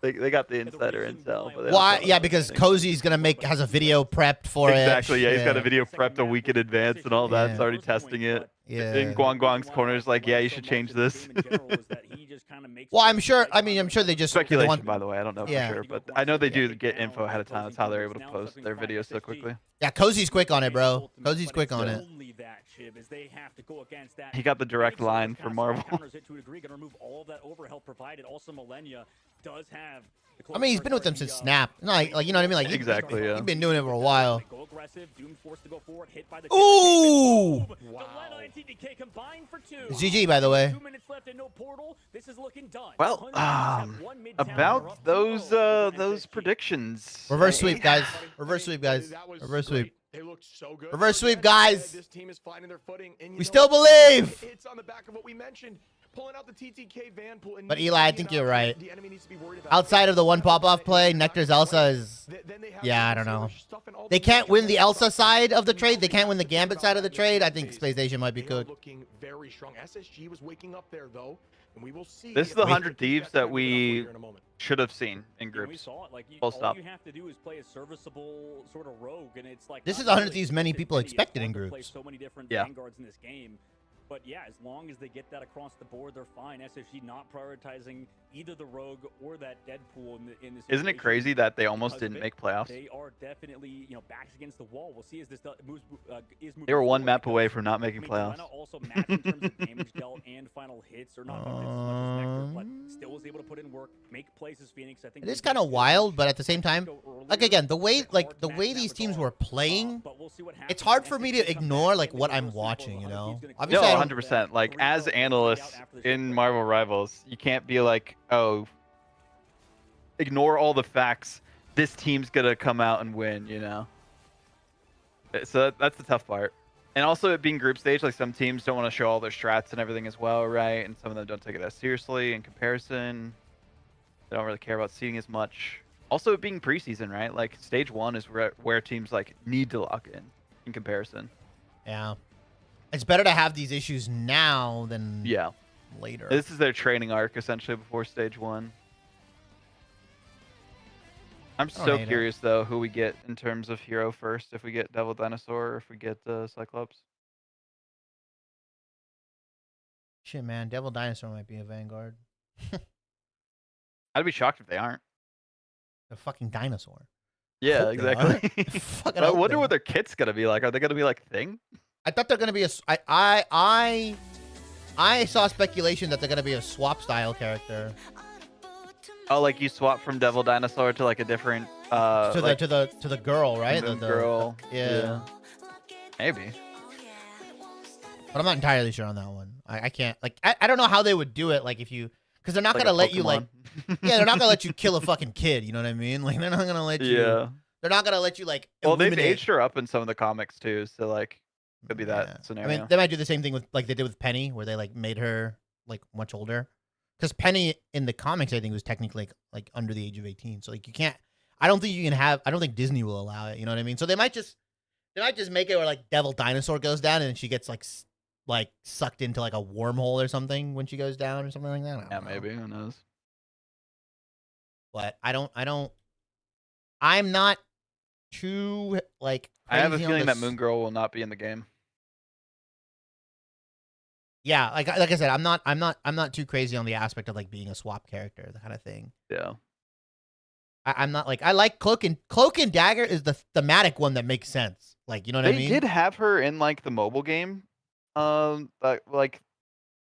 They got the insider intel. But Why? Yeah, because Cozy's gonna has a video prepped for exactly, it. Yeah, he's got a video prepped a week in advance and all that. He's already testing it. Yeah. And Guang Guang's corner is like, yeah, you should change this. Well, I'm sure. I mean, I'm sure they just speculation, by the way. I don't know for sure, but I know they do get info ahead of time. That's how they're able to post their videos so quickly. Yeah, Cozy's quick on it, bro. Cozy's quick on it. He got the direct line for Marvel. I mean, he's been with them since Snap. No, like you know what I mean? Like exactly, yeah. He's been doing it for a while. Ooh! GG, by the way. Well, about those predictions. Reverse sweep, guys. Reverse sweep, guys. Reverse sweep. They looked so good. Reverse sweep, guys. This team is finding their footing. And we still believe. It's on the back of what we mentioned. Pulling out the TTK van pool. But Eli, I think you're right. Outside of the one pop-off play, Nectar's Elsa is... Yeah, I don't know. They can't win the Elsa side of the trade. They can't win the Gambit side of the trade. I think Space Station might be cooked. Looking very strong. SSG was waking up there, though. And we will see. This is the 100 Thieves that we should have seen in groups. Full stop. All you have to do is play a serviceable sort of rogue, and it's like this is 100 Thieves many people expected in groups. So many different vanguards in this game. But yeah, as long as they get that across the board, they're fine. SSG not prioritizing either the rogue or that Deadpool in this. Isn't it crazy that they almost didn't make playoffs? They are definitely, backs against the wall. We'll see as this moves. They were one map away from not making playoffs. Also match in terms of damage dealt and final hits, or not final hits as much as Nectar, but still was able to put in work, make plays as Phoenix. I think it is kind of wild, but at the same time, like again, the way these teams were playing, it's hard for me to ignore like what I'm watching. You know, obviously, no, 100%. Like as analysts in Marvel Rivals, you can't be like, oh, ignore all the facts. This team's gonna come out and win. You know. So that's the tough part. And also it being group stage, like some teams don't want to show all their strats and everything as well, right? And some of them don't take it as seriously in comparison. They don't really care about seeding as much. Also it being preseason, right? Like stage 1 is where teams like need to lock in comparison. Yeah. It's better to have these issues now than later. This is their training arc essentially before stage 1. I'm so curious, though, who we get in terms of hero first. If we get Devil Dinosaur or if we get Cyclops. Shit, man. Devil Dinosaur might be a Vanguard. I'd be shocked if they aren't. A fucking dinosaur. Yeah, exactly. I wonder what their kit's going to be like. Are they going to be like Thing? I thought they're going to be a... I saw speculation that they're going to be a swap-style character. Oh, like you swap from Devil Dinosaur to like a different to the girl, right? The girl. Yeah. Maybe. But I'm not entirely sure on that one. I can't I don't know how they would do it because they're not gonna let you they're not gonna let you kill a fucking kid. You know what I mean? Like they're not gonna let you. Yeah. They're not gonna let you Well, they've aged her up in some of the comics too, so like could be that scenario. I mean, they might do the same thing with like they did with Penny, where they like made her like much older. Because Penny in the comics, I think, was technically like under the age of 18. So like you can't. I don't think you can have. I don't think Disney will allow it. You know what I mean? So they might just make it where like Devil Dinosaur goes down and she gets like sucked into like a wormhole or something when she goes down or something like that. Yeah, maybe. Who knows? But I'm not too like. I have a feeling that Moon Girl will not be in the game. Yeah, like I said, I'm not too crazy on the aspect of like being a swap character, the kind of thing. Yeah. I'm not like I like Cloak and Dagger is the thematic one that makes sense. Like you know what I mean? They did have her in like the mobile game, like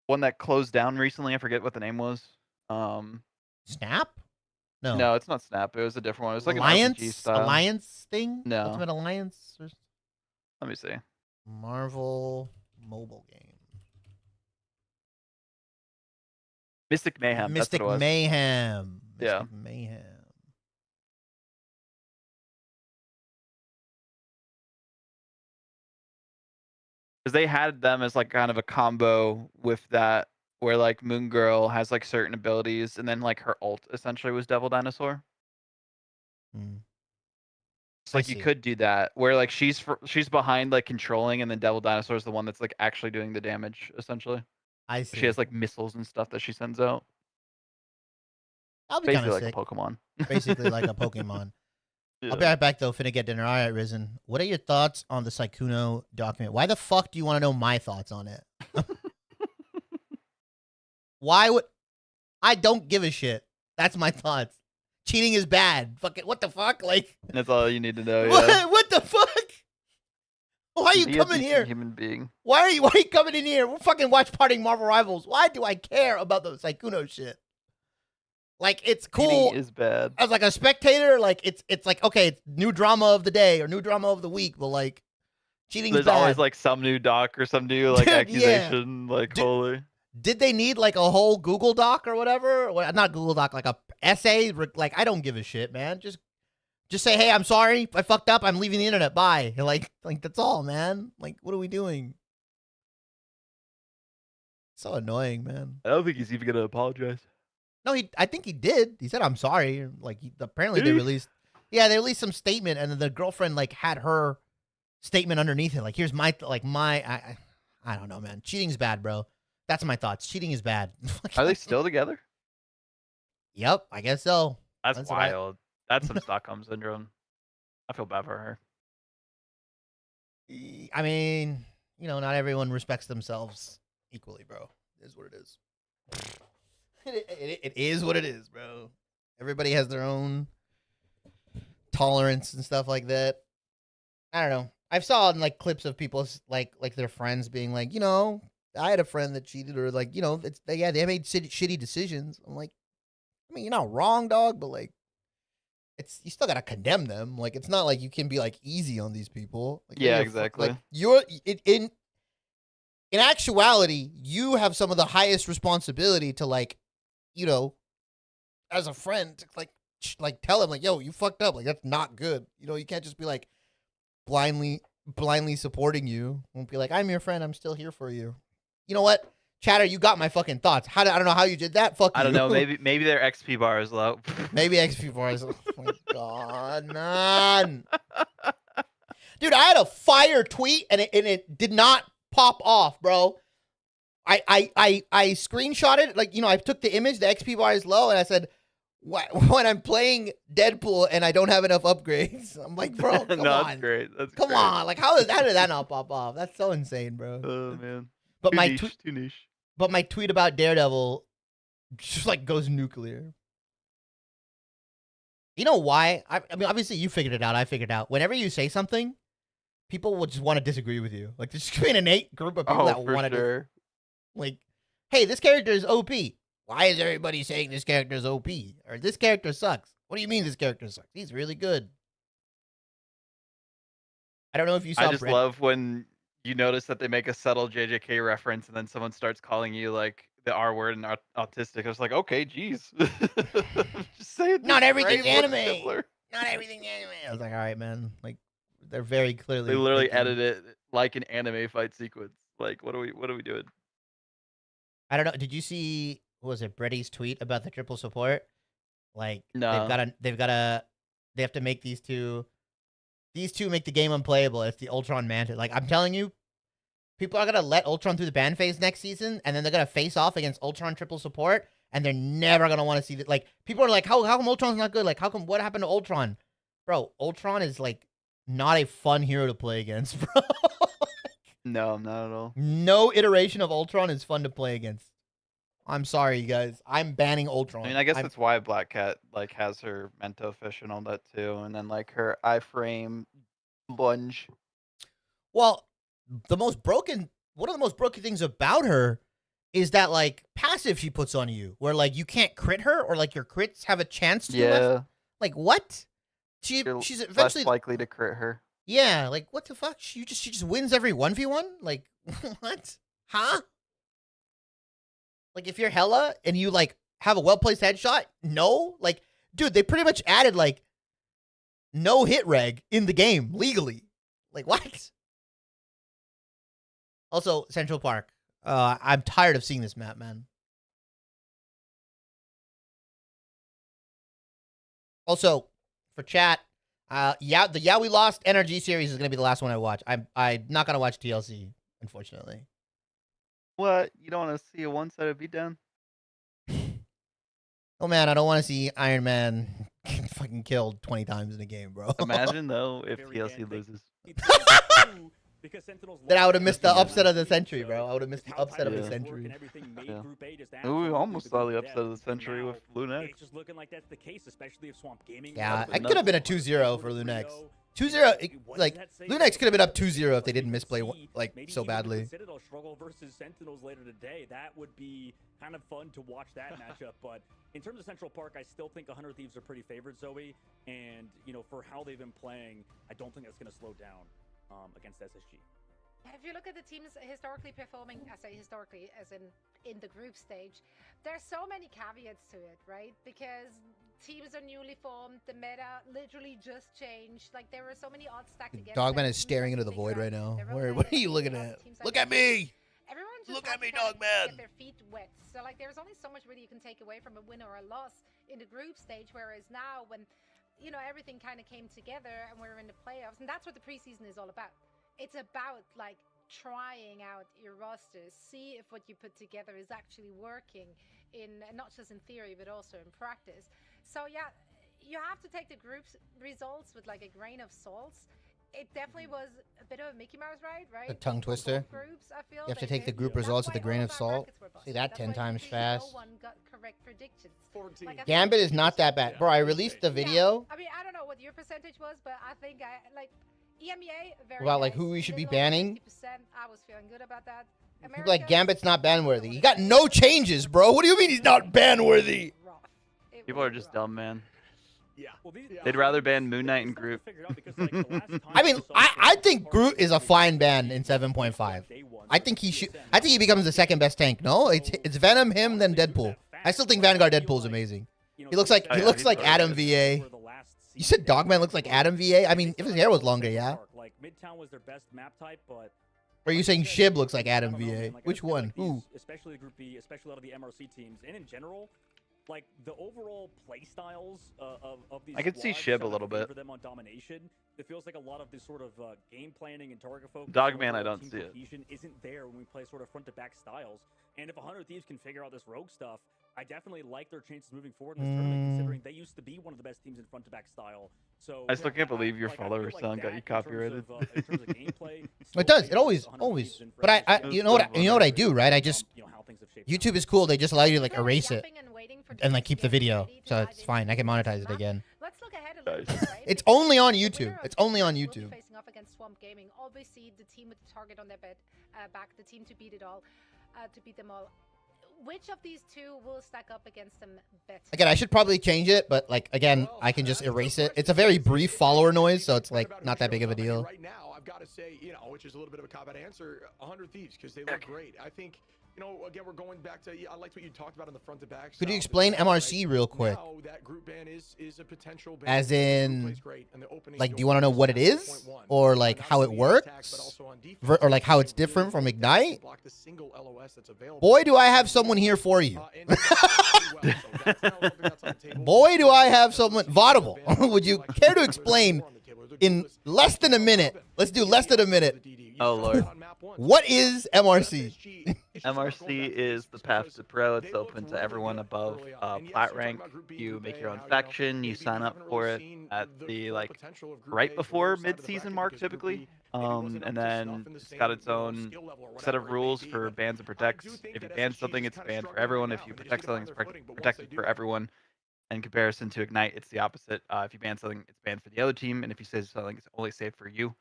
one that closed down recently. I forget what the name was. Snap? No, it's not Snap. It was a different one. It was like Alliance? an RPG style. Alliance thing? No. Ultimate Alliance? Let me see. Marvel mobile game. Mystic Mayhem. Mystic Mayhem. Yeah. Mystic Mayhem. Because they had them as like kind of a combo with that, where like Moon Girl has like certain abilities, and then like her ult essentially was Devil Dinosaur. So like you could do that, where like she's behind like controlling, and then Devil Dinosaur is the one that's like actually doing the damage essentially. I see. She has like missiles and stuff that she sends out. That'll be kind Basically of like sick. a Pokemon. Basically like a Pokemon. Yeah. I'll be right back though. Finna get dinner. All right, Risen. What are your thoughts on the Sykkuno document? Why the fuck do you want to know my thoughts on it? Why would I don't give a shit? That's my thoughts. Cheating is bad. Fucking what the fuck? Like That's all you need to know. Yeah. what the fuck? Why are you Be a coming decent here? Human being. Why are you coming in here? We're fucking watch partying Marvel Rivals. Why do I care about the Sykkuno shit? Like it's cool. Cheating is bad. As like a spectator, like it's like okay, it's new drama of the day or new drama of the week, but like cheating's There's bad. always like some new doc or some new like Dude, yeah. accusation. Like holy. Did they need like a whole Google Doc or whatever? Well, not Google Doc, like a essay. Like I don't give a shit, man. Just say, hey, I'm sorry, I fucked up. I'm leaving the internet. Bye. Like that's all, man. Like, what are we doing? So annoying, man. I don't think he's even gonna apologize. No, I think he did. He said, I'm sorry. Like, apparently Did they he? released, yeah, they released some statement, and then the girlfriend like had her statement underneath it. Like, here's my I don't know, man. Cheating's bad, bro. That's my thoughts. Cheating is bad. Are they still together? Yep, I guess so. That's That's what I- wild. That's some Stockholm syndrome. I feel bad for her. I mean, you know, not everyone respects themselves equally, bro. It is what it is. It is what it is, bro. Everybody has their own tolerance and stuff like that. I don't know. I've saw like clips of people like their friends being like, you know, I had a friend that cheated, or like, you know, they made shitty decisions. I'm like, I mean, you're not wrong, dog, but like, you still gotta condemn them. Like, it's not like you can be like easy on these people. Like, Yeah, you're exactly. Like in actuality, you have some of the highest responsibility to like, you know, as a friend, to like tell him like, yo, you fucked up. Like, that's not good. You know, you can't just be like blindly supporting you. Won't be like, I'm your friend. I'm still here for you. You know what? Chatter, you got my fucking thoughts. I don't know how you did that. Fuck you. I don't know. Maybe their XP bar is low. Maybe XP bars. Oh my god, man. Dude, I had a fire tweet and it did not pop off, bro. I screenshotted it, like, you know, I took the image, the XP bar is low, and I said, when I'm playing Deadpool and I don't have enough upgrades. I'm like, bro, come No, on. that's great. That's Come great. on. Like, how did that not pop off? That's so insane, bro. Oh man. But Too my niche, too niche. But my tweet about Daredevil just like goes nuclear. You know why? I mean, obviously you figured it out. I figured it out. Whenever you say something, people will just want to disagree with you. Like, there's just an innate group of people that For want to, sure. like, hey, this character is OP. Why is everybody saying this character is OP? Or this character sucks? What do you mean this character sucks? He's really good. I don't know if you saw. I just love when you notice that they make a subtle JJK reference and then someone starts calling you like the R word and autistic. I was like, okay, geez. Just say it. Not this everything's way, more anime. simpler. Not everything anime. I was like, all right, man. Like, they're very clearly. They literally thinking- edit it like an anime fight sequence. Like, what are we doing? I don't know. Did you see, what was it, Bretty's tweet about the triple support? Like, No. they have to make these two make the game unplayable. It's the Ultron Mantis. Like, I'm telling you, people are going to let Ultron through the ban phase next season, and then they're going to face off against Ultron triple support, and they're never going to want to see that. Like, people are like, how come Ultron's not good? Like, what happened to Ultron? Bro, Ultron is, like, not a fun hero to play against, bro. No, not at all. No iteration of Ultron is fun to play against. I'm sorry, you guys. I'm banning Ultron. I mean, I guess that's why Black Cat like has her Mento fish and all that too, and then like her iframe lunge. Well, one of the most broken things about her is that like passive she puts on you, where like you can't crit her, or like your crits have a chance to. Yeah. Like what? She's You're eventually less likely to crit her. Yeah. Like what the fuck? She just wins every 1v1. Like what? Huh? Like if you're Hela and you like have a well placed headshot, no. Like dude, they pretty much added like no hit reg in the game legally. Like what? Also, Central Park. I'm tired of seeing this map, man. Also, for chat, the Yeah We Lost NRG series is gonna be the last one I watch. I'm not gonna watch TLC, unfortunately. What? You don't want to see a one-sided beatdown? Oh man, I don't want to see Iron Man fucking killed 20 times in a game, bro. Imagine though if TLC loses. Then I would have missed the Yeah. upset of the century, bro. I would have missed the upset of the Yeah. century. Yeah. Ooh, we almost saw the upset of the century with Lunex. It's just looking like that's the case, especially if Swamp Gaming. Yeah, That'd it been could have been a nuts. 2-0 for Lunex. 2-0, like, Lunex could have been up 2-0 if they didn't misplay, like, so badly. Citadel struggle versus Sentinels later today. That would be kind of fun to watch that matchup. But in terms of Central Park, I still think 100 Thieves are pretty favored, Zoe. And, you know, for how they've been playing, I don't think that's going to slow down against SSG. If you look at the teams historically performing, I say historically, as in the group stage, there's so many caveats to it, right? Because teams are newly formed, the meta literally just changed. Like there were so many odds stacked against. Dogman them. is staring into the Figure void out right now. their own What are you dynamics, looking a lot at? of teams Look like at me! Everyone just Look has at me, to kind of Dogman! get their feet wet. So like there's only so much really you can take away from a win or a loss in the group stage. Whereas now when, you know, everything kind of came together and we're in the playoffs, and that's what the preseason is all about. It's about like trying out your rosters, see if what you put together is actually working in not just in theory but also in practice. So yeah, you have to take the group's results with like a grain of salt. It definitely was a bit of a Mickey Mouse ride, right? A tongue For both twister. Groups, I feel You have to they take the did. group That's results with why a grain all of our salt. brackets were busted. Say that That's 10 why times literally fast. No one got correct predictions. 14. Like, I think Gambit is we not that percent- bad. Bro, I released the video I mean, I don't know what your percentage was, but I think I like EMEA very about like nice, who we should be little over banning. 50%. I was feeling good about that. People like Americas, Gambit's not ban I worthy. don't He wanna got say no it. changes, bro. What do you mean he's not ban worthy? Rough. It People was are just rough. dumb, man. Yeah. They'd rather ban Moon Knight and Groot. I mean, I think Groot is a fine ban in 7.5. I think he should. I think he becomes the second best tank. No, it's Venom, him, then Deadpool. I still think Vanguard Deadpool's amazing. He looks like Adam VA. You said Dogman looks like Adam VA. I mean, if his hair was longer, yeah. Like Midtown was their best map type, but Or are you saying Shib looks like Adam VA? Which one? Who? Especially Group B, especially a lot of the MRC teams, and in general, like the overall play styles of these. I could see squads Shib a little favor bit. them on domination. It feels like a lot of this sort of game planning and target focus. Dogman, and I overall don't team see it. cohesion isn't there when we play sort of front to back styles. And if 100 Thieves can figure out this rogue stuff, I definitely like their chances moving forward in this tournament, considering they used to be one of the best teams in front to back style. So I still can't believe your like, I feel follower like sound got that you in terms copyrighted. of, in terms of gameplay, It does. It still always, favors 100 always. Thieves in But I front. you know what I do, right? I just You know, how things have shaped YouTube is cool. They just allow you to like People are erase it yapping and waiting for and like teams keep to the get video, ready to so dive it's into fine. I can the monetize it map. again. Let's look ahead a little Nice. bit, right? It's Because only on the YouTube. winner of It's only on will be YouTube. facing off against Swamp Gaming. Obviously, the team with the target on their back, the team to beat it all, to beat them all. Which of these two will stack up against them better? Again, I should probably change it, but like again, I can just erase it. It's a very brief follower noise, so it's like not that big of a deal. Right now, I've got to say, you know, which is a little bit of a cop-out answer, 100 Thieves, because they look great. I think, you know, again, we're going back to, I liked what you talked about on the front to back. Could you style, explain right? MRC real quick? Now that group ban is a potential ban. As The group in, plays great, and the opening like, do you goal want to know is what it is, 7.1. or like Not how it only in attack, but works, also on defense. or like how it's Really different from broke down to Ignite? block the single LOS that's available. Boy, do I have someone here for you. And he's done pretty well, so that's now something that's on the table. Boy, do I have someone. Vaudable, would you care to explain in less than a minute? Let's do less than a minute. Oh, Lord. What is MRC? MRC is the path to pro. It's open to everyone above plat rank. You make your own faction. You sign up for it at the like right before mid-season mark typically. And then it's got its own set of rules for bans and protects. If you ban something, it's banned for everyone. If you protect something, it's protected for everyone. In comparison to Ignite, it's the opposite. If you ban something, it's banned for the other team, and if you save something, it's only saved for you.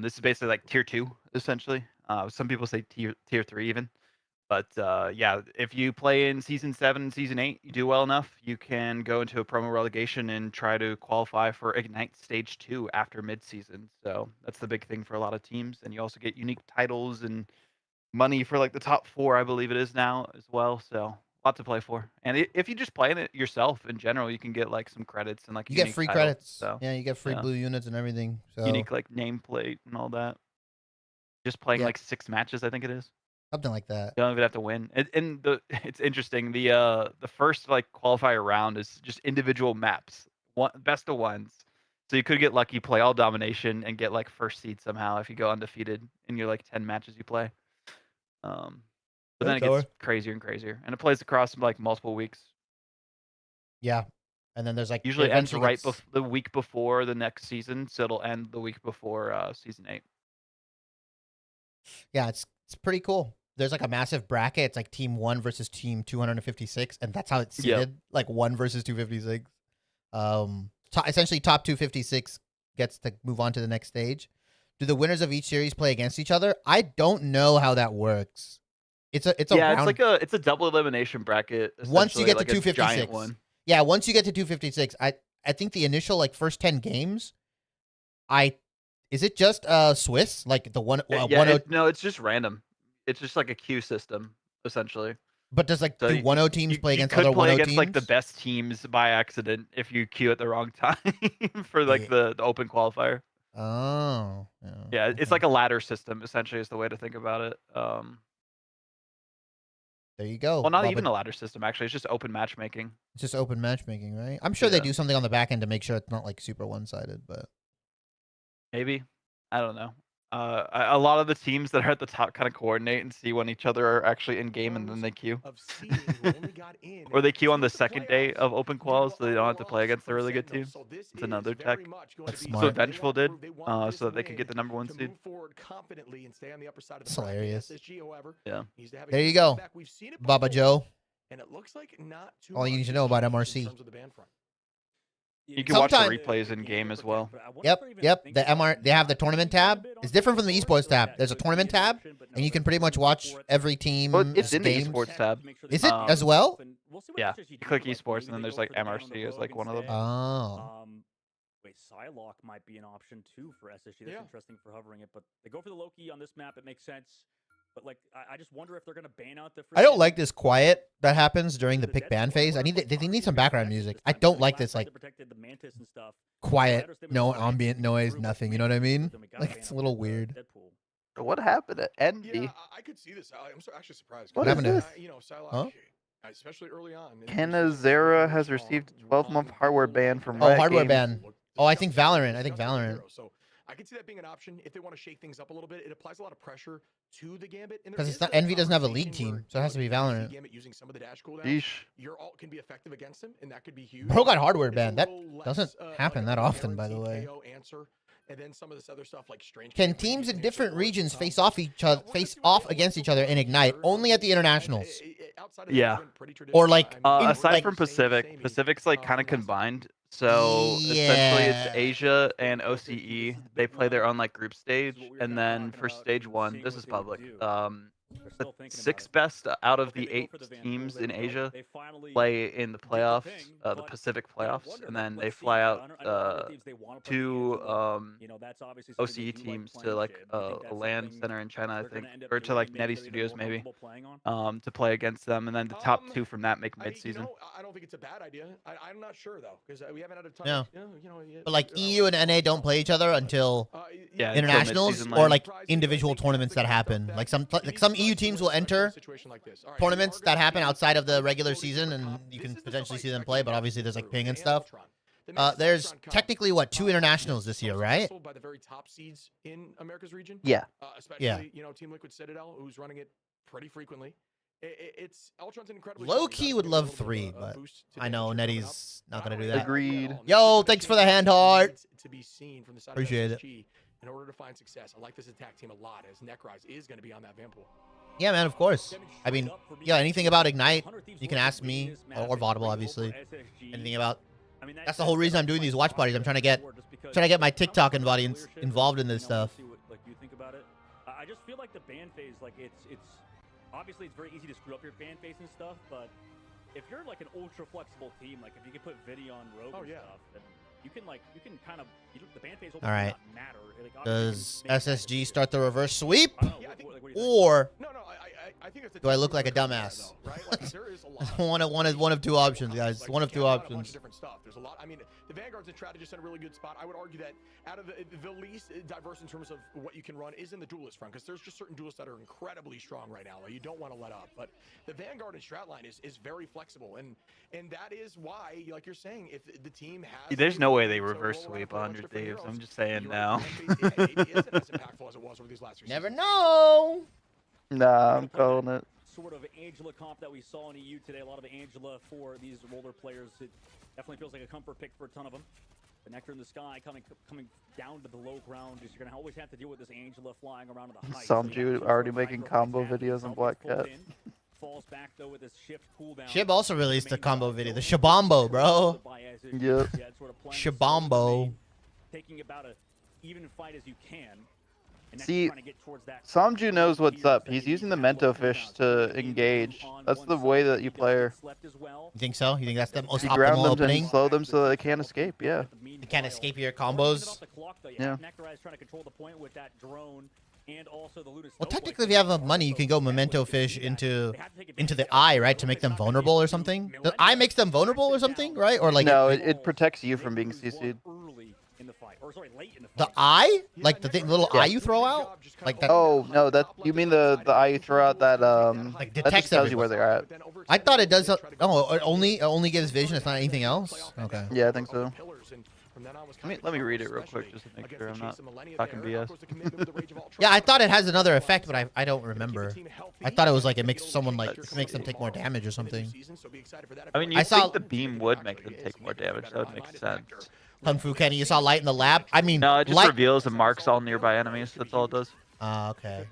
This is basically like tier 2, essentially. Some people say tier 3 even. But yeah, if you play in season 7 and season 8, you do well enough, you can go into a promo relegation and try to qualify for Ignite stage 2 after mid-season. So that's the big thing for a lot of teams. And you also get unique titles and money for like the top 4, I believe it is now as well. So lot to play for. And if you just play in it yourself in general, you can get like some credits and like You get unique free titles. credits. So Yeah, you get free yeah. blue units and everything. So unique like nameplate and all that. Just playing Yeah. like 6 matches, I think it is. something like that. You don't even have to win. And it's interesting. The first like qualifier round is just individual maps, best of ones. So you could get lucky, play all domination, and get like first seed somehow if you go undefeated in your like 10 matches you play. But then it gets crazier and crazier, and it plays across like multiple weeks. Yeah. And then there's like Usually it ends eventually right gets- the week before the next season, so it'll end the week before season 8. Yeah, it's pretty cool. There's like a massive bracket. It's like team 1 versus team 256, and that's how it's Yep. seeded. Like 1 versus 256. Essentially top 256 gets to move on to the next stage. Do the winners of each series play against each other? I don't know how that works. It's a round... it's a double elimination bracket. Once you get to like a 256. giant one. Yeah, once you get to 256, I think the initial like first 10 games, is it just Swiss like the one? No, it's just random. It's just like a queue system essentially. But does like So do 1-0 teams play you against could other 1-0 play against teams? like the best teams by accident if you queue at the wrong time for like the open qualifier. Oh. Yeah, it's like a ladder system essentially is the way to think about it. There you go. Well, not Bubba. even a ladder system actually. It's just open matchmaking. It's just open matchmaking, right? I'm sure they do something on the back end to make sure it's not like super one-sided, but Maybe. I don't know. A lot of the teams that are at the top kind of coordinate and see when each other are actually in game and then they queue. Or they queue on the second day of open quals so they don't have to play against the really good teams. It's another tech. That's So smart. Vengeful did, so that they could get the number 1 seed. It's hilarious. Yeah. There you go, Baba Joe. And it looks like not too All you much need to know has about changed in MRC. terms of the ban front. You can watch the Sometime- replays in game as well. Yep. They have the tournament tab. It's different from the esports tab. There's a tournament tab, and you can pretty much watch every team. Well, it's in the games. esports tab. Is it as well? Yeah. You click esports and then there's like MRC as like one of them. Oh. Wait, Psylocke might be an option too for SSG. That's Yeah. interesting for hovering it, but they go for the Loki on this map. It makes sense. But like, I just wonder if they're gonna ban out the. I don't like this quiet that happens during the pick ban phase. They need some background music. I don't like this like quiet, no ambient noise, nothing. You know what I mean? Like it's a little weird. What happened at Envy? Yeah, I could see this. I'm actually surprised. What happened to- this? You know, Psylocke, Huh? especially early on. Canazera has received a 12-month hardware ban from Oh, Riot hardware Games. ban. Oh, I think Valorant. I think Valorant. So I could see that being an option if they want to shake things up a little bit. It applies a lot of pressure to the Gambit. and there 'Cause it's is not- that Envy doesn't have a league conversation where, team, so it has to be if you see Valorant. Gambit using some of the dash cooldowns, Yeesh. your ult can be effective against him, and that could be huge. Bro got hardware It's a banned. That little doesn't less, happen like that a often, by the guaranteed way. KO answer. And then some of this other stuff like strange. Can teams in different regions face off against each other in Ignite only at the internationals? Yeah. Or like Aside like- from Pacific, Pacific's like kind of combined. So essentially, Yeah. it's Asia and OCE. They play their own like group stage, and then for stage 1, this is public. The 6 best out of the 8 teams in Asia play in the playoffs, the Pacific playoffs, and then they fly out 2 OCE teams to like a LAN center in China, I think, or to like Netty Studios maybe, to play against them, and then the top 2 from that make mid-season. I don't think it's a bad idea. I'm not sure though because we haven't had a ton. Yeah. Yet. But like EU and NA don't play each other until Yeah, until internationals mid-season or land. like individual tournaments that happen. Like some EU teams will enter tournaments that happen outside of the regular season, and you can potentially see them play. But obviously, there's like ping and stuff. There's technically what 2 internationals this year, right? By the very top seeds in America's region. Yeah. Especially Team Liquid Citadel, who's running it pretty frequently. It's Ultron's an incredibly Low key would love 3, but I know Netty's not gonna do that. Agreed. Yo, thanks for the hand heart. To be seen from the side Appreciate of it. SSG in order to find success. I like this attack team a lot as Necrise is going to be on that Vanpool. Yeah, man, of course. I mean, yeah, anything about Ignite, you can ask me or Vaudable, obviously. Anything about. That's the whole reason I'm doing these watch parties. I'm trying to get my TikTok audience involved in this stuff. Like you think about it, I just feel like the ban phase, like it's obviously it's very easy to screw up your ban phase and stuff, but if you're like an ultra flexible team, like if you can put Vidi on Rogue and stuff, then you can kind of the ban phase will All right. not matter. Like, Does SSG start the reverse sweep? I don't know, what do you think? Or No, I think it's a do I tough look like a though, dumbass? right? Like, there is a lot. one of 2 options, guys. Like, One of you 2 can't have a bunch of options. different stuff. There's a lot. I mean, the Vanguard's and strategist in a really good spot. I would argue that out of the least diverse in terms of what you can run is in the duelist front, because there's just certain duelists that are incredibly strong right now that you don't want to let up. But the Vanguard and strat line is very flexible, and that is why, like you're saying, if the team has, There's the no way they ability to reverse roll out sweep for a bunch of 100 different Daves. heroes, I'm just saying you're now. right, the ban phase, it maybe isn't as impactful as it was over these last 3 Never seasons. know. Nah, I'm calling it. sort of Angela comp that we saw in EU today. A lot of Angela for these roller players. It definitely feels like a comfort pick for a ton of them. The Nectar in the Sky coming down to the low ground. You're going to always have to deal with this Angela flying around to the heights. Samju already making combo videos on Black Cat. Falls back though with his shift cooldown. Shib also released a combo video. The Shabombo, bro. Yep. Shabombo. Taking about a even fight as you can. See, Samju knows what's up. He's using the Mento Fish to engage. That's the way that you play her. You think so? You think that's the most You ground optimal them opening? and slow them so that they can't escape, yeah. You can't escape your combos? Yeah. Well, technically, if you have enough money, you can go Memento Fish into the eye, right, to make them vulnerable or something. The eye makes them vulnerable or something, right? Or like no, it protects you from being CC'd. The eye, like the little eye you throw out, like that. Oh no, that you mean the eye you throw out that like that detects just tells you where they're at. I thought it does. Oh, it only gives vision. It's not anything else. Okay. Yeah, I think so. Let me read it real quick just to make sure I'm not talking BS. Yeah, I thought it has another effect, but I don't remember. I thought it was like it makes someone like it makes them take more damage or something. I mean, you think the beam would make them take more damage? That would make sense. Kung Fu Kenny, you saw light in the lab? I mean, No, it just light... reveals and marks all nearby enemies. That's all it does. Okay.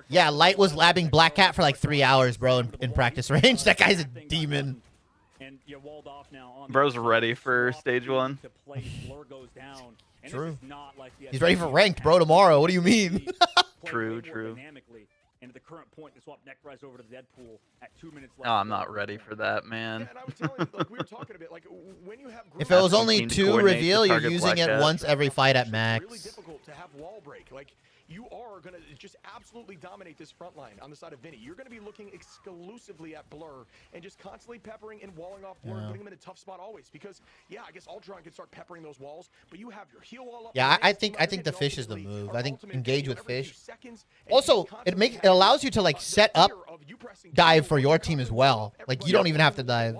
Yeah, Light was labbing Black Cat for like 3 hours, bro, in practice range. That guy's a demon. Bro's ready for stage 1. True. He's ready for ranked, bro, tomorrow. What do you mean? True, true. And at the current point, they swap Necrorize over to Deadpool at 2 minutes left. No, I'm not ready for that, man. If it was only 2 reveal, you're using it once every fight at max. It's really difficult to have wall break. Like, you are going to just absolutely dominate this front line on the side of Vinny. You're going to be looking exclusively at Blur and just constantly peppering and walling off Blur, putting him in a tough spot always. Because, yeah, I guess Ultron can start peppering those walls, but you have your heal all up. Yeah, I think the fish is the move. I think engage with fish. Also, it allows you to like set up dive for your team as well. Like you don't even have to dive.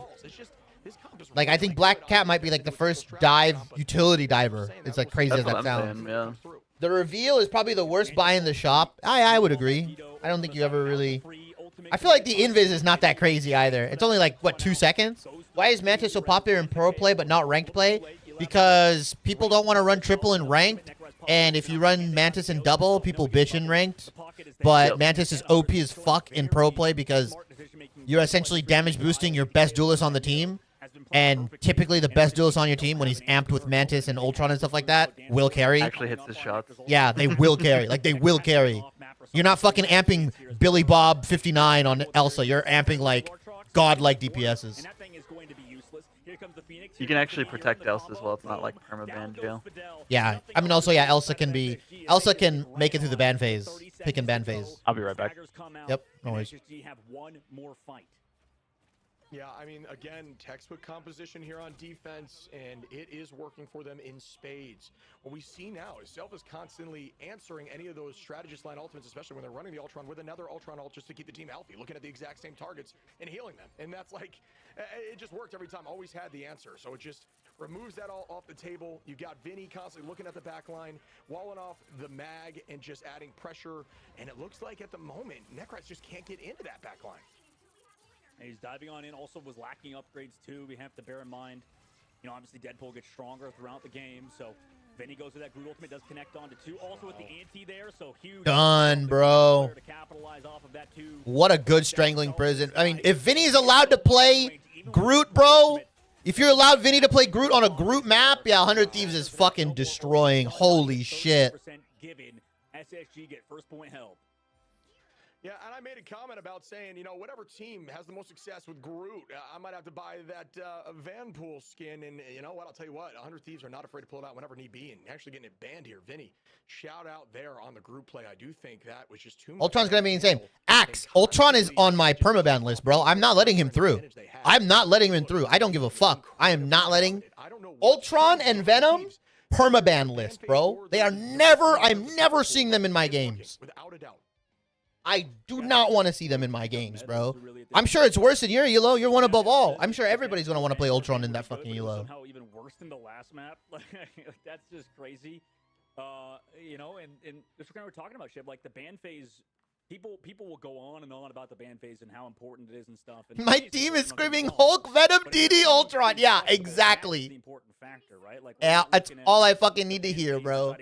Like I think Black Cat might be like the first dive utility diver. It's like crazy as that sounds. Yeah. The reveal is probably the worst buy in the shop. I would agree. I don't think you ever really... I feel like the invis is not that crazy either. It's only like, what, 2 seconds? Why is Mantis so popular in pro play but not ranked play? Because people don't want to run triple in ranked. And if you run Mantis in double, people bitch in ranked. But Mantis is OP as fuck in pro play because you're essentially damage boosting your best duelist on the team. And typically the best duelist on your team, when he's amped with Mantis and Ultron and stuff like that, will carry. Actually hits his shots. Yeah, they will carry. Like, they will carry. You're not fucking amping Billy Bob 59 on Elsa. You're amping, like, godlike DPSs. You can actually protect Elsa as well. It's not like permaban jail. Yeah. I mean, also, yeah, Elsa can make it through the ban phase. Pick and ban phase. I'll be right back. Yep, no worries. Yeah, I mean, again, textbook composition here on defense, and it is working for them in spades. What we see now is Self is constantly answering any of those strategist line ultimates, especially when they're running the Ultron with another Ultron ult just to keep the team healthy, looking at the exact same targets and healing them. And that's like, it just worked every time, always had the answer. So it just removes that all off the table. You got Vinny constantly looking at the back line, walling off the mag and just adding pressure. And it looks like at the moment, Necrorize just can't get into that back line. And he's diving on in, also was lacking upgrades too. We have to bear in mind, you know, obviously Deadpool gets stronger throughout the game, so Vinny goes with that Groot ultimate, does connect onto 2. Also with the anti there, so huge. Done, bro. What a good strangling prison. I mean, if Vinny's allowed to play Groot, bro, if you're allowed Vinny to play Groot on a Groot map, yeah, 100 Thieves is fucking destroying. Holy shit. Given SSG get first point help. Yeah, and I made a comment about saying, you know, whatever team has the most success with Groot, I might have to buy that Vanpool skin. And you know what? I'll tell you what, 100 Thieves are not afraid to pull it out whenever need be. And actually getting it banned here. Vinny, shout out there on the group play. I do think that was just too much. Ultron's going to be insane. Axe, Ultron is on my permaban list, bro. I'm not letting him through. I'm not letting him through. I don't give a fuck. I am not letting Ultron and Venom permaban list, bro. They are never, I'm never seeing them in my games. Without a doubt. I do not want to see them in my games, bro. I'm sure it's worse in your elo. You're one above all. I'm sure everybody's going to want to play Ultron in that fucking elo. Somehow even worse than the last map. Like, that's just crazy. You know, and just kind of we're talking about shit. Like, the ban phase People will go on and on about the ban phase and how important it is and stuff. And My team is screaming Hulk, Venom, DD, Ultron. Yeah, exactly. The important factor, right? Like, Yeah, that's all I fucking need to hear, bro.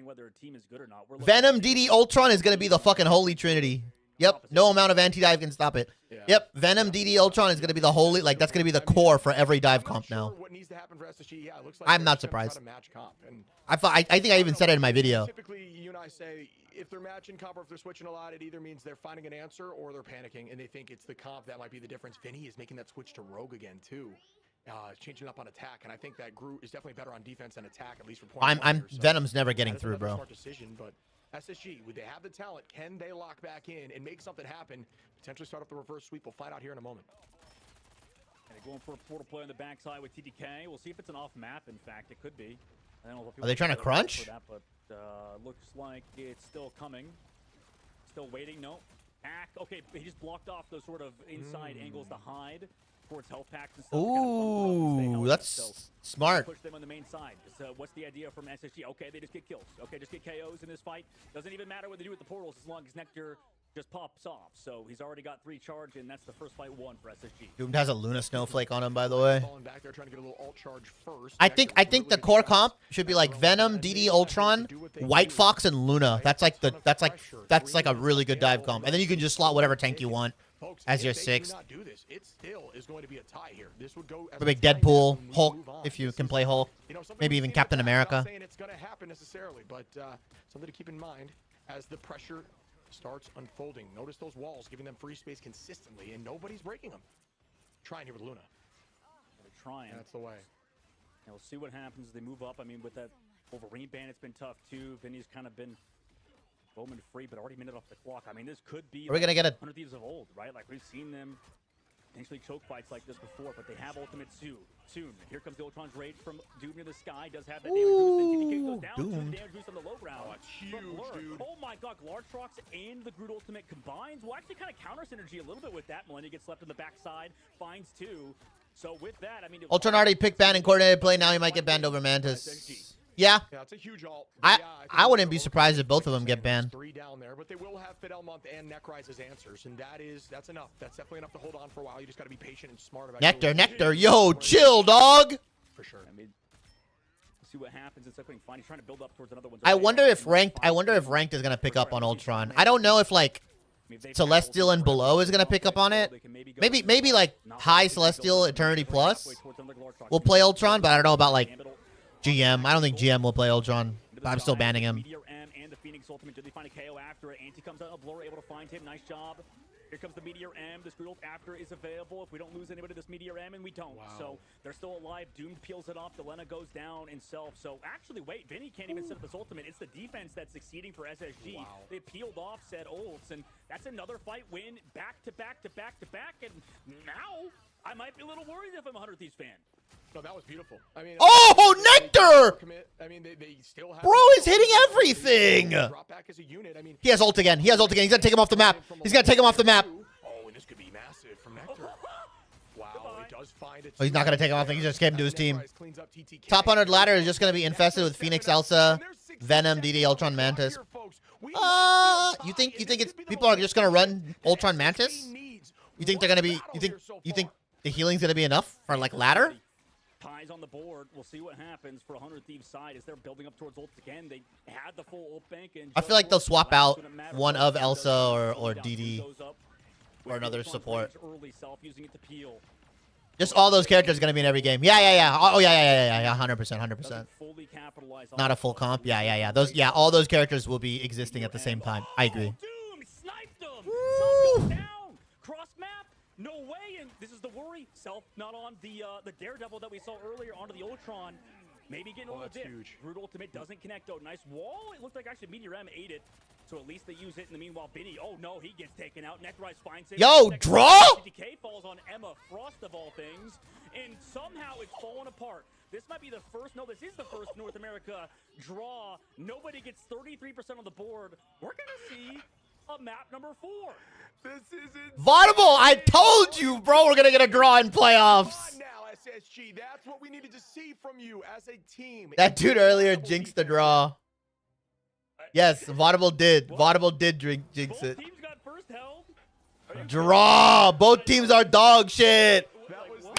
Venom, DD, Ultron is going to be the fucking holy trinity. Yep, no amount of anti-dive can stop it. Yeah. Yep, Venom, DD, Ultron is going to be the holy, like, that's going to be the core for every dive comp now. What needs to happen for SSG? Yeah, it looks like I'm not they're trying to surprised. match comp. And I think I even said it in my video. typically, you and I say, if they're matching comp or if they're switching a lot, it either means they're finding an answer or they're panicking, and they think it's the comp that might be the difference. Vinny is making that switch to Rogue again, too. Changing up on attack, and I think that Groot is definitely better on defense than attack, at least for point. Venom's never getting through, bro. Smart decision, but SSG, would they have the talent? Can they lock back in and make something happen? Potentially start up the reverse sweep. We'll find out here in a moment. And going for a portal play on the backside with TTK. We'll see if it's an off map. In fact, it could be. I don't know if Are they trying to crunch? That, but looks like it's still coming. Still waiting. No. Hack. Okay, he just blocked off those sort of inside angles to hide towards health packs and stuff. Ooh, that's smart. Push them on the main side. So what's the idea from SSG? Okay, they just get kills. Okay, just get KOs in this fight. Doesn't even matter what they do with the portals as long as Nectar just pops off. So he's already got 3 charge, and that's the first fight won for SSG. Doomed has a Luna snowflake on him, by the way. Back there, trying to get a little alt charge first. I think the core comp should be like Venom, DD, Ultron, White Fox, and Luna. That's like a really good dive comp. And then you can just slot whatever tank you want as your 6th. It still is going to be a tie here. This would go as A big Deadpool, Hulk, if you can play Hulk. Maybe even Captain America. I'm not saying it's going to happen necessarily, but something to keep in mind as the pressure starts unfolding. Notice those walls giving them free space consistently, and nobody's breaking them. Trying here with Luna. They're trying. That's the way. And we'll see what happens as they move up. I mean, with that Wolverine ban, it's been tough too. Vinny's kind of been Bowman free, but already minute off the clock. I mean, this could be. Are we gonna get a 100 Thieves of old, right? Like we've seen them potentially choke fights like this before, but they have ultimate soon. Here comes the Ultron's rage from Doom to the sky. Does have that damage boost, and TTK goes down to the damage boost on the low ground. Oh, it's huge, dude. Oh my god, Glartrox and the Groot ultimate combines. Well, actually kind of counter synergy a little bit with that. Millennia gets left in the backside, finds 2. So with that, I mean, Ultron already picked ban and coordinated play. Now he might get banned over Mantis. Yeah. Yeah, it's a huge alt. I wouldn't be surprised if both of them get banned. 3 down there, but they will have Fidelmonth and Necrise as answers, and that's enough. That's definitely enough to hold on for a while. You just got to be patient and smart about Nectar, yo, chill, dog. For sure. I mean, see what happens. It's looking fine. He's trying to build up towards another one. I wonder if ranked is gonna pick up on Ultron. I don't know if like Celestial and below is gonna pick up on it. Maybe like high Celestial Eternity Plus will play Ultron, but I don't know about like GM. I don't think GM will play Ultron. But I'm still banning him. And the Phoenix ultimate. Did they find a KO after it? Anti comes out. Blur able to find him. Nice job. Here comes the Meteor M. This Groot after is available. If we don't lose anybody, this Meteor M, and we don't. Wow. So they're still alive. Doomed peels it off. Delena goes down himself. So actually, wait, Vinny can't even set up his ultimate. It's the defense that's succeeding for SSG. Wow. They peeled off said ults, and that's another fight win back to back to back to back. And now I might be a little worried if I'm a 100 Thieves fan. No, that was beautiful. I mean, Nectar! I mean, they still have. Bro is hitting everything. Drop back as a unit. I mean, he has ult again. He's gonna take him off the map. He's gonna take him off the map. Oh, and this could be massive from Nectar. Wow, he does find it. Oh, he's not gonna take him off. He just gave him to his team. Top 100 ladder is just gonna be infested with Phoenix, Elsa, Venom, DD, Ultron, Mantis. You think it's people are just gonna run Ultron, Mantis? You think they're gonna be? You think the healing's gonna be enough for like ladder? Ties on the board. We'll see what happens for 100 Thieves side as they're building up towards ults again. They had the full ult bank, and I feel like they'll swap out one of Elsa or DD for another support. Just all those characters are gonna be in every game. Yeah. Oh yeah. 100%. Not a full comp. Yeah. All those characters will be existing at the same time. I agree. Woo! Cross map. No way, and this is the worry. Self not on the Daredevil that we saw earlier onto the Ultron. Maybe getting a little bit. Groot ultimate doesn't connect though. Nice wall. It looks like actually Meteor M ate it. So at least they use it in the meanwhile. Binny, oh no, he gets taken out. Necrise finds it. Yo, draw! DK falls on Emma Frost of all things. And somehow it's fallen apart. This might be the first, no, this is the first North America draw. Nobody gets 33% on the board. We're gonna see a map number 4. This isn't Vaudable, I told you, bro, we're gonna get a draw in playoffs. Now, SSG, that's what we needed to see from you as a team. That dude earlier jinxed the draw. Yes, Vaudable did. Vaudable did jinx it. Both teams got first help. Draw. Both teams are dog shit.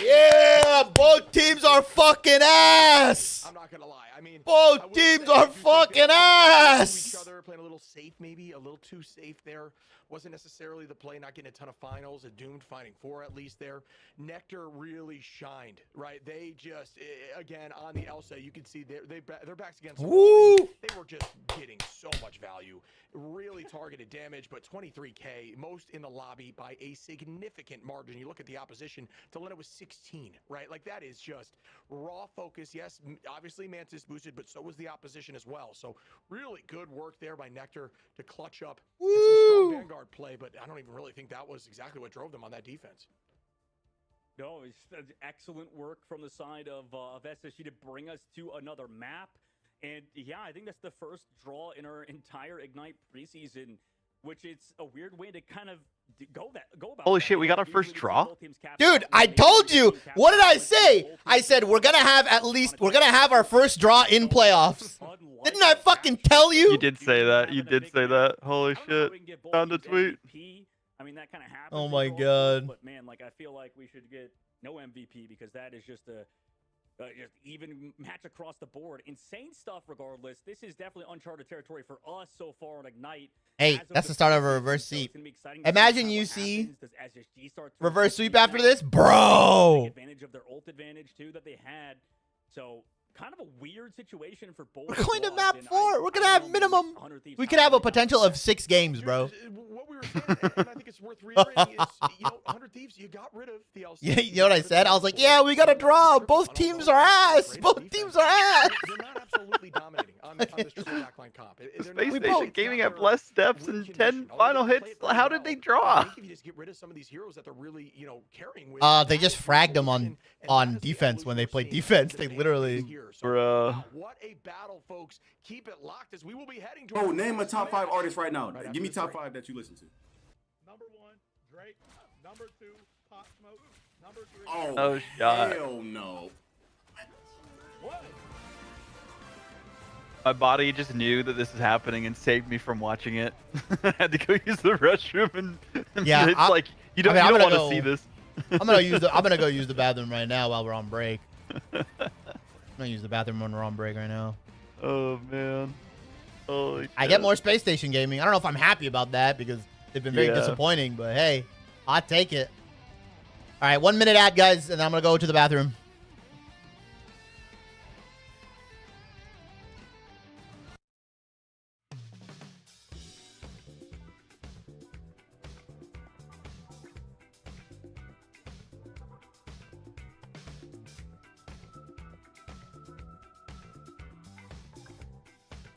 Yeah, both teams are fucking ass. I'm not gonna lie. I mean, Both teams are fucking ass. Each other playing a little safe, maybe a little too safe there. Wasn't necessarily the play, not getting a ton of finals. A doomed finding 4 at least there. Nectar really shined, right? They just, again, on the Elsa, you can see their backs against the wall. They were just getting so much value. Really targeted damage, but 23K, most in the lobby by a significant margin. You look at the opposition, Talenta was 16, right? Like that is just raw focus. Yes, obviously Mantis boosted, but so was the opposition as well. So really good work there by Nectar to clutch up. Some strong Vanguard play, but I don't even really think that was exactly what drove them on that defense. No, it's excellent work from the side of SSG to bring us to another map. And yeah, I think that's the first draw in our entire Ignite preseason, which it's a weird way to kind of go about. Holy shit, we got our first draw? Dude, I told you. What did I say? I said we're going to have our first draw in playoffs. Didn't I fucking tell you? You did say that. You did say that. Holy shit. Found a tweet. I mean, that kind of happens. Oh my god. But man, like I feel like we should get no MVP because that is just a just even match across the board. Insane stuff regardless. This is definitely uncharted territory for us so far on Ignite. Hey, that's the start of a reverse sweep. Imagine you see reverse sweep after this, bro. Advantage of their ult advantage too that they had. So kind of a weird situation for both. We're going to map 4. We're going to have minimum. We could have a potential of 6 games, bro. What we were saying, and I think it's worth reiterating, is 100 Thieves, you got rid of the LC. Yeah, you know what I said? I was like, yeah, we got to draw. Both teams are ass. Both teams are ass. They're not absolutely dominating on this triple backline comp. Space Station Gaming have less steps and 10 final hits. How did they draw? I think if you just get rid of some of these heroes that they're really, carrying with. They just fragged them on defense when they played defense. They literally. Bruh. What a battle, folks. Keep it locked as we will be heading to. Oh, name a top 5 artist right now. Give me top 5 that you listen to. Number 1, Drake. Number 2, Pop Smoke. Number 3. Oh, shot. Hell no. What? My body just knew that this is happening and saved me from watching it. I had to go use the restroom and Yeah, it's like you don't want to see this. I'm gonna go use the bathroom right now while we're on break. I'm gonna use the bathroom when we're on break right now. Oh man. Holy shit. I get more Space Station Gaming. I don't know if I'm happy about that because they've been very disappointing, but hey, I'll take it. All right, 1 minute ad, guys, and then I'm gonna go to the bathroom.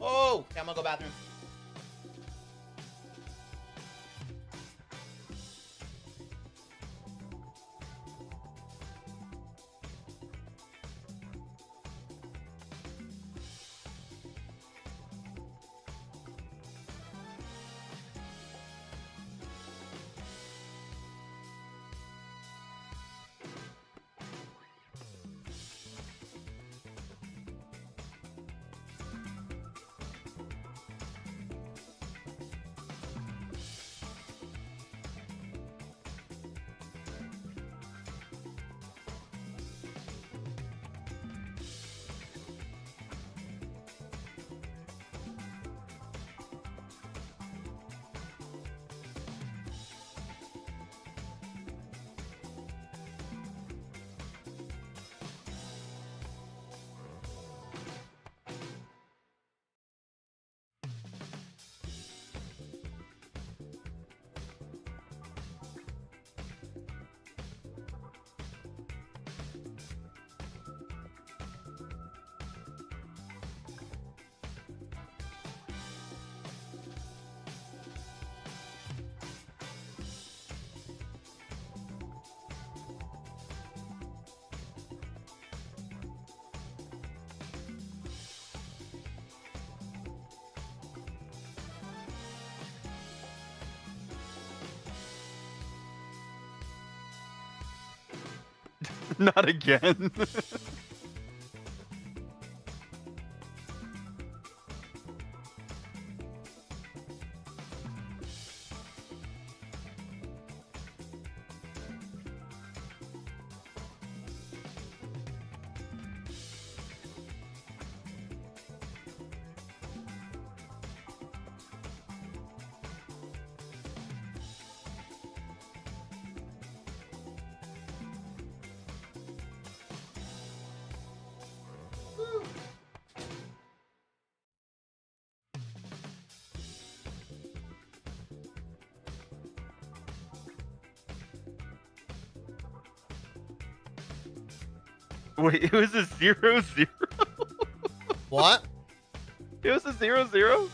Oh, okay, I'm gonna go bathroom. Not again. Wait, it was a 0-0. What? It was a 0-0.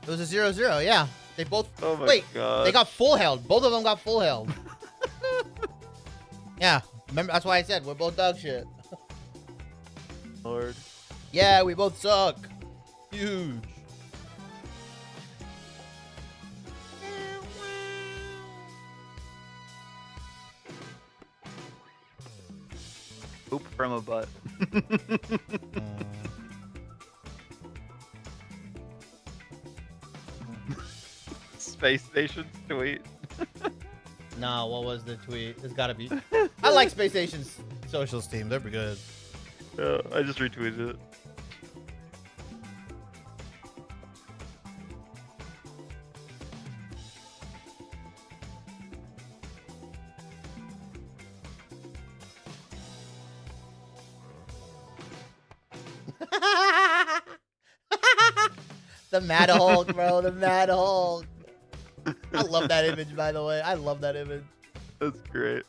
It was a 0-0. Yeah, they both. Oh my Wait, god. they got full held. Both of them got full held. Yeah, remember that's why I said we're both dog shit. Lord. Yeah, we both suck. Huge. Poop from a butt. Space Station's tweet. No, what was the tweet? It's gotta be. I like Space Station's socials team. They're good. Yeah, I just retweeted it. The Mad Hulk, bro. The Mad Hulk. I love that image, by the way. I love that image. That's great.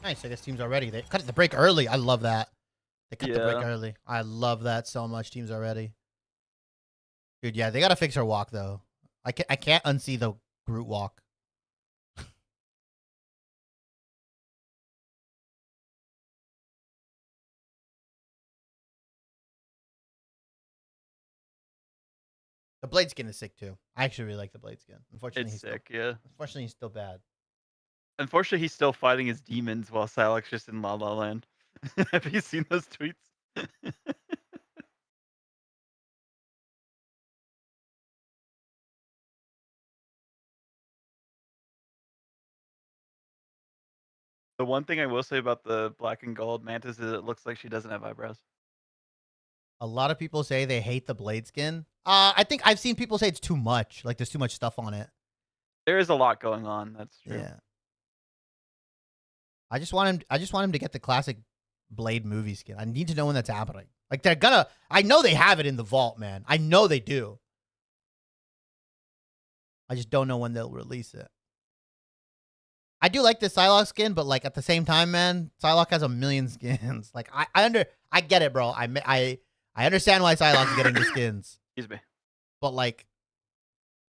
Nice. I guess teams are ready. They cut the break early. I love that. They cut the break Yeah. early. I love that so much. Teams are ready. Dude, yeah, they gotta fix her walk though. I can't unsee the Groot walk. The blade skin is sick too. I actually really like the blade skin. Unfortunately, It's sick, yeah. Unfortunately, he's still bad. Unfortunately, he's still fighting his demons while Silex just in La La Land. Have you seen those tweets? The one thing I will say about the black and gold mantis is it looks like she doesn't have eyebrows. A lot of people say they hate the blade skin. I think I've seen people say it's too much. Like there's too much stuff on it. There is a lot going on. That's true. Yeah. I just want him to get the classic Blade movie skin. I need to know when that's happening. Like they're gonna. I know they have it in the vault, man. I know they do. I just don't know when they'll release it. I do like the Psylocke skin, but like at the same time, man, Psylocke has a million skins. Like I get it, bro. I understand why Psylocke's getting the skins. Excuse me. But like,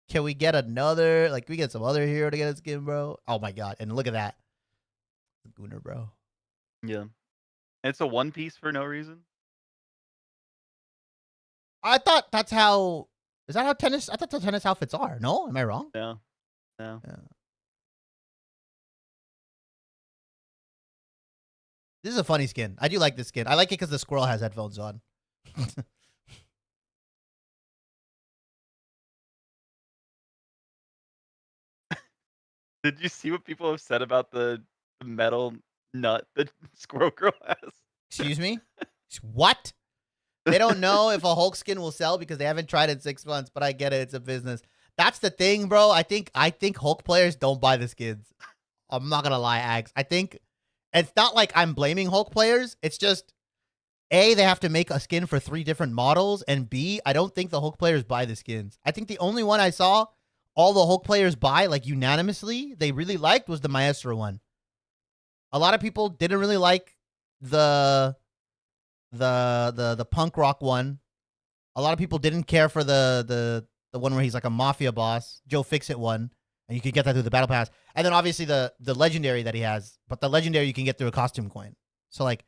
can we get another? Like, can we get some other hero to get a skin, bro? Oh my god! And look at that, Gooner, bro. Yeah. It's a one piece for no reason. I thought that's how. Is that how tennis? I thought the tennis outfits are. No, am I wrong? No. No. Yeah. This is a funny skin. I do like this skin. I like it because the squirrel has headphones on. Did you see what people have said about the metal nut that Squirrel Girl has? Excuse me? What? They don't know if a Hulk skin will sell because they haven't tried it in 6 months, but I get it. It's a business. That's the thing, bro. I think Hulk players don't buy the skins. I'm not going to lie, Ags. I think it's not like I'm blaming Hulk players. It's just, A, they have to make a skin for 3 different models, and B, I don't think the Hulk players buy the skins. I think the only one I saw all the Hulk players buy, like unanimously, they really liked was the Maestro one. A lot of people didn't really like the punk rock one. A lot of people didn't care for the one where he's like a mafia boss, Joe Fixit one, and you could get that through the battle pass. And then obviously the legendary that he has, but the legendary you can get through a costume coin. So like,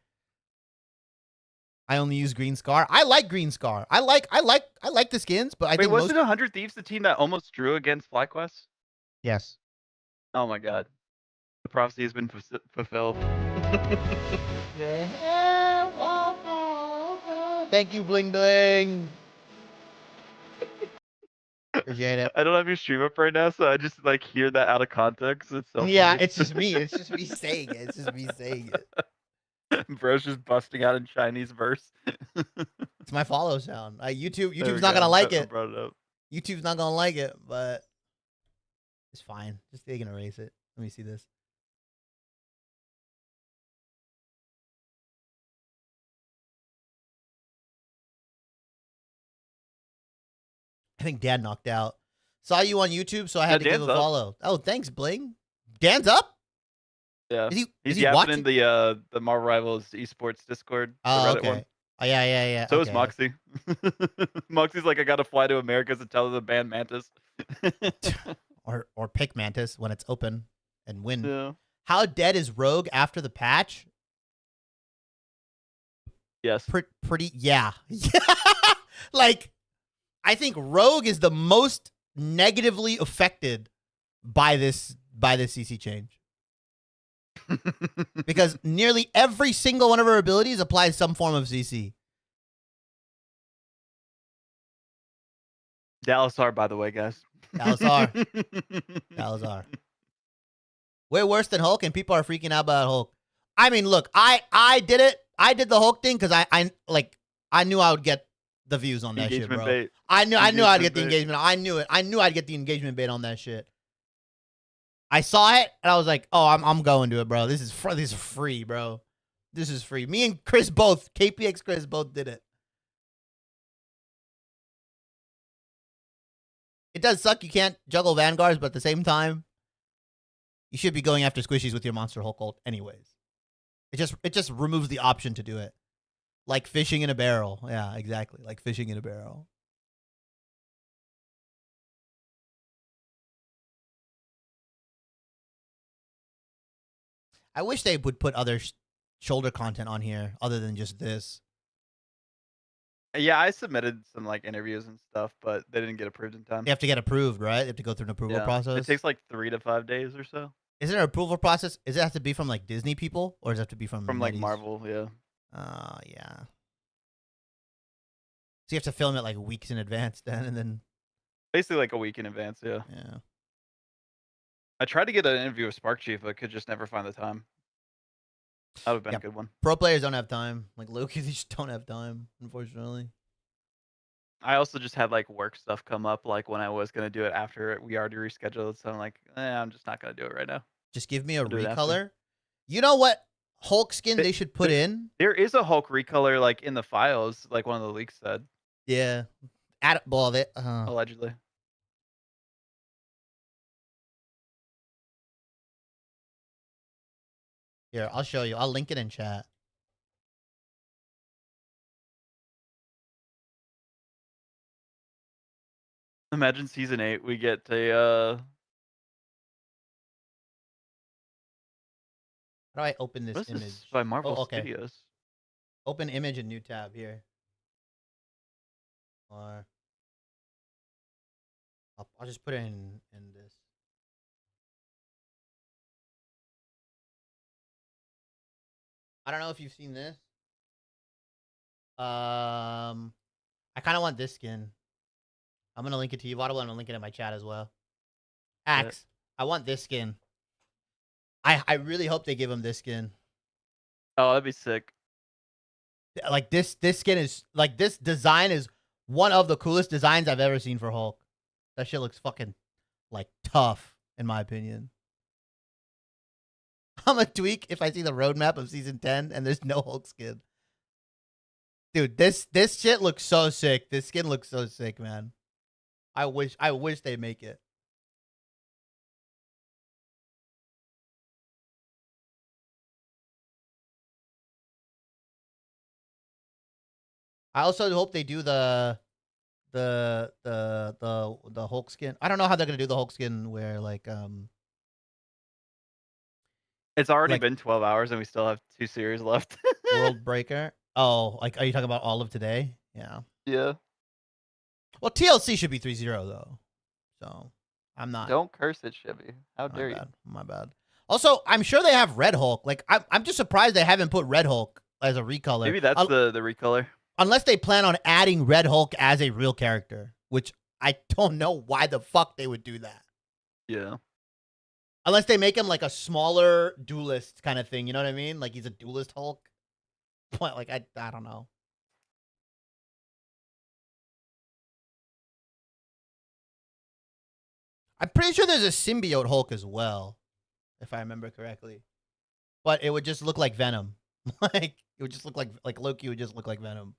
I only use Green Scar. I like Green Scar. I like the skins, but I think wasn't 100 Thieves the team that almost drew against FlyQuest? Yes. Oh my god. The prophecy has been fulfilled. Thank you, Bling Bling. Appreciate it. I don't have your stream up right now, so I just like hear that out of context. It's so Yeah, funny. it's just me. It's just me saying it. It's just me saying it. Bro's just busting out in Chinese verse. It's my follow sound. There we YouTube's not go. gonna like I it. brought it up. YouTube's not gonna like it, but it's fine. Just they can erase it. Let me see this. I think Dad knocked out. Saw you on YouTube, so I had to give Dan's a up. follow. Oh, thanks, Bling. Dan's up? Yeah, Is he's he yapping watching? in the Marvel Rivals esports Discord. the Oh, Reddit okay. one. Oh, yeah. So okay. is Moxie. Moxie's like, I gotta fly to America to tell them to ban Mantis. or pick Mantis when it's open and win. Yeah. How dead is Rogue after the patch? Yes. Pretty, yeah. Like, I think Rogue is the most negatively affected by this CC change. Because nearly every single one of her abilities applies some form of CC. Dallas R, by the way, guys. Dallas R. Dallas R. Way worse than Hulk, and people are freaking out about Hulk. I mean, look, I did it. I did the Hulk thing because I knew I would get the views on that shit, bro. Bait. I knew I'd get the bait. engagement. I knew it. I knew I'd get the engagement bait on that shit. I saw it and I was like, "Oh, I'm going to it, bro. This is free, bro. This is free." Me and Chris both, KPX Chris both did it. It does suck you can't juggle Vanguards, but at the same time, you should be going after squishies with your Monster Hulk ult anyways. It just removes the option to do it. Like fishing in a barrel. Yeah, exactly. Like fishing in a barrel. I wish they would put other shoulder content on here other than just this. Yeah, I submitted some like interviews and stuff, but they didn't get approved in time. They have to get approved, right? They have to go through an approval process. It takes like 3 to 5 days or so. Is there an approval process? Does it have to be from like Disney people, or does it have to be from like Netties? Marvel? Yeah. Yeah. So you have to film it like weeks in advance, then, and then Basically like a week in advance. Yeah. yeah. I tried to get an interview with Spark Chief, but could just never find the time. That would have been Yep. a good one. Pro players don't have time. Like Loki, they just don't have time, unfortunately. I also just had like work stuff come up, like when I was gonna do it after we already rescheduled. So I'm like, I'm just not gonna do it right now. Just give me a I'll do it after. recolor. You know what Hulk skin they should put in? There is a Hulk recolor like in the files, like one of the leaks said. Yeah. Well, they, Allegedly. Here, I'll show you. I'll link it in chat. Imagine season 8, we get a How do I open this What's image? this by Marvel okay. Studios? Open image and new tab here. Or I'll just put it in this. I don't know if you've seen this. I kind of want this skin. I'm gonna link it to you. I'm gonna link it in my chat as well. Axe, I want this skin. I really hope they give him this skin. Oh, that'd be sick. Like this skin is like this design is one of the coolest designs I've ever seen for Hulk. That shit looks fucking like tough in my opinion. I'm a tweak if I see the roadmap of season 10 and there's no Hulk skin. Dude, this shit looks so sick. This skin looks so sick, man. I wish they make it. I also hope they do the Hulk skin. I don't know how they're gonna do the Hulk skin where like It's already like- been 12 hours and we still have 2 series left. World Breaker. Oh, like are you talking about all of today? Yeah. Yeah. Well, TLC should be 3-0 though. So I'm not. Don't curse it, Chevy. How My dare you? bad. My bad. Also, I'm sure they have Red Hulk. Like, I'm just surprised they haven't put Red Hulk as a recolor. Maybe that's the recolor. Unless they plan on adding Red Hulk as a real character, which I don't know why the fuck they would do that. Yeah. Unless they make him like a smaller duelist kind of thing. You know what I mean? Like he's a duelist Hulk. But like, I don't know. I'm pretty sure there's a symbiote Hulk as well, if I remember correctly. But it would just look like Venom. Like it would just look like Loki would just look like Venom.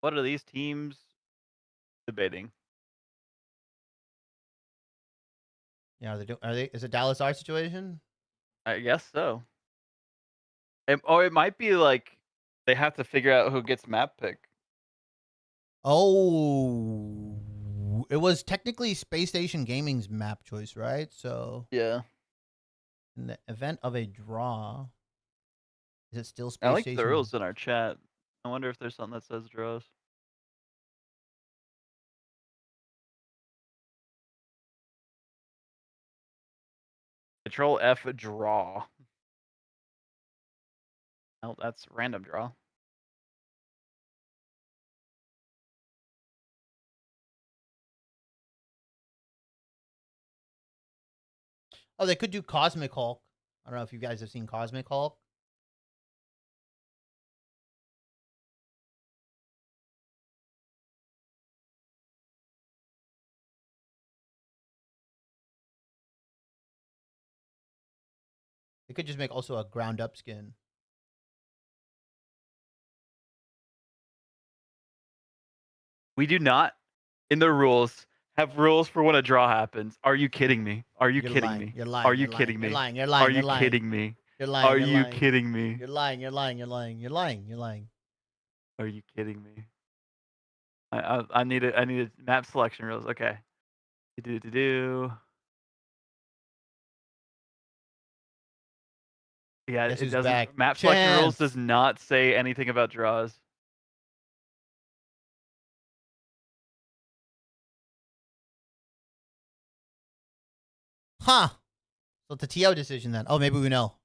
What are these teams debating? Yeah, are they? Is it Dallas R situation? I guess so. It might be like they have to figure out who gets map pick. Oh, it was technically Space Station Gaming's map choice, right? So yeah, in the event of a draw, is it still Space I like Station? the rules in our chat. I wonder if there's something that says draws. Control F draw. Oh, that's random draw. Oh, they could do Cosmic Hulk. I don't know if you guys have seen Cosmic Hulk. They could just make also a ground up skin. We do not, in the rules, have rules for when a draw happens. Are you kidding me? Are you kidding lying. me? You're lying. Are you You're kidding lying. me? You're lying. You're lying. Are You're you lying. kidding me? You're lying. Are You're you lying. kidding me? You're lying. You're lying. You're lying. You're lying. You're lying. You're lying. Are you kidding me? I need a map selection rules. Okay. Do. Yeah, Guess it who's doesn't. back? Map selection rules Chance. does not say anything about draws. Huh. So it's a TO decision then. Oh, maybe we know.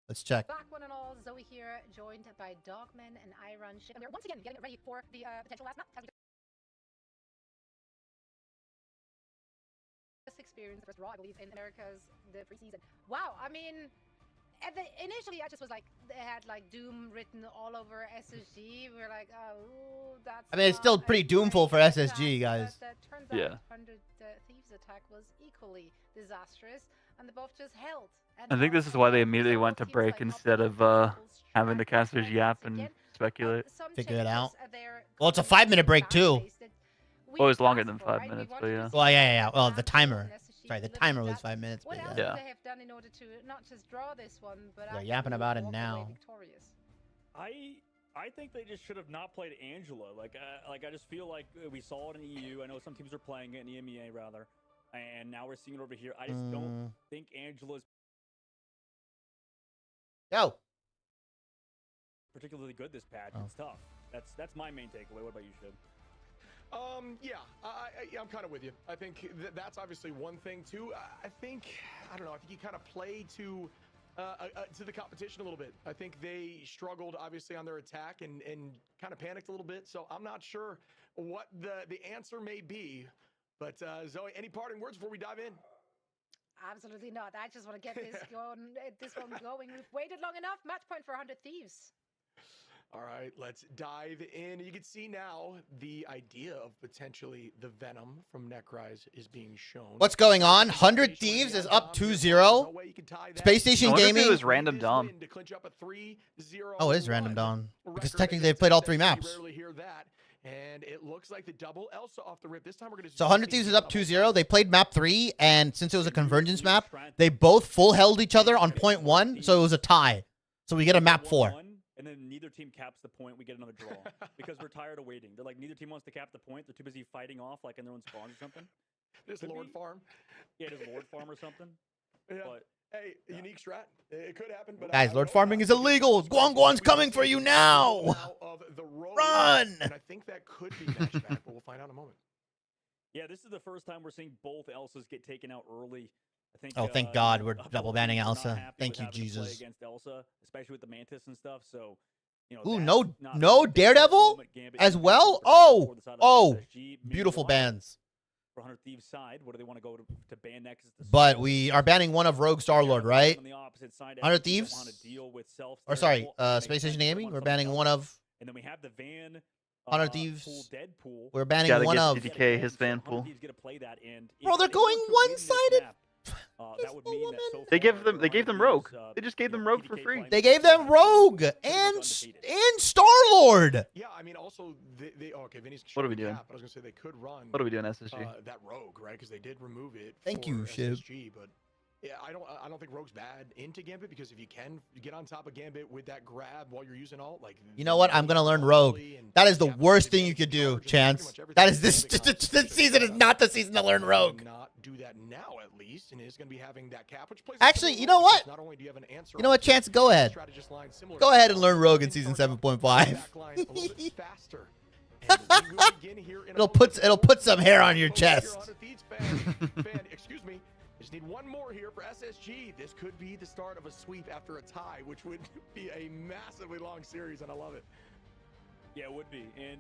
Let's check. Back one and all, Zoe here, joined by Dogman and Iron. And we're once again getting ready for the potential last map. This experience, the first draw, I believe, in America's the preseason. Wow, I mean, initially I just was like, they had like Doom written all over SSG. We were like, oh, that's. I mean, it's still pretty doomful for SSG, guys. But turns Yeah. out 100 Thieves attack was equally disastrous, and they both just held. I think this is why they immediately went to break instead of having the casters yap and speculate. Figure it out. Well, it's a 5-minute break too. Well, it was longer than 5 minutes, but yeah. Well, yeah. Well, the timer. Sorry, the timer was 5 minutes. But What else yeah. would they have done in order to not just draw this one, but They're actually yapping about it walk away now. victorious? I think they just should have not played Angela. Like I just feel like we saw it in EU. I know some teams are playing it in EMEA rather, and now we're seeing it over here. I just don't think Angela's Go. particularly good this patch. It's tough. That's my main takeaway. What about you, Shib? Yeah, I'm kind of with you. I think that's obviously one thing too. I think I don't know. I think you kind of play to the competition a little bit. I think they struggled obviously on their attack and kind of panicked a little bit. So I'm not sure what the answer may be. But Zoe, any parting words before we dive in? Absolutely not. I just want to get this going. This one going. We've waited long enough. Match point for 100 Thieves. All right, let's dive in. You can see now the idea of potentially the Venom from Necrise is being shown. What's going on? 100 Thieves is up 2-0. Space Station Gaming. It was random Dom. Oh, it is random Dom. Because technically they've played all 3 maps. And it looks like the double Elsa off the rip. This time we're going to. So 100 Thieves is up 2-0. They played map 3, and since it was a convergence map, they both full held each other on point 1, so it was a tie. So we get a map 4. And then neither team caps the point. We get another draw because we're tired of waiting. They're like, neither team wants to cap the point. They're too busy fighting off like in their own spawns or something. This Lord Farm. Yeah, just Lord Farm or something. Yeah. But, hey, unique strat. It could happen, but guys, Lord Farming is illegal. Guan's coming for you now. Run! And I think that could be match back, but we'll find out in a moment. Yeah, this is the first time we're seeing both Elsas get taken out early. I think. Oh, thank God we're double banning Elsa. Thank you, Jesus. Against Elsa, especially with the Mantis and stuff. So, ooh, no Daredevil as well. Oh, beautiful bans. For 100 Thieves side, what do they want to go to ban next? But we are banning one of Rogue Star-Lord, right? 100 Thieves? Or sorry, Space Station Gaming? We're banning one of... And then we have the Van... 100 Thieves. Deadpool. We're banning one of... TTK, his van pool. Bro, they're going one-sided. They gave them Rogue. They just gave them Rogue for free. They gave them Rogue and Star-Lord. Yeah, I mean, also okay, Vinny's. What are we doing? I was gonna say they could run. What are we doing, SSG? That Rogue, right? Because they did remove it. Thank you, Shiv. SSG, but yeah, I don't think Rogue's bad into Gambit because if you can get on top of Gambit with that grab while you're using ult, like. You know what? I'm gonna learn Rogue. That is the worst thing you could do, Chance. That is this season is not the season to learn Rogue. Not do that now at least, and it's gonna be having that cap, which plays. Actually, you know what? Not only do you have an answer. You know what, Chance? Go ahead. Go ahead and learn Rogue in season 7.5. It'll put some hair on your chest. Excuse me. Just need one more here for SSG. This could be the start of a sweep after a tie, which would be a massively long series, and I love it. Yeah, it would be, and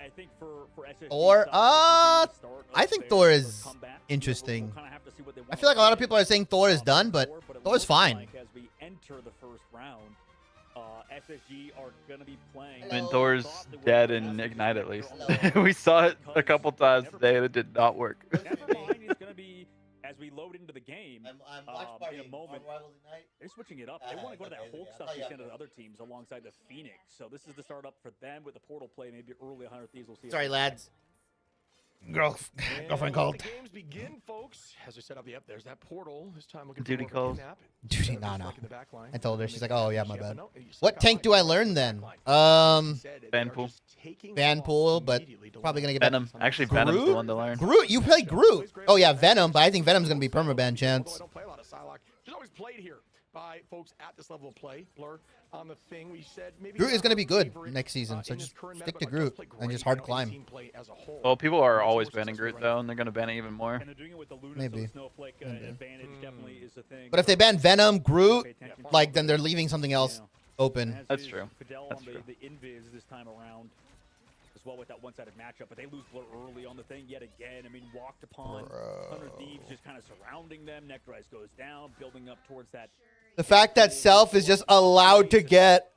I think for SSG. Or I think Thor is interesting. I feel like a lot of people are saying Thor is done, but Thor's fine. As we enter the first round, SSG are gonna be playing. I mean, Thor's dead in Ignite at least. We saw it a couple times today, and it did not work. It's gonna be. As we load into the game, in a moment, they're switching it up. They want to go to that Hulk stuff we send to the other teams alongside the Phoenix. So this is the start up for them with the portal play. Maybe early 100 Thieves. We'll see. Sorry, lads. Girlfriend called. The games begin, folks. As we set up, there's that portal. This time looking Duty calls. Duty, no. I told her. She's like, oh yeah, my bad. What tank do I learn then? Vanpool. Vanpool, but probably gonna get Venom. Actually, Venom's the one to learn. Groot. You play Groot. Oh yeah, Venom. But I think Venom's gonna be permaban, Chance. Don't play a lot of Psylocke. Just always played here by folks at this level of play. Blur on the thing we said. Maybe Groot is gonna be good next season, so just stick to Groot and just hard climb. Well, people are always banning Groot though, and they're gonna ban it even more. Maybe. But if they ban Venom, Groot, like then they're leaving something else open. That's true. That's true. The invis this time around. Well with that one-sided matchup, but they lose Blur early on the thing yet again. I mean, walked upon 100 Thieves just kind of surrounding them. Nectarize goes down, building up towards that. The fact that Self is just allowed to get...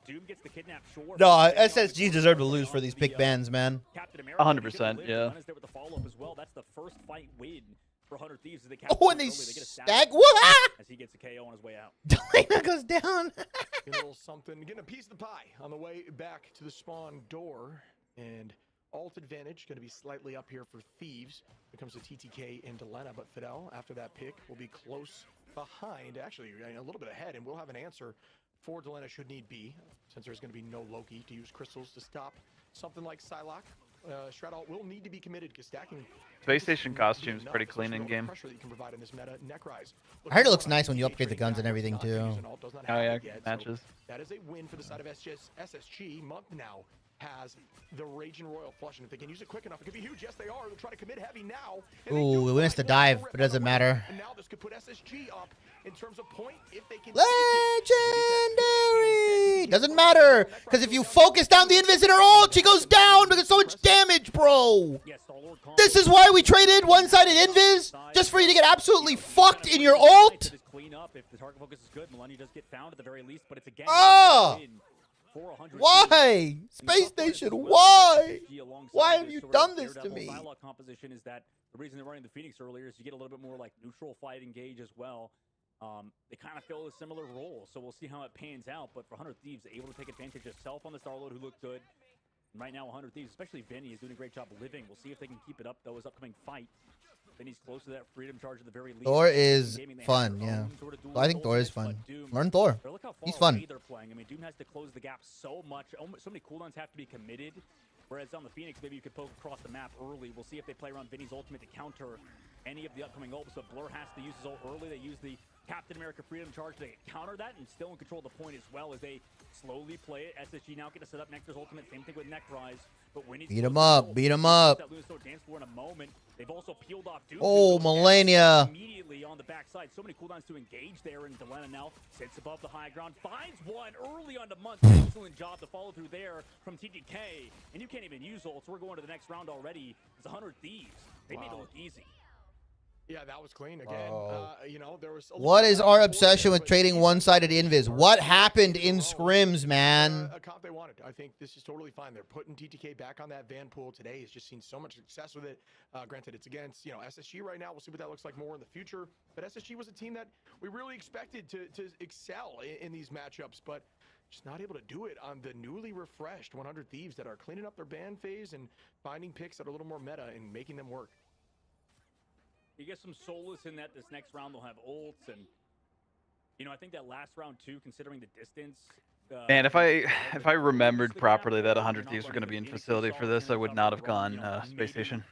No, SSG deserve to lose for these big bans, man. 100%, yeah. That's the first fight win for 100 Thieves. Oh, and they stag... What? As he gets a KO on his way out. Delana goes down. A little something. Getting a piece of the pie on the way back to the spawn door. And alt advantage going to be slightly up here for Thieves. Here comes the TTK and Delena, but Fidel, after that pick, will be close behind, actually a little bit ahead, and we'll have an answer for Delena should need be, since there's going to be no Loki to use crystals to stop something like Psylocke. Shroud Alt will need to be committed because stacking Space Station costume's pretty clean in game. I heard it looks nice when you upgrade the guns and everything too. Oh yeah, matches. That is a win for the side of SSG. Monk now has the Raging Royal flush, and if they can use it quick enough, it could be huge. Yes, they are. They'll try to commit heavy now. Ooh, we missed the dive, but it doesn't matter. And now this could put SSG up in terms of point if they can. Legendary! Doesn't matter, because if you focus down the invis in her ult, she goes down because so much damage, bro. This is why we traded one-sided invis, just for you to get absolutely fucked in your ult. Oh! Why? Space Station, why? Why have you done this to me? Composition is that the reason they're running the Phoenix earlier is you get a little bit more like neutral fight engage as well. They kind of fill a similar role, so we'll see how it pans out. But for 100 Thieves, able to take advantage of Self on the Star-Lord, who looked good. And right now, 100 Thieves, especially Vinny, is doing a great job living. We'll see if they can keep it up, though, his upcoming fight. Vinny's close to that freedom charge at the very least. Thor is fun, yeah. I think Thor is fun. Learn Thor. He's fun. They're playing. I mean, Doom has to close the gap so much. So many cooldowns have to be committed. Whereas on the Phoenix, maybe you could poke across the map early. We'll see if they play around Vinny's ultimate to counter any of the upcoming ults. So Blur has to use his ult early. They use the Captain America Freedom Charge to counter that and still in control of the point as well as they slowly play it. SSG now get to set up Nectar's ultimate. Same thing with Nectarize. But when Beat him up. Beat him up. That Lunasto dance floor in a moment. They've also peeled off Doom. Oh, Melania. Immediately on the backside. So many cooldowns to engage there, and Delena now sits above the high ground. Finds one early on the month. Excellent job to follow through there from TGK. And you can't even use ults. We're going to the next round already. It's 100 Thieves. They made it look easy. Yeah, that was clean again. You know, there was. What is our obsession with trading one-sided invis? What happened in scrims, man? A comp they wanted. I think this is totally fine. They're putting TTK back on that van pool today. He's just seen so much success with it. Granted, it's against SSG right now. We'll see what that looks like more in the future. But SSG was a team that we really expected to excel in these matchups, but just not able to do it on the newly refreshed 100 Thieves that are cleaning up their ban phase and finding picks that are a little more meta and making them work. You get some solace in that this next round they'll have ults, and I think that last round too, considering the distance. Man, if I remembered properly that 100 Thieves were going to be in facility for this, I would not have gone Space Station.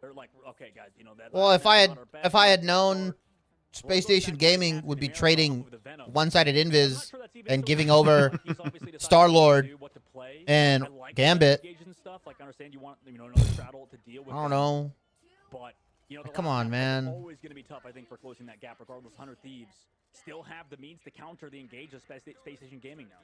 They're like, okay, guys, that. Well, if I had known Space Station Gaming would be trading one-sided invis and giving over Star-Lord and Gambit, I don't know. But come on, man. Always going to be tough, I think, for closing that gap. Regardless, 100 Thieves still have the means to counter the engage of Space Station Gaming now.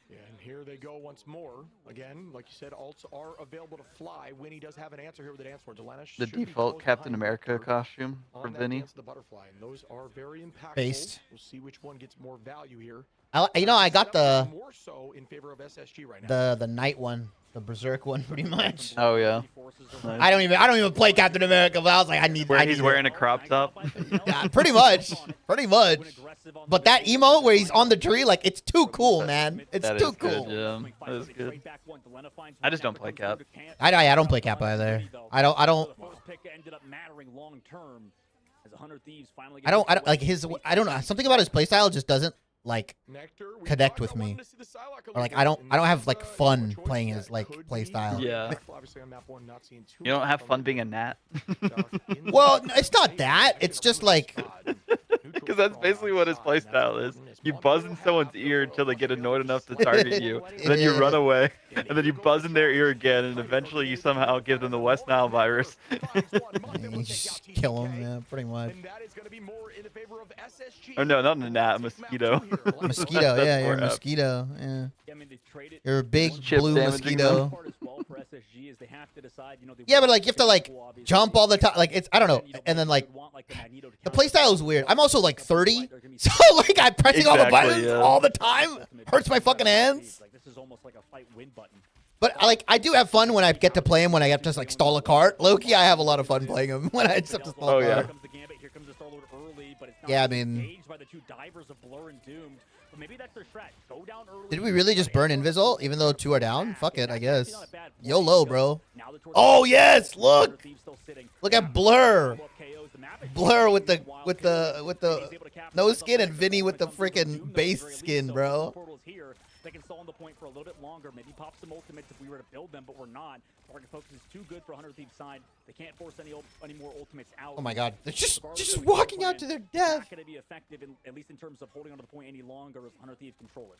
Yeah, and here they go once more. Again, like you said, ults are available to fly. Winnie does have an answer here with the dance floor. Delena The default Captain America costume for Vinny. The butterfly, and those are very impactful. Based. We'll see which one gets more value here. I got the more so in favor of SSG right now. The night one. The Berserk one, pretty much. Oh yeah. Nice. I don't even play Captain America, but I was like, I need. He's wearing a crop top. Yeah, pretty much. But that emote where he's on the tree, like, it's too cool, man. It's too cool. Good, yeah. That is good. I just don't play Cap. I don't play Cap either. I don't like his. I don't know. Something about his playstyle just doesn't like connect with me. Or like I don't have like fun playing his like play style. Yeah. You don't have fun being a gnat. Well, it's not that. It's just like because that's basically what his play style is. You buzz in someone's ear until they get annoyed enough to target you, and then you run away, and then you buzz in their ear again, and eventually you somehow give them the West Nile virus. You just kill them, yeah, pretty much. Oh no, not a gnat, a mosquito. Mosquito, yeah, you're a mosquito, yeah. You're a big blue mosquito. Yeah, but like you have to like jump all the time. Like it's I don't know, and then like the playstyle is weird. I'm also like 30, so like I'm pressing all the buttons all the time. Hurts my fucking hands. But like I do have fun when I get to play him when I have to like stall a cart. Low-key, I have a lot of fun playing him when I just have to stall a cart. Yeah, I mean, did we really just burn Invisible even though 2 are down? Fuck it, I guess. YOLO, bro. Oh yes, look at Blur. Blur with the no skin and Vinny with the freaking base skin, bro. They can stall on the point for a little bit longer. Maybe pop some ultimates if we were to build them, but we're not. Target focus is too good for 100 Thieves side. They can't force any more ultimates out. Oh my god, they're just walking out to their death. Not going to be effective, at least in terms of holding onto the point any longer as 100 Thieves control it.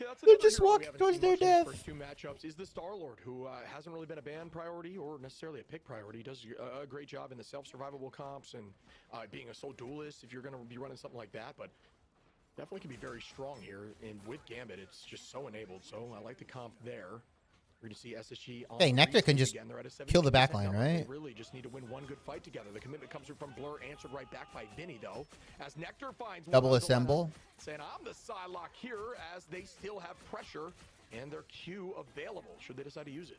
Yeah, they're just walking towards their death. First 2 matchups is the Star-Lord, who hasn't really been a ban priority or necessarily a pick priority. He does a great job in the self-survivable comps and being a sole duelist if you're going to be running something like that, but definitely can be very strong here, and with Gambit, it's just so enabled. So I like the comp there. We're going to see SSG on hey, Nectar can just kill the backline, right? They really just need to win one good fight together. The commitment comes through from Blur, answered right back by Vinny, though. As Nectar finds double assemble. Saying, I'm the side lock here, as they still have pressure and their Q available, should they decide to use it.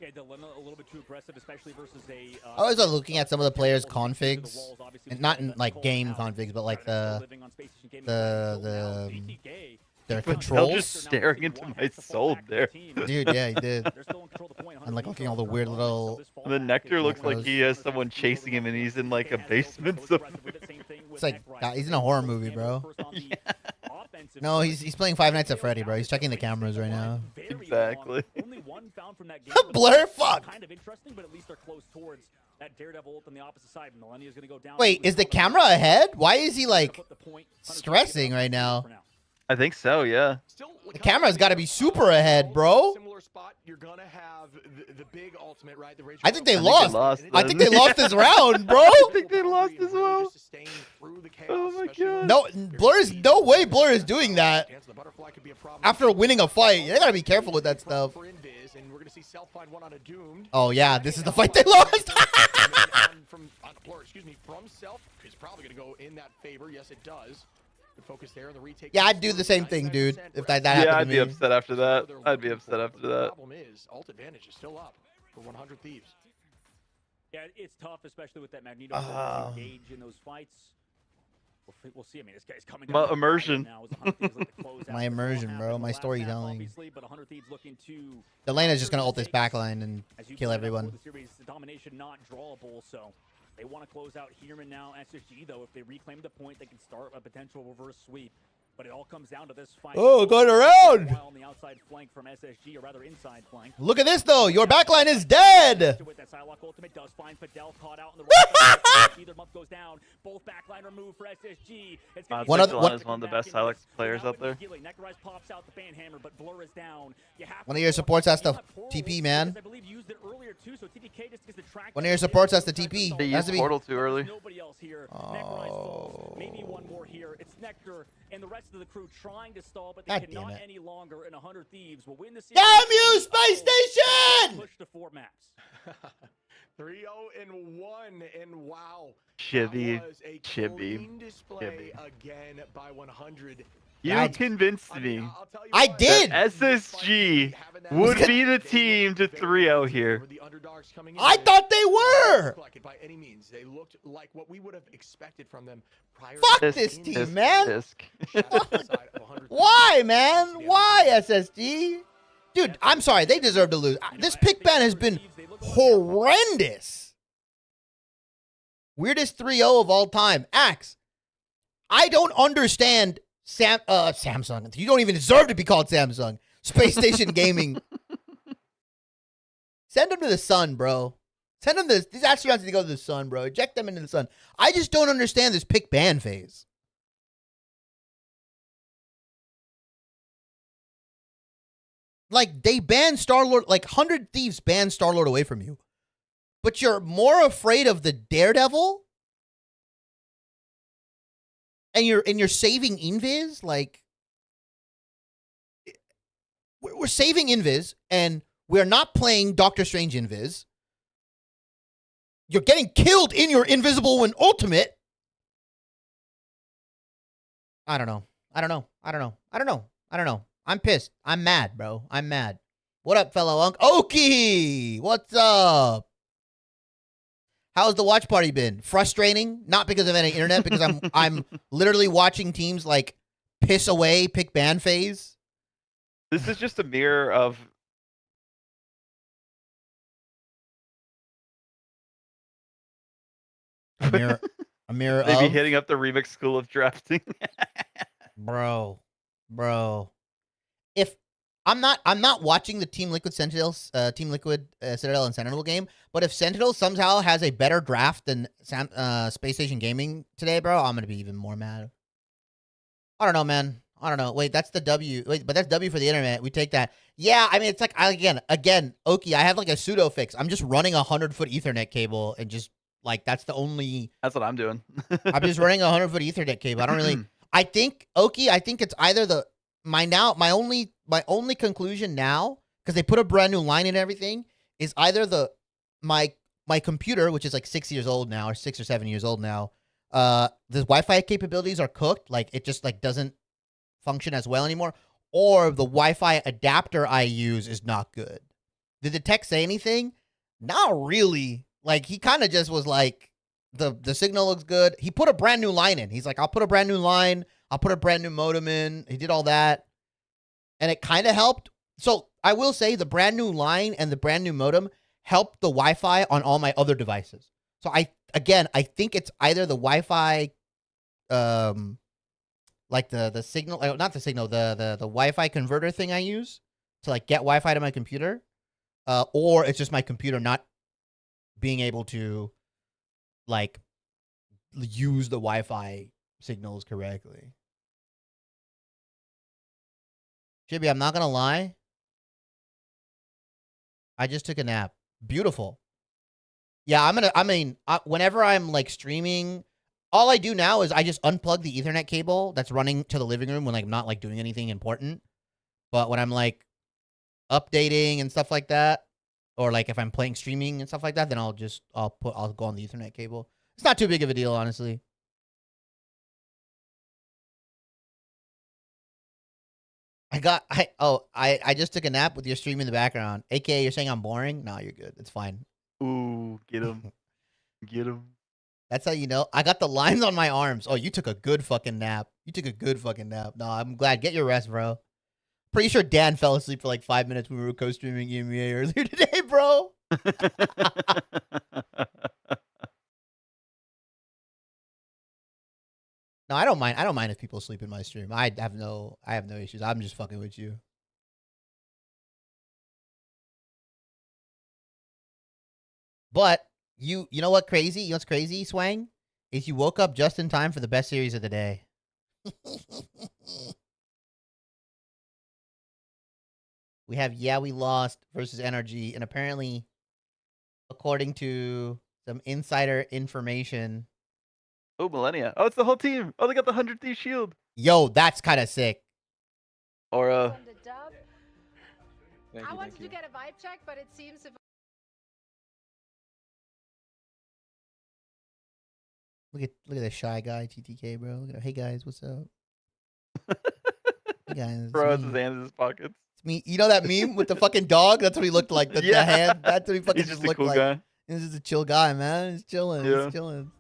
Yeah, Delena a little bit too aggressive, especially versus a. I was looking at some of the players' configs, and not in like game configs, but like their controls. Just staring into my soul there. Dude, yeah, he did. And like looking at all the weird little. The Nectar looks like he has someone chasing him, and he's in like a basement somewhere. It's like he's in a horror movie, bro. Yeah. No, he's playing Five Nights at Freddy, bro. He's checking the cameras right now. Exactly. Only one found from that game. Blur, fuck. Kind of interesting, but at least they're close towards that Daredevil ult on the opposite side. Millennia's gonna go down. Wait, is the camera ahead? Why is he like stressing right now? I think so, yeah. Still, The camera's got to be super ahead, bro. Similar spot, you're gonna have the big ultimate, right? The Rage I think they Rail. lost. they I lost think they lost this round, bro. I think they lost as well. Oh my god. No, Blur is no way. Blur is doing that after winning a fight. They gotta be careful with that stuff. Oh yeah, this is the fight they lost. from Self, it's probably gonna go in that favor. Yes, it does. The focus there, the retake. Yeah, I'd do the same thing, dude. If that happened Yeah, I'd to be me. upset after that. I'd be upset after The that. problem is, ult advantage is still up for 100 Thieves. Yeah, it's tough, especially with that Magneto engage in those fights. We'll see. I mean, this guy's coming. My immersion. My immersion, bro. My storytelling. But 100 Thieves looking to. The lane is just gonna ult this backline and As you kill pointed out, everyone. the series, the domination not drawable, so they want to close out Heerman now. SSG though, if they reclaim the point, they can start a potential reverse sweep. But it all comes down to this fight. Oh, going around. On the outside flank from SSG, or rather inside flank. Look at this though. Your backline is dead. With that Psylocke ultimate does find Fidel caught out in the right side. Either month goes down. Both backline removed for SSG. It's One of the- is one of the best Psylocke players out there. Necrorize pops out the banhammer, but Blur is down. One of your supports has to TP, man. I believe used it earlier too, so TDK just gets the track. One of your supports has to TP. They Has used to be. Portal too early. Nobody else here. Necrorize falls. Maybe one more here. It's Nectar and the rest of the crew trying to stall, but they God damn cannot it. any longer. And 100 Thieves will win the series. Damn you, Space Station! Push to 4 maps. 3-0 and 1, and wow. Chibi. That was a Chibi. clean display again by 100. You convinced me I'll tell you I what, did. SSG would be the team to 3-0 here. were the underdogs coming in. I thought they were. Like it by any means. They looked like what we would have expected from them prior Fuck to this the team, Tisk, man. Tisk. Why, man? Why, SSG? Dude, I'm sorry. They deserve to lose. This pick ban has been horrendous. Weirdest 3-0 of all time. Axe, I don't understand Samsung. You don't even deserve to be called Samsung. Space Station Gaming. Send them to the sun, bro. Send them these astronauts need to go to the sun, bro. Eject them into the sun. I just don't understand this pick ban phase. Like, they banned Star-Lord, like 100 Thieves banned Star-Lord away from you. But you're more afraid of the Daredevil? And you're saving Invis? Like, we're saving Invis, and we're not playing Doctor Strange Invis. You're getting killed in your Invisible One ultimate. I don't know. I'm pissed. I'm mad, bro. I'm mad. What up, fellow Unk? Okie! What's up? How's the watch party been? Frustrating? Not because of any internet, because I'm literally watching teams like piss away pick ban phase. This is just a mirror of A mirror maybe of hitting up the remix school of drafting. bro. If I'm not watching the Team Liquid Sentinels, Team Liquid Citadel and Sentinel game, but if Sentinel somehow has a better draft than Space Station Gaming today, bro, I'm gonna be even more mad. I don't know, man. I don't know. Wait, that's the W. Wait, but that's W for the internet. We take that. Yeah, I mean, it's like again, Okie. I have like a pseudo fix. I'm just running a 100-foot Ethernet cable and just like that's the only. That's what I'm doing. I'm just running a 100-foot Ethernet cable. I don't really. I think Okie. I think it's either my only conclusion now, because they put a brand new line in everything, is either my computer, which is like 6 years old now, or 6 or 7 years old now, the Wi-Fi capabilities are cooked, like it just like doesn't function as well anymore, or the Wi-Fi adapter I use is not good. Did the tech say anything? Not really. Like he kind of just was like, the signal looks good. He put a brand new line in. He's like, I'll put a brand new line. I'll put a brand new modem in. He did all that. And it kind of helped. So I will say the brand new line and the brand new modem helped the Wi-Fi on all my other devices. So I think it's either the Wi-Fi, like the signal, not the signal, the Wi-Fi converter thing I use to like get Wi-Fi to my computer, or it's just my computer not being able to like use the Wi-Fi signals correctly. Chibi, I'm not gonna lie. I just took a nap. Beautiful. Yeah, whenever I'm like streaming, all I do now is I just unplug the Ethernet cable that's running to the living room when like I'm not like doing anything important. But when I'm like updating and stuff like that, or like if I'm playing streaming and stuff like that, then I'll go on the Ethernet cable. It's not too big of a deal, honestly. I just took a nap with your stream in the background. AKA, you're saying I'm boring? No, you're good. It's fine. Ooh, get him. Get him. That's how you know. I got the lines on my arms. Oh, you took a good fucking nap. You took a good fucking nap. No, I'm glad. Get your rest, bro. Pretty sure Dan fell asleep for like 5 minutes when we were co-streaming EMEA earlier today, bro. No, I don't mind. I don't mind if people sleep in my stream. I have no issues. I'm just fucking with you. But you know what crazy? You know what's crazy, Swang? Is you woke up just in time for the best series of the day. We have Yeah We Lost versus NRG, and apparently, according to some insider information. Oh, Millennia. Oh, it's the whole team. Oh, they got the 100 Thief shield. Yo, that's kind of sick. Or I wanted to get a vibe check, but it seems if Look at this shy guy, TTK, bro. Look at him. Hey guys, what's up? Hey guys, bro, it's his hands in his pockets. It's me. You know that meme with the fucking dog? That's what he looked like. The hand. That's what he fucking He's just looked a cool like. guy. He's just a chill guy, man. He's chilling. Yeah. He's chilling.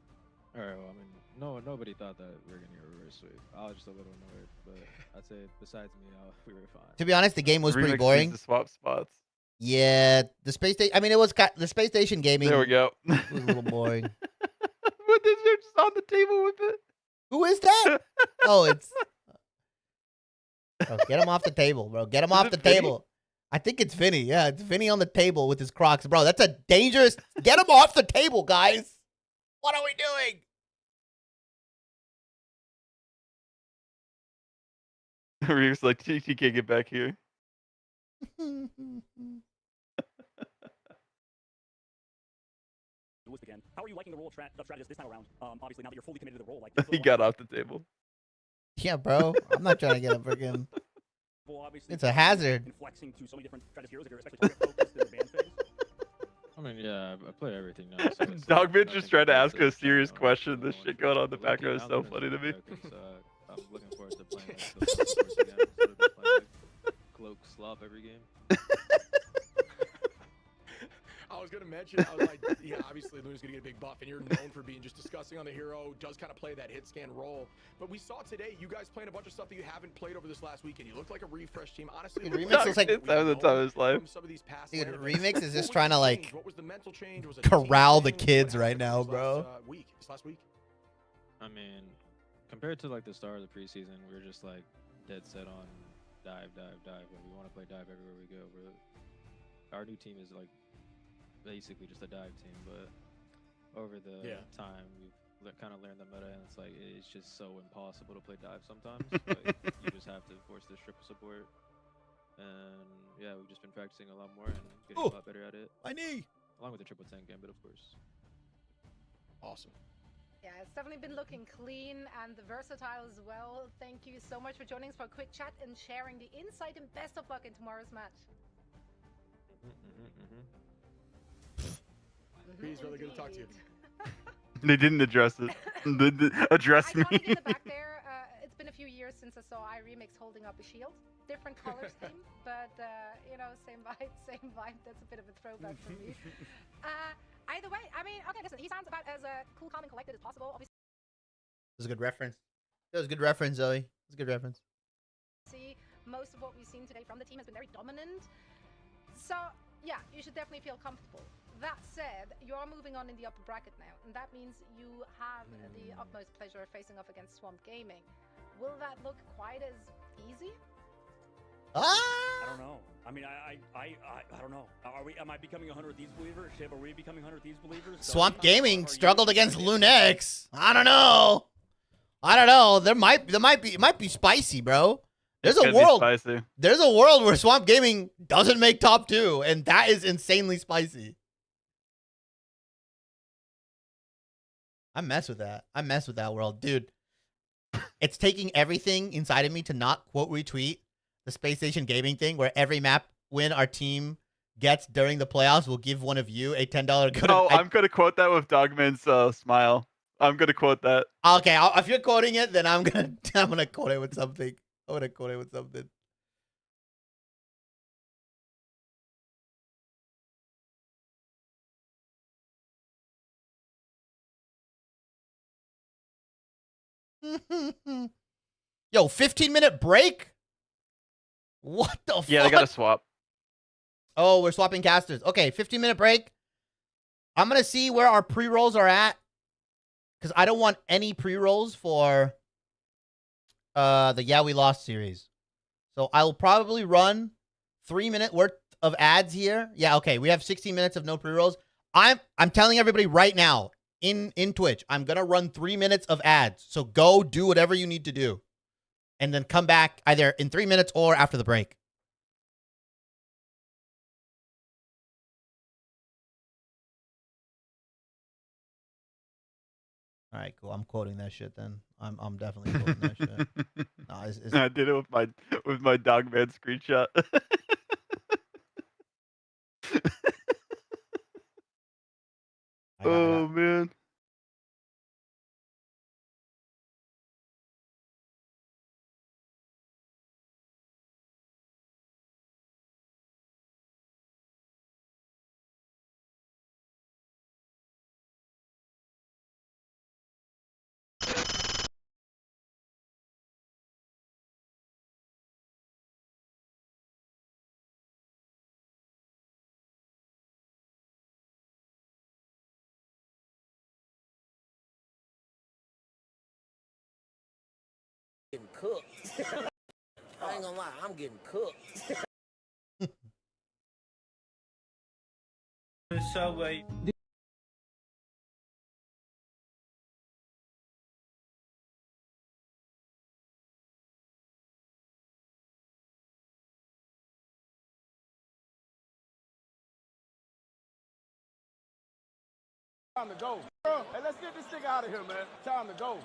All right. Well, I mean, nobody thought that we were gonna get a reverse sweep. I was just a little annoyed, but I'd say besides me, we were fine. To be honest, the game was pretty Remix boring. needs to swap spots. Yeah, the space station. I mean, it was the space station gaming. There we go. Was a little boring. But they're just on the table with it. Who is that? Oh, it's. Bro, get him off the table, bro. Get him off the table. I think it's Vinny. Yeah, it's Vinny on the table with his Crocs. Bro, that's a dangerous... Get him off the table, guys. What are we doing? Reeves like, TTK, get back here. Again. How are you liking the role of strategist this time around? Obviously, now that you're fully committed to the role, like He got off the table. Yeah, bro. I'm not trying to get a freaking... It's a hazard. Flexing to so many different strategist heroes, if you're especially focused in the ban phase. I mean, yeah, I play everything now. So Dogman just tried to ask a serious question. This shit going on in the background is so funny to me. I'm looking forward to playing like the Force again, instead of just playing like Cloak Slop every game. I was gonna mention, I was like, yeah, obviously Luna's gonna get a big buff, and you're known for being just disgusting on the hero, does kind of play that hit scan role. But we saw today, you guys playing a bunch of stuff that you haven't played over this last weekend. You look like a refresh team. Honestly, Remix is like it's having the time of his life. Dude, Remix is just trying to like what was the mental change? Was it corral the kids right now, bro. This last week. I mean, compared to like the start of the preseason, we were just like dead set on dive. Like, we want to play dive everywhere we go. Our new team is like basically just a dive team, but over the time we've kind of learned the meta, and it's like it's just so impossible to play dive sometimes. Like, you just have to force this triple support, and yeah, we've just been practicing a lot more and getting a lot better at it. My knee, along with the triple tank gambit, of course. Awesome. Yeah, it's definitely been looking clean and versatile as well. Thank you so much for joining us for a quick chat and sharing the insight, and best of luck in tomorrow's match. He's really good to talk to you. They didn't address it. Address me. I in the back there. It's been a few years since I saw iRemix holding up a shield. Different color scheme, but you know, same vibe, same vibe. That's a bit of a throwback for me. Either way, I mean, okay, listen, he sounds about as cool, calm, and collected as possible. Obviously, that was a good reference. That was a good reference, Zoe. That was a good reference. See, most of what we've seen today from the team has been very dominant. So, yeah, you should definitely feel comfortable. That said, you are moving on in the upper bracket now, and that means you have the utmost pleasure of facing off against Swamp Gaming. Will that look quite as easy? I don't know. I mean, I don't know. Am I becoming a 100 Thieves believer? Shib, are we becoming 100 Thieves believers? Swamp Gaming struggled against Lunex. I don't know. It might be spicy, bro. There's It's a gonna be world. spicy. There's a world where Swamp Gaming doesn't make top 2, and that is insanely spicy. I mess with that. I mess with that world, dude. It's taking everything inside of me to not quote retweet the Space Station Gaming thing, where every map win our team gets during the playoffs will give one of you a $10 good. Oh, I'm gonna quote that with Dogman's smile. I'm gonna quote that. Okay, if you're quoting it, then I'm gonna quote it with something. I'm gonna quote it with something. Yo, 15-minute break? What the fuck? Yeah, they gotta swap. Oh, we're swapping casters. Okay, 15-minute break. I'm going to see where our pre-rolls are at, because I don't want any pre-rolls for the Yeah We Lost series. So I will probably run 3-minute worth of ads here. Yeah, okay, we have 60 minutes of no pre-rolls. I'm telling everybody right now in Twitch, I'm going to run 3 minutes of ads. So go do whatever you need to do. And then come back either in 3 minutes or after the break. All right, cool. I'm quoting that shit then. I'm definitely quoting that shit. No, I did it with my Dogman screenshot. Oh man. Getting cooked. I ain't gonna lie, I'm getting cooked. Subway. Time to go. Hey, let's get this thing out of here, man. Time to go.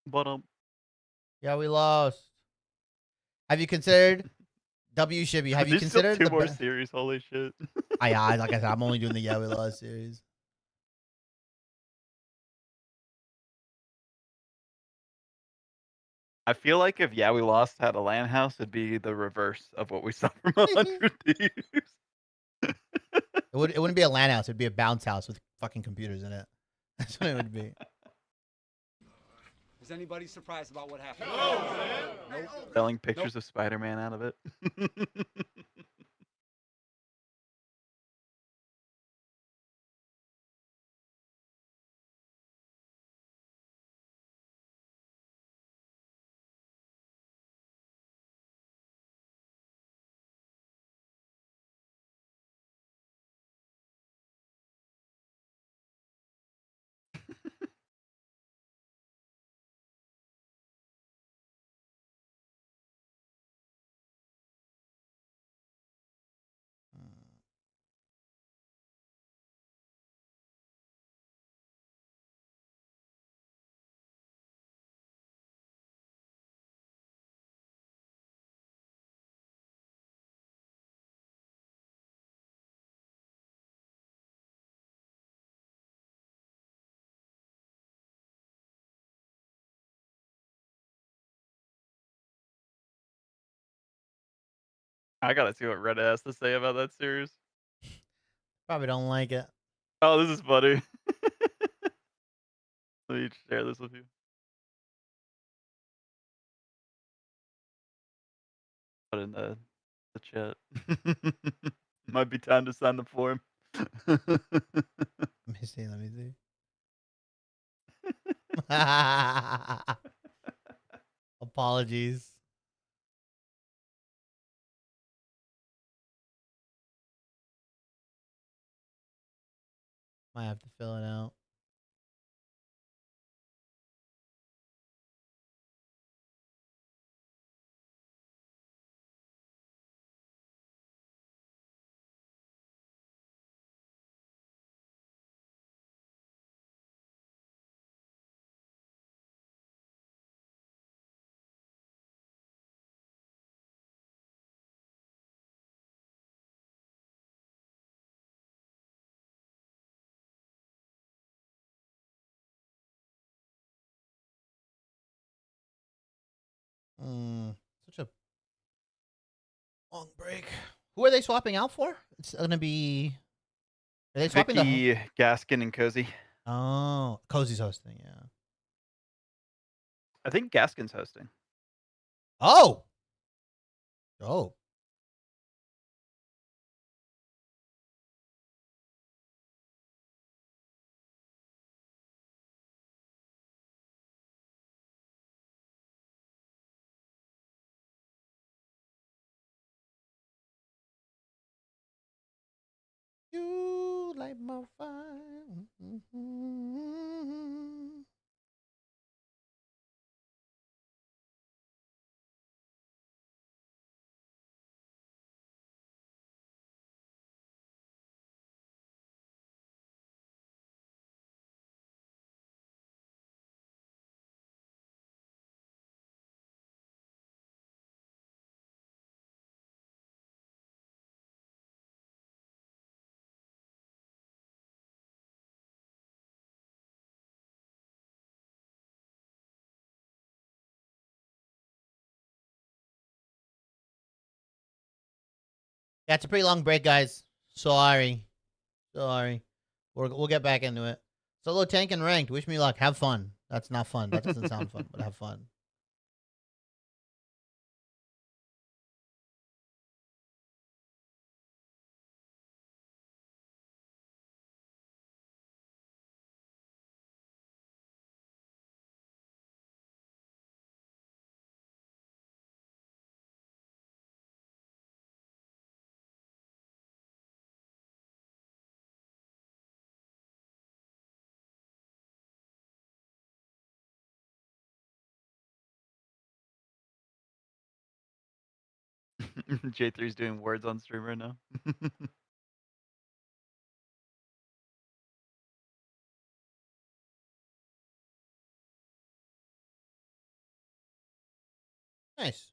But Yeah, we lost. Have you considered W Shibby? Have you there's still considered 2 more series? Holy shit. I like I said, I'm only doing the Yeah We Lost series. I feel like if Yeah We Lost had a LAN house, it'd be the reverse of what we saw from 100 Thieves. It wouldn't be a LAN house. It'd be a bounce house with fucking computers in it. That's what it would be. Is anybody surprised about what happened? No, man. Nope. Selling pictures of Spider-Man out of it. I gotta see what Reddit has to say about that series. Probably don't like it. Oh, this is funny. Let me share this with you. Put in the chat. Might be time to sign the form. Let me see. Apologies. Might have to fill it out. Such a long break. Who are they swapping out for? It's gonna be. Are they swapping Vicky, Gaskin, and Cozy. Oh, Cozy's hosting. Yeah. I think Gaskin's hosting. Oh. Oh. You light my fire. Yeah, it's a pretty long break, guys. Sorry. We'll get back into it. Solo tank and ranked. Wish me luck. Have fun. That's not fun. That doesn't sound fun, but have fun. J3's doing words on stream right now. Nice.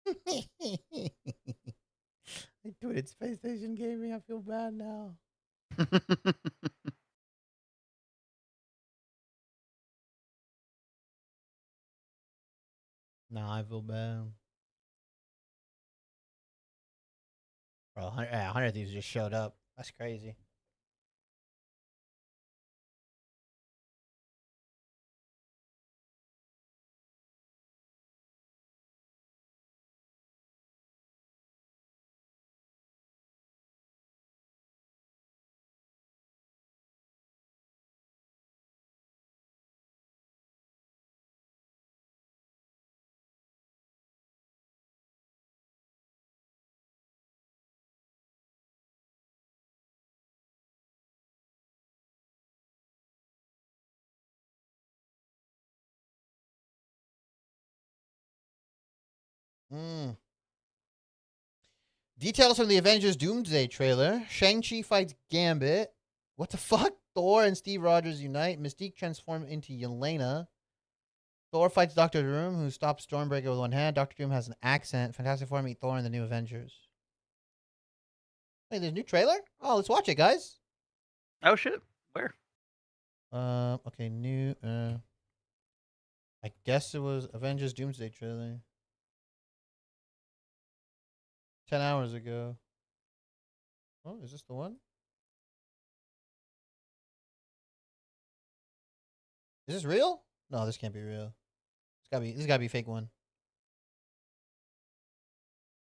I tweeted Space Station Gaming. I feel bad now. No, I feel bad. Bro, 100 of these just showed up. That's crazy. Mm. Details from the Avengers Doomsday trailer. Shang-Chi fights Gambit. What the fuck? Thor and Steve Rogers unite. Mystique transforms into Yelena. Thor fights Doctor Doom, who stops Stormbreaker with one hand. Doctor Doom has an accent. Fantastic Four meet Thor in the new Avengers. Wait, there's a new trailer? Oh, let's watch it, guys. Oh shit. Where? Okay, new. I guess it was Avengers Doomsday trailer. 10 hours ago. Oh, is this the one? Is this real? No, this can't be real. This gotta be fake one.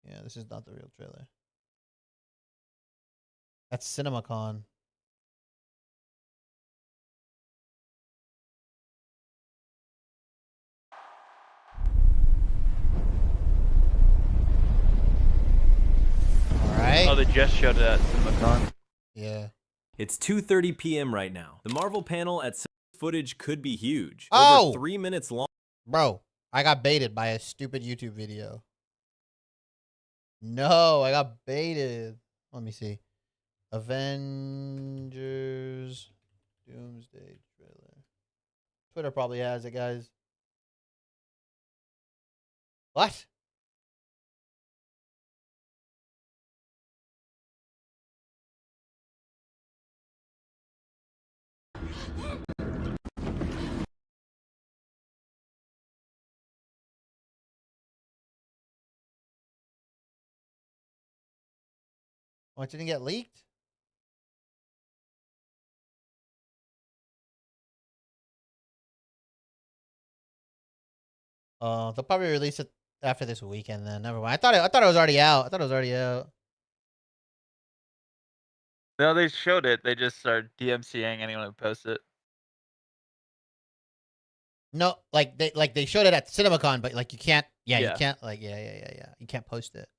Yeah, this is not the real trailer. That's CinemaCon. All right. Oh, they just showed it at CinemaCon. Yeah. It's 2:30 p.m. right now. The Marvel panel at footage could be huge. Oh! Over 3 minutes long. Bro, I got baited by a stupid YouTube video. No, I got baited. Let me see. Avengers Doomsday trailer. Twitter probably has it, guys. What? Oh, it didn't get leaked? They'll probably release it after this weekend then. Never mind. I thought it was already out. I thought it was already out. No, they showed it. They just started DMCAing anyone who posts it. No, like they showed it at CinemaCon, but like you can't. Yeah, Yeah. you can't. Like yeah. You can't post it.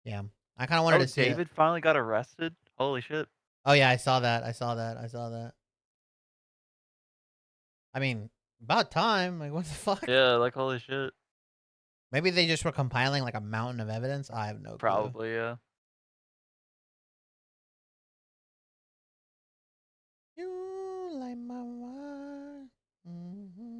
Yeah, I kind of wanted to see it. David finally got arrested. Holy shit. Oh yeah, I saw that. I saw that. I mean, about time. Like what the fuck? Yeah, like holy shit. Maybe they just were compiling like a mountain of evidence. I have no clue. Probably, yeah. You like my wine. Mm-hmm.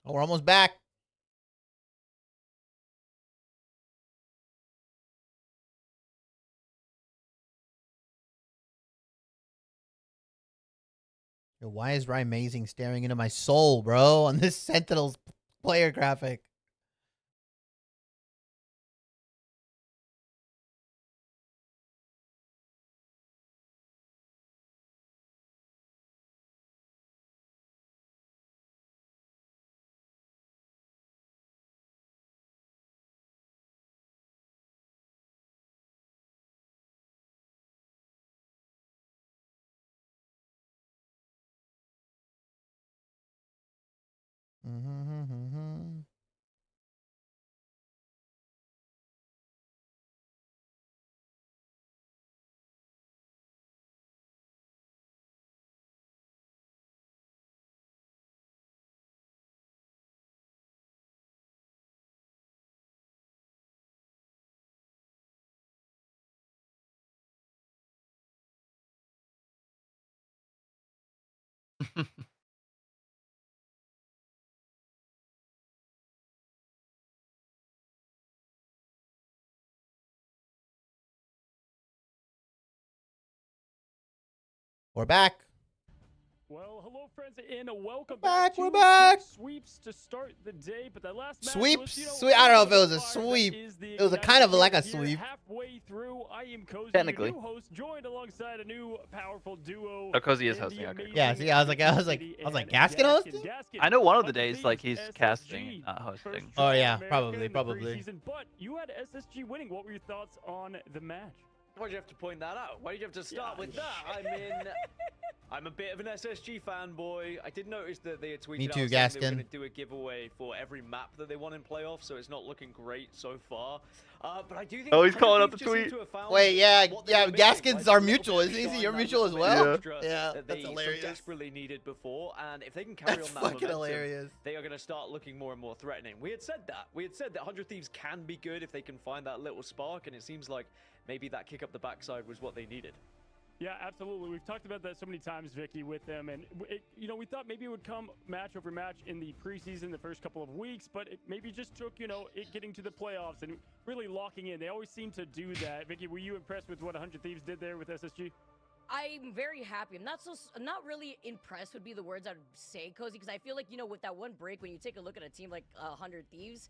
Oh, we're almost back. Yo, why is Rymazing staring into my soul, bro, on this Sentinels player graphic? Mm-hmm. We're back. Well, hello, friends, and welcome back. to We're back. Sweeps to start the day, but that last match Sweeps. was, you know, Sweep. I don't know if it was a fire that sweep. is the It was a Ignite kind of like a here. sweep. Halfway through, I am Cozy, Technically. your new host, joined alongside a new powerful duo. Oh, Cozy is in hosting, the okay. Yeah, see, I was like, Gaskin hosting? I know one of the days, Underthieves like, he's SSG, casting, not hosting. first Oh, trip yeah, to America probably, in the probably. preseason, but you had SSG winning. What were your thoughts on the match? Why'd you have to point that out? Why did you have to start with that? I mean, I'm a bit of an SSG fanboy. I did notice that they had tweeted Me too, out saying they were Gaskin. going to do a giveaway for every map that they won in playoffs, so it's not looking great so far. But I do think. Oh, he's calling Underthieves up the just seem tweet. to have found Wait, yeah, what they yeah. were missing, Gaskin's right? our A little mutual. bit of Isn't he shine, your that mutual as little bit well? extra Yeah, that that's they so hilarious. desperately needed before, and if they can carry That's on that fucking momentum, hilarious. they are going to start looking more and more threatening. We had said that. We had said that 100 Thieves can be good if they can find that little spark, and it seems like maybe that kick up the backside was what they needed. Yeah, absolutely. We've talked about that so many times, Vicky, with them, and you know, we thought maybe it would come match over match in the preseason, the first couple of weeks, but it maybe just took, you know, it getting to the playoffs and really locking in. They always seem to do that. Vicky, were you impressed with what 100 Thieves did there with SSG? I'm very happy. I'm not really impressed would be the words I'd say, Cozy, because I feel like, you know, with that one break, when you take a look at a team like 100 Thieves,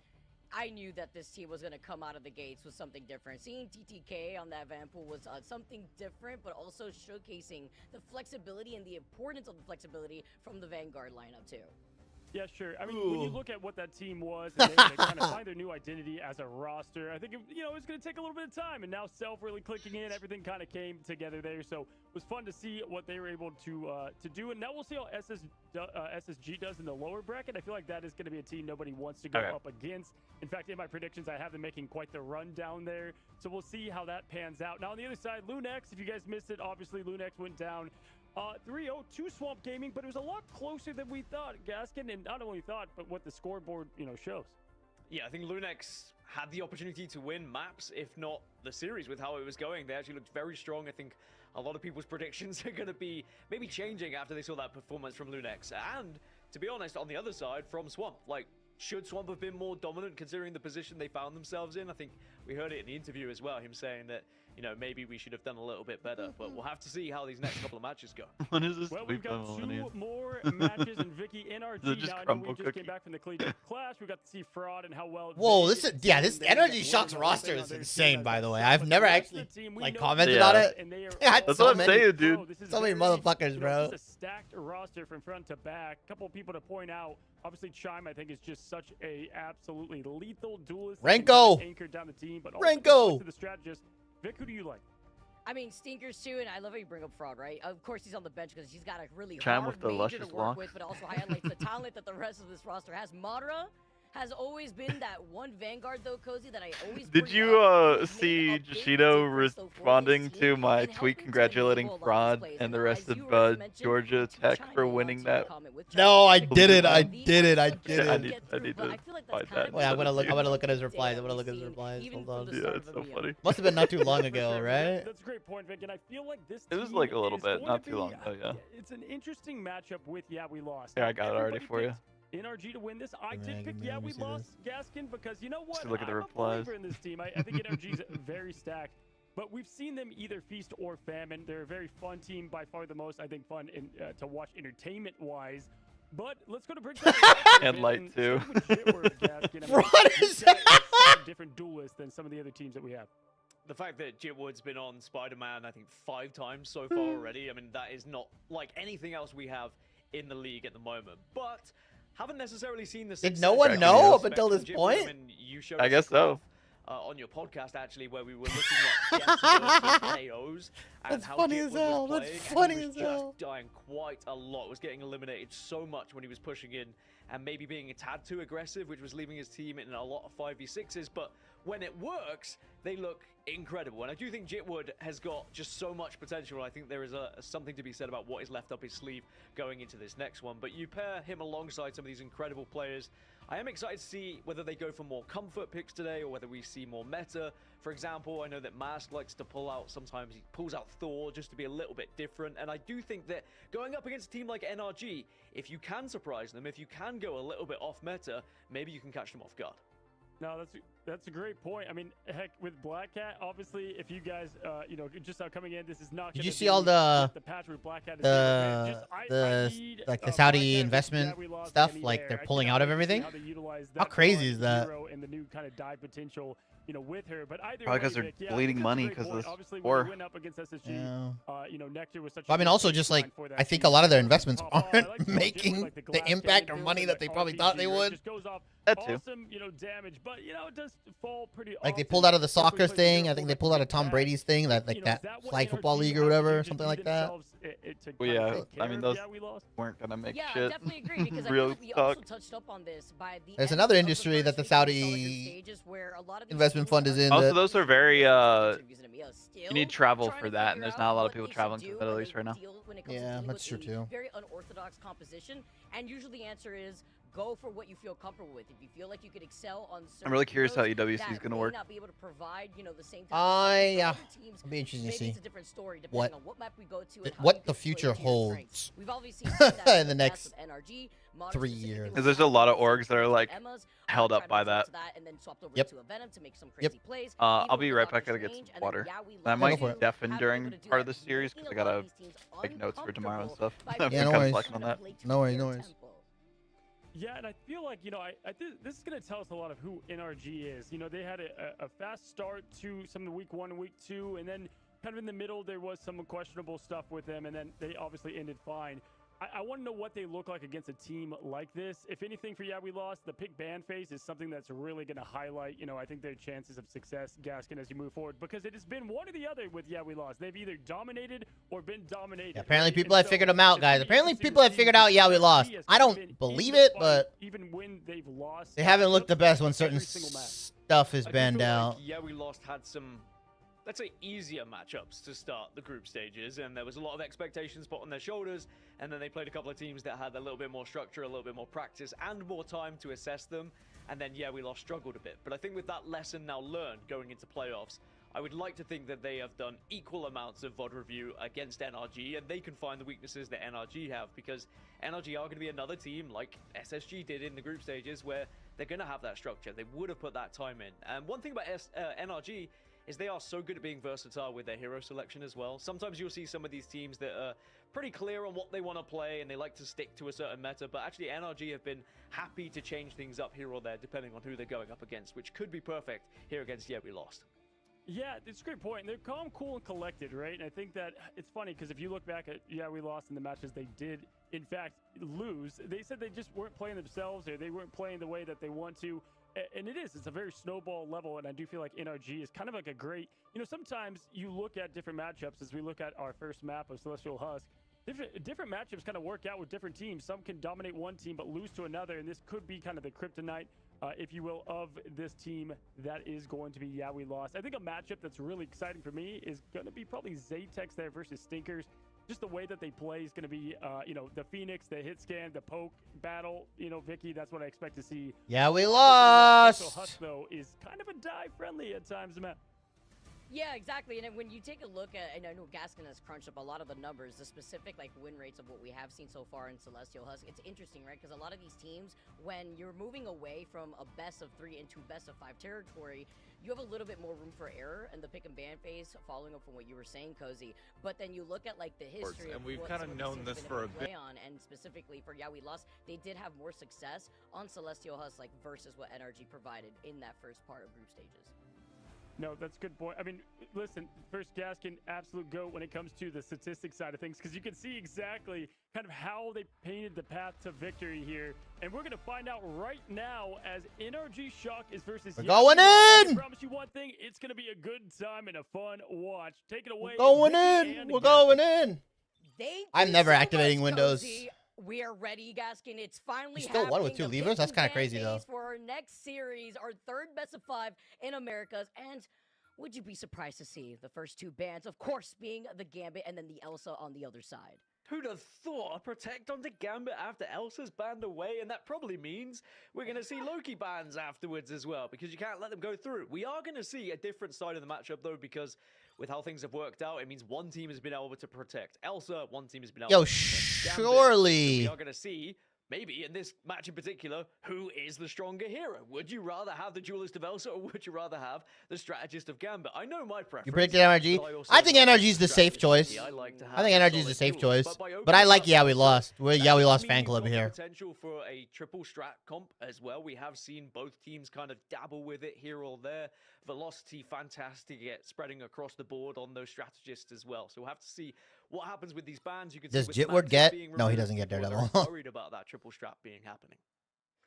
I knew that this team was going to come out of the gates with something different. Seeing TTK on that Vanpool was something different, but also showcasing the flexibility and the importance of the flexibility from the Vanguard lineup, too. Yeah, sure. I mean, when you look at what that team was, and they kind of find their new identity as a roster, I think, you know, it's going to take a little bit of time. And now Self really clicking in, everything kind of came together there. So it was fun to see what they were able to do. And now we'll see how SSG does in the lower bracket. I feel like that is going to be a team nobody wants to go up against. In fact, in my predictions, I have them making quite the run down there. So we'll see how that pans out. Now, on the other side, Lunex, if you guys missed it, obviously Lunex went down 3-0 to Swamp Gaming, but it was a lot closer than we thought, Gaskin, and not only thought, but what the scoreboard, you know, shows. Yeah, I think Lunex had the opportunity to win maps, if not the series, with how it was going. They actually looked very strong. I think a lot of people's predictions are going to be maybe changing after they saw that performance from Lunex. And, to be honest, on the other side, from Swamp, like, should Swamp have been more dominant considering the position they found themselves in? I think we heard it in the interview as well, him saying that, you know, maybe we should have done a little bit better, but we'll have to see how these next couple of matches go. What is this? Well, we've got two more matches, and Vicky, NRG, Is it just now I know Crumble we just Cookie? came back from the Collegiate Clash. We got to see Fraud and how well. Whoa, they this is this did. Energy They Shock's won roster on is their insane, team by as the way. well. I've But never the rest of actually the team, we like know commented Yeah. on it. and they are That's That's so what I'm many, saying, dude. This is so many very, motherfuckers, you know, bro. This is a stacked roster from front to back. A couple of people to point out. Obviously, Chime, I think, is just such a absolutely lethal duelist. that can Renko! anchor down the team, but also Renko! to the strategist. Vic, who do you like? I mean, Stinkers too, and I love how you bring up Fraud, right? Of course, he's on the bench because he's got a really Chime hard with the major luscious to work locks. with, but also highlights the talent that the rest of this roster has. Madra has always been that one Vanguard, though, Cozy, that I always Did bring you up. He's see made a big Jashido difference, though, for responding his team to my and tweet helping to congratulating enable a lot of Fraud these plays. and the Now, rest as you of already mentioned, Georgia to Tech chime for in winning onto your that? comment with No, I Chime, did it. I these did it. I guys did are I trying it. to need- get I through, need but to I feel like find that's kind that. of Wait, I'm been gonna the look at his replies. I'm that gonna look at his we've replies. seen, even Hold from on. the Yeah, start it's of so EMEA. funny. Must have been not too long For ago, sure. right? That's a great point, Vic, and I feel like this It was team like a little is bit, going not to too long be- though, yeah. It's an interesting matchup with Yeah We Lost. Here, I got it already Everybody for you. picked NRG to win this. I Yeah, did pick give me- Yeah let me We see Lost, Gaskin, because you know what? Just look at the I'm replies. a believer in this team. I think NRG's very stacked. But we've seen them either feast or famine. They're a very fun team, by far the most, I think, fun to watch entertainment-wise. But let's go to breakdown. And light, too. Fraud is different duelist than some of the other teams that we have. The fact that Jitwood's been on Spider-Man, I think, 5 times so far already, I mean, that is not like anything else we have in the league at the moment. But haven't necessarily seen the Did no success one that know we up until expect this from Jitwood. point? I mean, you showed I us guess a graph, so. on your podcast, actually, where we were looking at guesstimates for KOs and That's how funny Jitwood as hell. was That's playing, and funny he was as hell. just dying quite a lot. Was getting eliminated so much when he was pushing in and maybe being a tad too aggressive, which was leaving his team in a lot of 5v6s. But when it works, they look incredible. And I do think Jitwood has got just so much potential. I think there is something to be said about what is left up his sleeve going into this next one. But you pair him alongside some of these incredible players. I am excited to see whether they go for more comfort picks today or whether we see more meta. For example, I know that Mask likes to pull out, sometimes he pulls out Thor just to be a little bit different. And I do think that going up against a team like NRG, if you can surprise them, if you can go a little bit off meta, maybe you can catch them off guard. No, That's a great point. I mean, heck, with Black Cat, obviously, if you guys, you know, just now coming in, this is not. Did you see all the patch with Black Cat? Like the Saudi investment stuff? Like they're pulling out of everything. How crazy is that? And the new kind of dive potential, you know, with her. But either probably because they're bleeding money because of this war. You know, Nectar was such. I mean, also just like I think a lot of their investments aren't making the impact or money that they probably thought they would. That too. Awesome, you know, damage, but you know, it does fall pretty. Like they pulled out of the soccer thing. I think they pulled out of Tom Brady's thing, that like that flag football league or whatever, something like that. Well, yeah, I mean those weren't gonna make shit. I definitely agree because real I think we also touched up on this by the. There's another industry that the Saudi investment fund is in. Also, those are very you need travel for that, and there's not a lot of people traveling to the Middle East right now. Yeah, that's true too. Very unorthodox composition, and usually the answer is go for what you feel comfortable with. If you feel like you could excel on certain I'm really curious how heroes EWC is that going to may work. not be able to provide, you know, the same Yeah, other teams, it'll be interesting to maybe see it's a different story depending on what map we go to and how what you the can future play to your strengths. holds We've obviously seen that in the next NRG, 3 years. Because there's a lot of orgs that are like held up by that. and then swapped over Yep. to a Venom to make some crazy plays. I'll be right back. I gotta get some water. I might deafen during part of the series because I gotta take notes for tomorrow and stuff. I've been no kind of worries. slacking on that. No worries, no worries. Yeah, and I feel like, you know, I think this is going to tell us a lot of who NRG is. You know, they had a fast start to some of the week 1 and week 2, and then kind of in the middle, there was some questionable stuff with them, and then they obviously ended fine. I want to know what they look like against a team like this. If anything, for We Lost, the pick ban phase is something that's really going to highlight, you know, I think their chances of success, Gaskin, as you move forward, because it has been one or the other with We Lost. They've either dominated or been dominated. Yeah, apparently people have figured them out, guys. Apparently people have figured out We Lost. I don't believe it, but even when they've lost, they haven't looked the best when certain stuff is banned out. We Lost had some, let's say, easier matchups to start the group stages, and there was a lot of expectations put on their shoulders, and then they played a couple of teams that had a little bit more structure, a little bit more practice, and more time to assess them, and then We Lost struggled a bit. But I think with that lesson now learned going into playoffs, I would like to think that they have done equal amounts of VOD review against NRG, and they can find the weaknesses that NRG have, because NRG are going to be another team like SSG did in the group stages where they're going to have that structure. They would have put that time in. And one thing about NRG is they are so good at being versatile with their hero selection as well. Sometimes you'll see some of these teams that are pretty clear on what they want to play and they like to stick to a certain meta, but actually NRG have been happy to change things up here or there depending on who they're going up against, which could be perfect here against We Lost. Yeah, it's a great point. They're calm, cool, and collected, right? And I think that it's funny because if you look back at We Lost in the matches they did, in fact, lose, they said they just weren't playing themselves or they weren't playing the way that they want to. And it's a very snowball level, and I do feel like NRG is kind of like a great, you know, sometimes you look at different matchups as we look at our first map of Celestial Husk. Different matchups kind of work out with different teams. Some can dominate one team but lose to another, and this could be kind of the kryptonite, if you will, of this team that is going to be We Lost. I think a matchup that's really exciting for me is going to be probably Zatex there versus Stinkers. Just the way that they play is going to be, you know, the Phoenix, the hit scan, the poke battle. You know, Vicky, that's what I expect to see. We lost. Husk, though, is kind of a dive friendly at times, man. Yeah, exactly. And when you take a look at, and I know Gaskin has crunched up a lot of the numbers, the specific like win rates of what we have seen so far in Celestial Husk, it's interesting, right? Because a lot of these teams, when you're moving away from a best of 3 into best of 5 territory, you have a little bit more room for error in the pick and ban phase, following up from what you were saying, Cozy. But then you look at like the history and of we've what kind some of these known teams this have for been a able to bit. play on, and specifically for We Lost, they did have more success on Celestial Husk like versus what NRG provided in that first part of group stages. No, that's a good point. I mean, listen, first Gaskin, absolute GOAT when it comes to the statistics side of things, because you can see exactly kind of how they painted the path to victory here. And we're going to find out right now as NRG Shock is versus... We're going in! I promise you one thing, it's going to be a good time and a fun watch. Take it away. We're going in! We're going in! I'm never activating Windows. Cozy. We are ready, Gaskin. It's finally You still won with 2 happening. The levers? That's pick kind and of crazy, ban though. phase for our next series, our third best of 5 in Americas. And would you be surprised to see the first 2 bans, of course, being the Gambit and then the Elsa on the other side? Who'd have thought a Protect onto Gambit after Elsa's banned away? And that probably means we're going to see Loki bans afterwards as well, because you can't let them go through. We are going to see a different side of the matchup, though, because with how things have worked out, it means one team has been able to protect Elsa, one team has been able to protect Gambit. Surely. So we are going to see maybe in this match in particular, who is the stronger hero? Would you rather have the Duelist of Elsa, or would you rather have the Strategist of Gambit? I know my preference. You predicted NRG? I think NRG is the safe choice. I think NRG is the safe choice. But I like Yeah We Lost. We're Yeah We Lost fan club here. Potential for a triple strat comp as well. We have seen both teams kind of dabble with it here or there. Velocity, fantastic at spreading across the board on those strategists as well. So we'll have to see what happens with these bans. You can Does see with Jitward Mantis get? being No, he removed, doesn't get people are Daredevil. worried about that triple strat being happening.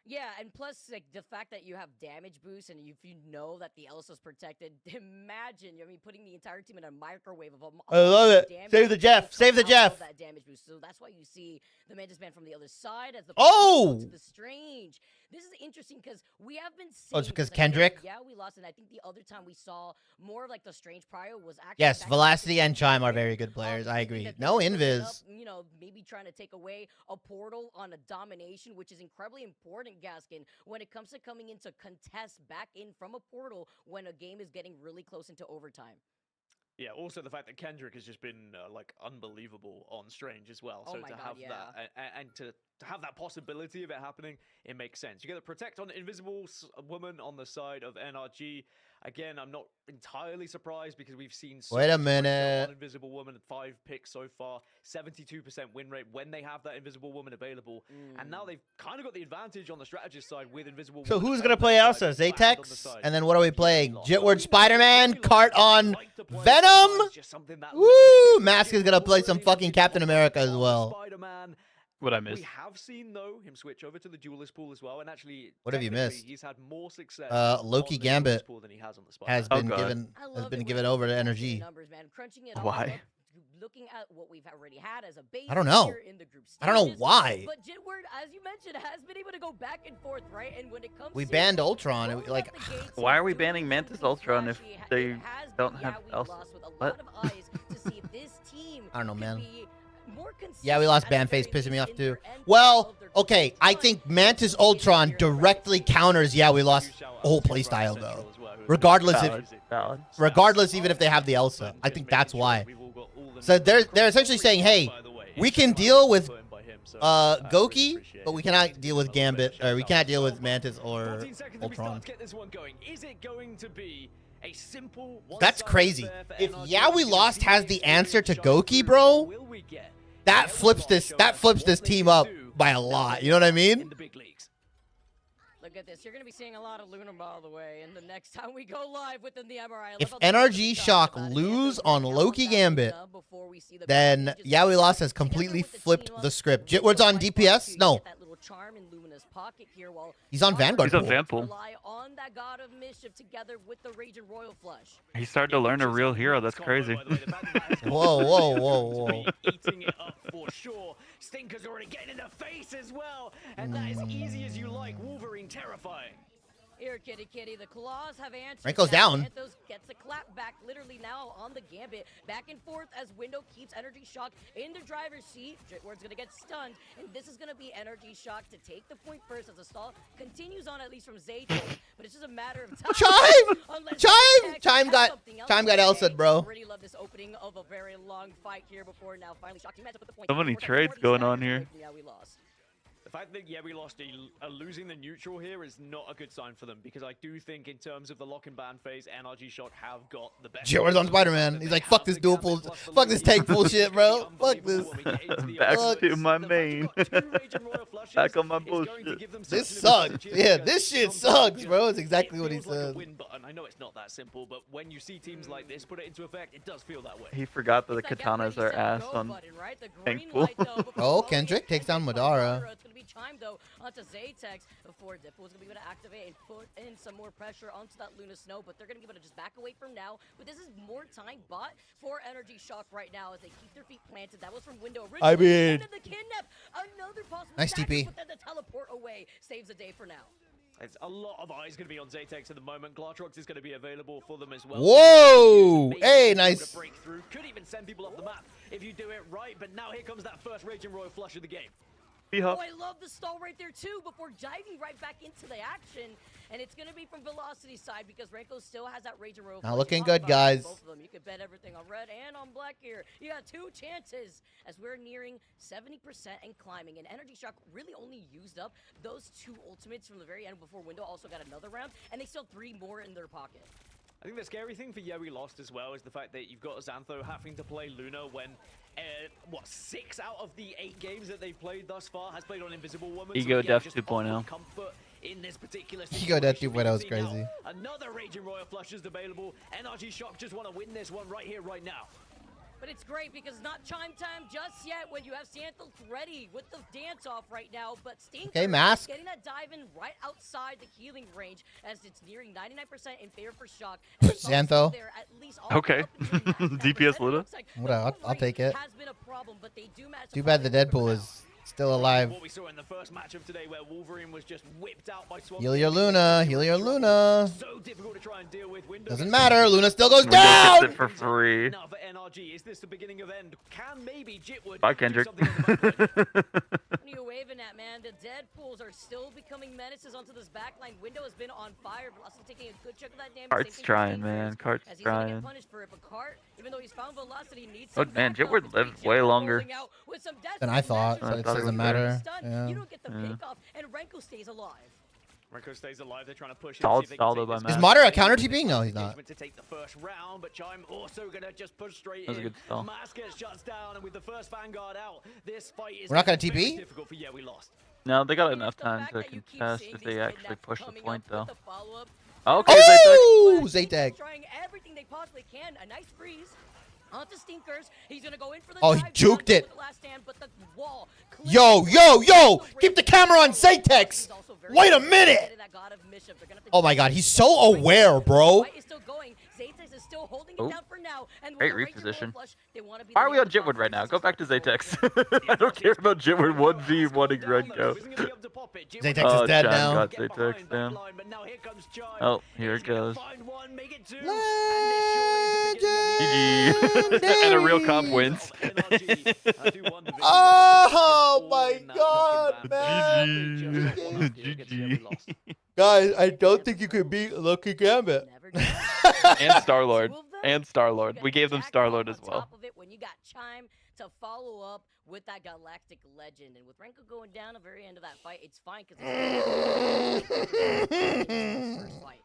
Yeah, and plus, like, the fact that you have damage boost, and if you know that the Elsa's protected, imagine, I mean, putting the entire team in a microwave of I love it. Save the Jeff. Save the Jeff. That damage boost. So that's why you see the Mantis Man from the other side as the the Strange. This is interesting because we have been seeing. Oh, it's because Kendrick? Yeah, we lost, and I think the other time we saw more of like the Strange prior was actually. Yes, Velocity and Chime are very good players. I agree. No Invis. You know, maybe trying to take away a portal on a domination, which is incredibly important, Gaskin, when it comes to coming into contest back in from a portal when a game is getting really close into overtime. Yeah, also the fact that Kendrick has just been like unbelievable on Strange as well. So my to God, have yeah. that and to have that possibility of it happening, it makes sense. You get the Protect on Invisible Woman on the side of NRG. Again, I'm not entirely surprised because we've seen so Wait a much pressure minute. on Invisible Woman, 5 picks so far, 72% win rate when they have that Invisible Woman available. And now they've kind of got the advantage on the strategist side with Invisible So Woman. who's going to play Elsa? Zatex? And then what are we playing? Jitward Spider-Man? Cart on Venom? Woo! Mask is going to play some fucking Captain America as well. Spider-Man. What I missed? We have seen though him switch over to the duelist pool as well, and actually, What have you technically, missed? He's had more success. Loki on the Gambit duelist pool than he has on the Spider-Man. has been given over to NRG. Numbers, man. Crunching it all Why? up, looking at what we've already had as a base I don't know. here in the group I don't know stages, why. But Jitward, as you mentioned, has been able to go back and forth, right? And when it comes We to banned Ultron. and we- Like, Why are we banning Mantis Ultron if they don't have Elsa? What? I don't know, man. More Yeah, we lost ban face, pissing me off too. Well, okay, I think Mantis Ultron directly counters Yeah We Lost whole playstyle though. Regardless regardless even if they have the Elsa. I think that's why. So they're essentially saying, hey, we can deal with Goki, but we cannot deal with Gambit, or we cannot deal with Mantis or Ultron. That's crazy. If Yeah We Lost has the answer to Goki, bro, that flips this team up by a lot. You know what I mean? Look at this. You're going to be seeing a lot of Lunar, by the way, and the next time we go live within the MRI. If NRG Shock lose on Loki Gambit, then Yeah We Lost has completely flipped the script. Jitward's on DPS? No. He's on Vanguard. He's on Vanpool. On that God of Mischief together with the Raging Royal Flush. He started to learn a real hero. That's crazy. Whoa. Eating it up for sure. Stinker's already getting in the face as well. And that is easy as you like. Wolverine terrifying. Here, kitty, the claws have answered. Rank down. Anthos gets a clap back literally now on the Gambit. Back and forth as Window keeps Energy Shock in the driver's seat. Jitward's going to get stunned, and this is going to be Energy Shock to take the point first as the stall continues on, at least from Zayton. But it's just a matter of time. Chime got Elsa, bro. I really love this opening of a very long fight here before now finally Shock match up with the point. So many trades going on here. Yeah, we lost. The fact that Yeah We Lost losing the neutral here is not a good sign for them, because I do think in terms of the lock and ban phase, NRG Shock have got the best. Jitward's on Spider-Man. He's like, fuck this dual pool, fuck this tank bullshit, bro. Fuck this. Back to my main. Back on my bullshit. This sucks. Yeah, this shit sucks, bro. It's exactly what he said. I know it's not that simple, but when you see teams like this put it into effect, it does feel that way. He forgot that the katanas are ass on Thankful. Oh, Kendrick takes down Madara. Chime though onto Zatex before Dipple is going to be able to activate and put in some more pressure onto that Luna Snow, but they're going to be able to just back away from now. But this is more time bought for Energy Shock right now as they keep their feet planted. That was from Window originally. I mean, the kidnap, another possible nice attack, TP. but then the teleport away saves the day for now. It's a lot of eyes going to be on Zatex at the moment. Glartrox is going to be available for them as well. Whoa! Hey, nice. Breakthrough. Could even send people off the map if you do it right, but now here comes that first Raging Royal Flush of the game. Oh, I love the stall right there too before diving right back into the action. And it's going to be from Velocity's side because Renko still has that Rage and Royal. Not looking good, guys. Both of them. You could bet everything on red and on black here. You got 2 chances as we're nearing 70% and climbing. And Energy Shock really only used up those 2 ultimates from the very end before Window also got another round. And they still have 3 more in their pocket. I think the scary thing for Yeah We Lost as well is the fact that you've got Xantho having to play Luna when, 6 out of the 8 games that they've played thus far has played on Invisible Woman. Ego so Death just 2.0. comfort in this particular Ego Death situation. 2.0 is We see now crazy. Another Raging Royal Flush is available. NRG Shock just want to win this one right here, right now. But it's great because it's not chime time just yet when you have Santos ready with the dance-off right now. But Stinker Okay, Mask. getting that dive in right outside the healing range as it's nearing 99% in favor for Shock. And it's also Xantho. there at least all Okay. the way up until Mask. DPS Luna. Looks like Whatever, the I'll take it. has been a problem, but they do manage to Too bad the find it Deadpool is still alive. What we saw in the first matchup today where Wolverine was just whipped out by Swamp. Heal your Luna. Heal your Luna. So difficult to try and deal with. Windows Doesn't matter. Luna still goes Windows gets down. it for free. Now for NRG, is this the beginning of end? Can maybe Jitwood Bye, do Kendrick. something on the back line? What are you waving at, man? The Deadpools are still becoming menaces onto this backline. Window has been on fire, but also taking a good chunk of that damage. Cart's Same thing for trying, Stinkers, man. Cart's as he's gonna trying. get punished for it, but Cart, even though he's found Velocity, needs Oh, some man, backup. Jitwood It's lived Jitwood way longer rolling out with some deaths Than and I some thought, matches. so I it thought it doesn't was matter. Stun. Yeah. You don't get the Yeah. pick off, and Renko stays alive. Renko stays alive. They're trying to push. Solid it, see if they can stall take though by this Matt. Is game. Modder a counter TPing? No, he's not. Engagement to take the first round, but Chime also gonna just push straight That was a in. good stall. Mask gets shuts down, and with the first Vanguard out, this fight is We're not gonna very TP? difficult for Yeah We Lost. No, they got I mean, enough it's the time fact to that you keep contest seeing if these they actually kidnaps push the coming point up though. with the follow-up. Okay, Zaytek. Oh, Zaytek. Trying everything they possibly can. A nice freeze onto Stinkers. He's gonna go in for the Oh, he dive, juked down it. with the last stand, but the wall Yo, clears. yo, yo! Also Keep the breaks camera on the Zaytex. He's also very Wait a good at minute. getting that God of Mischief. They're gonna have to Oh my do God, this. he's so aware, bro. Fight is still going. Zaytex is still holding Oh. it down for now. And with Great the Ranger reposition. Royal Flush, they wanna be Why the are we on leader of the Jitwood right now? top Go back to 4. Zaytex. I don't care about Jitwood 1v1ing Renko. Zaytex is dead Chime now. got Zaytex down. Oh, here it goes. GG. And a real comp wins. Oh my God, man. GG. Guys, I don't think you could beat Loki Gambit. And Star-Lord. And Star-Lord. We gave them Star-Lord as well. Top of it when you got Chime to follow up with that Galactic Legend. And with Renko going down at the very end of that fight, it's fine because it's first fight.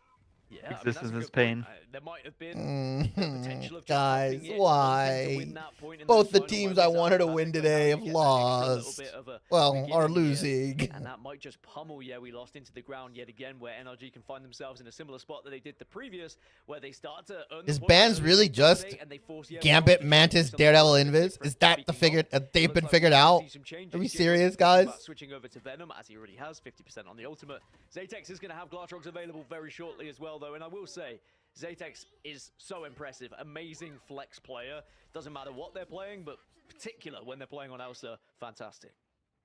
Yeah, Existence is pain. There might have been the potential of just Guys, popping it, why? wanting to win that point in Both those the final teams moments I out, wanted to but win I today think have that you get that extra little lost. bit of a Well, beginning are here, losing. and that might just pummel Yeah We Lost into the ground yet again, where NRG can find themselves in a similar spot that they did the previous, where they start to earn the Is points Bands early really on just Saturday, and they force Yeah We Lost Gambit, to try and do Mantis, something Daredevil, a little bit Invis? different. Is that the Speaking figured? of, They've looks been like figured we might out? see some changes. Are we Jitwood serious, thinking about guys? Switching over to Venom, as he already has 50% on the ultimate. Zaytex is going to have Glartrox available very shortly as well, though, and I will say, Zaytex is so impressive. Amazing flex player. Doesn't matter what they're playing, but particular when they're playing on Elsa, fantastic.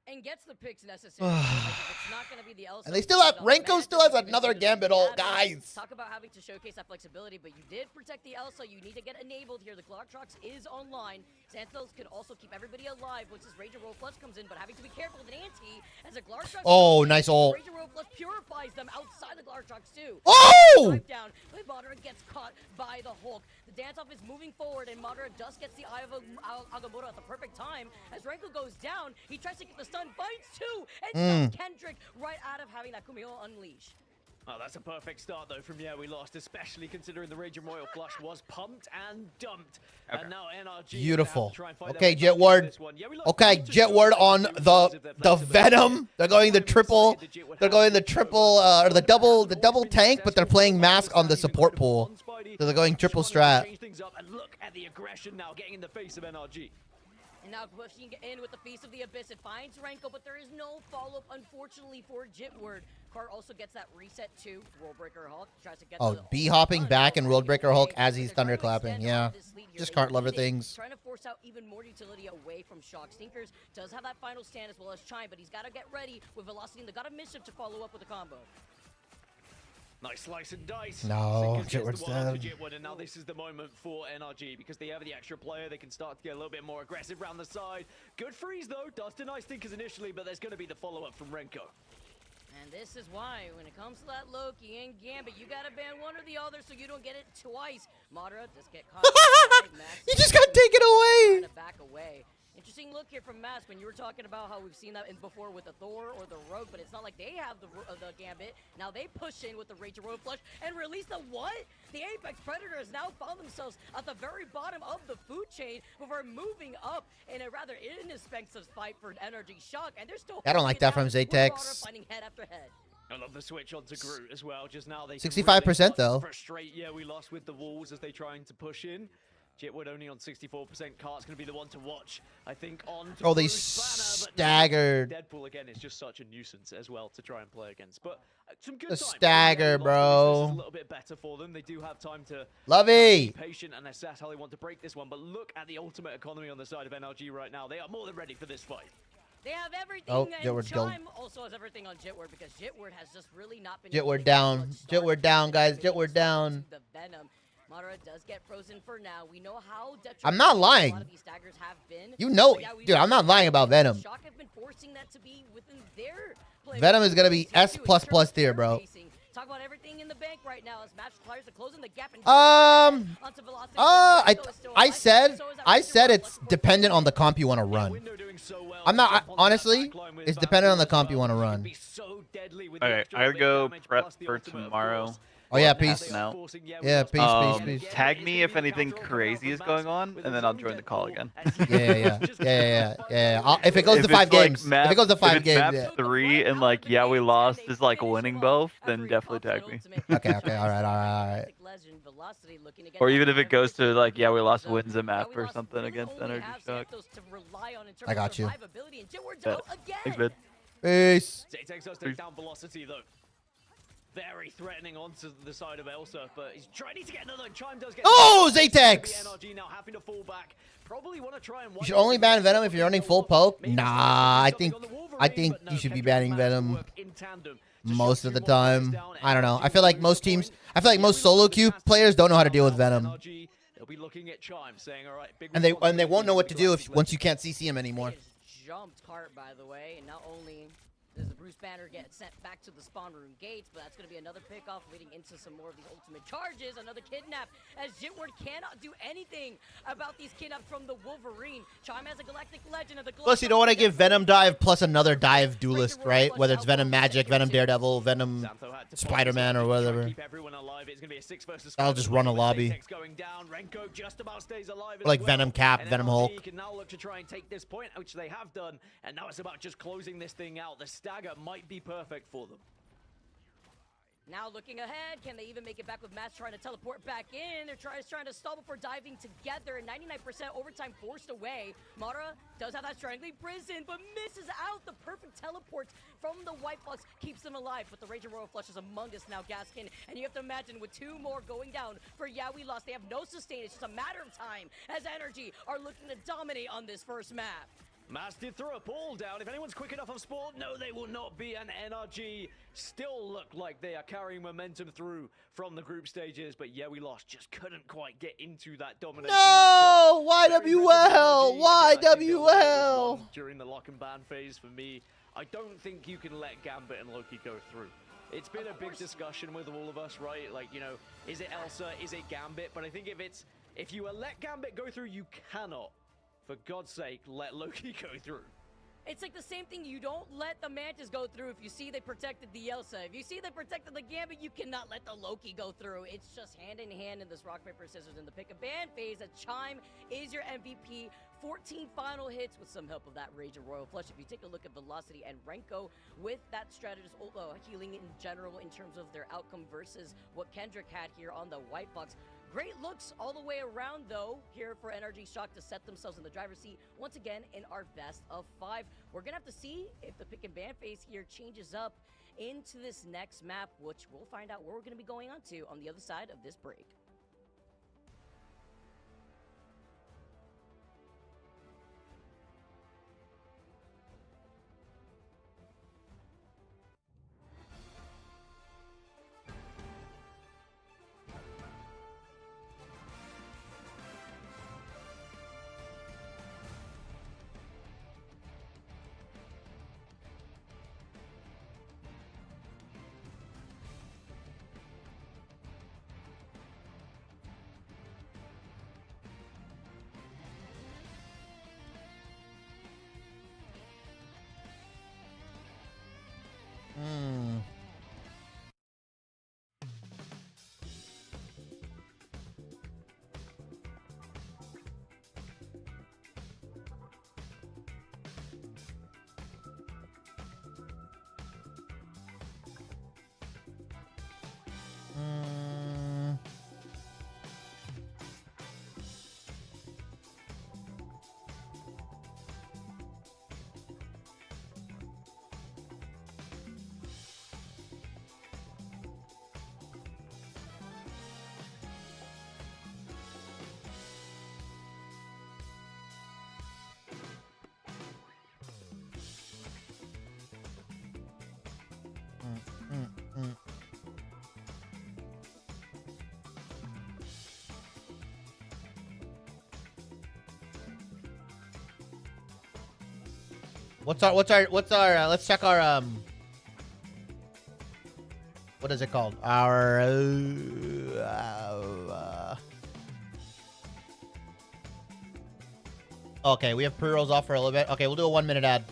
And gets the picks necessary. Like, if it's not going to be the Elsa, And they still have it's on Renko Matt, still has it's another gonna be Gambit ult, Gavin. guys. Talk about having to showcase that flexibility, but you did protect the Elsa. You need to get enabled here. The Glartrox is online. Santos can also keep everybody alive once his Ranger Roll Flush comes in, but having to be careful with an anti as a Glartrox. Oh, nice ult. Ranger Roll Flush purifies them outside the Glartrox too. Oh! Drive down, but Madara gets caught by the Hulk. The dance-off is moving forward, and Madara just gets the Eye of Agamotto at the perfect time. As Renko goes down, he tries to get the stun, finds two, and stops Kendrick right out of having that Kumio unleash. Oh, that's a perfect start, though, from Yeah We Lost, especially considering the Raging Royal Flush was pumped and dumped. Okay. And now NRG Beautiful. try and fight Okay, their way back into Jetward. this one. Yeah We Lost Okay, need to show Jetward that on they do the their the flexibility. Venom. They're going the I'm triple. excited that Jitwood They're has going the this triple or the double tank, but they're playing Mask on the support pool. So they're going triple strat. Change things up, and look at the aggression now getting in the face of NRG. And now pushing in with the Feast of the Abyss. It finds Renko, but there is no follow-up, unfortunately, for Jitward. Cart also gets that reset too. Worldbreaker Hulk tries to get Oh, B-hopping back and Worldbreaker Hulk as he's thunderclapping. Yeah. Just Cart lover things. Trying to force out even more utility away from Shock. Stinkers does have that final stand as well as Chime, but he's got to get ready with Velocity and the God of Mischief to follow up with a combo. Nice slice and dice. No, Sinkers gets Jitward's the one onto dead. Jitward, and now this is the moment for NRG because they have the extra player. They can start to get a little bit more aggressive around the side. Good freeze though. Does deny Stinkers initially, but there's going to be the follow-up from Renko. And this is why, when it comes to that Loki and Gambit, you gotta ban one or the other so you don't get it twice. Madara does get caught. You just got taken away. Trying to back away. Interesting look here from Mask when you were talking about how we've seen that before with the Thor or the Rogue, but it's not like they have the Gambit. Now they push in with the Rage of Royal Flush and release the what? The Apex Predators now found themselves at the very bottom of the food chain before moving up in a rather inexpensive fight for Energy Shock, and they're still. I don't like that from Zatex. Finding head after head. I love the switch onto Groot as well. Just now they 65% though. Frustrate. Yeah, we lost with the walls as they trying to push in. Jitwood only on 64%. Cart's going to be the one to watch, I think, on to they Bruce Banner, staggered. Deadpool, again, is just such a nuisance as well to try and play against. But some good The time. stagger, bro. This is a little bit better for them. They do have time to Lovey. be patient and assess how they want to break this one. But look at the ultimate economy on the side of NRG right now. They are more than ready for this fight. They have everything, Oh, and Jitward's gold. Chime also has everything on Jitward because Jitward has just really not been. Jitward down. Jitward down, guys. Jitward down. The Venom. Madara does get frozen for now. We know how I'm not lying. a lot of these staggers have been. You know, But yeah, we dude, I'm not lying about Venom. Shock have been forcing that to be within their play. Venom is gonna be S++ tier, bro. Talk about everything in the bank right now as match players are closing the gap. And I said it's dependent on the comp you want to run. I'm not honestly. It's dependent on the comp you want to run. Okay, I go prep for tomorrow. Oh yeah, peace. Yeah, peace. Tag me if anything crazy is going on, and then I'll join the call again. Yeah. If it goes to 5 games, if it goes to 5 games, map 3 and like yeah we lost is like winning both, then definitely tag me. Okay, all right. Or even if it goes to like yeah we lost wins a map or something against Energy Shock. I got you. Yeah. Thanks, man. Peace. Zatex does take down Velocity though. Very threatening onto the side of Elsa, but he's trying to get another. Chime does get. Oh, Zatex! NRG now having to fall back. Probably want to try and. You should only ban Venom if you're running full poke. Nah, I think you should be banning Venom most of the time. I don't know. I feel like most solo queue players don't know how to deal with Venom. And they won't know what to do once you can't CC him anymore. Jumped Cart, by the way, and not only does the Bruce Banner get sent back to the spawn room gates, but that's going to be another pickoff leading into some more of these ultimate charges. Another kidnap, as Jitward cannot do anything about these kidnaps from the Wolverine. Chime has a Galactic Legend of the Plus, you don't want to give Venom Dive plus another Dive duelist, right? Whether it's Venom Magic, Venom Daredevil, Venom Spider-Man, or whatever. I'll just run a lobby. Or like Venom Cap, Venom Hulk. Can now look to try and take this point, which they have done, and now it's about just closing this thing out. The stagger might be perfect for them. Now looking ahead, can they even make it back with Matt trying to teleport back in? They're trying to stall before diving together. 99% overtime forced away. Madara does have that strangling prison, but misses out. The perfect teleports from the White Fox keeps them alive. But the Rage of Royal Flush is among us now, Gaskin. And you have to imagine with 2 more going down for Yeah, we lost. They have no sustain. It's just a matter of time as Energy are looking to dominate on this first map. Maz did throw a ball down. If anyone's quick enough on Sport, no, they will not be. And NRG still look like they are carrying momentum through from the group stages. But yeah, we lost. Just couldn't quite get into that domination. No! YWL! YWL! During the lock and ban phase for me, I don't think you can let Gambit and Loki go through. It's been a big discussion with all of us, right? Like, you know, is it Elsa? Is it Gambit? But I think if you let Gambit go through, you cannot, for God's sake, let Loki go through. It's like the same thing. You don't let the Mantis go through if you see they protected the Elsa. If you see they protected the Gambit, you cannot let the Loki go through. It's just hand in hand in this rock, paper, scissors in the pick a ban phase. A Chime is your MVP. 14 final hits with some help of that Rage of Royal Flush. If you take a look at Velocity and Renko with that strategist healing in general in terms of their outcome versus what Kendrick had here on the White Fox. Great looks all the way around, though, here for Energy Shock to set themselves in the driver's seat once again in our best of 5. We're going to have to see if the pick and ban phase here changes up into this next map, which we'll find out where we're going to be going on to on the other side of this break. Hmm. Mm. What's our let's check our what is it called? Our okay, we have pre-rolls off for a little bit. Okay, we'll do a 1-minute ad.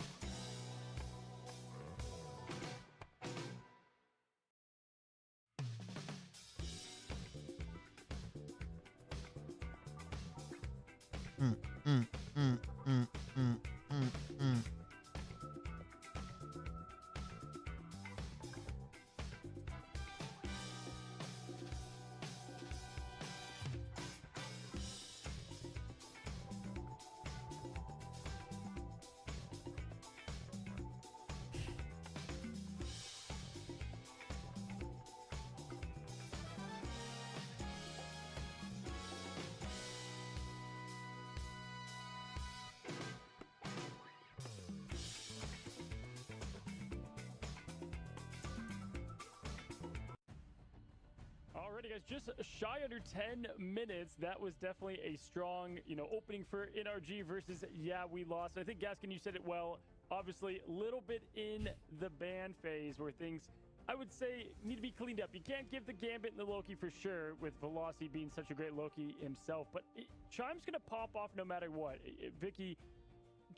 Alrighty, guys, just shy under 10 minutes. That was definitely a strong, opening for NRG versus Yeah We Lost. I think, Gaskin, you said it well. Obviously, a little bit in the ban phase where things, I would say, need to be cleaned up. You can't give the Gambit and the Loki for sure, with Velocity being such a great Loki himself. But Chime's going to pop off no matter what. Vicky,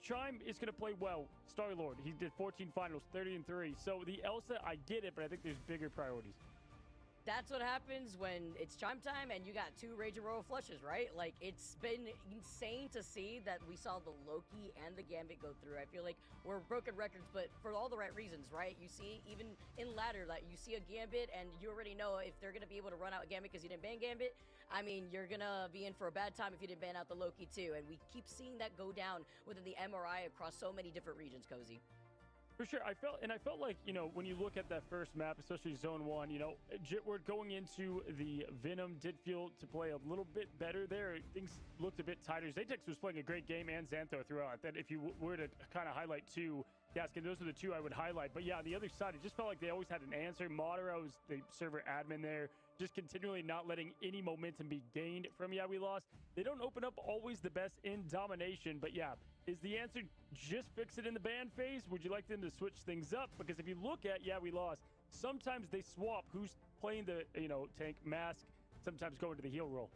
Chime is going to play well. Star-Lord, he did 14 finals, 30-3. So the Elsa, I get it, but I think there's bigger priorities. That's what happens when it's Chime time and you got 2 Raging Royal Flushes, right? Like, it's been insane to see that we saw the Loki and the Gambit go through. I feel like we're broken records, but for all the right reasons, right? You see, even in ladder, like, you see a Gambit and you already know if they're going to be able to run out Gambit because you didn't ban Gambit. I mean, you're going to be in for a bad time if you didn't ban out the Loki too. And we keep seeing that go down within the MRI across so many different regions, Cozy. For sure, I felt like, when you look at that first map, especially Zone 1, Jitward going into the Venom did feel to play a little bit better there. Things looked a bit tighter. Zatex was playing a great game, and Xantho throughout. That if you were to kind of highlight 2, Gaskin, those are the 2 I would highlight. But yeah, on the other side, it just felt like they always had an answer. Madara was the server admin there, just continually not letting any momentum be gained from Yeah We Lost. They don't open up always the best in domination, but yeah, is the answer just fix it in the ban phase? Would you like them to switch things up? Because if you look at Yeah We Lost, sometimes they swap who's playing the tank mask, sometimes go into the heal role.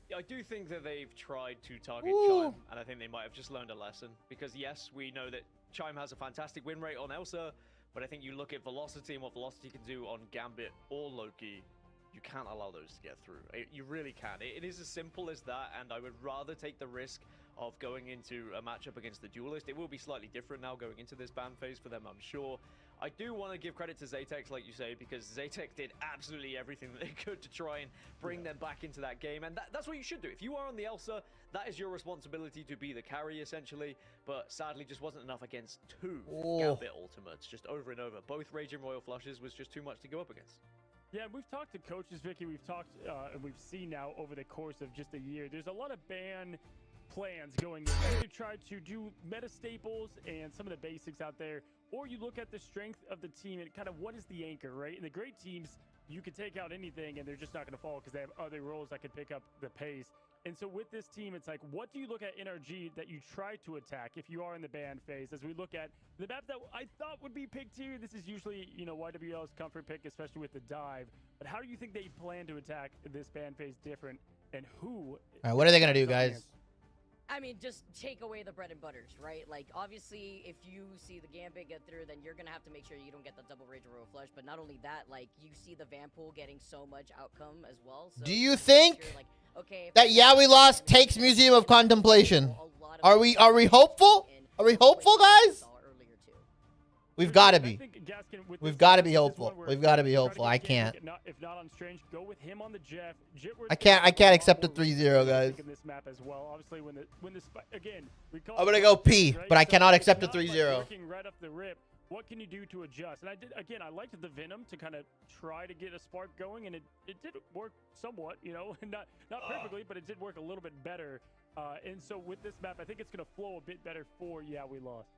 Yeah, I do think that they've tried to target Chime, and I think they might have just learned a lesson. Because yes, we know that Chime has a fantastic win rate on Elsa, but I think you look at Velocity and what Velocity can do on Gambit or Loki, you can't allow those to get through. You really can't. It is as simple as that, and I would rather take the risk of going into a matchup against the Duelist. It will be slightly different now going into this ban phase for them, I'm sure. I do want to give credit to Zatex, like you say, because Zatex did absolutely everything that they could to try and bring them back into that game, and that's what you should do. If you are on the Elsa, that is your responsibility to be the carry, essentially, but sadly just wasn't enough against 2 Gambit ultimates, just over and over. Both Raging Royal Flushes was just too much to go up against. Yeah, we've talked to coaches, Vicky. We've talked, and we've seen now over the course of just a year, there's a lot of ban plans going in. You try to do meta staples and some of the basics out there, or you look at the strength of the team and kind of what is the anchor, right? And the great teams, you can take out anything and they're just not going to fall because they have other roles that can pick up the pace. And so with this team, it's like, what do you look at NRG that you try to attack if you are in the ban phase? As we look at the map that I thought would be picked here, this is usually, YWL's comfort pick, especially with the dive. But how do you think they plan to attack this ban phase different, and who? All right, what are they going to do, guys? I mean, just take away the bread and butters, right? Like, obviously, if you see the Gambit get through, then you're going to have to make sure you don't get the double Rage or Royal Flush. But not only that, like, you see the Vanpool getting so much outcome as well. So Do you think like, okay, that Yeah We Lost takes Museum of Contemplation? Are we hopeful? Are we hopeful, guys? We've got to be. We've got to be hopeful. We've got to be hopeful. I can't. If not on Strange, go with him on the Jeff. I can't accept a 3-0, guys. This map as well. Obviously, when the again, I'm gonna go P, but I cannot accept a 3-0. Right off the rip, what can you do to adjust? And I liked the Venom to kind of try to get a spark going, and it did work somewhat, you know, not perfectly, but it did work a little bit better. And so with this map, I think it's gonna flow a bit better for Yeah We Lost.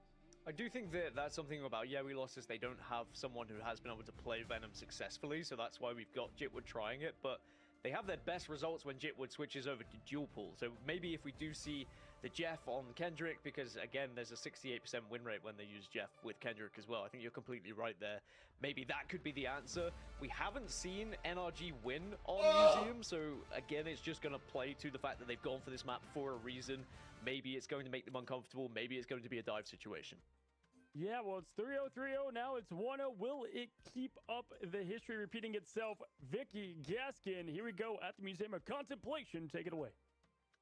I do think that that's something about Yeah We Lost is they don't have someone who has been able to play Venom successfully, so that's why we've got Jitwood trying it, but they have their best results when Jitwood switches over to dual pool. So maybe if we do see the Jeff on Kendrick, because again, there's a 68% win rate when they use Jeff with Kendrick as well. I think you're completely right there. Maybe that could be the answer. We haven't seen NRG win on Museum, so again, it's just going to play to the fact that they've gone for this map for a reason. Maybe it's going to make them uncomfortable. Maybe it's going to be a dive situation. Yeah, well, it's 3-0, 3-0. Now it's 1-0. Will it keep up the history repeating itself? Vicky Gaskin, here we go at the Museum of Contemplation. Take it away.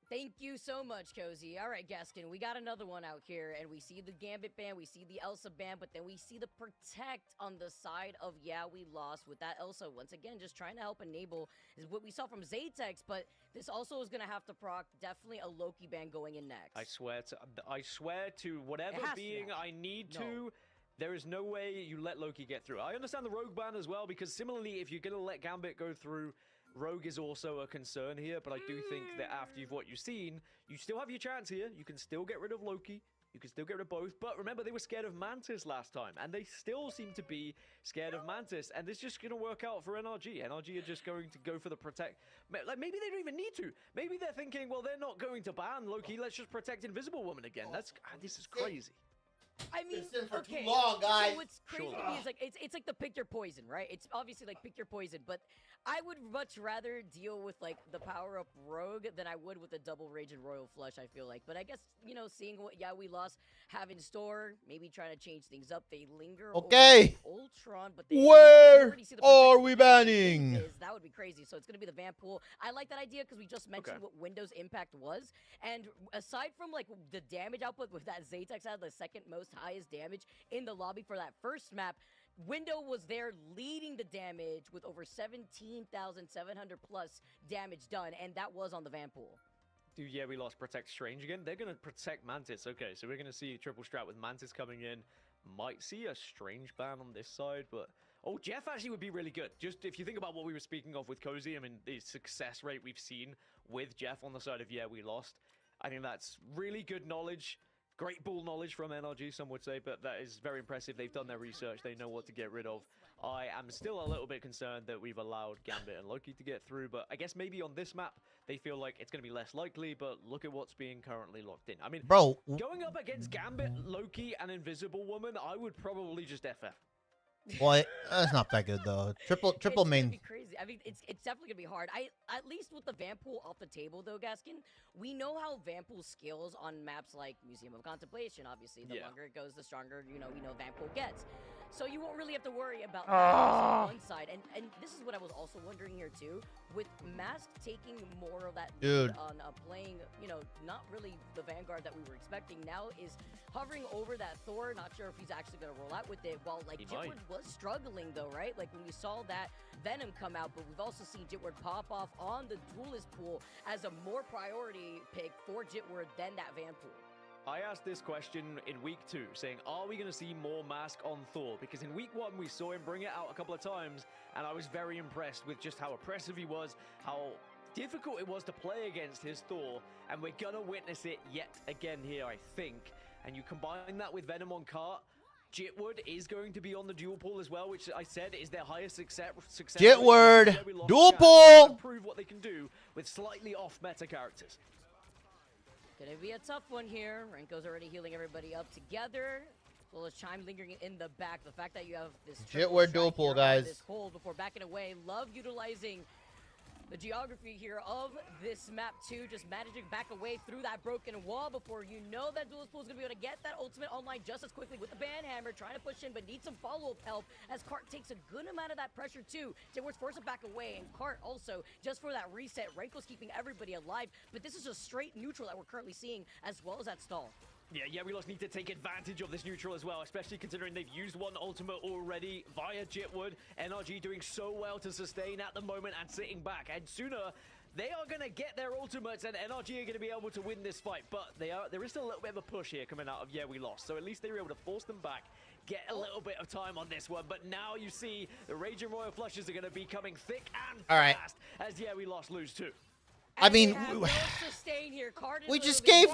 Thank you so much, Cozy. All right, Gaskin, we got another one out here, and we see the Gambit ban, we see the Elsa ban, but then we see the Protect on the side of Yeah We Lost with that Elsa. Once again, just trying to help enable is what we saw from Zatex, but this also is going to have to proc definitely a Loki ban going in next. I swear to whatever being I need to. There is no way you let Loki get through. I understand the Rogue ban as well, because similarly, if you're going to let Gambit go through, Rogue is also a concern here, but I do think that after what you've seen, you still have your chance here. You can still get rid of Loki. You can still get rid of both. But remember, they were scared of Mantis last time, and they still seem to be scared of Mantis. And this is just going to work out for NRG. NRG are just going to go for the Protect. Like, maybe they don't even need to. Maybe they're thinking, well, they're not going to ban Loki. Let's just protect Invisible Woman again. This is crazy. I mean, for too long, guys. So what's crazy to me is like it's like the pick your poison, right? It's obviously like pick your poison, but I would much rather deal with like the power up Rogue than I would with the double Rage and Royal Flush. I feel like, but I guess seeing what Yeah We Lost have in store, maybe trying to change things up. They linger. Okay. Over Ultron, but where are we banning? That would be crazy. So it's gonna be the Vanpool. I like that idea because we just mentioned what Windows impact was, and aside from like the damage output with that Zatex had the second most highest damage in the lobby for that first map. Window was there leading the damage with over 17,700 plus damage done, and that was on the Vanpool. Dude, Yeah We Lost protect Strange again. They're going to protect Mantis. Okay, so we're going to see triple strat with Mantis coming in. Might see a Strange ban on this side, but oh, Jeff actually would be really good. Just if you think about what we were speaking of with Cozy, I mean, the success rate we've seen with Jeff on the side of Yeah We Lost, I think that's really good knowledge. Great ball knowledge from NRG, some would say, but that is very impressive. They've done their research. They know what to get rid of. I am still a little bit concerned that we've allowed Gambit and Loki to get through, but I guess maybe on this map, they feel like it's going to be less likely, but look at what's being currently locked in. I mean, bro, going up against Gambit, Loki, and Invisible Woman, I would probably just FF. Well, that's not that good though. Triple main. It's crazy. I mean, it's definitely gonna be hard. At least with the Vanpool off the table though, Gaskin, we know how Vanpool scales on maps like Museum of Contemplation. Obviously, the longer it goes, the stronger we know Vanpool gets. So you won't really have to worry about that on one side. And this is what I was also wondering here too, with Mask taking more of that lead on playing, not really the Vanguard that we were expecting. Now is hovering over that Thor. Not sure if he's actually going to roll out with it. While like Jitwood was struggling though, right? Like when we saw that Venom come out, but we've also seen Jitwood pop off on the Duelist pool as a more priority pick for Jitwood than that Vanpool. I asked this question in week 2, saying, are we going to see more Mask on Thor? Because in week 1, we saw him bring it out a couple of times, and I was very impressed with just how oppressive he was, how difficult it was to play against his Thor, and we're going to witness it yet again here, I think. And you combine that with Venom on cart, Jitwood is going to be on the dual pool as well, which I said is their highest success. Jitwood, dual pool! Prove what they can do with slightly off-meta characters. Gonna be a tough one here. Renko's already healing everybody up together. As well as Chime lingering in the back. The fact that you have this Jitwood dual pool, guys. This hold before backing away. Love utilizing the geography here of this map too, just managing back away through that broken wall before you know that Duelist Pool is going to be able to get that ultimate online just as quickly with the Banhammer, trying to push in, but needs some follow-up help as Cart takes a good amount of that pressure too. Jaguars force it back away, and Cart also, just for that reset, Renko's keeping everybody alive, but this is a straight neutral that we're currently seeing, as well as that stall. Yeah, we need to take advantage of this neutral as well, especially considering they've used one ultimate already via Jitwood. NRG doing so well to sustain at the moment and sitting back, and sooner they are going to get their ultimates and NRG are going to be able to win this fight, but there is still a little bit of a push here coming out of we lost, so at least they were able to force them back, get a little bit of time on this one, but now you see the Raging Royal Flushes are going to be coming thick and fast as we lost lose too. I mean, we just gave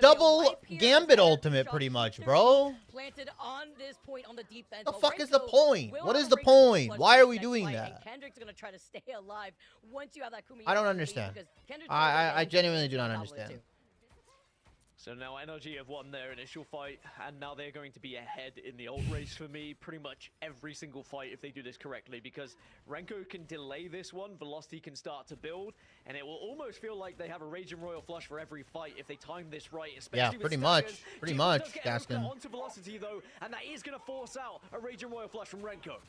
double Gambit ultimate pretty much, bro. Planted on this point on the defense. The fuck is the point? What is the point? Why are we doing that? Kendrick's gonna try to stay alive once you have that Kumi. I don't understand. I genuinely do not understand. So now NRG have won their initial fight, and now they're going to be ahead in the ult race for me pretty much every single fight if they do this correctly, because Renko can delay this one, Velocity can start to build, and it will almost feel like they have a Raging Royal Flush for every fight if they time this right, especially with pretty staggers. much, Gaskin. Onto Velocity though, and that is going to force out a Raging Royal Flush from Renko.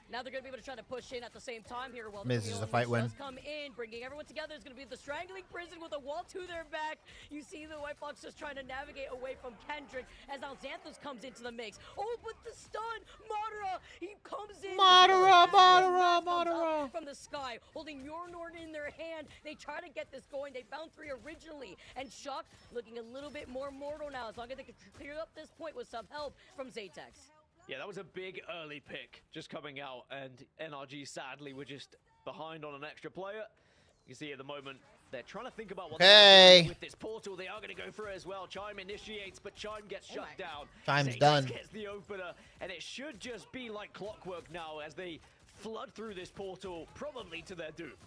Now they're going to be able to try to push in at the same time here. While Miz is the fight win. Come in, bringing everyone together. It's going to be the Strangling Prison with a wall to their back. You see the White Fox just trying to navigate away from Kendrick as now Xanthos comes into the mix. Oh, but the stun! Madara! He comes in. Madara! From the sky, holding Mjolnir in their hand. They try to get this going. They found 3 originally. And Shock looking a little bit more mortal now. As long as they can clear up this point with some help from Zatex. Yeah, that was a big early pick just coming out, and NRG sadly were just behind on an extra player. You see at the moment, they're trying to think about what they're doing with this portal. They are going to go for it as well. Chime initiates, but Chime gets shut down. Time's done. Gets the opener, and it should just be like clockwork now as they flood through this portal, probably to their doom.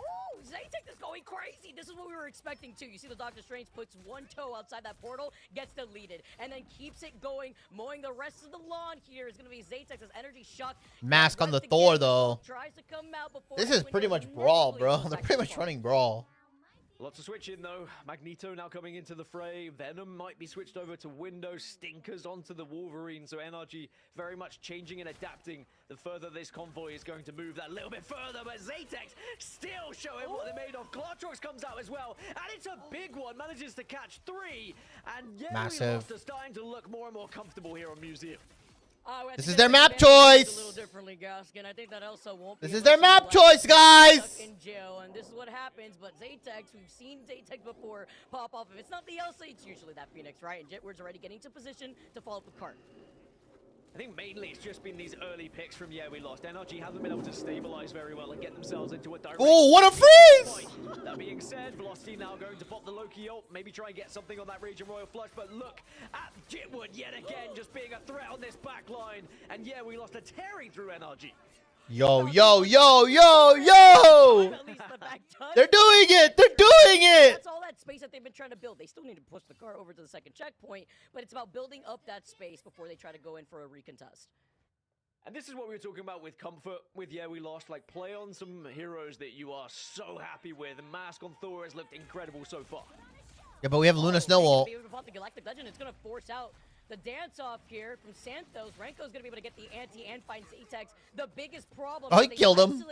Oh, Zatex is going crazy. This is what we were expecting too. You see the Doctor Strange puts one toe outside that portal, gets deleted, and then keeps it going. Mowing the rest of the lawn here is going to be Zatex's energy shock. Mask on the Thor, though. Tries to come out before this is pretty much Brawl, bro. They're pretty much running Brawl. Lots of switching though. Magneto now coming into the fray. Venom might be switched over to Window. Stinkers onto the Wolverine. So NRG very much changing and adapting the further this convoy is going to move that little bit further. But Zatex still showing what they're made of. Clartrox comes out as well. And it's a big one. Manages to catch 3. And yeah, massive. Are starting to look more and more comfortable here on Museum. This is their map choice. A little differently, Gaskin. I think that Elsa won't. This is their map choice, guys. In jail, and this is what happens. But Zatex, we've seen Zatex before pop off. If it's not the Elsa, it's usually that Phoenix, right? And Jitward's already getting to position to follow up with Cart. I think mainly it's just been these early picks from we lost. NRG haven't been able to stabilize very well and get themselves into a direct. Oh, what a freeze! That being said, Velocity now going to pop the Loki ult, maybe try and get something on that Raging Royal Flush, but look at Jitwood yet again, just being a threat on this back line. And we lost a tearing through NRG. Yo! They're doing it! They're doing it! That's all that space that they've been trying to build. They still need to push the car over to the second checkpoint, but it's about building up that space before they try to go in for a recontest. And this is what we were talking about with comfort, with we lost. Like, play on some heroes that you are so happy with. And Mask on Thor has looked incredible so far. Yeah, but we have Luna Snow ult. The Galactic Legend is going to force out the dance-off here from Santos. Renko's going to be able to get the anti and find Zatex. The biggest problem... Oh, he killed him.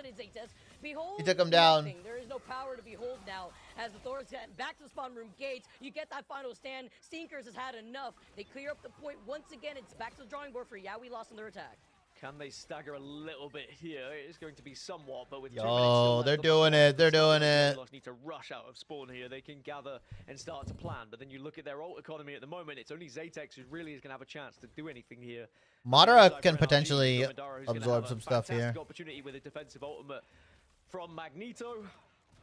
Behold, he took him down. Nothing. There is no power to behold now. As the Thor's getting back to the spawn room gates, you get that final stand. Stinkers has had enough. They clear up the point once again. It's back to the drawing board for we lost in their attack. Can they stagger a little bit here? It is going to be somewhat, but with 2 Yo, minutes still they're left doing it. They're doing it. Need to rush out of spawn here. They can gather and start to plan, but then you look at their ult economy at the moment. It's only Zatex who really is going to have a chance to do anything here. Madara can potentially absorb some stuff here. Opportunity with a defensive ultimate from Magneto.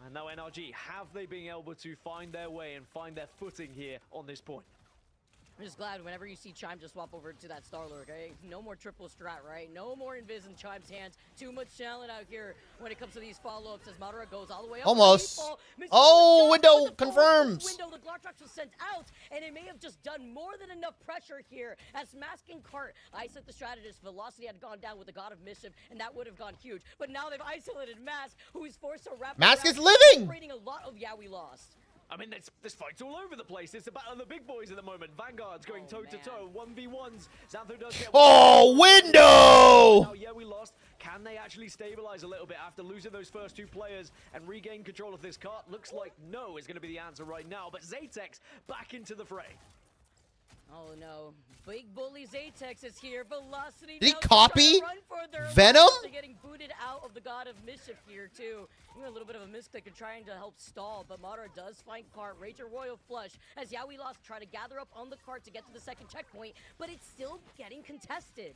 And now NRG, have they been able to find their way and find their footing here on this point? I'm just glad whenever you see Chime just swap over to that Starlord, okay? No more triple strat, right? No more Invis in Chime's hands. Too much talent out here when it comes to these follow-ups as Madara goes all the way up. Almost. Oh, window confirms. Window, the Glottrox was sent out, and it may have just done more than enough pressure here as Mask and Cart isolate the strategist. Velocity had gone down with the God of Mischief, and that would have gone huge. But now they've isolated Mask, who is forced to wrap Mask around, is living! separating a lot of we lost. I mean, this fight's all over the place. It's the battle of the big boys at the moment. Vanguard's going toe-to-toe, 1v1s. Xantho does get... Oh, window! Now, yeah, we lost. Can they actually stabilize a little bit after losing those first two players and regain control of this cart? Looks like no is going to be the answer right now, but Zatex back into the fray. Oh no, big bully Zatex is here. Velocity. Did he copy Venom? They're getting booted out of the God of Mischief here too. Even a little bit of a misclick and trying to help stall, but Madara does find Cart. Rager Royal Flush as Yaoi Lost try to gather up on the cart to get to the second checkpoint, but it's still getting contested.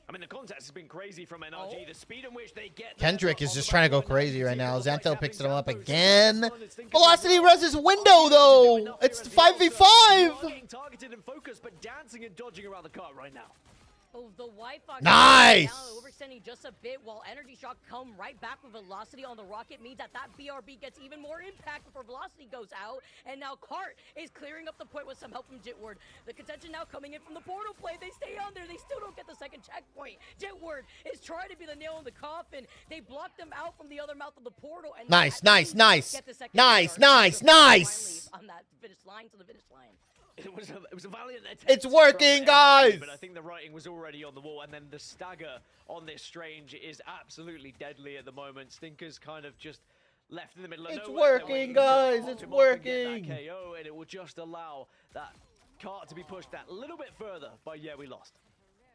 I mean, the contest has been crazy from NRG. The speed in which they get... Kendrick is just trying to go crazy right now. Xantho picks it up again. Velocity reses window, though. It's 5v5. Getting targeted and focused, but dancing and dodging around the cart right now. Oh, the Wi-Fi nice! Overextending just a bit while Energy Shock come right back with Velocity on the rocket means that BRB gets even more impact before Velocity goes out. And now Cart is clearing up the point with some help from Jitward. The contention now coming in from the portal play. They stay on there. They still don't get the second checkpoint. Jitward is trying to be the nail in the coffin. They block them out from the other mouth of the portal. And nice. On that finish line to the finish line. It was a valiant attempt. It's working, guys! But I think the writing was already on the wall, and then the stagger on this Strange is absolutely deadly at the moment. Stinker's kind of just left in the middle of nowhere. It's working, guys! It's working! That KO, and it will just allow that cart to be pushed that little bit further. But yeah, we lost.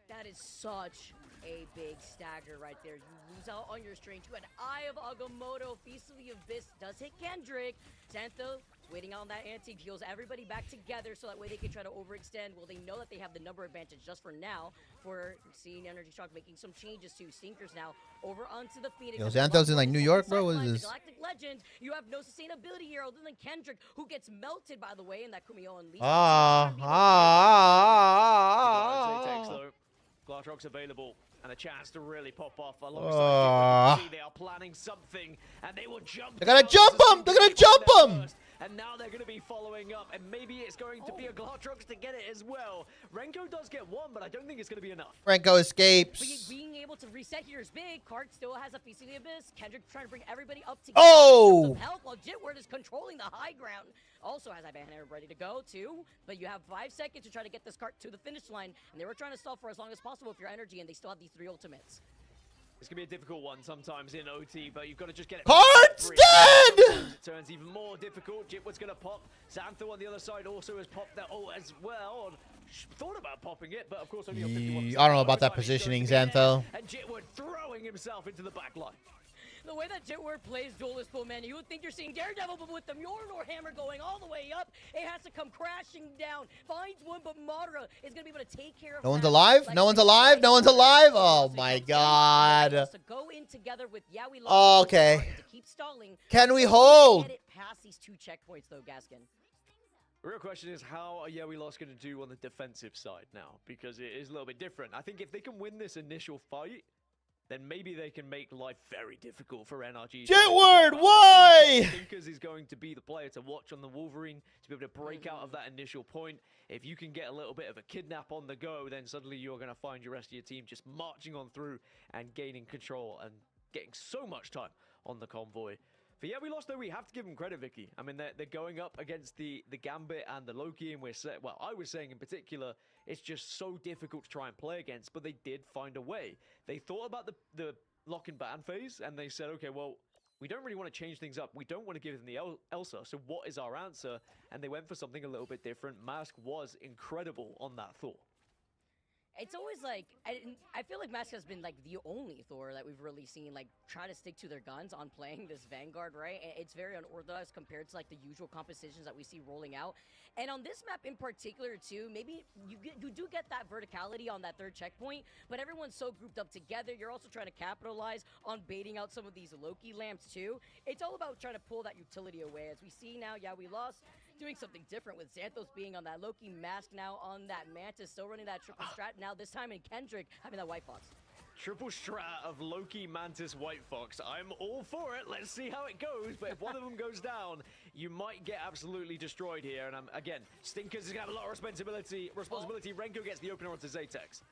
That is such a big stagger right there. You lose out on your Strange. You had Eye of Agamotto. Feast of the Abyss does hit Kendrick. Xantho waiting on that anti heals everybody back together so that way they can try to overextend. Well, they know that they have the number advantage just for now. For seeing Energy Shock making some changes to Stinkers now over onto the Phoenix. Yo, Xantho's in like New York, bro. What is this? Galactic Legend. You have no sustainability here other than Kendrick, who gets melted by the way in that Kumiho and Lee. Glottrox available and a chance to really pop off alongside. They are planning something and they will jump. They're gonna jump him. They're gonna jump him. And now they're going to be following up, and maybe it's going to be a Glottrox to get it as well. Renko does get one, but I don't think it's going to be enough. Renko escapes. Being able to reset here is big. Cart still has a Feast of the Abyss. Kendrick trying to bring everybody up together. Oh! Help while Jitward is controlling the high ground. Also has Ibanner ready to go too, but you have 5 seconds to try to get this cart to the finish line, and they were trying to stall for as long as possible with your energy, and they still have these 3 ultimates. It's going to be a difficult one sometimes in OT, but you've got to just get it. Cart's dead! It turns even more difficult. Jitward's going to pop. Xantho on the other side also has popped that ult as well. Thought about popping it, but of course only on 51%. I don't know about that positioning, Xantho. And Jitward throwing himself into the back line. The way that Jitward plays Duelist Pool, man, you would think you're seeing Daredevil, but with the Mjolnir hammer going all the way up, it has to come crashing down. Finds one, but Madara is going to be able to take care of No one's alive? No one's alive? No one's alive? Oh my god. To go in together with we lost okay. To keep stalling. Can we hold? Get it past these 2 checkpoints, though, Gaskin. The real question is how are we lost going to do on the defensive side now? Because it is a little bit different. I think if they can win this initial fight, then maybe they can make life very difficult for NRG. Jitward, why? Stinkers is going to be the player to watch on the Wolverine to be able to break out of that initial point. If you can get a little bit of a kidnap on the go, then suddenly you're going to find your rest of your team just marching on through and gaining control and getting so much time on the convoy. But we lost, though. We have to give them credit, Vicky. I mean, they're going up against the Gambit and the Loki, and I was saying in particular, it's just so difficult to try and play against, but they did find a way. They thought about the lock and ban phase, and they said, okay, well, we don't really want to change things up. We don't want to give them the Elsa, so what is our answer? And they went for something a little bit different. Mask was incredible on that thought. It's always like, I feel like Mask has been like the only Thor that we've really seen like try to stick to their guns on playing this Vanguard, right? It's very unorthodox compared to like the usual compositions that we see rolling out. And on this map in particular too, maybe you do get that verticality on that 3rd checkpoint, but everyone's so grouped up together. You're also trying to capitalize on baiting out some of these Loki lamps too. It's all about trying to pull that utility away. As we see now, we lost. doing something different with Xanthos being on that Loki mask now on that Mantis, still running that triple strat now, this time in Kendrick having that White Fox. Triple strat of Loki, Mantis, White Fox. I'm all for it. Let's see how it goes. But if one of them goes down, you might get absolutely destroyed here. And again, Stinkers is going to have a lot of responsibility. Renko gets the opener onto Zatex.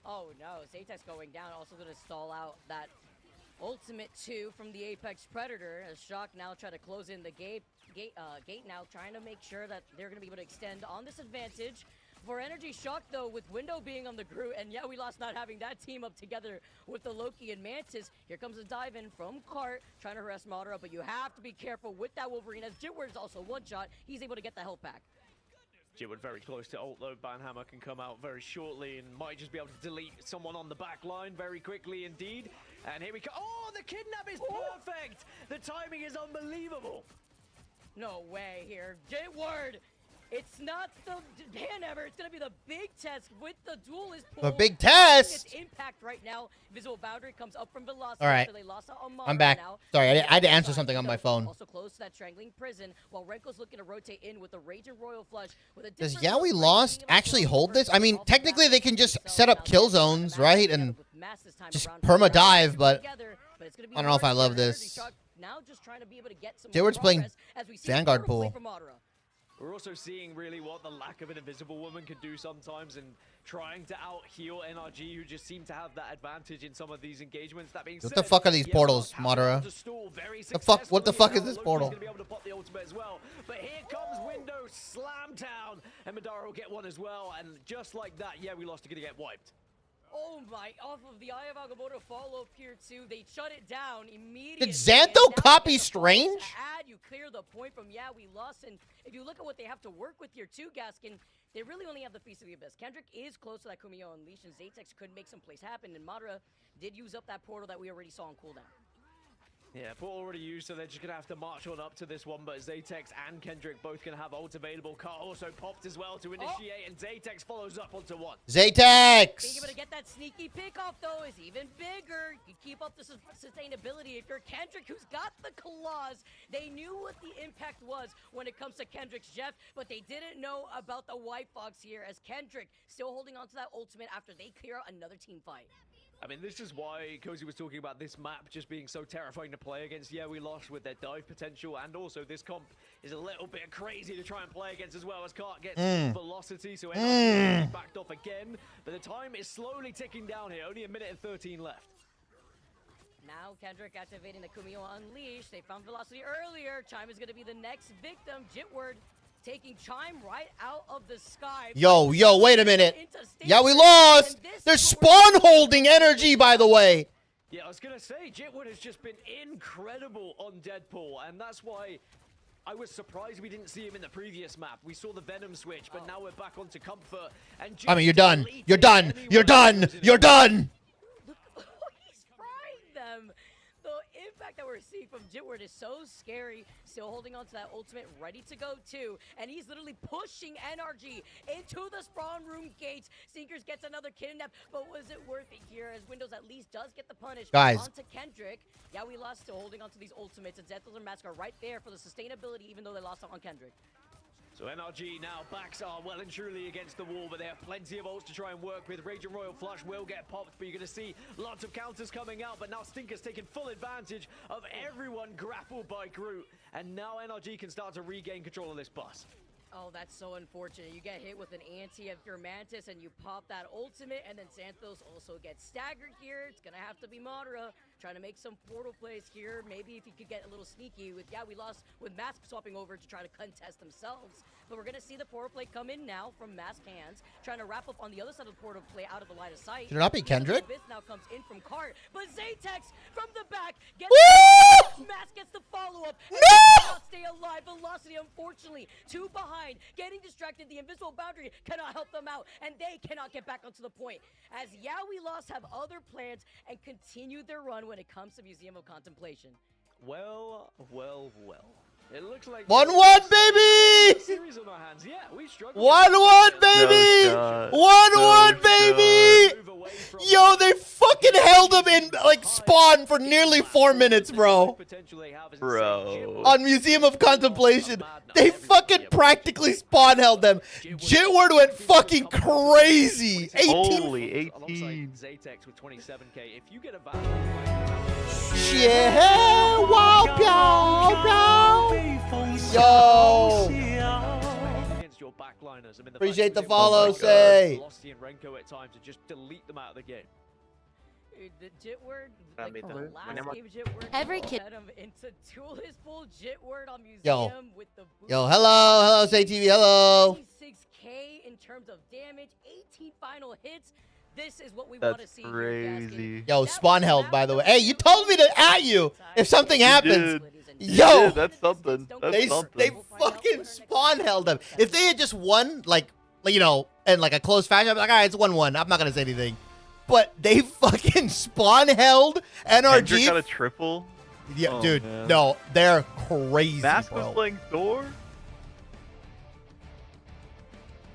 Oh no, Zatex going down. Also going to stall out that ultimate 2 from the Apex Predator. As Shock now try to close in the gate now, trying to make sure that they're going to be able to extend on this advantage. For Energy, Shock though, with Window being on the Groot, and yeah, we lost not having that team up together with the Loki and Mantis. Here comes a dive in from Cart, trying to harass Madara, but you have to be careful with that Wolverine, as Jitward is also one shot. He's able to get the health back. Jitward very close to ult though. Banhammer can come out very shortly and might just be able to delete someone on the back line very quickly indeed. And here we go. Oh, the kidnap is perfect! The timing is unbelievable. No way here. Jitward! It's not the Banhammer, it's going to be the big test with the duelist pull. The big test! Impact right now. Visible boundary comes up from Velocity. All right. I'm back. Now. Sorry, I had to answer something on my phone. Also close to that strangling prison, while Renko's looking to rotate in with the Raging Royal Flush. With a Does Yeah We Lost actually hold this? I mean, technically they can just set up kill zones, right? And just perma dive, but I don't know if I love this. Jitward's playing Vanguard pool. We're also seeing really what the lack of an invisible woman can do sometimes, and trying to out-heal NRG, who just seem to have that advantage in some of these engagements. That being said, What the fuck are these portals, Madara? What the fuck is this portal? Gonna be able to pop the ultimate as well. But here comes Window Slam Town, and Madara will get one as well. And just like that, Yeah We Lost are gonna get wiped. Oh my, off of the Eye of Agamotto follow-up here too. They shut it down immediately. Did Xantho copy Strange? You clear the point from Yeah We Lost, and if you look at what they have to work with here too, Gaskin, they really only have the Feast of the Abyss. Kendrick is close to that Kumiho Unleash, and Zatex could make some plays happen, and Madara did use up that portal that we already saw on cooldown. Yeah, portal already used, so they're just going to have to march on up to this one, but Zatex and Kendrick both going to have ult available. Car also popped as well to initiate, and Zatex follows up onto one. Zatex! Being able to get that sneaky pick off, though, is even bigger. You keep up the sustainability. If you're Kendrick, who's got the claws, they knew what the impact was when it comes to Kendrick's Jeff, but they didn't know about the White Fox here, as Kendrick still holding on to that ultimate after they clear out another team fight. I mean, this is why Cozy was talking about this map just being so terrifying to play against. Yeah We Lost with their dive potential, and also this comp is a little bit crazy to try and play against as well, as Cart gets velocity, so NRG backed off again. But the time is slowly ticking down here, only 1 minute and 13 left. Now Kendrick activating the Kumiho Unleash. They found velocity earlier. Chime is going to be the next victim. Jitward taking Chime right out of the sky. Yo, wait a minute. Yeah We Lost! They're spawn holding energy, by the way. Yeah, I was going to say, Jitward has just been incredible on Deadpool, and that's why I was surprised we didn't see him in the previous map. We saw the Venom switch, but now we're back onto Comfort. And I mean, you're done. You're done. You're done. You're done. Look, he's frying them. The impact that we're seeing from Jitward is so scary. Still holding on to that ultimate, ready to go too. And he's literally pushing NRG into the spawn room gates. Sinkers gets another kidnap, but was it worth it here, as Windows at least does get the punish. Guys. Onto Kendrick. Yeah We Lost, still holding on to these ultimates, and Zethos and Mask are right there for the sustainability, even though they lost on Kendrick. So NRG now backs are well and truly against the wall, but they have plenty of ults to try and work with. Raging Royal Flush will get popped, but you're going to see lots of counters coming out. But now Stinker's taking full advantage of everyone grappled by Groot. And now NRG can start to regain control of this bus. Oh, that's so unfortunate. You get hit with an anti of your Mantis and you pop that ultimate, and then Xanthos also gets staggered here. It's gonna have to be Madara trying to make some portal plays here. Maybe if he could get a little sneaky with Yeah We Lost, with Mask swapping over to try to contest themselves. But we're gonna see the portal play come in now from Mask hands, trying to wrap up on the other side of the portal play out of the line of sight. Should it not be Kendrick? This now comes in from Cart, but Zatex from the back gets Mask gets the follow-up. No! Stay alive. Velocity, unfortunately, two behind, getting distracted. The invisible boundary cannot help them out, and they cannot get back onto the point. As Yeah We Lost have other plans and continue their run when it comes to Museum of Contemplation. Well. It looks like 1-1, baby! Series on our hands. Yeah, we struggled. 1-1, baby! 1-1, baby! Yo, they fucking held them in like spawn for nearly 4 minutes, bro. Bro. On Museum of Contemplation, they fucking practically spawn held them. Jitward went fucking crazy. 18. Holy 18. Yeah, wow, pow, pow. Yo. Appreciate the follow, say. Velocity and Renko at times and just delete them out of the game. Dude, the Jitward, like the last game Jitward, Every kid set him into duelist full Jitward on Museum Yo. with the boost. Yo, hello, say TV, hello. 26K in terms of damage, 18 final hits. This is what we want to That's see. crazy. Yo, spawn held, by the way. Hey, you told me to at you if something happens. You Yo, did. That's something. That's something. they fucking spawn held them. If they had just won, like you know, in like a close fashion, I'd be like, all right, it's 1-1. I'm not gonna say anything. But they fucking spawn held Hendrick NRG. got a triple. Yeah, Oh, dude, man. no, they're crazy, Mask bro. was playing Thor.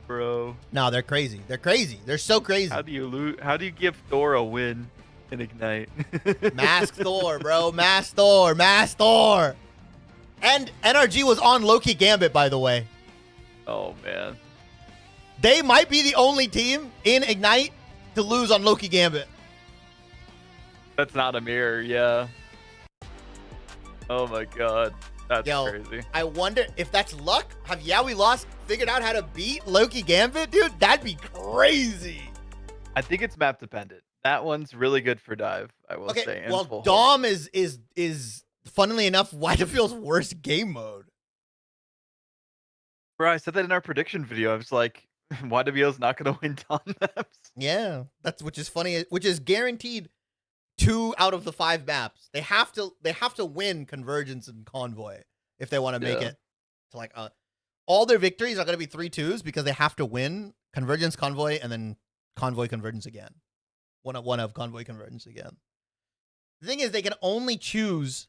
Bro. No, they're crazy. They're crazy. They're so crazy. How do you lose? How do you give Thor a win in Ignite? Mask Thor, bro. Mask Thor. Mask Thor. And NRG was on Loki Gambit, by the way. Oh man. They might be the only team in Ignite to lose on Loki Gambit. That's not a mirror, yeah. Oh my god. That's Yo, crazy. I wonder if that's luck. Have Yaoi Lost figured out how to beat Loki Gambit, dude? That'd be crazy. I think it's map dependent. That one's really good for dive, I will say. Okay, and well, full hold. Dom is funnily enough Widefield's worst game mode. Bro, I said that in our prediction video. I was like, YWO's not gonna win Dom maps. Yeah, which is funny, which is guaranteed 2 out of the 5 maps. They have to win Convergence and Convoy if they want to make it to like all their victories are going to be 3-2s because they have to win Convergence, Convoy, and then Convoy Convergence again. One of Convoy Convergence again. The thing is, they can only choose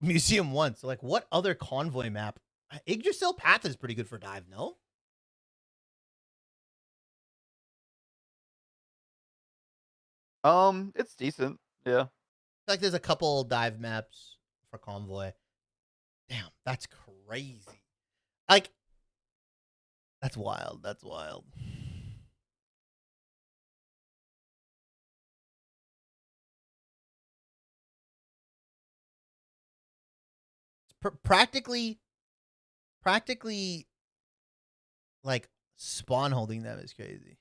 Museum once. So like, what other Convoy map? Yggdrasil Path is pretty good for dive, no? It's decent. Yeah. Like there's a couple dive maps for Convoy. Damn, that's crazy. Like, that's wild. That's wild. Practically, like, spawn holding them is crazy.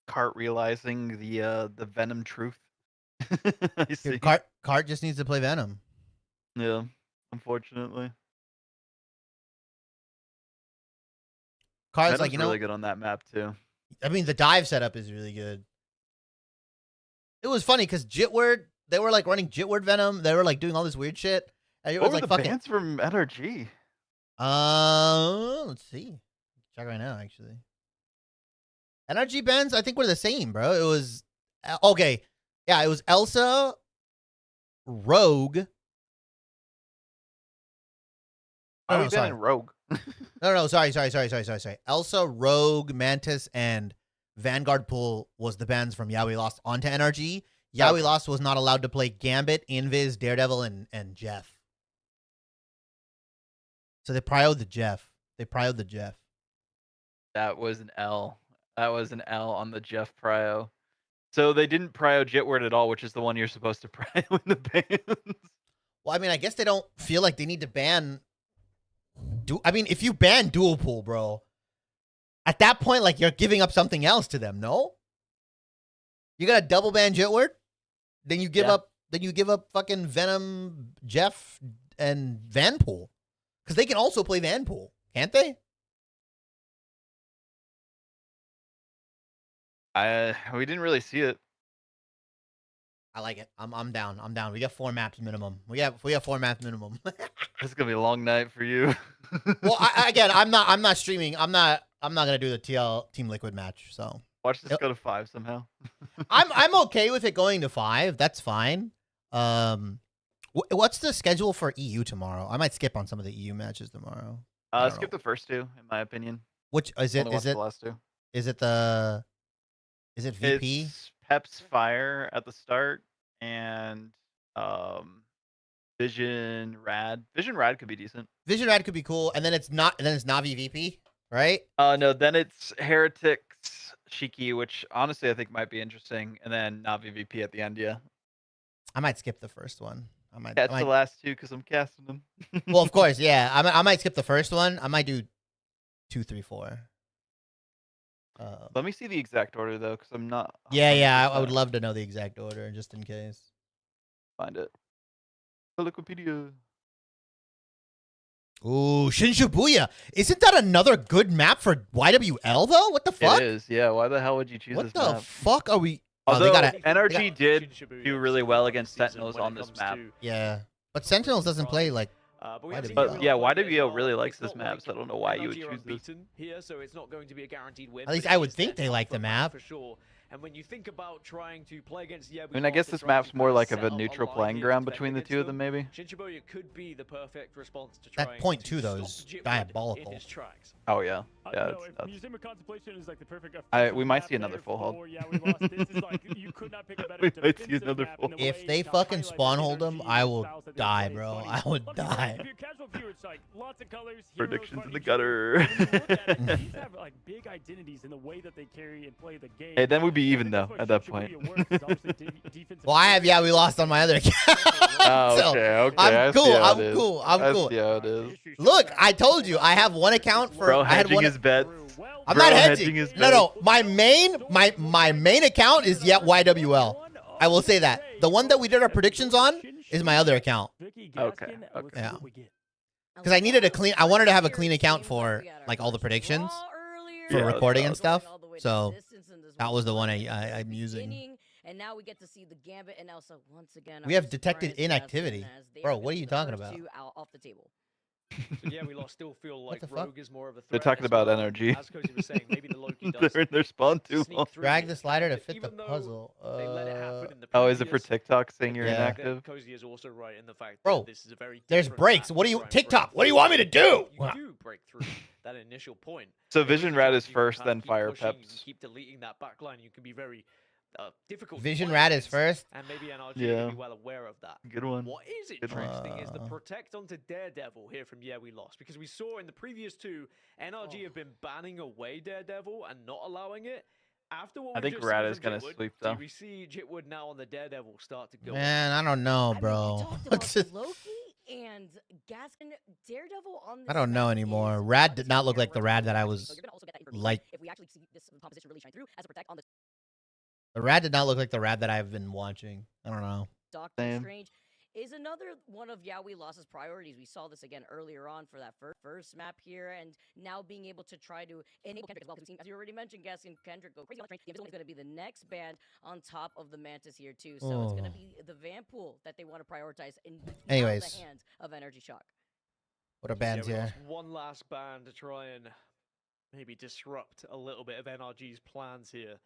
Cart realizing the Venom truth. I see. Dude, Cart just needs to play Venom. Yeah, unfortunately. Cart's Venom's like, you know, really good on that map too. I mean, the dive setup is really good. It was funny because Jitward, they were like running Jitward Venom. They were like doing all this weird shit. And it What was were like the fucking. bans from NRG? Let's see. Check right now, actually. NRG bans, I think, were the same, bro. It was okay. Yeah, it was Elsa, Rogue. Why No, are we no, sorry. banning Rogue? No, sorry. Elsa, Rogue, Mantis, and Vanguard Pool was the bans from Yaoi Lost onto NRG. Yaoi Lost was not allowed to play Gambit, Invis, Daredevil, and Jeff. So they prioed the Jeff. That was an L. That was an L on the Jeff prio. So they didn't prio Jitward at all, which is the one you're supposed to prio in the bans. Well, I mean, I guess they don't feel like they need to ban. I mean, if you ban Dual Pool, bro, at that point, like, you're giving up something else to them, no? You got to double ban Jitward, then you give up. Then you give up fucking Venom, Jeff, and Vanpool, because they can also play Vanpool, can't they? We didn't really see it. I like it. I'm down. We got 4 maps minimum. We got 4 maps minimum. This is gonna be a long night for you. Well, I'm not streaming. I'm not I'm not gonna do the TL Team Liquid match. So Watch this go to 5 somehow. I'm okay with it going to 5. That's fine. What's the schedule for EU tomorrow? I might skip on some of the EU matches tomorrow. Skip the first 2, in my opinion. Which is it? Only Is watch it the last 2? Is it the? Is it VP? It's Pep's Fire at the start and Vision Rad. Vision Rad could be decent. Vision Rad could be cool, and then it's not. And then it's Navi VP, right? No, then it's Heretics Shiki, which honestly I think might be interesting, and then Navi VP at the end. Yeah, I might skip the first one. I might. Catch the last 2 because I'm casting them. Well, of course, yeah. I might skip the first one. I might do 2, 3, 4. Let me see the exact order though, because I'm not. Yeah. I would love to know the exact order, just in case. Find it. Wikipedia. Ooh, Shinshibuya. Isn't that another good map for YWL though? What the fuck? It is. Yeah. Why the hell would you choose What this the map? fuck are we? Although they gotta, NRG did do really well against Sentinels on this map. Yeah, but Sentinels doesn't play like. But yeah, YWL really likes this map, so I don't know why you would choose this. Here, so it's not going to be a guaranteed win. At least I would think they like the map. For sure. And when you think about trying to play against, I mean, I guess this map's more like of a neutral playing ground between the 2 of them, maybe. Shinshibuya could be the perfect response to that point 2 though is diabolical. Oh yeah, yeah. Museum of Contemplation is like the perfect. We might see another full hold. Yeah, we lost. This is like you could not pick a better. We might see another full. If they fucking spawn hold them, I will die, bro. I would die. If you're a casual viewer, it's like lots of colors. Predictions in the gutter. These have like big identities in the way that they carry and play the game. Hey, then we'd be even though at that point. Well, I have. Yeah, we lost on my other account. Oh, okay. I'm cool. I'm cool. Yeah, it is. Look, I told you I have one account for. Bro, I had hedging one. his bets. I'm not hedging. No. My main account is yet YWL. I will say that the one that we did our predictions on is my other account. Okay. Yeah. Because I needed a clean. I wanted to have a clean account for like all the predictions for recording and stuff. So that was the one I'm using. And now we get to see the Gambit and Elsa once again. We have detected inactivity. Bro, what are you talking about? Off the table. So yeah, we lost. Still feel like Rogue is more of a threat. They're talking about NRG. As Cozy was saying, maybe the Loki does. They're in their spawn too long. Drag the slider to fit the puzzle. Oh, is it for TikTok saying you're inactive? Cozy is also right in the fact bro, that this is a very there's breaks. What do you TikTok? What do you want me to do? You do break through that initial point. So Vision Rat is first, then Fire Peps. Keep deleting that backline. You can be very difficult. Vision Rat is first. And maybe NRG will be well aware of that. Good one. What is interesting is the protect onto Daredevil here from Yeah We Lost, because we saw in the previous 2 NRG have been banning away Daredevil and not allowing it. After what I think Rat is gonna sweep though. We see Jitwood now on the Daredevil start to go. Man, I don't know, bro. Loki and Gaskin, Daredevil on this. I don't know anymore. Rad did not look like the Rad that I was like. If we actually see this composition really shine through as a protect on the Rad did not look like the Rad that I've been watching. I don't know. Doctor Strange is another one of Yeah We Lost's priorities. We saw this again earlier on for that first map here, and now being able to try to enable Kendrick as well. As you already mentioned, Gaskin Kendrick go crazy on the train. The Invisible is going to be the next band on top of the Mantis here too. So it's going to be the Vanpool that they want to prioritize in the hands of Energy Shock. What are bands here? One last band to try and maybe disrupt a little bit of NRG's plans here.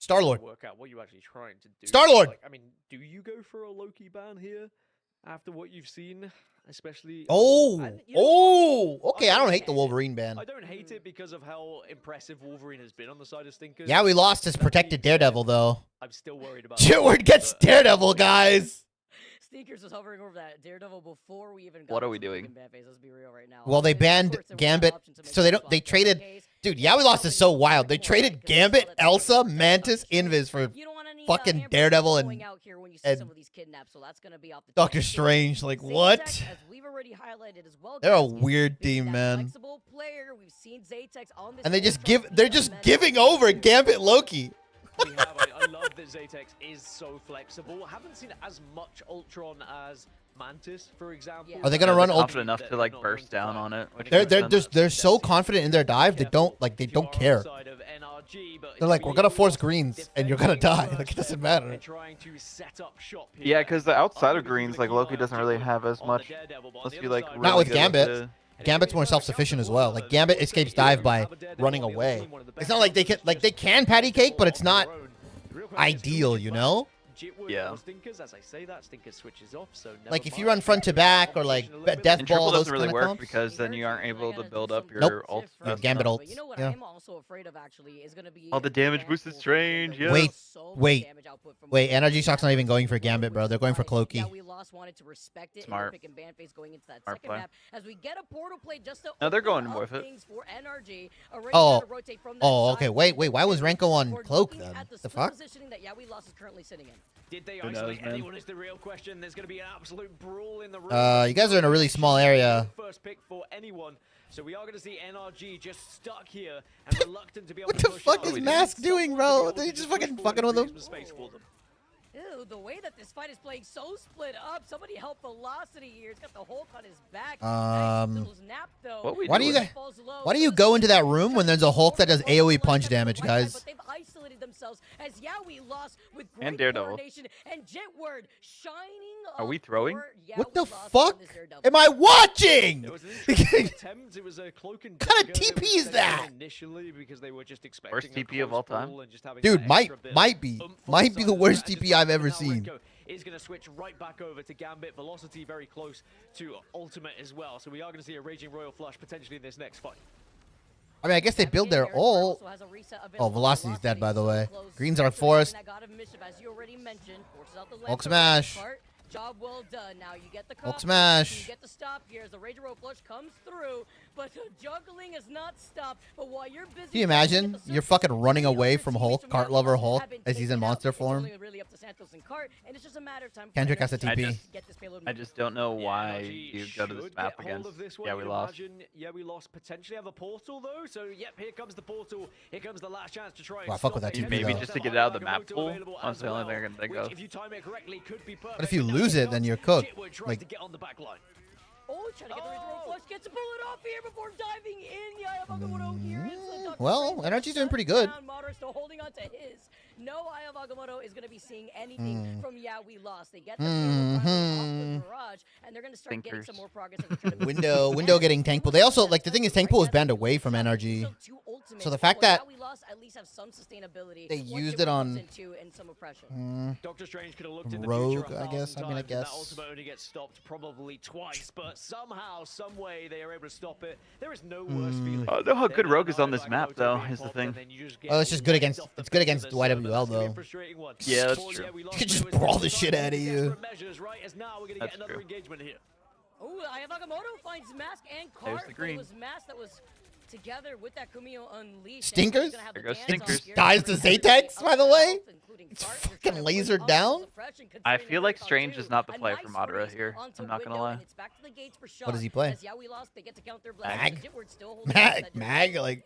Star-Lord. Work out what you're actually trying to do. Star-Lord. Like, I mean, do you go for a Loki ban here after what you've seen, especially? Okay. I don't hate the Wolverine ban. I don't hate it because of how impressive Wolverine has been on the side of Stinkers. Yeah, we lost his protected Daredevil though. I'm still worried about. Jitward gets Daredevil, guys. Stinkers was hovering over that Daredevil before we even got. What are we doing? Let's be real right now. Well, they banned Gambit, so they traded. Dude, Yeah We Lost is so wild. They traded Gambit, Elsa, Mantis, Invis for fucking Daredevil and Doctor Strange. Like what? They're a weird team, man. And they're just giving over Gambit Loki. I love that Zatex is so flexible. I haven't seen as much Ultron as Mantis, for example. Are they gonna run confident enough to like burst down on it? They're so confident in their dive. They don't care. They're like, we're gonna force greens and you're gonna die. Like it doesn't matter. Yeah, because the outside of greens, like Loki doesn't really have as much. Unless you like. Not with Gambit. Gambit's more self-sufficient as well. Like Gambit escapes dive by running away. It's not like they can patty cake, but it's not ideal, you know? Yeah. Stinkers, as I say that, Stinkers switches off, so Like if you run front to back or like death And ball, triple those doesn't really kind of work comps. because then you aren't able to build up your Nope. ult. Yeah, Gambit ult. But you know what Yeah. I'm also afraid of actually is going to be Oh, the damage boost is strange. Yeah. Wait, Energy Shock's not even going for Gambit, bro. They're going for Cloaky. Yeah, we lost wanted to respect it. Smart. Pick and ban phase going into that Smart second play. map as we get a portal play just to No, they're open going up with it. things for NRG. Already Oh. gotta rotate from that Oh, side. okay. Wait. Why was Renko on We're Cloak looking then? at the The split fuck? positioning that we lost is currently sitting in. Did they Who knows, isolate man? anyone is the real question. There's going to be an absolute brawl in the room. You guys are in a really small area. First pick for anyone. So we are going to see NRG just stuck here and reluctant to be able What to the push fuck out. is Mask doing, bro? They just fucking fucking with him. Space for them. Ew, the way that this fight is playing so split up. Somebody help Velocity here. He's got the Hulk on his back. Why do you go into that room when there's a Hulk that does AoE punch damage, guys? But they've isolated themselves as we lost with And great Daredevil. coordination and Jitward shining. Are we throwing? What the fuck am I watching? It was an interesting attempt. It was a cloak and What kind of dagger TP is was that? set initially because they were just expecting Worst a TP of all close time? pull and just having Dude, that might extra bit of be oomph on might be side the of worst that. TP I've ever Now seen. Renko is going to switch right back over to Gambit. Velocity very close to Ultimate as well. So we are going to see a Raging Royal Flush potentially in this next fight. I mean, I guess they build their ult. Oh, Velocity's dead, by the way. Greens are forced. Hulk smash. Job well done. Now you get the Hulk smash. You get the stop here as the Rage Roll Flush comes through, but the juggling is not stopped. But while you're busy, Can you imagine? You're fucking running away from Hulk, Cart Lover Hulk, as he's in monster form. Really up to Santos and Cart, and it's just a matter of time. Kendrick has a TP. I just don't know why you go to this map against. Yeah, we lost. Yeah, we lost. Potentially have a portal though. So yep, here comes the portal. Here comes the last chance to try. Wow, fuck with that TP Maybe though. just to get it out of the map pool. That's the only thing I can think of. If you time it correctly, could be perfect. But if you lose it, then you're cooked. Like, to get on the back line. Oh, trying to get the Rage Roll Flush, gets to pull it off here before diving in. The Eye of Agamotto here is the Dr. well, Strange Energy's doing pretty good. down. Madara still holding on to his. No Eye of Agamotto is going to be seeing anything from we lost. They get the off the garage, and they're going to start getting some more progress. As they try to Window getting tank pool. They also, like, the thing is, tank pool is banned away from Energy. So the fact that we lost at least have some sustainability. they used it on and some oppression. Doctor Strange could have looked in the Rogue, future I guess. I mean, I That guess. ultimate only gets stopped probably twice, but somehow, some way, they are able to stop it. There is no worse feeling. I don't know how good Rogue is on this map, though. Is the thing. Oh, it's just good against. It's good against YWL though. Yeah, that's true. You could just brawl the shit out of you. That's true. Oh, Eye of Agamotto finds Mask and There's Cart. the green. It was Mask that was together with that Kumio Unleashed. Stinkers? There goes Stinkers. Dies to Zatex, by the way. It's fucking lasered down. I feel like Strange is not the play for Madara here. I'm not gonna lie. What does he play? Mag? Mag? Like,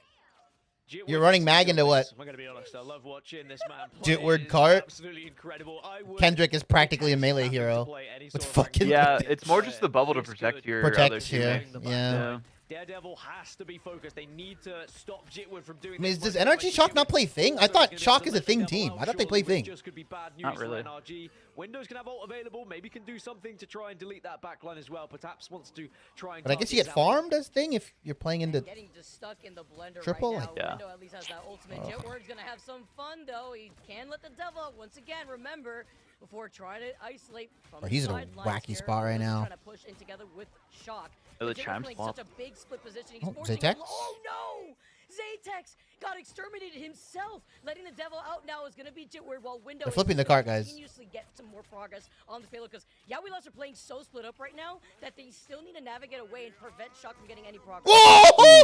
you're running Mag into what? I'm gonna be honest, I love watching this man play. Jitward Cart? Absolutely incredible. Kendrick is practically a melee hero. With fucking Yeah, it's more just the bubble to protect your other here. teammates. Yeah. Daredevil has to be focused. They need to stop Jitward from doing I mean, this. does Energy Shock not play Thing? I thought Shock is a Thing team. I thought they play Thing. Could be bad news Not really. for NRG. Windows can have ult available. Maybe can do something to try and delete that backline as well. Perhaps wants to try and. But I guess you get farmed as Thing if you're playing into Getting just stuck in the blender triple. right now. Yeah. Window at least has that ultimate. Jitward's gonna have some fun though. He can let the devil out once again. Remember, before trying to isolate from Oh, he's the in a sidelines wacky here, spot right Windows now. Trying to push in together with Shock. Oh, the Jitward's chime playing swap. such a big split position. He's Oh, forcing Zatex? Oh no! Zatex got exterminated himself. Letting the devil out now is going to be Jitward while Window They're flipping the cart, guys. continuously get some more progress on this payload because we lost are playing so split up right now that they still need to navigate away and prevent Shock from getting any progress.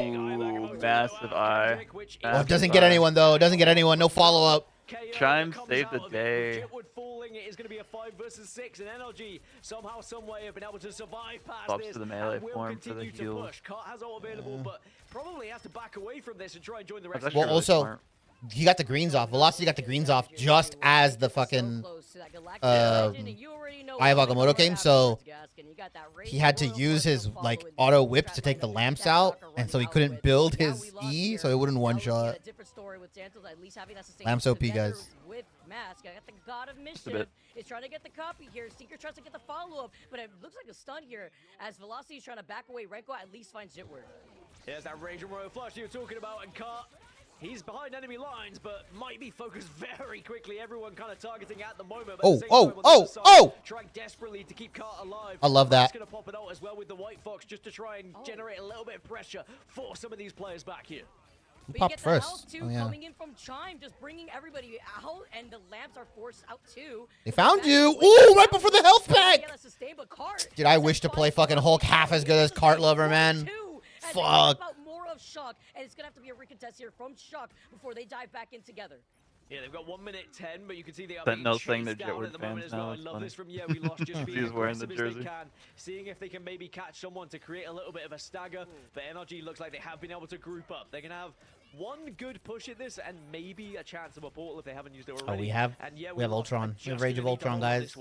Ooh, massive eye. Oh, it doesn't get anyone though. It doesn't get anyone. No follow up. Chime saved the day. Jitward falling, it is going to be a 5 versus 6, and NRG somehow, some way have been able to survive past Swaps this. to the melee and will form for the continue to heals. push. Cart has all available, but probably has to back away from this and try and join the rest. That's Well, really also, smart. he got the greens off. Velocity got the greens off just as the fucking Eye of Agamotto came, so he had to use his like auto whips to take the lamps out, and so he couldn't build his E, so it wouldn't one shot. Lamps OP, guys. With Mask, I got the God of Mischief. Is trying to get the copy here. Stinker tries to get the follow-up, but it looks like a stun here as Velocity is trying to back away. Renko at least finds Jitward. There's that Rage and Royal Flush you were talking about, and Cart. He's behind enemy lines, but might be focused very quickly. Everyone kind of targeting at the moment. Trying desperately to keep Cart alive. I love that. He's going to pop it out as well with the White Fox just to try and generate a little bit of pressure for some of these players back here. Who popped first? Too, coming in from Chime, just bringing everybody out, and the lamps are forced out too. They found you. Ooh, right before the health pack. Did I wish to play fucking Hulk half as good as Cart Lover, man? Fuck. More of Shock, and it's gonna have to be a recontest here from Shock before they dive back in together. Yeah, they've got 1 minute 10, but you can see they are That being no thing chased that down Jitward at the moment fans as well. now I is love funny. this from We Lost just being He's wearing the aggressive as jersey. they can, seeing if they can maybe catch someone to create a little bit of a stagger. But NRG looks like they have been able to group up. They're gonna have one good push at this and maybe a chance of a portal if they haven't used it already. Oh, we have Ultron. We have Rage of Ultron, guys.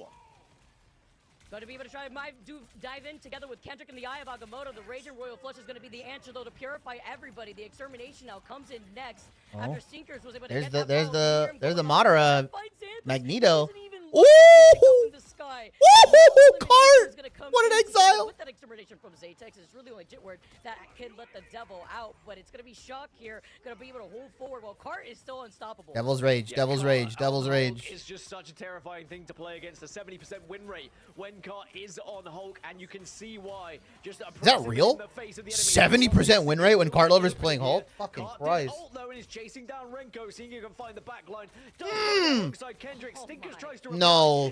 Going to be able to try to dive in together with Kendrick and the Eye of Agamotto. The Rage and Royal Flush is going to be the answer, though, to purify everybody. The Extermination now comes in next after Stinkers was able to get that there's follow. the Madara Magneto. Ooh! Sky. Cart! What an exile! With that extermination from Zatex, it's really only Jitward that can let the devil out, but it's going to be Shock here, going to be able to hold forward while Cart is still unstoppable. Devil's Rage, Devil's Rage, Devil's Rage. It's just such a terrifying thing to play against a 70% win rate when Cart is on Hulk, and you can see why. Just is that real? 70% win rate when Cart Lover's playing Hulk? Fucking Christ. Ult, though, and is chasing down Renko, seeing you can find the back line. Alongside Kendrick. Stinkers tries to No.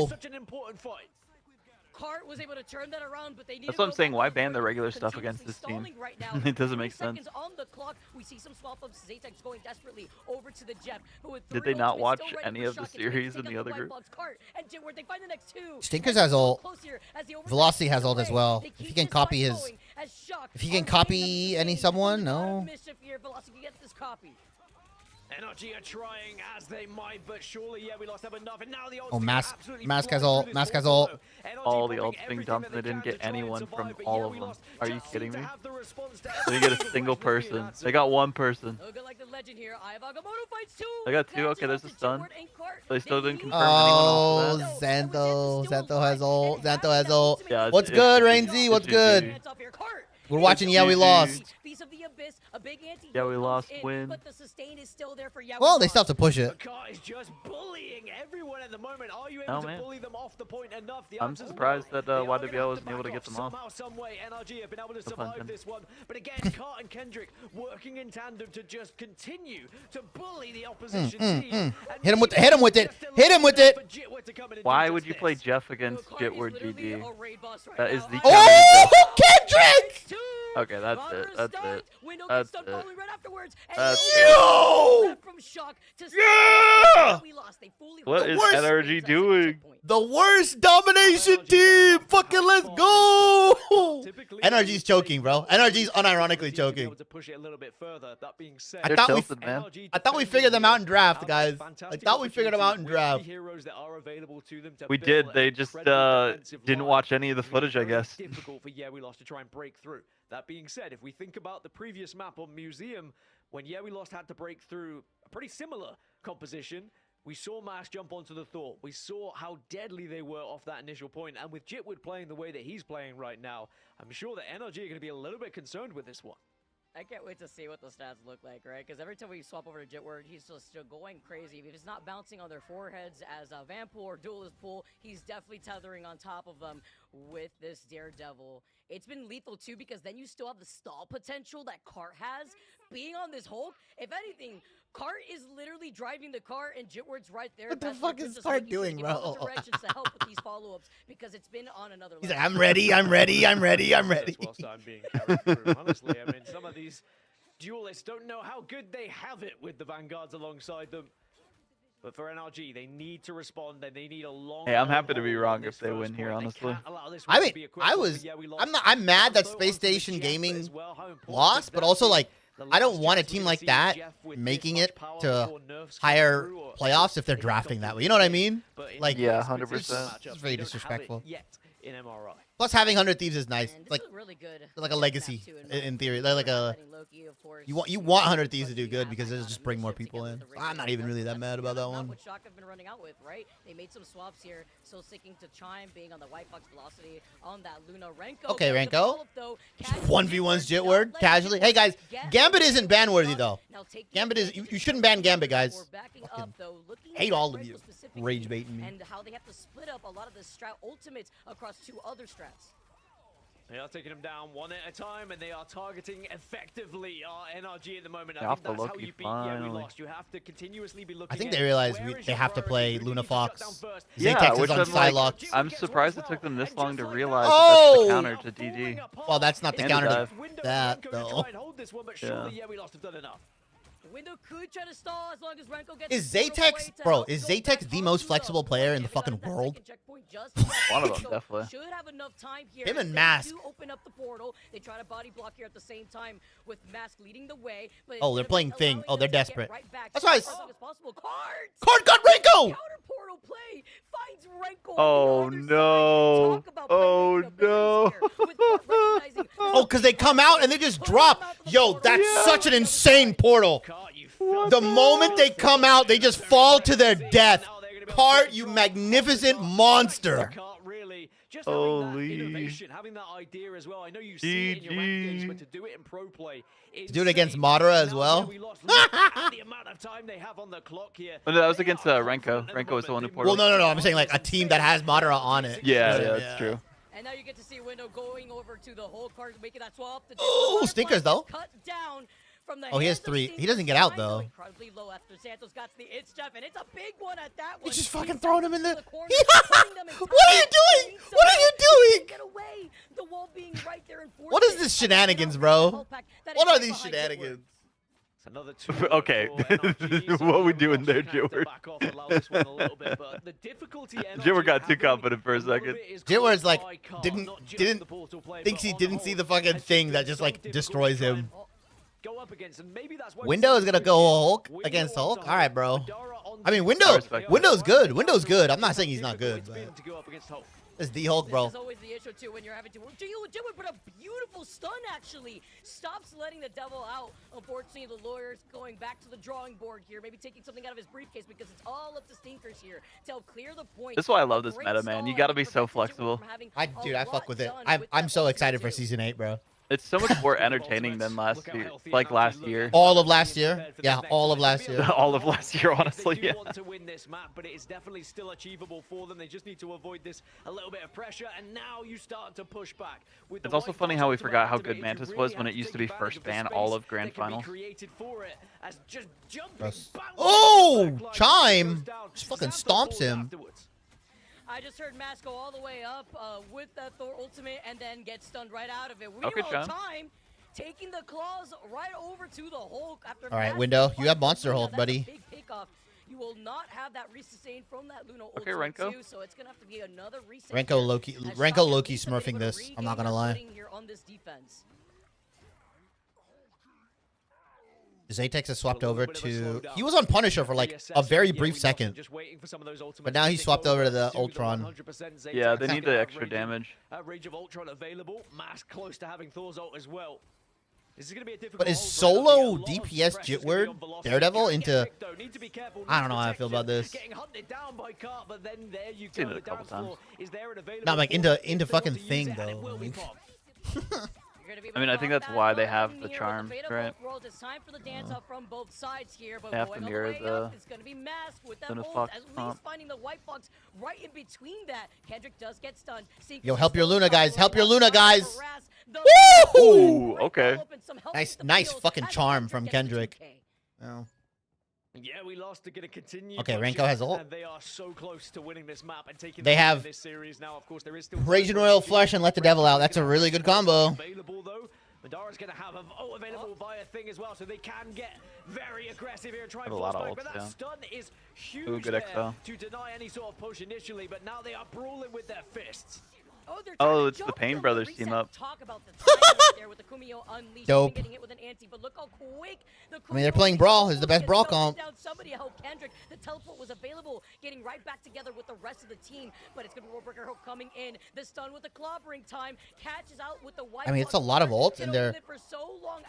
Such an important fight. Cart was able to turn that around, but they need That's what I'm saying. Why ban the regular stuff against this team? Right It doesn't make sense. On the clock, we see some swap ups. Zatex going desperately over to the Jep. Did they not watch any of the series in the other group? They find the next two. Stinkers has ult. Velocity has ult as well. If he can copy his, if he can copy someone, no. Velocity gets this copy. NRG are trying as they might, but surely, we lost have enough. And now the Oh, Mask has ult. Mask has ult. All the ults being dumped, they didn't get anyone from all of them. Are you kidding me? They didn't get a single person. They got one person. They got two. Okay, there's a stun. They still didn't confirm anyone else. Oh, Xantho has ult. Xantho has ult. Yeah, What's good, Rainsy? What's good? We're watching. Yeah, we lost. Yeah, we lost. Win. But the sustain is still there for Well, they still have to push it. Cart is just bullying everyone at the moment. Are you able to bully them off the point enough? I'm surprised that YWL wasn't able to get them off. Somehow, some way, NRG have been able to survive this one. But again, Cart and Kendrick working in tandem to just continue to bully the opposition team. Hit him with it. Hit him with it. Why would you play Jeff against Jitward GG? That is the. Oh, Kendrick! Okay, that's it. That's it. That's it. That's it. Yeah! What is NRG doing? The worst domination team! Fucking let's go! NRG's choking, bro. NRG's unironically choking. I thought we figured them out in draft, guys. I thought we figured them out in draft. We did. They just didn't watch any of the footage, I guess. Difficult for we lost to try and break through. That being said, if we think about the previous map on Museum, when we lost had to break through a pretty similar composition, we saw Mask jump onto the Thor. We saw how deadly they were off that initial point, and with Jitward playing the way that he's playing right now, I'm sure that NRG are going to be a little bit concerned with this one. I can't wait to see what the stats look like, right? Because every time we swap over to Jitward, he's just still going crazy. If he's not bouncing on their foreheads as a Vanpool or Duelist Pool, he's definitely tethering on top of them with this Daredevil. It's been lethal, too, because then you still have the stall potential that Cart has. Being on this Hulk, if anything, Cart is literally driving the car, and Jitward's right there. What the fuck is Cart doing, bro? Directions to help with these follow-ups because it's been on another level. He's like, I'm ready. Whilst I'm being carried through. Honestly, I mean, some of these duelists don't know how good they have it with the Vanguards alongside them. But for NRG, they need to respond, and they need a long. Hey, I'm happy to be wrong if they win here, honestly. I mean, I'm mad that Space Station Gaming lost, but also like I don't want a team like that making it to higher playoffs if they're drafting that way. You know what I mean? Like, yeah, 100%. It's very disrespectful. In MRI. Plus, having 100 Thieves is nice. Like, really good like a legacy in theory. Like a you want 100 Thieves to do good because it'll just bring more people in. I'm not even really that mad about that one. What Shock have been running out with, right? They made some swaps here, so sticking to Chime being on the White Fox velocity on that Luna Renko. Okay, Renko. 1v1's Jitward casually. Hey guys, Gambit isn't ban worthy though. Gambit is you shouldn't ban Gambit, guys. Fucking hate all of you. Rage baiting me. And how they have to split up a lot of the strat ultimates across 2 other strats. They are taking them down one at a time, and they are targeting effectively our NRG at the moment. I think that's how you beat Yeah, we lost. You have to continuously be looking. I think they realize they have to play Luna Fox. Yeah, Zatex which is on Psylocke. I'm surprised it took them this long to realize Oh! that that's the counter to DD. Well, that's not the And counter dive. to that though. Yeah, we lost have done enough. Window could try to stall as long as Renko gets Is Zatex, bro? Is Zatex the most flexible player in the fucking world? One of them, definitely. Should have enough time here. Him and They Mask. do open up the portal. They try to body block here at the same time with Mask leading the way. But Oh, they're playing Thing. Oh, they're desperate. Right back That's why as long as possible. Cards. Card got Renko! Counter portal play finds Renko. Oh no! Oh no! Oh, because they come out and they just drop. Yo, that's such an insane portal. The moment they come out, they just fall to their death. Cart, you magnificent monster. Holy. Having that idea as well. I know you see it in your ranked games, but to do it in pro play. To do it against Madara as well. The amount of time they have on the clock here. Oh, no, that was against Renko. Renko was the one who ported. Well, no. I'm saying like a team that has Madara on it. Yeah, that's true. And now you get to see Window going over to the whole card, making that swap. Oh, stinkers though. Cut down from the Oh, he has 3. He doesn't get out though. Incredibly low after Santos got the it's Jeff, and it's a big one at that one. He's just fucking throwing him in the. What What are you doing? What are you doing? Get away! The wall being right there in What is this shenanigans, bro? What are these shenanigans? Another 2 Okay, what are we doing there, Jitward? Jitward got too confident for a second. Jitward's like thinks he didn't see the fucking thing that just like destroys him. Window is gonna go Hulk against Hulk. All right, bro. I mean, Window's good. Window's good. I'm not saying he's not good. But it's the Hulk, bro. This is always the issue too when you're having to. Jitward put a beautiful stun actually. Stops letting the devil out. Unfortunately, the lawyer's going back to the drawing board here. Maybe taking something out of his briefcase because it's all up to Stinkers here to help clear the point. This is why I love this meta, man. You gotta be so flexible. Dude, I fuck with it. I'm so excited for season 8, bro. It's so much more entertaining than last year. Like last year. All of last year? Yeah, all of last year. All of last year, honestly, yeah. They want to win this map, but it is definitely still achievable for them. They just need to avoid this a little bit of pressure, and now you start to push back. It's also funny how we forgot how good Mantis was when it used to be first ban all of Grand Finals. Oh, Chime! Just fucking stomps him. I just heard Mask go all the way up with that Thor ultimate and then get stunned right out of it. Okay, Time taking the claws right over to the Hulk after. All right, Window, you have Monster Hulk, buddy. Big pickoff. You will not have that resustain from that Luna okay, ultimate Renko. too, so it's gonna have to be another reset. Renko Loki smurfing this. I'm not gonna lie. Zatex has swapped over to. He was on Punisher for like a very brief second, but now he swapped over to the Ultron. Yeah, they need the extra damage. Rage of Ultron available. Mask close to having Thor's ult as well. This is going to be a difficult. But is solo DPS Jitward Daredevil into? I don't know how I feel about this. Getting hunted down by Cart, but then there you Seen go. it a couple times. Not like into fucking Thing though. I mean, I think that's why they have the charms, right? It's time for the dance up from both sides here, but They have to mirror the it's going to be Mask with that Luna ult, Fox at least comp. finding the White Fox right in between that. Kendrick does get stunned. Yo, help your Luna guys! Help your Luna guys! Ooh, okay. Nice fucking charm from Kendrick. Oh. Yeah, we lost to get a continue. Okay, Renko has ult. And they are so close to winning this map and taking They have this series now. Of course, there is still Raging Royal Flush and Let the Devil Out. That's a really good combo. Available though. Madara's going to have an ult available via Thing as well, so they can get very aggressive here and try and force back. But that stun is huge good there to deny any sort of push initially, but now they are brawling with their fists. Oh, it's the Payne Brothers team up. Talk about the timing right there with the Kumio unleashed, Dope. getting hit with an anti, but look how cool quick. I mean, they're playing Brawl. It's the best Brawl comp. Somebody help Kendrick. The teleport was available, getting right back together with the rest of the team. But it's going to be Roadbreaker Hook coming in. The stun with the clobbering time catches out with the white. I mean, it's a lot of ults in there.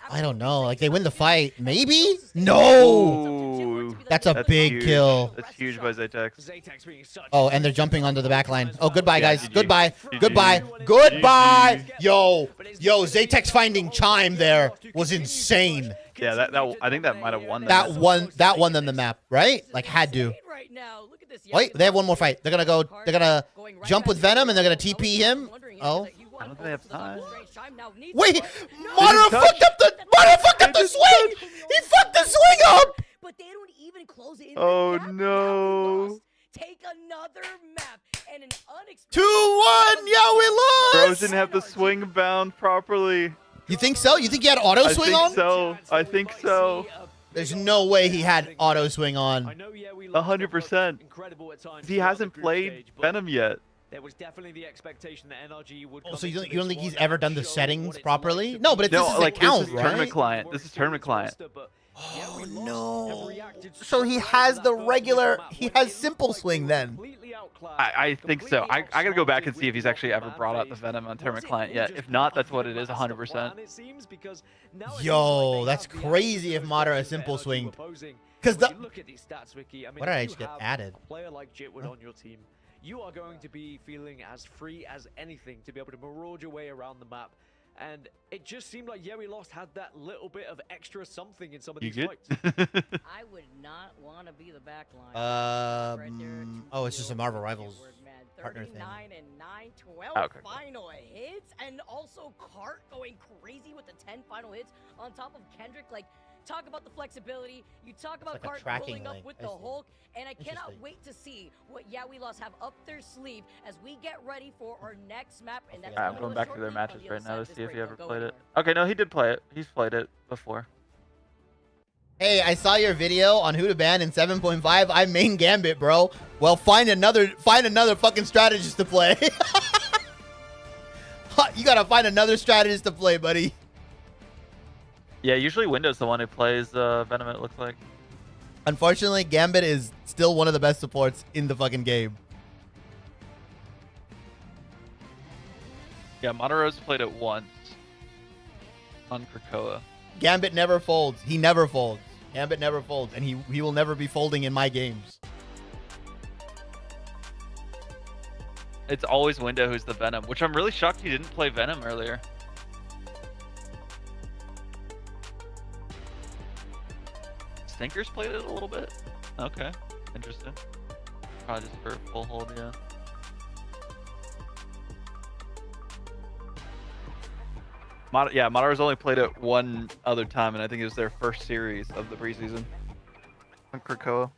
I don't know. Like, they win the fight. Maybe? No! That's a big huge. kill. That's huge by Zatex. Oh, and they're jumping onto the back line. Oh, goodbye, guys. Goodbye. Goodbye. Goodbye. Yo, Zatex finding Chime there was insane. Yeah, that I think that might have won. That won them the map, right? Like, had to. Wait, they have one more fight. They're gonna jump with Venom and they're gonna TP him. Oh. I don't think they have time. Wait, Madara fucked up the swing. He fucked the swing up. But they don't even close in. Oh no. Take another map and an unexpected 2-1. Yeah, we lost. Bros didn't have the swing bound properly. You think so? You think he had auto swing on? I think so. There's no way he had auto swing on. 100%. He hasn't played Venom yet. There was definitely the expectation that NRG would. Oh, so you don't think he's ever done the settings properly? No, but this is like account, this is right? Tournament client. This is tournament client. Oh no! So he has the regular. He has simple swing then. I think so. I gotta go back and see if he's actually ever brought out the Venom on tournament client yet. If not, that's what it is, 100%. Yo, that's crazy if Madara simple swinged. Because the look at these stats, Vicky. I mean, what did I just get added? A player like Jitwood on your team, you are going to be feeling as free as anything to be able to maraud your way around the map. And it just seemed like we lost had that little bit of extra something in some of these fights. I would not want to be the backline. Oh, it's just a MarvelRivals partner thing. 39 and 9, 12 okay. final hits, and also Cart going crazy with the 10 final hits on top of Kendrick. Like, talk about the flexibility. You talk about like Cart pulling up with the Hulk, and I cannot wait to see what Lost have up their sleeve as we get ready for our next map. And that's I'm going back to their matches right now to see if he ever played it. Okay, no, he did play it. He's played it before. Hey, I saw your video on who to ban in 7.5. I main Gambit, bro. Well, find another fucking strategist to play. You gotta find another strategist to play, buddy. Yeah, usually Window's the one who plays Venom, it looks like. Unfortunately, Gambit is still one of the best supports in the fucking game. Yeah, Madara's played it once on Krakoa. Gambit never folds. He never folds. Gambit never folds, and he will never be folding in my games. It's always Window who's the Venom, which I'm really shocked he didn't play Venom earlier. Stinkers played it a little bit. Okay, interesting. Probably just for full hold, yeah. Madara's only played it one other time, and I think it was their first series of the preseason on Krakoa.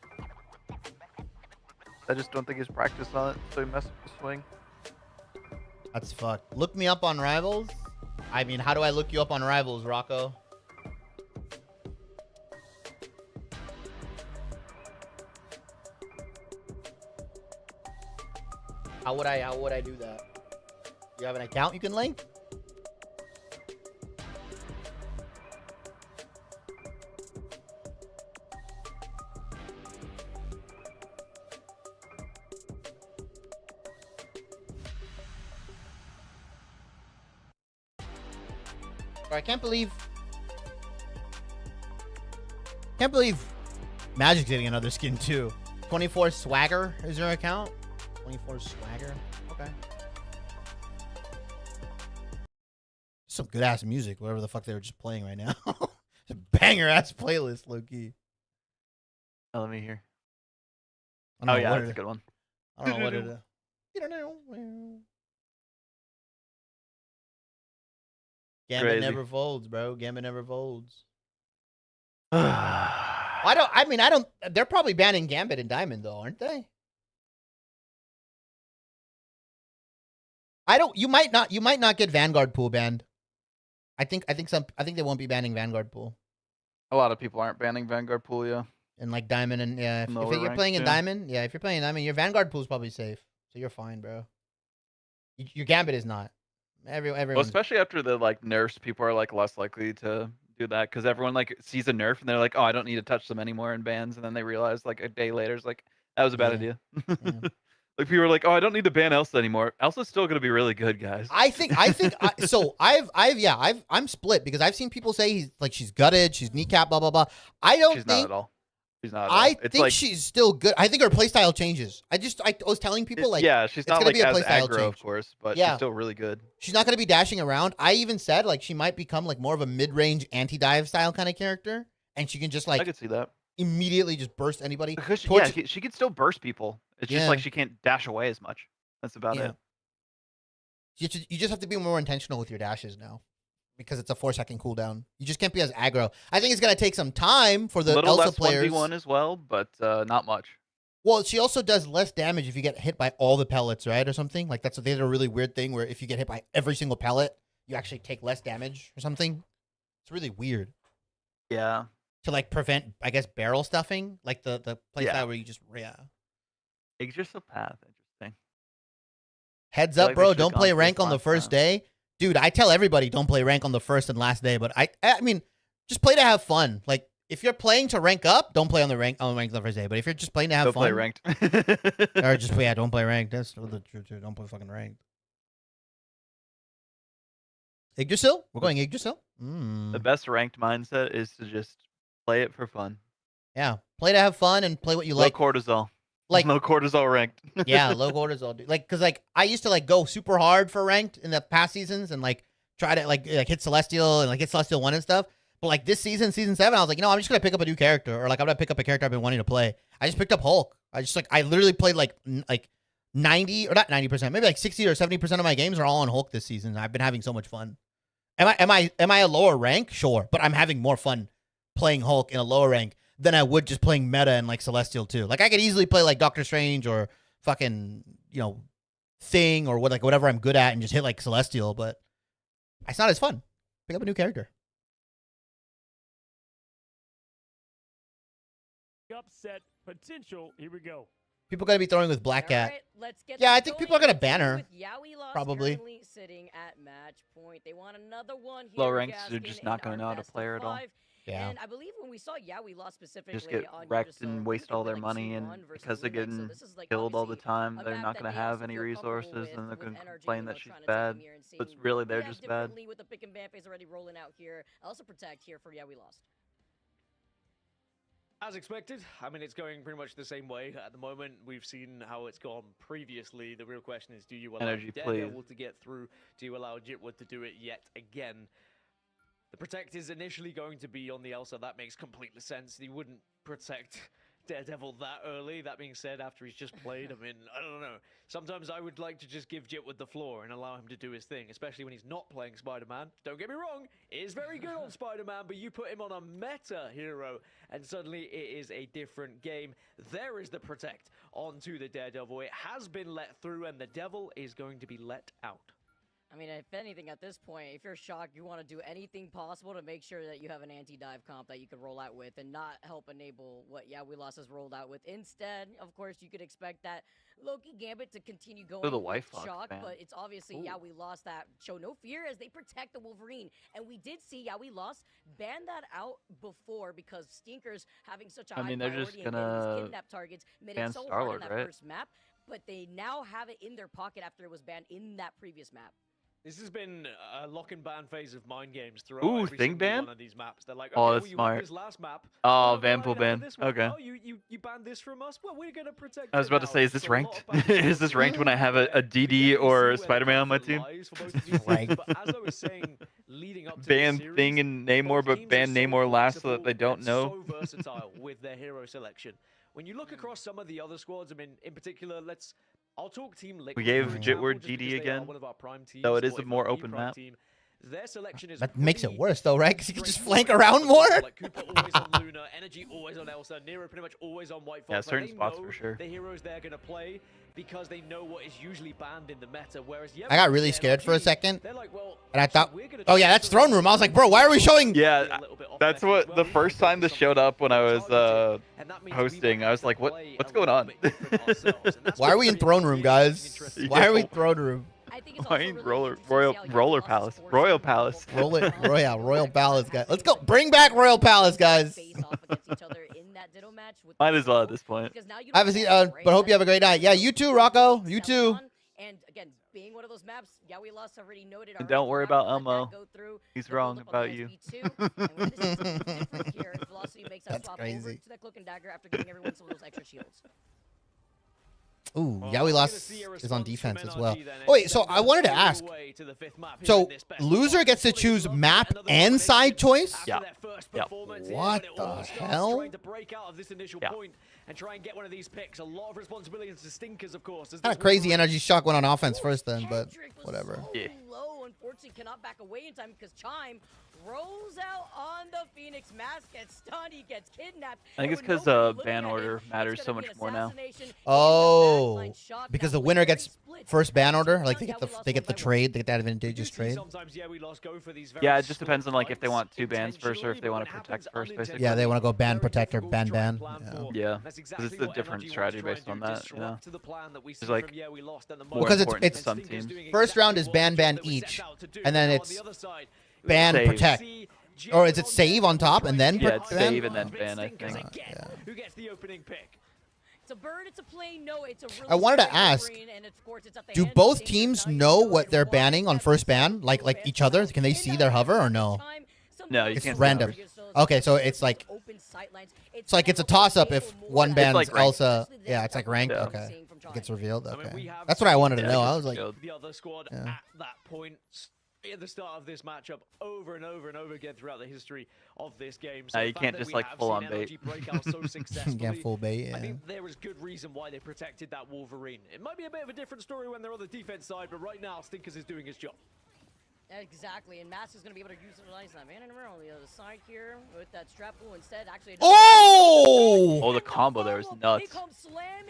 I just don't think he's practiced on it, so he messed with the swing. That's fucked. Look me up on Rivals. I mean, how do I look you up on Rivals, Rocco? How would I do that? You have an account you can link? I can't believe Magic's getting another skin too. 24 Swagger is your account? 24 Swagger. Okay. Some good ass music, whatever the fuck they were just playing right now. It's a banger ass playlist, low key. Oh, let me hear. Oh yeah, that's a good one. I don't know what it is. You don't know. Gambit never folds, bro. Gambit never folds. They're probably banning Gambit and Diamond though, aren't they? You might not get Vanguard pool banned. I think they won't be banning Vanguard pool. A lot of people aren't banning Vanguard pool, yeah. And like Diamond and yeah, if you're playing in Diamond, yeah, if you're playing in Diamond, your Vanguard pool's probably safe. So you're fine, bro. Your Gambit is not. Everyone. Well, especially after the like nerfs, people are like less likely to do that because everyone like sees a nerf and they're like, oh, I don't need to touch them anymore in bans, and then they realize like a day later, it's like that was a bad idea. Like people are like, oh, I don't need to ban Elsa anymore. Elsa's still gonna be really good, guys. I'm split because I've seen people say she's gutted, she's kneecap, blah blah blah. I don't She's think not at all. She's not. At I all. It's think like, she's still good. I think her playstyle changes. I was telling people like yeah, she's not gonna like be a as playstyle aggro, change. of course, but Yeah. she's still really good. She's not going to be dashing around. I even said like she might become like more of a mid-range anti-dive style kind of character, and she can just like I could see that immediately just burst anybody. because she can still burst people. It's just Yeah. like she can't dash away as much. That's about Yeah. it. You just have to be more intentional with your dashes now, because it's a 4-second cooldown. You just can't be as aggro. I think it's going to take some time for the A little Elsa less players. 1v1 as well, but not much. Well, she also does less damage if you get hit by all the pellets, right, or something. Like they did a really weird thing where if you get hit by every single pellet, you actually take less damage or something. It's really weird. Yeah. To like prevent, I guess, barrel stuffing, like the playstyle where you just Yggdrasil-path, interesting. Heads feel up, like they bro. should've Don't gone play for rank this on the last first time. day. Dude, I tell everybody don't play rank on the first and last day, but I mean, just play to have fun. Like, if you're playing to rank up, don't play on rank on the first day. But if you're just playing to have Don't fun, play ranked. or just don't play ranked. That's the truth. Don't play fucking ranked. Yggdrasil? We're going Yggdrasil? The best ranked mindset is to just play it for fun. Yeah, play to have fun and play what you Low like. cortisol. Like low cortisol ranked. Yeah, low cortisol. Dude. Like, cause like I used to like go super hard for ranked in the past seasons and like try to like hit Celestial and like hit Celestial 1 and stuff. But like this season, season 7, I was like, you know, I'm just gonna pick up a new character, or like I'm gonna pick up a character I've been wanting to play. I just picked up Hulk. I literally played like 90 or not 90%, maybe like 60 or 70% of my games are all on Hulk this season. I've been having so much fun. Am I a lower rank? Sure, but I'm having more fun playing Hulk in a lower rank than I would just playing meta and like Celestial 2. Like I could easily play like Doctor Strange or fucking, you know, Thing or whatever I'm good at and just hit like Celestial, but it's not as fun. Pick up a new character. Upset potential. Here we go. People gotta be throwing with Black Cat. All right, let's get Yeah, this I think people are gonna ban her. with Yowie Lost Probably. currently sitting at match point. They want another one here. Low ranks are Gaskin, just not in going to our know how to best of play her at all. 5. Yeah. And I believe when we saw Yowie Lost specifically Just get on wrecked Yggdrasil, and we waste could all be their like money, and 2-1 versus because they're Lunatic, so getting this is, like, killed all the obviously time, a they're map not that going to they have also any feel comfortable resources, and they're with going to energy, complain you that know, she's trying to bad. come here and But see really, we they're have just bad. differently with the pick and ban phase already rolling out here. Also protect here for Yowie Lost. As expected, I mean, it's going pretty much the same way at the moment. We've seen how it's gone previously. The real question is, do you allow Energy, Daredevil please. to get through? Do you allow Jitwood to do it yet again? The protect is initially going to be on the Elsa. That makes complete sense. He wouldn't protect Daredevil that early. That being said, after he's just played, I mean, I don't know. Sometimes I would like to just give Jitwood the floor and allow him to do his thing, especially when he's not playing Spider-Man. Don't get me wrong, he is very good on Spider-Man, but you put him on a meta hero, and suddenly it is a different game. There is the protect onto the Daredevil. It has been let through, and the Devil is going to be let out. I mean, if anything, at this point, if you're shocked, you want to do anything possible to make sure that you have an anti-dive comp that you can roll out with and not help enable what Yowie Lost has rolled out with. Instead, of course, you could expect that Loki Gambit to continue going the with White Fox Shock, ban. but it's obviously Yowie Lost that show no fear as they protect the Wolverine. And we did see Yowie Lost ban that out before because Stinkers having such a I high mean, they're just priority and getting these gonna kidnap targets made ban it so hard in Star-Lord, that right? first map, but they now have it in their pocket after it was banned in that previous map. This has been a lock and ban phase of mind games throughout Ooh, every thing single ban? one of these maps. They're like, Oh, okay, that's well, you smart. won this last map. Oh, Well, Vanpool why ban. this one? Okay. Oh, you banned this from us? Well, we're gonna protect I was it about to now. say, is this So a lot ranked? of back and Is this forth ranked when I have a there. DD But yeah, or you see where Spider-Man the on my conflict team? lies for both of these teams. But as I was saying, leading up to Ban this series, Thing and Namor, both but teams ban are so Namor last so that flexible they don't and know. so versatile with their hero selection. When you look across some of the other squads, I mean, in particular, I'll talk Team Liquid. We gave for example, Jitward just because GD they are again, one of our prime teams, though it is or a if more not the open prime map. team. Their selection is That makes it pretty worse though, right? Because you can just straightforward. flank around more. Like Cooper always on Luna, Energy always on Elsa, Nero pretty much always on White Fox. Yeah, Like, certain they spots know for sure. the heroes they're gonna play because they know what is usually banned in the meta. Whereas I got really scared for a second, they're like, well, and I thought, oh yeah, that's throne room. I was like, bro, why are we showing? Yeah, that's what the first time this showed up when I was hosting. I was like, what's going on? Why are we in throne room, guys? Why are we in throne room? I think it's I also mean, really Royal Palace. Royal Palace. Royal Palace, guys. Let's go. Bring back Royal Palace, guys. Might as well at this point. I haven't seen, but hope you have a great night. Yeah, you too, Rocco. You too. And again, being one of those maps, yeah, we lost already noted. And don't worry about Elmo. He's wrong about you. That's crazy. To that cloak and dagger after getting everyone some of those extra shields. Ooh, yeah, we lost is on defense as well. Oh, wait, so I wanted to ask. So loser gets to choose map and side choice? Yeah. What the hell? Trying to break out of this initial point and try and get one of these picks. A lot of responsibility to Stinkers, of course. Kind of crazy energy shock went on offense first then, but whatever. Yeah. Low, unfortunately, cannot back away in time because Chime rolls out on the Phoenix. Mask gets stunned, he gets kidnapped. I think it's because ban order matters so much more now. Oh, because the winner gets first ban order, like they get the trade, they get that advantageous trade. Yeah, it just depends on like if they want 2 bans first or if they want to protect first, basically. Yeah, they want to go ban protect or ban. Yeah, because it's a different strategy based on that. You know, it's like because it's some teams. First round is ban each, and then it's ban protect. Or is it save on top and then it's save and then ban, I think. Who gets the opening pick? It's a bird, it's a plane, no, it's a really I wanted to ask, do both teams know what they're banning on first ban? Like each other? Can they see their hover or no? No, you it's can't. Random. Okay, so it's like it's a toss up if one bans like Elsa. Yeah, it's like ranked. Yeah. Okay. It gets revealed. Okay. That's what I wanted to know. I was like, the other squad at that point at the start of this matchup over and over and over again throughout the history of this game. So you can't just like full on bait. you can't full bait. Yeah. I think there was good reason why they protected that Wolverine. It might be a bit of a different story when they're on the defense side, but right now Stinkers is doing his job. Exactly, and Mass is going to be able to utilize that man and on the other side here with that strap pull instead. Actually, oh, the combo there was nuts.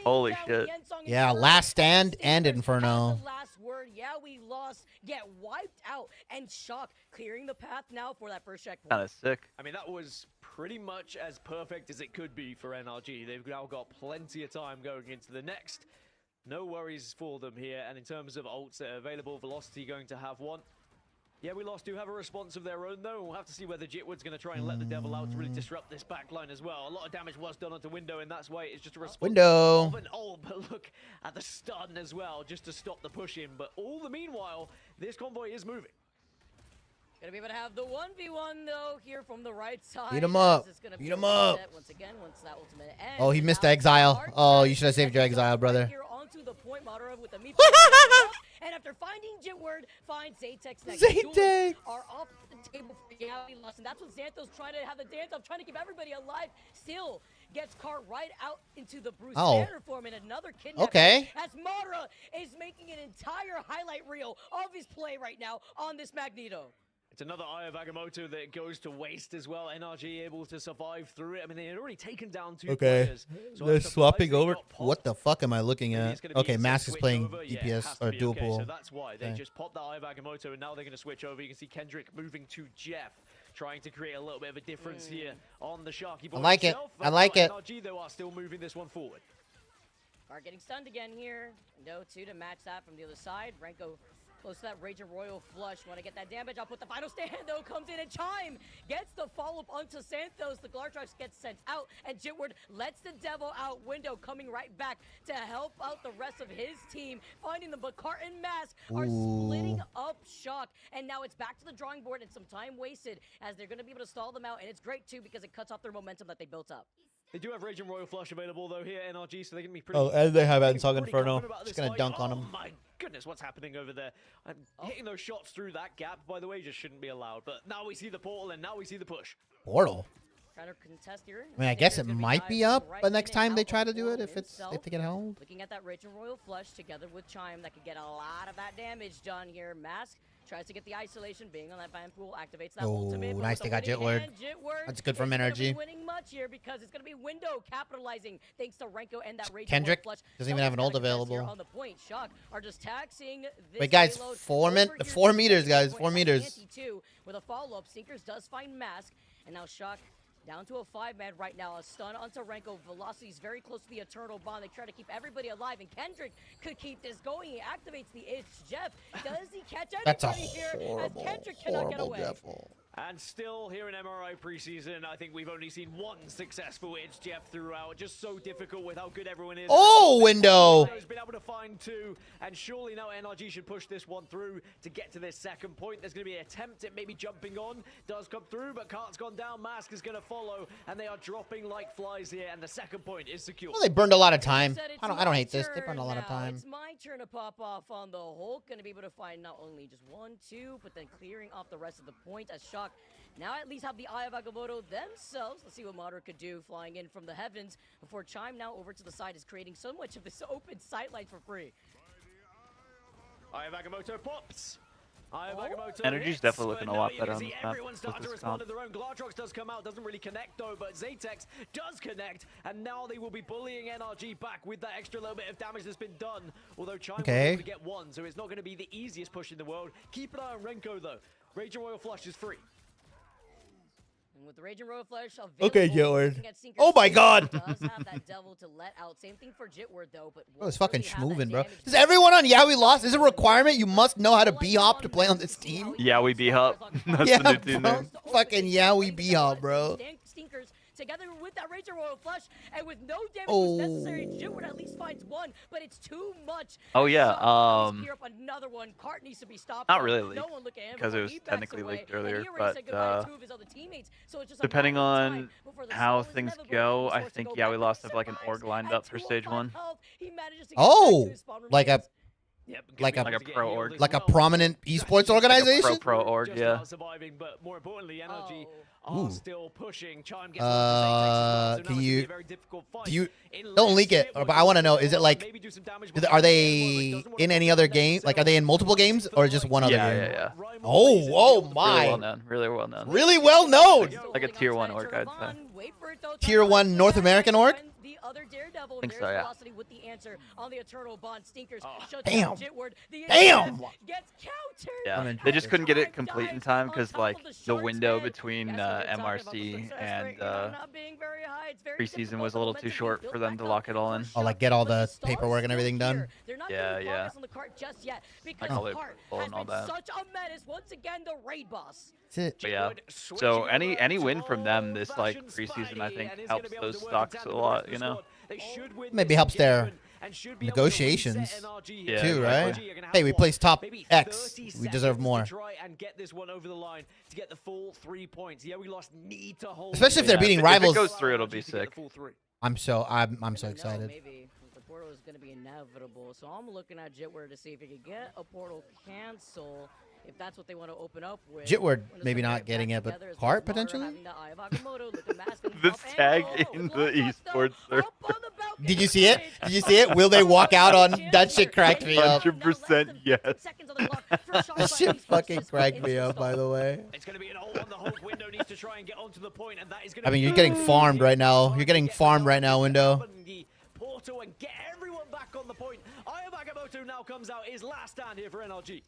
Holy shit. Yeah, last stand and Inferno. Last word, yeah, we lost, get wiped out, and Shock clearing the path now for that first checkpoint. Kind of sick. I mean, that was pretty much as perfect as it could be for NRG. They've now got plenty of time going into the next. No worries for them here, and in terms of ults that are available, Velocity going to have one. Yeah, we lost do have a response of their own, though. We'll have to see whether Jitwood's going to try and let the devil out to really disrupt this backline as well. A lot of damage was done onto Window, and that's why it's just a response of an ult. But look at the stun as well, just to stop the push in. But all the meanwhile, this convoy is moving. Gonna be able to have the 1v1 though here from the right side. Beat him up. Beat him up. Once again, once that ultimate ends. Oh, he missed the exile. Oh, you should have saved your exile, brother. Here onto the point, with the and after finding Jitward, finds Zatex next. Zatex are off the table for Yaoi lost, and that's when Xanthos trying to have the dance of trying to keep everybody alive. Still gets caught right out into the Bruce Banner form and another kidnapping. Okay. As Mara is making an entire highlight reel of his play right now on this Magneto. It's another Eye of Agamotto that goes to waste as well. NRG able to survive through it. I mean, they had already taken down 2 players. So they're swapping over. What the fuck am I looking at? Okay, Mask is playing DPS or dual pool. So that's why they just popped the Eye of Agamotto, and now they're going to switch over. You can see Kendrick moving to Jeff, trying to create a little bit of a difference here on the Sharky board. I like it. I like it. NRG, though, are still moving this one forward. Are getting stunned again here. No 2 to match that from the other side. Renko close to that Raging Royal flush. Want to get that damage. I'll put the final stand, though. Comes in and Chime gets the follow-up onto Xanthos. The Glartrox gets sent out, and Jitward lets the devil out. Window coming right back to help out the rest of his team. Finding them, but Cart and Mask are splitting up Shock. And now it's back to the drawing board and some time wasted as they're going to be able to stall them out. And it's great, too, because it cuts off their momentum that they built up. They do have Raging Royal Flush available, though, here at NRG, so they can be pretty... Oh, and they have Ansong Inferno. Just going to dunk on him. Oh, my goodness, what's happening over there? Hitting those shots through that gap, by the way, just shouldn't be allowed. But now we see the portal, and now we see the push. Portal? Trying to contest here. I mean, I guess it might be up the next time they try to do it if they get held. Looking at that Raging Royal Flush together with Chime, that could get a lot of that damage done here. Mask tries to get the isolation, being on that ban pool, activates that ultimate. Nice, they got Jitward. That's good from energy. Winning much here because it's going to be Window capitalizing thanks to Renko and that Raging Kendrick Royal Flush. doesn't even have an ult available. On the point, Shock are just taxing this. Wait, guys, 4 meters, guys, 4 meters. With a follow-up, Stinkers does find Mask, and now Shock Down to a 5-man right now. A stun on Renko. Velocity is very close to the Eternal Bond. They try to keep everybody alive, and Kendrick could keep this going. He activates the It's Jeff. Does he catch anybody That's a here? horrible, As Kendrick cannot get horrible away. Jeff ult. And still here in MRI preseason, I think we've only seen one successful It's Jeff throughout. Just so difficult with how good everyone is. Oh, window. Has been able to find two, and surely now NRG should push this one through to get to this second point. There's going to be an attempt at maybe jumping on. Does come through, but Cart's gone down. Mask is going to follow, and they are dropping like flies here, and the second point is secure. Well, they burned a lot of time. I don't hate this. They burned a lot of time. It's my turn to pop off on the Hulk. Going to be able to find not only just 1, 2, but then clearing off the rest of the point as Shock now at least have the Eye of Agamotto themselves. Let's see what Madara could do flying in from the heavens before Chime now over to the side is creating so much of this open sightline for free. Eye of Agamotto pops. Eye of Agamotto Energy's hits, definitely looking but a lot now better you on can this see map everyone's with starting to this respond comp. to their own. Gladrox does come out, doesn't really connect though, but Zatex does connect, and now they will be bullying NRG back with that extra little bit of damage that's been done. Although Chime was able to get one, so it's not going to be the easiest push in the world. Keep an eye on Renko though. Rage and Royal Flush is free. And with the Raging Royal Flush Okay, available, Jitward. Oh my God. does have that devil to let out. Same thing for Jitward though, but Bro, it's fucking schmoovin', bro. Does everyone on Yaoi Lost? Is it a requirement you must know how to B-hop to play on this team? Yeah, we B-hop. That's Yeah, the new team bro. name. Fucking Yaoi B-hop, bro. Stinkers together with that Raging Royal Flush, and with no damage Oh. necessary, Jitward at least finds one, but it's too much. Oh, yeah, Gear up another one. Cart needs to be stopped. Not really No leaked, one look at him because it before was he backs technically away, leaked and earlier, he already said goodbye to but two of his other teammates, so it's just a depending matter of on time before the how soul is things inevitable. go, He's I forced to think go Yaoi back, Lost but have like an org lined up for stage 1. he manages to get back to Oh, his spawn room like a Like a pro org. like a prominent esports organization. Pro org, Just yeah. about surviving, but more importantly, NRG Ooh. are still pushing. Chime gets so Can now it's you gonna be a very difficult fight. do you Unless don't leak it? Jitwood But I want to know: can is it like maybe do some damage are they in any other game? Like, are they in multiple games or just one other Yeah, game? yeah, Oh, oh Really my! well known. Really well known. Really well known. Like a tier 1 org, I'd say. Tier 1 North American org. The other Daredevil, Think so, there's yeah. Velocity with the answer on the Eternal Bond. Stinkers shuts Damn. down Jitward. The Damn. Initiative gets countered. Yeah, they just couldn't get it complete in time because like the window between MRC and preseason was a little too short for them to lock it all in. Oh, like get all the paperwork and everything done. Yeah, yeah. On the cart just yet because Like all the Cart approval has and all been that. such a menace. Once again, the raid boss. That's it. But yeah, so any win from them this like preseason, I think helps those stocks a lot, you know. Maybe helps their negotiations Yeah, too, right? exactly. Hey, we placed top X. We deserve more. Try and get this one over the line to get the full 3 points. Yeah, we lost need to hold. Especially if they're beating If rivals. it goes through, it'll be sick. I'm so excited. Maybe the portal is going to be inevitable. So I'm looking at Jitward to see if he could get a portal cancel. If that's what they want to open up with. Jitward maybe not getting it, but Hart potentially. This tag in the esports server. Did you see it? Did you see it? Will they walk out on that shit? Cracked me up. 100% yes. That shit fucking cracked me up. By the way. It's going to be an ult on the Hulk. Window needs to try and get onto the point, and that is going to I mean, you're getting farmed right now. You're getting farmed right now, Window. Portal and get everyone back on the point. Eye of Agamotto now comes out. His last stand here for NRG.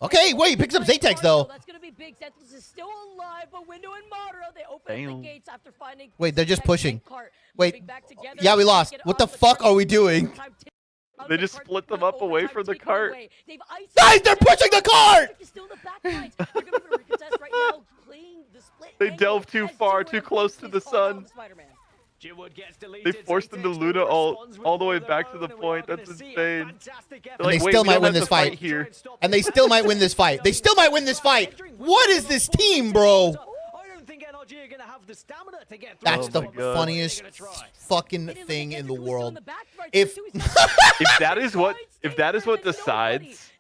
Okay, wait, he picks up Zatex though. That's gonna be big. Sentinels is still alive, but Window and Madara, they open up the gates after finding. Wait, they're just pushing. Wait, together, yeah, we lost. What the fuck are we doing? They just split them up away from the cart. Guys, they're pushing the cart! They delved too far, too close to the sun. They forced them to Luna all the way back to the point. That's insane. They're And like, they "Wait, still we might don't win have this to fight fight. here." And they still might win this fight. They still might win this fight. What is this team, bro? That's Oh the my God. funniest fucking thing in the world. If if that is what decides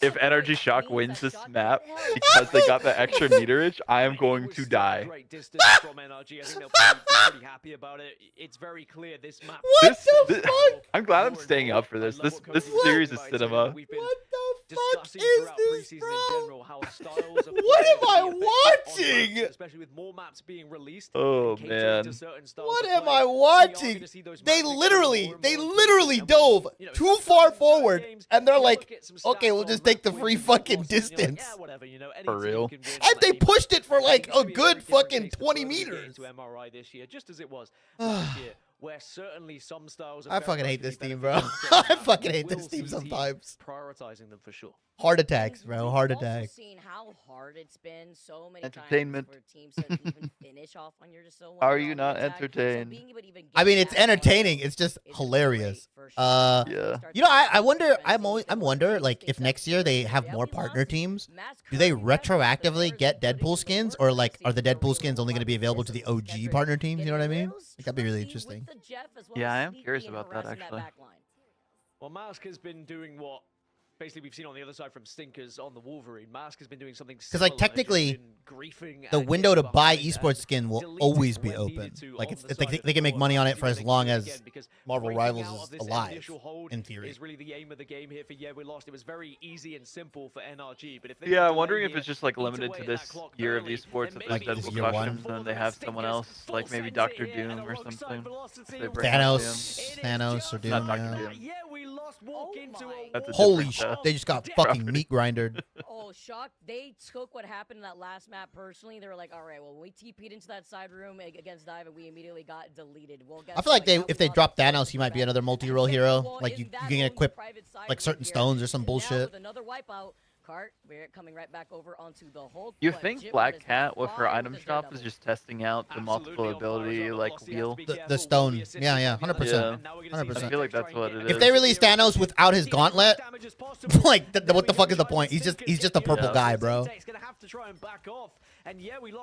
if Energy Shock wins this map because they got the extra meterage, I am going to die. Great distance from NRG. I think they'll be pretty happy about it. It's very clear this map. What the fuck? I'm glad I'm staying up for this. This series is cinema. What the discussing is throughout this, preseason bro? in general how styles of What play am are I gonna be affected on watching? maps, especially with more maps being released. Oh, and catering man. to certain styles What of am play. I We are watching? gonna see those They maps become more literally and more important. And dove when, too far sometimes in certain forward, games, and they're you like, look at some okay, stats we'll on just take the map free wins and fucking losses, and you're like, distance. yeah, whatever, you know, any For team real. can win on And they any map. pushed it for I like think it's a gonna be good very different fucking case the 20 further we get meters. into MRI this year, just as it was last year, where certainly some styles. I fucking hate this team, bro. I I fucking hate this team sometimes. Prioritizing them for sure. Heart attacks, And bro. we've Heart also attacks. seen how hard it's been so many Entertainment. times for teams to even finish off on your just so Are one you on not attack. So entertained? being able to even I get mean, it's that far entertaining. It's just hilarious. Yeah. You know, I wonder. I'm wonder like if next year they have more partner teams, do they retroactively get Deadpool skins, or like are the Deadpool skins only going to be available to the OG partner teams? You know what I mean? Like, that'd be really interesting. Yeah, I am curious about that actually. Well, Mask has been doing what basically we've seen on the other side from Stinkers on the Wolverine. Mask has been doing something Because like technically, the window to buy esports skin will always be open. Like they can make money on it for as long as Marvel Rivals is alive. In theory. Is really the aim of the game here for Yeah We Lost. It was very easy and simple for NRG, but if they Yeah, I'm wondering if it's just like limited to this year of esports, if Like there's this Deadpool year one? costumes, and then they have someone else, like maybe Doctor Doom or something. if they bring Thanos or Doom. Not Dr. Yeah. Doom. That's a Holy different, shit! They just got fucking meat grindered. Oh, shocked. They took what happened in that last map personally. They were like, all right, well, when we TP'd into that side room against Dive, and we immediately got deleted. Well, I feel like if they drop Thanos, he might be another multi-role hero. Like you can equip like certain stones or some bullshit. With another wipeout, Cart, we're coming right back over onto the Hulk. You but think Jit Black is Cat with her fine item with the shop is Daredevil. just testing out the multiple ability like wheel? The stone. Yeah, 100%. I 100%. feel like that's what it is. If they release Thanos without his gauntlet, like what the fuck is the point? He's just a purple guy, bro.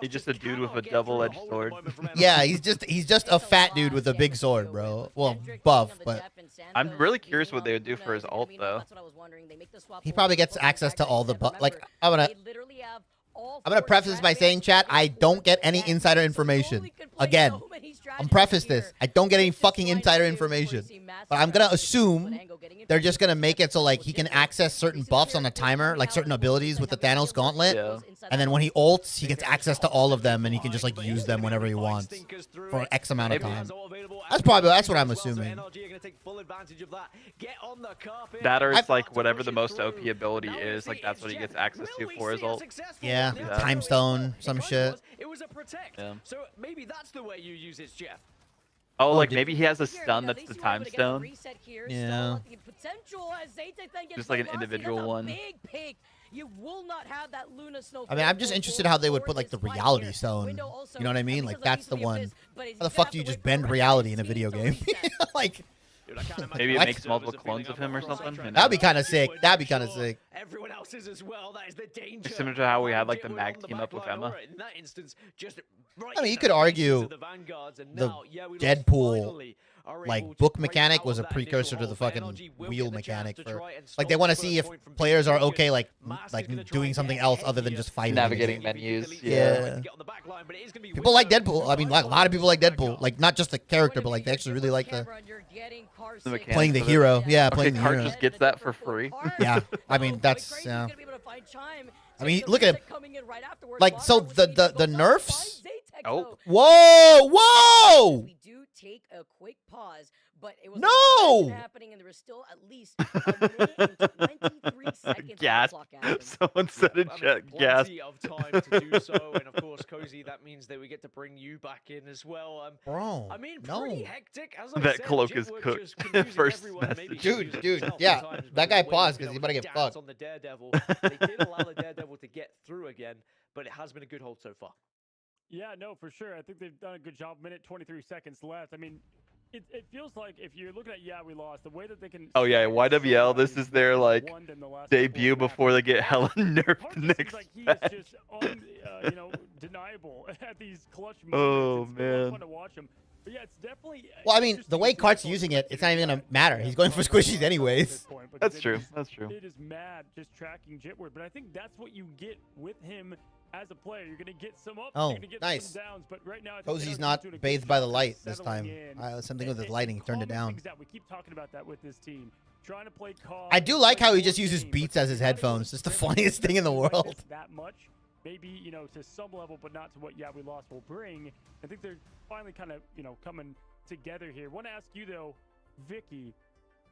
He's just a dude with a double-edged sword. Yeah, he's just a fat dude with a big sword, bro. Well, buff, but I'm really curious what they would do for his ult though. he probably gets access to all the like. I'm gonna preface this by saying, chat, I don't get any insider information. Again, I'm preface this. I don't get any fucking insider information. But I'm gonna assume they're just gonna make it so like he can access certain buffs on a timer, like certain abilities with the Thanos gauntlet. And then when he ults, he gets access to all of them and he can just like use them whenever he wants for X amount of time. That's what I'm assuming. That or it's like whatever the most OP ability is, like that's what he gets access to for his ult. Yeah, time stone, some shit. It was a protect. Yeah. So maybe that's the way you use it, Jeff. Oh, like maybe he has a stun that's the time stone. Yeah. Just like an individual one. You will not have that Luna Snow. I mean, I'm just interested how they would put like the reality stone. You know what I mean? Like that's the one. How the fuck do you just bend reality in a video game? Like. Maybe it makes multiple clones of him or something. That'd be kind of sick. That'd be kind of sick. Everyone else is as well. That is the danger. Similar to how we had like the Mag team up with Emma. In that instance, just I mean, you could argue the Deadpool like book mechanic was a precursor to the fucking wheel mechanic for like they want to see if players are okay like doing something else other than just fighting. Navigating menus. Yeah. People like Deadpool. I mean, like, a lot of people like Deadpool. Like not just the character, but like they actually really like the playing the hero. Yeah, playing the Cart hero. just gets that for free. Yeah, I mean that's yeah. I mean, look at it. Like so the nerfs. Oh. Whoa! Whoa! We do take a quick pause, but it was No! happening, and there was still at least a minute and 23 seconds. Gasp! Someone said in chat, gasp. Plenty of time to do so, and of course, Cozy, that means that we get to bring you back in as well. Bro, I mean, no. pretty hectic. As I That said, cloak is Jitwork cooked. just confusing First everyone, and maybe message. confusing Dude, himself yeah, sometimes that with guy the way paused he's 'cause been he's able about to get to dance fucked. on the Daredevil. They did allow the Daredevil to get through again, but it has been a good hold so far. Yeah, no, for sure. I think they've done a good job. Minute 23 seconds left. I mean, it feels like if you're looking at We Lost, the way that they can. Oh yeah, YWL. This is their like debut before they get hella nerfed next Like he is patch. just deniable at these clutch moments. Oh It's been a lot of man. fun to watch him. But yeah, it's definitely. Well, I mean, the way Cart's using it, it's not even gonna matter. He's going for squishies anyways. That's true. That's true. It is mad just tracking Jitward, but I think that's what you get with him as a player. You're gonna get some ups, Oh, you're gonna get nice. some downs, but right now I think Cozy's NRG's not doing a good bathed by the job light of this settling time. in Something with his and lighting. He turned it calming down. things down. We keep talking about that with this team. trying to play calm. I do like how he just uses beats as his headphones. It's the funniest thing in the world. That much, maybe, you know, to some level, but not to what Yeah We Lost will bring. I think they're finally kind of, you know, coming together here. Want to ask you though, Vicky,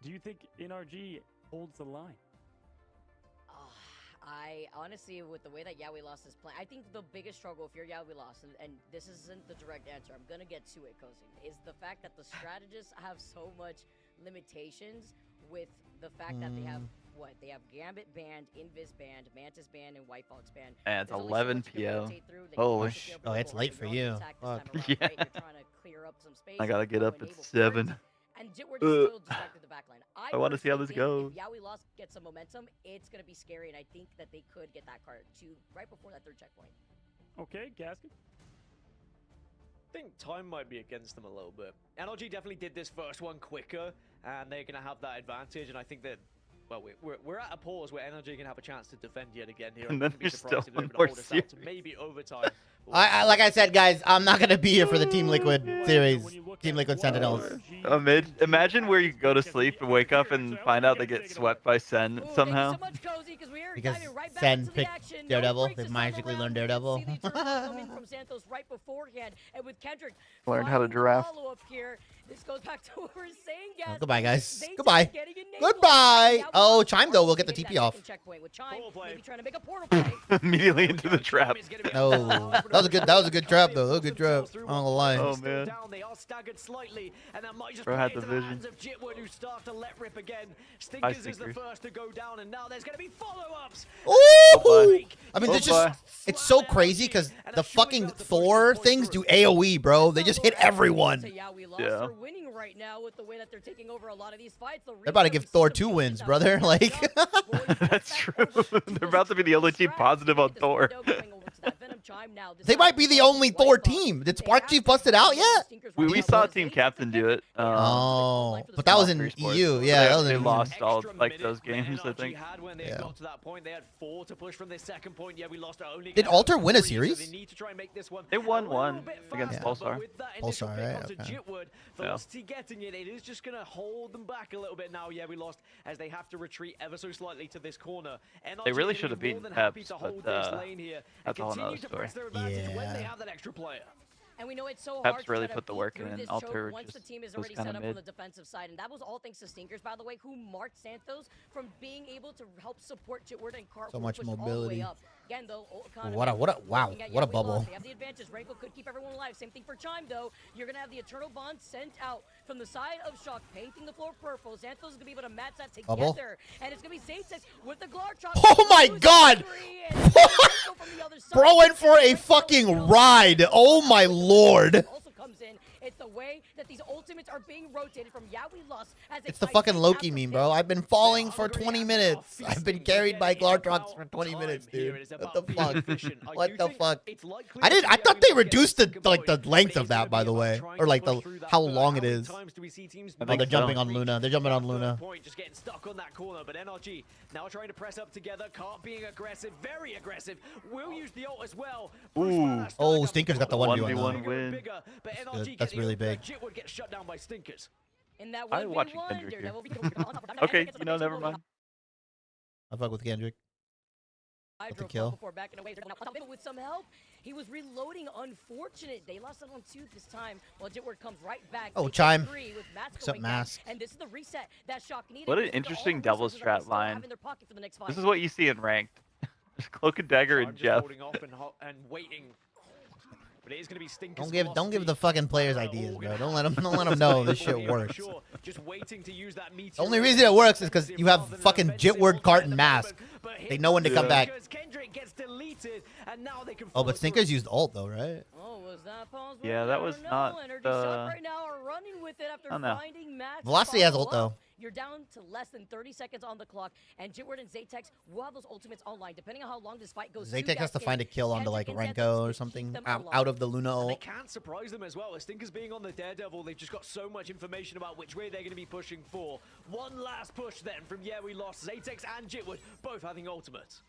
do you think NRG holds the line? I honestly, with the way that Yeah We Lost is playing, I think the biggest struggle if you're Yeah We Lost, and this isn't the direct answer, I'm gonna get to it, Cozy, is the fact that the strategists have so much limitations with the fact that they have what? They have Gambit banned, Invis banned, Mantis banned, and White Fox banned. And it's There's only 11 so much you can p.m. rotate through, then Holy you sh! have to be Oh, able it's to late for go on the you. attack this Fuck. time around, Yeah. right? You're trying to clear up some space. I gotta get to up at enable 7. forwards, and Jitward is still distracted the backline. I want to see how this personally goes. think If Yeah We Lost gets some momentum, it's gonna be scary, and I think that they could get that card to right before that third checkpoint. Okay, Gaskin. I think time might be against them a little bit. NRG definitely did this first one quicker, and they're going to have that advantage, and I think that, well, we're at a pause where NRG can have a chance to defend yet again here. And I then wouldn't be there's surprised still if they're one able to more hold us out to series. maybe overtime. I like I said, guys, I'm not gonna be here for the Team Liquid series, Team Liquid Sentinels. Imagine where you go to sleep and wake up and find out they get swept by Sen somehow. Because Sen picked Daredevil. They magically learned Daredevil. From Santos right beforehand, and with Kendrick Learned how to draft. follow-up here, this goes back to what we're saying, guys. Goodbye, guys. Zaytech Goodbye. getting enabled. Goodbye. Now Oh, we Chime though will get the getting TP that off. second checkpoint with Chime, maybe trying to make a portal play. Immediately into the trap. No, that was a good. That was a good trap though. That was a good trap. I'm not gonna lie. Oh man. They are staggered slightly, and that might just Bro play had into the the vision. hands of Jitwood, who start to let rip again. Stinkers is the Stinkers. first to go down, and now there's going to be follow-ups. Ooh! I mean, Oh, this just, it's so crazy because the fucking Thor things do AoE, bro. They just hit everyone. Yeah, we lost. Yeah. They're winning right now with the way that they're taking over a lot of these fights. They're about to give Thor 2 wins, brother. Like, That's true. They're about to be the only team positive on Thor. they might be the only Thor team. Did Spark Chief bust it out yet? We saw Team Captain do it. Oh, but that was in EU. Yeah, that was they in lost all Extra like minute those games, I NRG think. had when they Yeah. got to that point. They had 4 to push from this second point. Yeah, we lost only. Did Alter win a 3, so series? they need to try and make this one They won a little one bit against faster, but Pulsar. with that initial Pulsar, pick right? onto Okay. Jitwood, Velocity getting it is just going to hold them back a little bit now. Yeah, we lost as they have to retreat ever so slightly to this corner. They really NRG should have more beaten than happy Peps, to hold but, this lane here and that's a whole continue nother to press story. their advantage when they Yeah. have that extra player. And we know it's so Peps hard to really try put the to work beat in, through and this Alter choke once the just team is was already kinda set up on mid. the defensive side. And that was all thanks to Stinkers, by the way, who marked Santos from being able to help support Jitward and Cart. So much push all the mobility. way up. Again, though, economy, What a wow, looking at what a Yawi bubble. lost. They have the advantage. Renko could keep everyone alive. Same thing for Chime, though. You're going to have the Eternal Bond sent out from the side of Shock, painting the floor purple. Santos is going to be able to match that Bubble. together. And it's going to be Zaytech with the Glarchok. Oh my God! Bro went for a fucking ride. Oh my lord. Also comes in. It's the way that these ultimates are being rotated from Yeah We Lost as It's the fucking Loki meme, bro. I've been falling for 20 minutes. I've been carried by Glartrox for 20 minutes, dude. What the fuck? What the fuck? I thought they reduced the length of that, by the way, or like how long it is. Oh, they're jumping on Luna. They're jumping on Luna. Point, just getting stuck on that corner, but NRG now trying to press up together. Cart being aggressive, very aggressive. Will use the ult as well. Ooh. Oh, Stinker's got the 1v1 1v1 though. win. That's really big. Jitwood gets shut down by Stinkers. In that I'm watching Kendrick here. Okay, you know, never mind. I fuck with Kendrick. Hydro kill. before backing away. With some help, he was reloading. Unfortunate. They lost it on 2 this time. While Jitward comes right back. Oh, They take Chime. 3 with Mask What's up, going down. Mask? And this is the reset that Shock needed. What an This is the interesting all double resources that they strat still have line. in their pocket for the next fight. This is what you see in ranked. Just Cloak and Dagger and Just Jeff. holding off and waiting. But it is going to be Stinkers. Don't give the fucking players ideas, bro. Don't let them know this shit works. Just waiting to use that The only reason it works is because you have fucking Jitward, Cart, and Mask. They know when to come back. Kendrick gets deleted, and now they can Oh, but Stinkers used ult though, right? Oh, was that pause? Yeah, that was not Energy the- Shock right now are running with it after Oh, no. finding Max. Velocity has follow ult, up. though. You're down to less than 30 seconds on the clock, and Jitward and Zaytex will have those ultimates online, depending on how long this fight goes. Zaytek has to find a kill onto like Kendrick and Renko Santos or to something keep them out alive. of the Luna And they ult. can't surprise them as well. As Stinkers being on the Daredevil, they've just got so much information about which way they're going to be pushing for. One last push then from Yeah We Lost. Zaytex and Jitwood both having ultimates.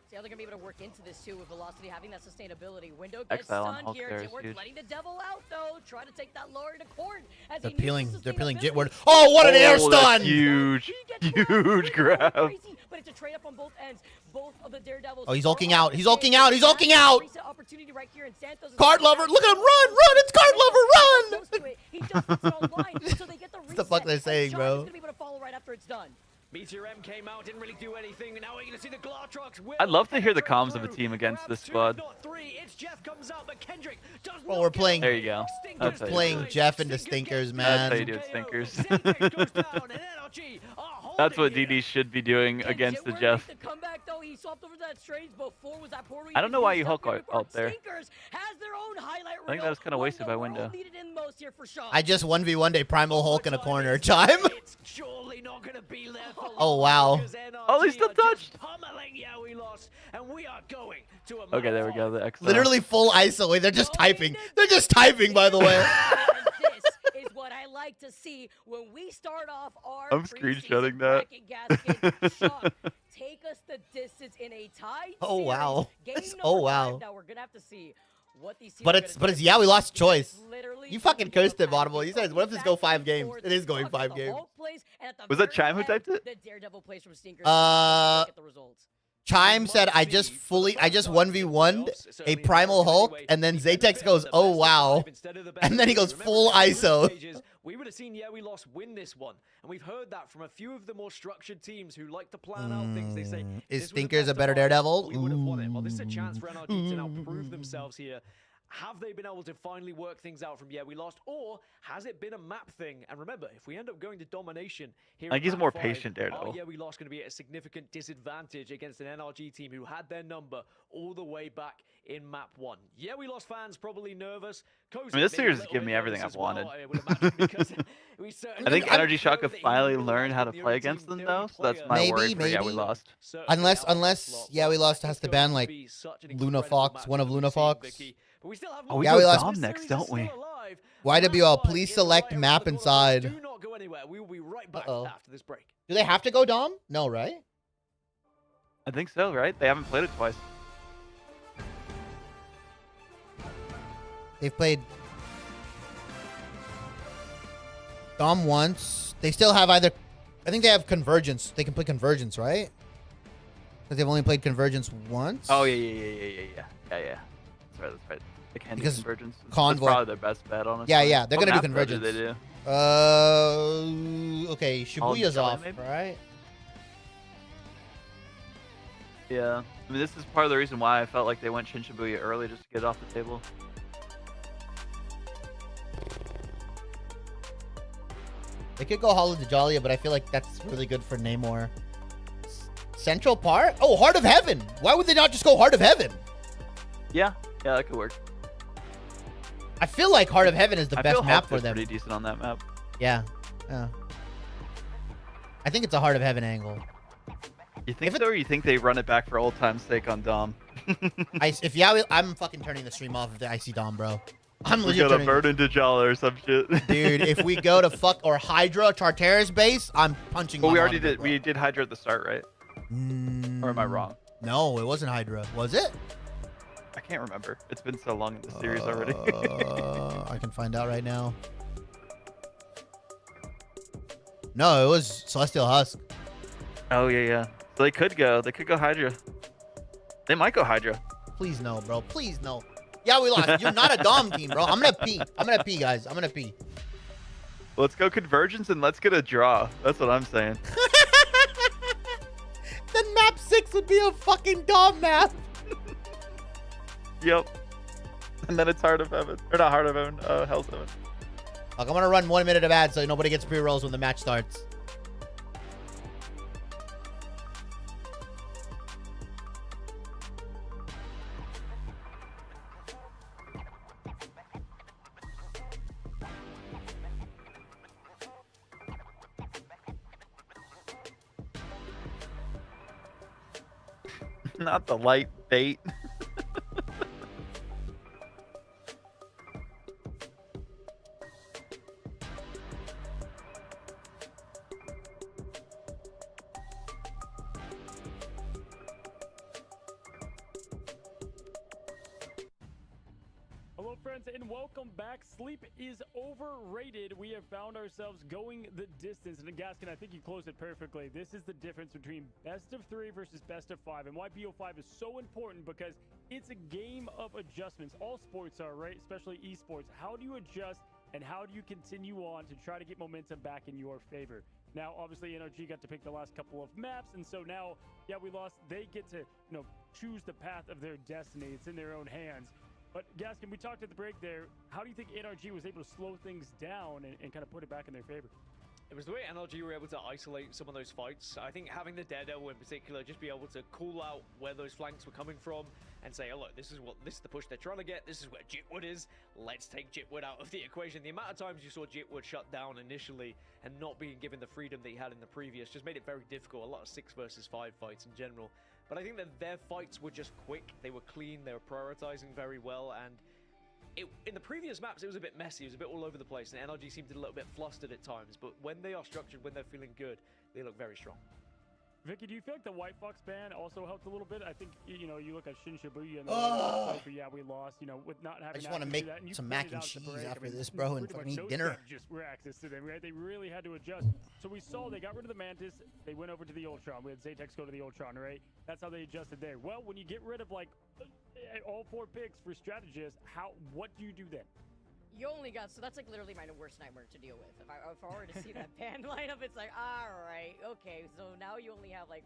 See how they're gonna be able to work into this too with Velocity having that sustainability. Window gets Exile on stunned Hulk here. there is Jitward huge. letting the devil out though. Try to take that lower to court. As They're he needs peeling. the They're peeling sustainability. Jitward. Oh, what an air That's stun! huge, huge grab. Crazy, but it's a trade up on both ends. Both of the Daredevils. Oh, he's are ulking on out. the He's same ulking out. He's ulking out. Reset opportunity right here, and Santos is Card lover. Look at him run. Run. It's card lover. Run. close to it. He just puts it online, so they get the reset. What the fuck they're saying, John bro? is gonna be able to follow right after it's done. Meteor M came out, didn't really do anything. Now we're going to see the Glartrox. I'd love to hear the comms of a team against this squad. Well, we're playing. There you go. We're playing Jeff into stinkers, man. That's how you do it, stinkers. That's what DD should be doing against the Jeff. I don't know why you Hulk out there. I think that was kind of wasted by Window. I just 1v1'd a Primal Hulk in a corner. Chime. Oh, wow. Oh, he's still touched. Okay, there we go. The X. Literally full ISO. Wait, they're just typing. They're just typing, by the way. This is what I like to see when we start off our I'm screenshotting that. Take us the distance in a tie. Oh, wow. Game Oh, number wow. 5. Now we're gonna have to see what these teams But are it's gonna do. yeah, we lost choice. Literally You fucking cursed it, Audible. You said, what if this go 5 games? It is going 5 games. Was that Chime who typed it? The Daredevil plays from Stinkers. Get the results. Chime said, I just 1v1'd a Primal Hulk, and then Zatex goes, oh, wow. And then he goes full ISO. We would have seen, yeah, we lost win this one. And we've heard that from a few of the more structured teams who like to plan out things. They say, Is Stinkers a better Daredevil? We would have won it. Well, this is a chance for NRG to now prove themselves here. Have they been able to finally work things out from, yeah, we lost, or has it been a map thing? And remember, if we end up going to domination here, I think he's a map more 5, patient Daredevil. yeah, we lost going to be at a significant disadvantage against an NRG team who had their number all the way back in map 1. Yeah, we lost fans, probably nervous. Cozy, I mean, this maybe a series has little given bit me everything nervous I've as well, wanted. I would imagine, because we I think certainly Energy Shock know have that he finally really learned how to was the play only against team, them, the only though. So that's player. my Maybe, worry for yeah, we maybe. lost. Unless yeah, we lost has to ban like Luna Fox, one of Luna Fox. Oh, we Yeah, go we lost. Dom next, don't we? YWL, please select map inside. Do not go anywhere. We will be right back after this break. Do they have to go Dom? No, right? I think so, right? They haven't played it twice. They've played Dom once. They still have either. I think they have Convergence. They can play Convergence, right? Because they've only played Convergence once. Oh yeah. That's right. They can do Because Convergence. Convoy- That's probably their best bet, honestly. Yeah, they're What gonna do map though do Convergence. They do? Okay, All in Shibuya's Chile, off, maybe? right? Yeah. I mean, this is part of the reason why I felt like they went Shin Shibuya early, just to get it off the table. They could go Hollow Djalia, but I feel like that's really good for Namor. Central Park? Oh, Heart of Heaven. Why would they not just go Heart of Heaven? Yeah, that could work. I feel like Heart of Heaven is the I best feel map Hulk for is them. pretty decent on that map. Yeah. I think it's a Heart of Heaven angle. You think so, or you think they run it back for old time's sake on Dom? I'm fucking turning the stream off if I see Dom, bro. I'm We legit gotta turning. burn into Jala or some shit. Dude, if we go to or Hydra Tartarus base, I'm punching. But my we already monitor, did. bro. We did Hydra at the start, right? Or am I wrong? No, it wasn't Hydra. Was it? I can't remember. It's been so long in the series already. I can find out right now. No, it was Celestial Husk. Oh yeah. So they could go. They could go Hydra. They might go Hydra. Please no, bro. Please no. Yeah, we lost. You're not a Dom team, bro. I'm gonna pee, guys. I'm gonna pee. Let's go Convergence and let's get a draw. That's what I'm saying. Then map 6 would be a fucking Dom map. Yep. And then it's Heart of Heaven. Or not Heart of Heaven, Hell's Heaven. Look, I'm gonna run 1 minute of ads so nobody gets pre-rolls when the match starts. Not the light bait. and welcome back. Sleep is overrated. We have found ourselves going the distance. And Gaskin, I think you closed it perfectly. This is the difference between best of 3 versus best of 5. And why BO5 is so important, because it's a game of adjustments. All sports are, right? Especially esports. How do you adjust and how do you continue on to try to get momentum back in your favor? Now, obviously, NRG got to pick the last couple of maps, and so now, yeah, we lost. They get to, choose the path of their destiny. It's in their own hands. But Gaskin, we talked at the break there. How do you think NRG was able to slow things down and kind of put it back in their favor? It was the way NRG were able to isolate some of those fights. I think having the Daredevil in particular, just be able to call out where those flanks were coming from and say, oh, look, this is the push they're trying to get. This is where Jitwood is. Let's take Jitwood out of the equation. The amount of times you saw Jitwood shut down initially and not being given the freedom that he had in the previous just made it very difficult. A lot of 6 versus 5 fights in general. But I think that their fights were just quick. They were clean. They were prioritizing very well. And in the previous maps, it was a bit messy. It was a bit all over the place. And NRG seemed a little bit flustered at times. But when they are structured, when they're feeling good, they look very strong. Vicky, do you feel like the White Fox ban also helped a little bit? I think, you look at Shin Shibuya and yeah, we lost, with not having I just want to make some mac and cheese after this, bro, and fucking eat dinner. Just were access to them, right? They really had to adjust. So we saw they got rid of the Mantis. They went over to the Ultron. We had Zatex go to the Ultron, right? That's how they adjusted there. Well, when you get rid of, all 4 picks for strategists, what do you do then? You only got, so that's literally my worst nightmare to deal with. If I were to see that band lineup, it's all right, okay. So now you only have 3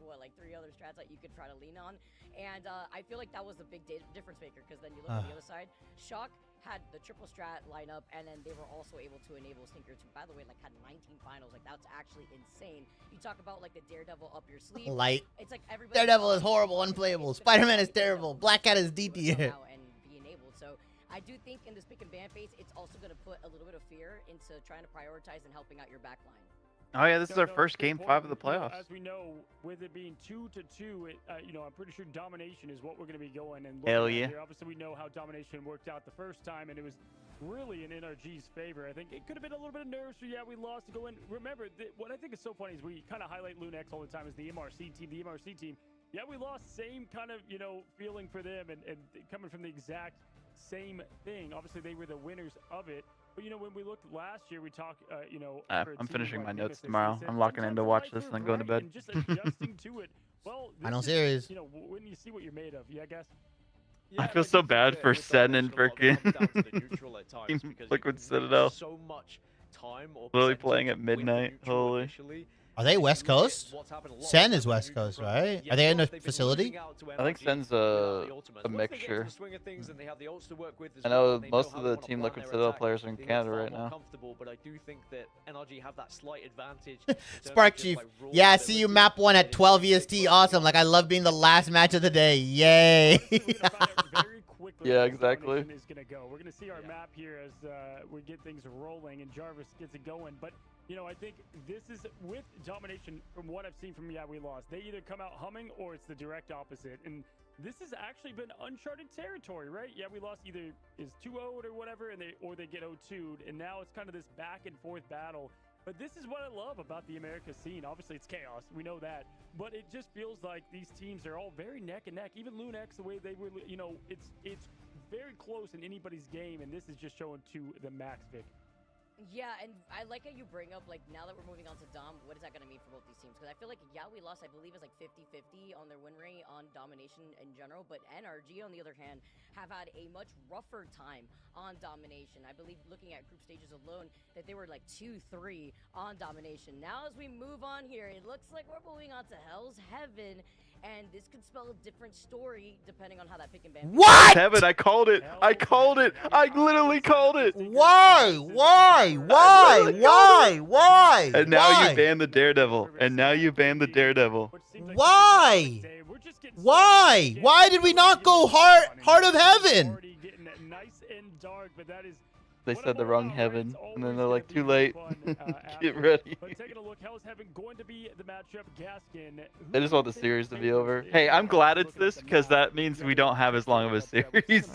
other strats that you could try to lean on. And I feel like that was the big difference maker, because then you look on the other side, Shock had the triple strat lineup, and then they were also able to enable Stinker to, by the way, had 19 finals. That's actually insane. You talk about the Daredevil up your sleeve. Light. It's everybody. Daredevil is horrible, unplayable. Spider-Man is terrible. Black Cat is D tier. And be enabled. So I do think in this pick and ban phase, it's also going to put a little bit of fear into trying to prioritize and helping out your backline. Oh yeah, this is our first game 5 of the playoffs. As we know, with it being 2-2, I'm pretty sure domination is what we're going to be going. And hell yeah. Obviously, we know how domination worked out the first time, and it was really in NRG's favor. I think it could have been a little bit of nerves. So yeah, we lost to go in. Remember, what I think is so funny is we kind of highlight Lunex all the time as the MRC team. The MRC team, yeah, we lost. Same kind of feeling for them, and coming from the exact same thing. Obviously, they were the winners of it. But when we looked last year, we talked, I'm finishing my notes tomorrow. I'm locking in to watch this and then going to bed. Just adjusting to it. Well, Final series. When you see what you're made of, yeah, I guess. I feel so bad for Sen and freaking Liquid Citadel. So much time literally playing at midnight. Holy. Are they West Coast? Sen is West Coast, right? Are they in a facility? I think Sen's a mixture. I know most of the Team Liquid Citadel players are in Canada right now. But I do think that NRG have that slight advantage. Spark Chief. Yeah, see you map 1 at 12 EST. Awesome. I love being the last match of the day. Yay. Yeah, exactly. Is gonna go. We're gonna see our map here as we get things rolling and Jarvis gets it going. But I think this is with domination. From what I've seen from We Lost, they either come out humming or it's the direct opposite. And this has actually been uncharted territory, right? We Lost either is 2-0'd or whatever, and they get 0-2'd, and now it's kind of this back and forth battle. But this is what I love about the America scene. Obviously, it's chaos. We know that. But it just feels like these teams are all very neck and neck. Even Lunex, the way they were, it's very close in anybody's game, and this is just showing to the max, Vic. Yeah, and I like how you bring up, now that we're moving on to Dom, what is that going to mean for both these teams? Because I feel like We Lost, I believe, is 50-50 on their win rate on domination in general, but NRG, on the other hand, have had a much rougher time on domination. I believe, looking at group stages alone, that they were 2-3 on domination. Now, as we move on here, it looks like we're moving on to Hell's Heaven, and this could spell a different story depending on how that pick and ban. What? Heaven, I called it. I called it. I literally called it. Why? And now you ban the Daredevil. Why? Why did we not go Heart of Heaven? They said the wrong heaven, and then they're like, too late. Get ready. They just want the series to be over. Hey, I'm glad it's this, because that means we don't have as long of a series.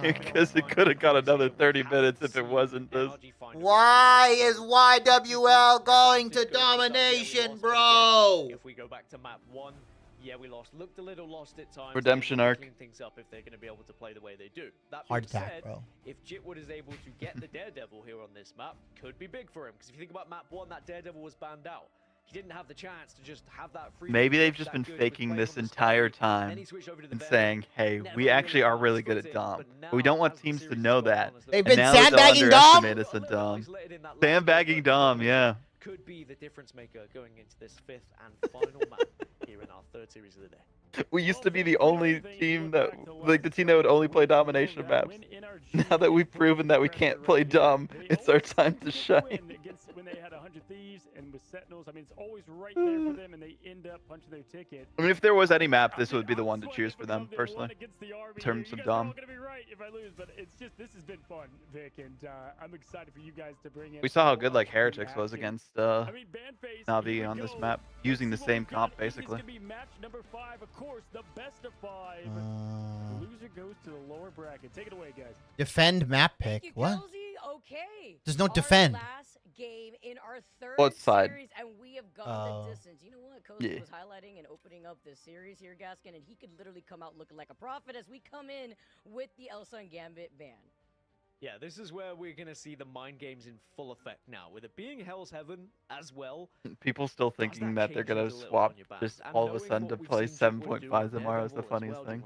Because it could have got another 30 minutes if it wasn't this. Why is YWL going to domination, bro? If we go back to map 1, Yeah, we lost. Looked a little lost at times. Redemption They need to arc. clean things up if they're going to be able to play the way they do. That Heart being attack, said, bro. if Jitwood is able to get the Daredevil here on this map, could be big for him. Because if you think about map 1, that Daredevil was banned out. He didn't have the chance to just have that free. Maybe they've just been faking this entire time and saying, hey, we actually are really good at Dom. But we don't want teams to know that. They've And been now they'll sandbagging Dom? underestimate us at Dom. Sandbagging Dom, yeah. Could be the difference maker going into this 5th and final map here in our 3rd series of the day. We used to be the only team that, like, the team that would only play domination maps. Now that we've proven that we can't play Dom, it's our time to shine. When they had 100 Thieves and with Sentinels, I mean, it's always right there for them, and they end up punching their ticket. I mean, if there was any map, this would be the one to choose for them, personally, in terms of Dom. I'm gonna be right if I lose, but it's just, this has been fun, Vic, and I'm excited for you guys to bring in. We saw how good, like, Heretics was against Navi on this map, using the same comp, basically. Match number 5, of course, the best of 5. Loser goes to the lower bracket. Take it away, guys. Defend map pick. What? Okay. There's no defend. Last game in our 3rd What side? series, and we have gone the distance. You know what? Cozy was highlighting and opening up this series here, Gaskin, and he could literally come out looking like a prophet as we come in with the Elsa and Gambit ban. Yeah, this is where we're going to see the mind games in full effect now, with it being Hell's Heaven as well. People still thinking that they're going to swap just all of a sudden to play 7.5 tomorrow is the funniest thing.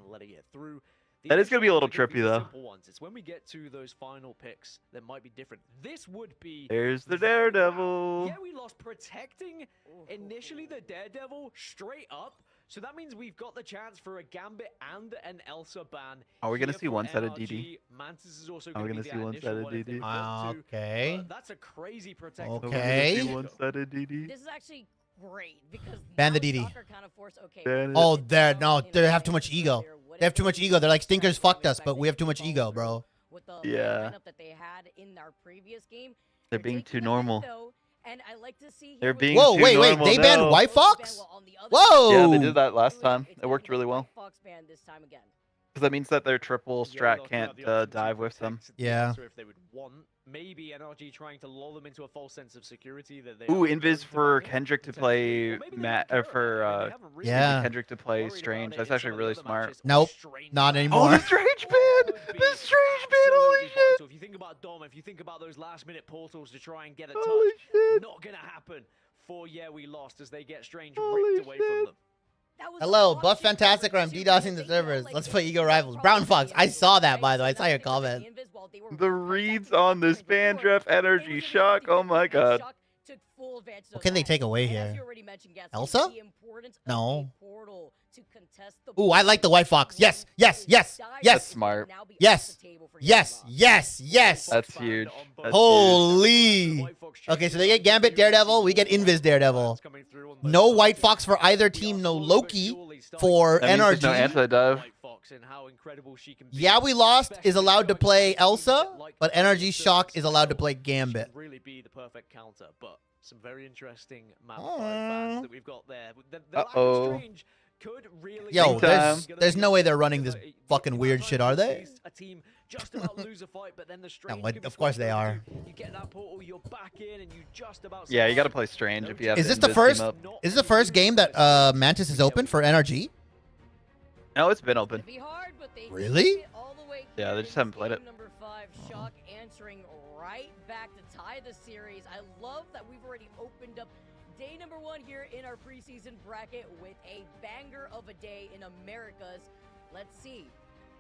That is going to be a little trippy, though. It's when we get to those final picks that might be different. This would be... There's the Daredevil. Yeah, we lost protecting initially the Daredevil straight up. So that means we've got the chance for a Gambit and an Elsa ban. Are we going to see one set of DD? Mantis is also Are we going to see one set of DD? Okay. That's a crazy protect. Okay. See one set of DD? This is actually great because ban the DD. Kind of forced, Oh, they have too much ego. They have too much ego. They're like, Stinkers fucked us, but we have too much ego, bro. With the yeah. lineup that they had in our previous game. They're being too normal. And I like to see they're being Whoa, too wait, normal. they banned White Fox? Whoa! Yeah, they did that last time. It worked really well. Fox ban this time again. Because that means that their triple strat can't dive with them. Yeah. If they would want, maybe NRG trying to lull them into a false sense of security that they. Ooh, Invis for Kendrick to play Kendrick to play Strange. That's actually really smart. Nope, not anymore. Oh, the Strange ban! The Strange ban! Holy shit! So if you think about Dom, if you think about those last-minute portals to try and get a Holy touch, shit! not gonna happen. For we lost as they get Strange ripped away from them. Hello, Buff Fantastic, or I'm DDoSing the servers. Let's play Ego Rivals. Brown Fox, I saw that, by the way. I saw your comment. The reads on this ban draft, Energy Shock. Oh my god. What can they take away here? Elsa? No. Ooh, I like the White Fox. Yes, yes, yes, That's yes, smart. yes, yes, yes, yes. That's huge. That's Holy. Okay, so they get Gambit Daredevil, we get Invis Daredevil. No White Fox for either team, no Loki for that means NRG. there's no anti-dive. Yeah, we lost is allowed to play Elsa, but NRG Shock is allowed to play Gambit. Really be the perfect counter, but some very interesting map bans that we've got there. The lack of Strange could really Yo, there's no way they're running this fucking weird shit, are they? A team just about lose a fight, but then the Strange No, of course they are. You get that portal, you're back in, and you just about. Yeah, you got to play Strange if you have. Is this the first? Is this the first game that Mantis is open for NRG? No, it's been open. Really? Yeah, they just haven't played it. Number 5, Shock answering right back to tie the series. I love that we've already opened up day number 1 here in our preseason bracket with a banger of a day in Americas. Let's see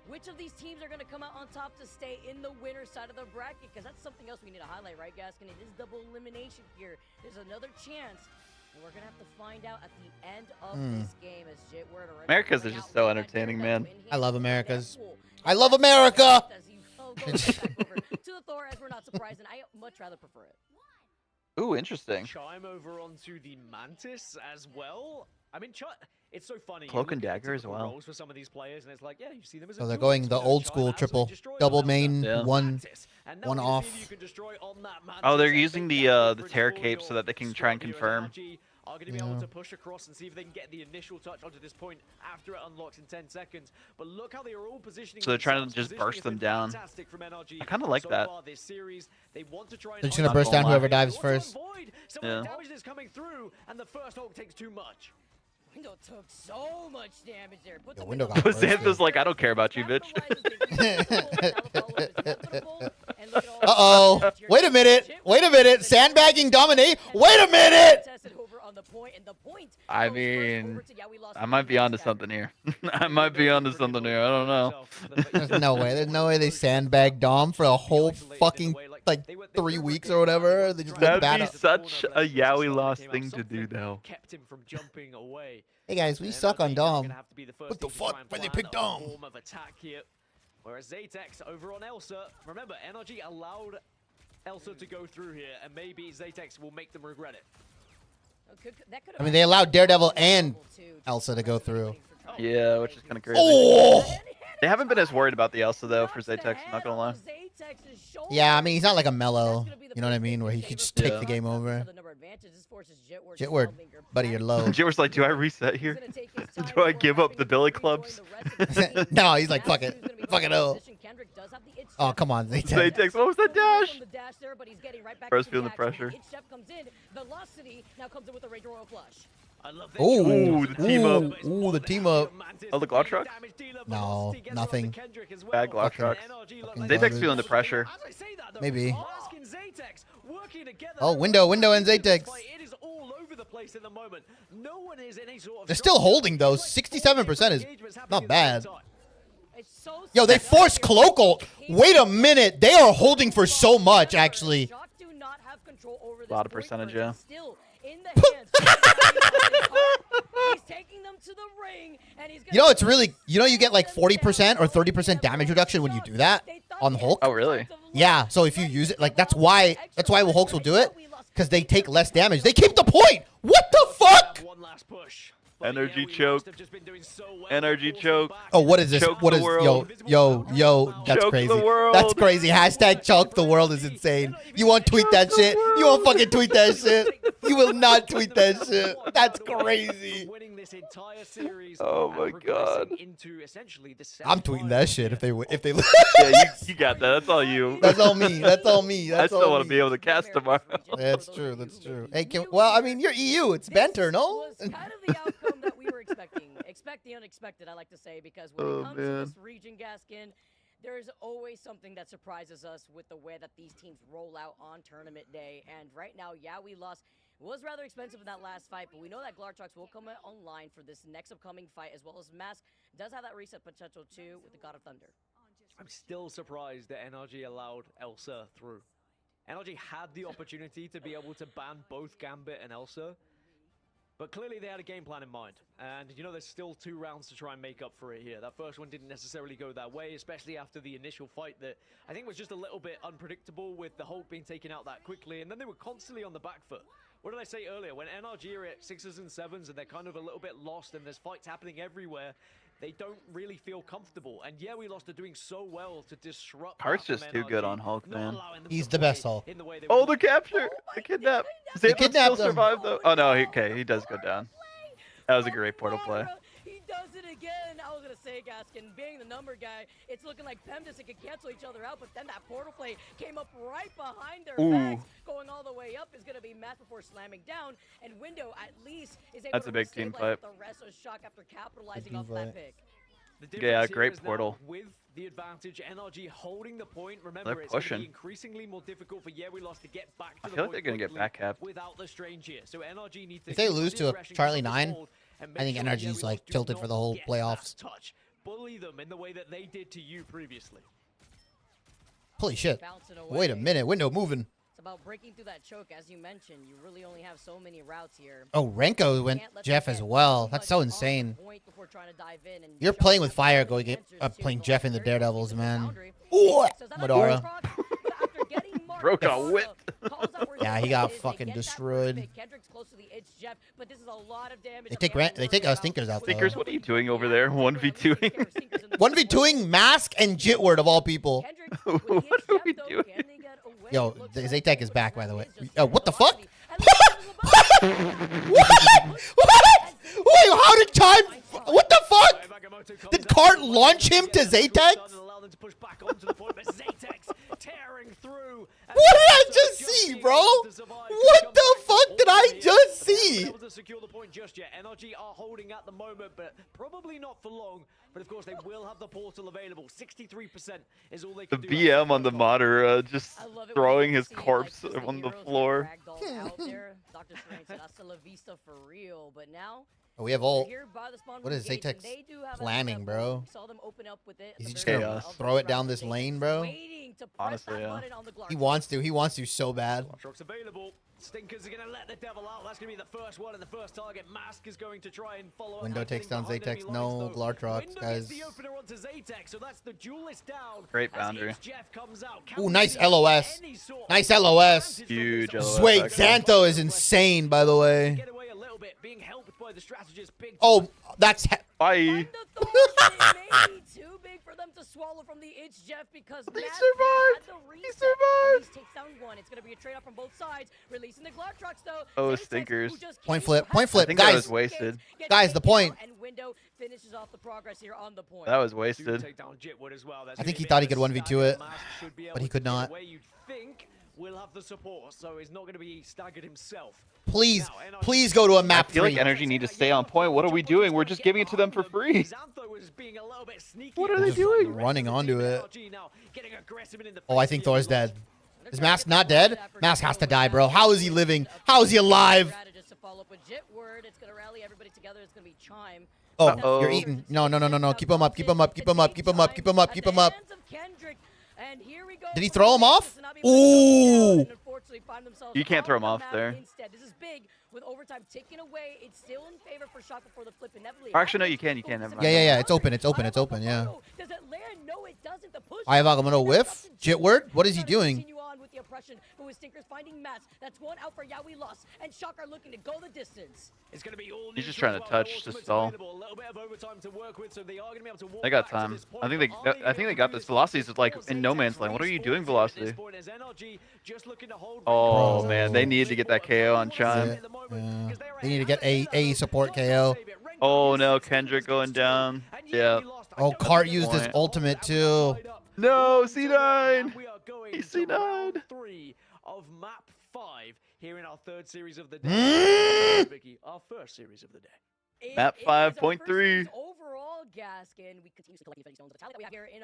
which of these teams are going to come out on top to stay in the winner side of the bracket, because that's something else we need to highlight, right, Gaskin? It is double elimination here. There's another chance, and we're going to have to find out at the end of this game. As Americas is just so entertaining, man. I love Americas. I love America! To the Thor, as we're not surprised, and I much rather prefer it. Ooh, interesting. Chime over onto the Mantis as well. I mean, it's so funny. Cloak and Dagger as well. For some of these players, and it's like, yeah, you see them as So they're going the old school triple, double main, one off. Oh, they're using the Terror Cape so that they can try and confirm. Are going to be able to push across and see if they can get the initial touch onto this point after it unlocks in 10 seconds. But look how they are all positioning. So they're trying to just burst them down. I kind of like that. This series, they want to try They're just going to burst down whoever dives first. Some of the damage is coming through, and the first Hulk takes too much. Window took so much damage there. Put the Window But Xantha's like, I don't care about you, bitch. Uh-oh. Wait a minute. Wait a minute. Sandbagging dominate. Wait a minute. I mean, I might be onto something here. I might be onto something here. I don't know. There's no way. There's no way they sandbag Dom for a whole fucking, like, 3 weeks or whatever. They just let That'd be that such a Yowie lost thing to do, though. Kept him from jumping away. Hey, guys, we suck on Dom. What the fuck? Why they pick Dom? Form of attack here. Whereas Zatex over on Elsa, remember, NRG allowed Elsa to go through here, and maybe Zatex will make them regret it. I mean, they allowed Daredevil and Elsa to go through. Yeah, which is kind of crazy. Oh! They haven't been as worried about the Elsa, though, for Zatex, I'm not gonna lie. Yeah, I mean, he's not like a Mellow. You know what I mean? Where he could just take the game over. Jitward, buddy, you're low. Jitward's like, do I reset here? Do I give up the Billy clubs? No, he's like, fuck it. Fuck it, oh. Oh, come on, Zatex. Zatex, what was that dash? Bro's feeling the pressure. Ooh, the team up. Ooh, the team up. Oh, the Glock No, nothing. Bad Glock trucks. Zatex feeling the pressure. Maybe. Oh, window, and Zatex. They're still holding, though. 67% is not bad. Yo, they forced Cloak ult. Wait a minute. They are holding for so much, actually. A lot of percentage, yeah. You know, it's really, you get like 40% or 30% damage reduction when you do that on Hulk. Oh, really? Yeah, so if you use it, like, that's why Hulks will do it, because they take less damage. They keep the point. What the fuck? Energy choke. Energy choke. Oh, what is this? Choke What the is world. yo? That's Choke crazy. the world. That's crazy. Hashtag choke the world is insane. You won't tweet that shit. You won't fucking tweet that shit. You will not tweet that shit. That's crazy. Oh my god. I'm tweeting that shit if they Yeah, you got that. That's all you. That's all me. That's all me. I That's still all want to me. be able to cast tomorrow. That's true. That's true. Hey, well, I mean, you're EU. It's banter, no? Was kind of the outcome that we were expecting. Expect the unexpected, I like to say, because when it comes to this region, Gaskin, there's always something that surprises us with the way that these teams roll out on tournament day. And right now, yeah, we lost. It was rather expensive in that last fight, but we know that Glartrox will come online for this next upcoming fight, as well as Mask does have that reset potential too with the God of Thunder. I'm still surprised that NRG allowed Elsa through. NRG had the opportunity to be able to ban both Gambit and Elsa, but clearly they had a game plan in mind. And, there's still 2 rounds to try and make up for it here. That first one didn't necessarily go that way, especially after the initial fight that I think was just a little bit unpredictable with the Hulk being taken out that quickly. And then they were constantly on the back foot. What did I say earlier? When NRG are at 6s and 7s and they're kind of a little bit lost and there's fights happening everywhere, they don't really feel comfortable. And yeah, we lost to doing so well to disrupt. Heart's just too good on Hulk, man. He's the best Hulk. Oh, the capture! The kidnap! Xantha still survived, though. Oh, no, okay, he does go down. That was a great portal play. He does it again. I was going to say, Gaskin, being the number guy, it's looking like Pemdas could cancel each other out, but then that portal play came up right behind their backs. Going all the way up is going to be Matt before slamming down, and Window at least is able That's to a big team fight. The rest of shock after capitalizing off that pick. Yeah, great portal. With the advantage, NRG holding the point. Remember, They're it's going to pushing. be increasingly more difficult for we lost to get back to I the feel like point they're going to get back capped. without the strange here. So NRG need to If they keep lose the to a aggression, Charlie keep this 9, hold, and I think make sure NRG's we like lost do tilted for the not whole get playoffs. that touch. Bully them in the way that they did to you previously. Holy shit. Wait a minute. Window moving. It's about breaking through that choke. As you mentioned, you really only have so many routes here. Oh, Renko went Jeff as well. That's so insane. You're playing with fire going playing Jeff in the Daredevils, man. Ooh, Madara. Bro got whipped. Yeah, he got fucking destroyed. They take our Stinkers out, though. Stinkers, what are you doing over there? 1v2ing? 1v2ing Mask and Jitward of all people. What are we doing? Yo, Zatek is back, by the way. Oh, what the fuck? What? What? Wait, how did time? What the fuck? Did Cart launch him to Zatek? What did I just see, bro? What the fuck fuck did I just see? Able to secure the point just yet. NRG are holding at the moment, but probably not for long. But of course, they will have the portal available. 63% is all they The can do. BM on the monitor just throwing his corpse on the floor. Out there. Dr. Strange said, "Hasta la vista for real." But now, Oh, we have ult. here by the spawn What room is gates, and Zatex they do have planning, another bro? we saw them open up with it. Is he at just the very gonna end of throw the it down round. this Zatex lane, bro? waiting to press Honestly, that yeah. button on the Glark. He wants to. He wants to so bad. Truck's available. Stinkers are going to let the devil out. That's going to be the first one and the first target. Mask is going to try and follow up. Window takes down Zatex. No Glartrox, guys. The opener onto Zatex, so that's the duelist down. Great boundary. Jeff comes out. Ooh, nice LOS. Nice LOS. Huge LOS. Wait, actually. Xantho is insane, by the way. Get away a little bit, being helped by the strategist. Big Oh, that's... Bye. Too big for them to swallow from the itch, Jeff, because He Matt survived. had the reset. He survived. At least takes down one. It's going to be a trade-off from both sides. Releasing the Glartrox, though. Oh, Zatex, stinkers. who just Point came flip. to Point have flip. I think that Guys. was wasted. gets Guys, the taken point. out, and Window finishes off the progress here on the point. That was wasted. Take down Jitwood as well. That's I think gonna he be thought he a bit could of a 1v2 stagger. it, Mask should be but able he to could get not. away. You'd think will have the support, so he's not going to be staggered himself. Please, please go to a map I feel like 3. Energy need to stay on point. What are we doing? We're just giving it to them for free. What are they doing? Running onto it. Oh, I think Thor's dead. Is Mask not dead? Mask has to die, bro. How is he living? How is he alive? Strategist to follow up with Jitword. It's going to rally everybody together. It's going to be Chime. Oh, Uh-oh. you're eating. No, no, no, no, no. Keep him up. Keep him up. Keep him up. Keep him up. Keep him up. Keep him up. And here we go. Did he throw him off? Ooh. You can't throw him off there. Instead, this is big with overtime taken away. It's still in favor for Shock before the flip inevitably. Or actually, no, you can. You can. Never mind. Yeah, yeah, yeah. It's open. It's open. It's open. Yeah. Does it land? No, it doesn't. The push. I have Agamotto whiff. Jitword. What is he doing? Continue on with the oppression, but with Stinkers finding Mats. That's one out for Yaoi lost, and Shock are looking to go the distance. It's going to be all He's just trying to touch to stall. They got time. I think they got this. Velocity's like in no man's land. What are you doing, Velocity? Oh man, they need to get that KO on Chime. Yeah. They need to get a support KO. Oh no, Kendrick going down. Yeah. Oh, Cart used his ultimate too. No, C9. He's C9. 3 of map 5 here in our third series of the day. Vicky, our first series of the day. Map 5.3. Overall, Gaskin, we continue to collect these stones of the talent that we have here in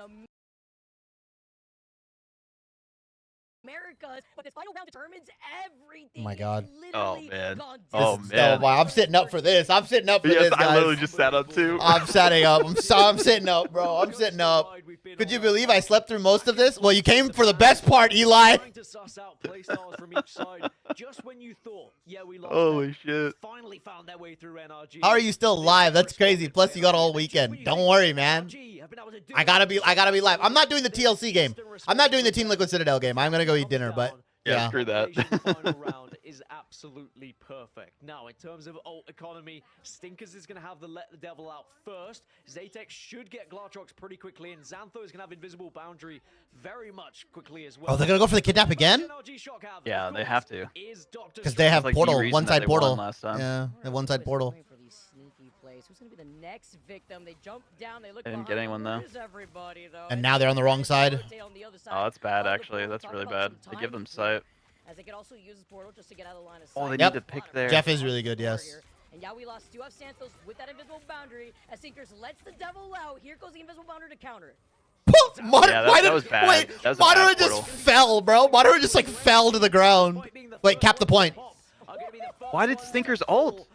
America, but this final round determines everything. Oh my God. Oh Literally man. gone Oh down. man. Wow, I'm sitting up for this. I'm sitting up for Yes, this, I literally guys. just sat up too. I'm sitting up. I'm sitting up, bro. I'm sitting up. Could you believe I slept through most of this? Well, you came for the best part, Eli. Trying to suss out playstyles from each side. Just when you thought, yeah, we lost. Holy shit. Finally found their way through NRG. How are you still live? That's crazy. Plus, you got all weekend. Don't worry, man. I gotta be live. I'm not doing the TLC game. I'm not doing the Team Liquid Citadel game. I'm gonna go eat dinner, but yeah. Screw that. Final round is absolutely perfect. Now, in terms of ult economy, Stinkers is going to have the let the devil out first. Zatex should get Glartrox pretty quickly, and Xantho is going to have invisible boundary very much quickly as well. Oh, they're gonna go for the kidnap again? Yeah, they have to. Because they have It's like the portal, reason one that side they won portal. last time. Yeah, they have one side portal. For these sneaky plays. Who's going to be the next victim? They jump down. They look They didn't behind. get anyone, though. Where's everybody, though? And now they're on the wrong side. On the other side Oh, that's bad, of the actually. portal. That's Talk really about bad. some They give time them to sight. as they could also use this portal just to get out of the line of sight. Oh, they Yep. need to pick there. Jeff is really good, yes. And yeah, we lost two of Santos with that invisible boundary. As Sinkers lets the devil out. Here goes the invisible boundary to counter it. That was bad. Wait, That was a Madara bad just portal. fell, bro. Madara just like fell to the ground. Wait, cap the point. Why did Stinkers ult?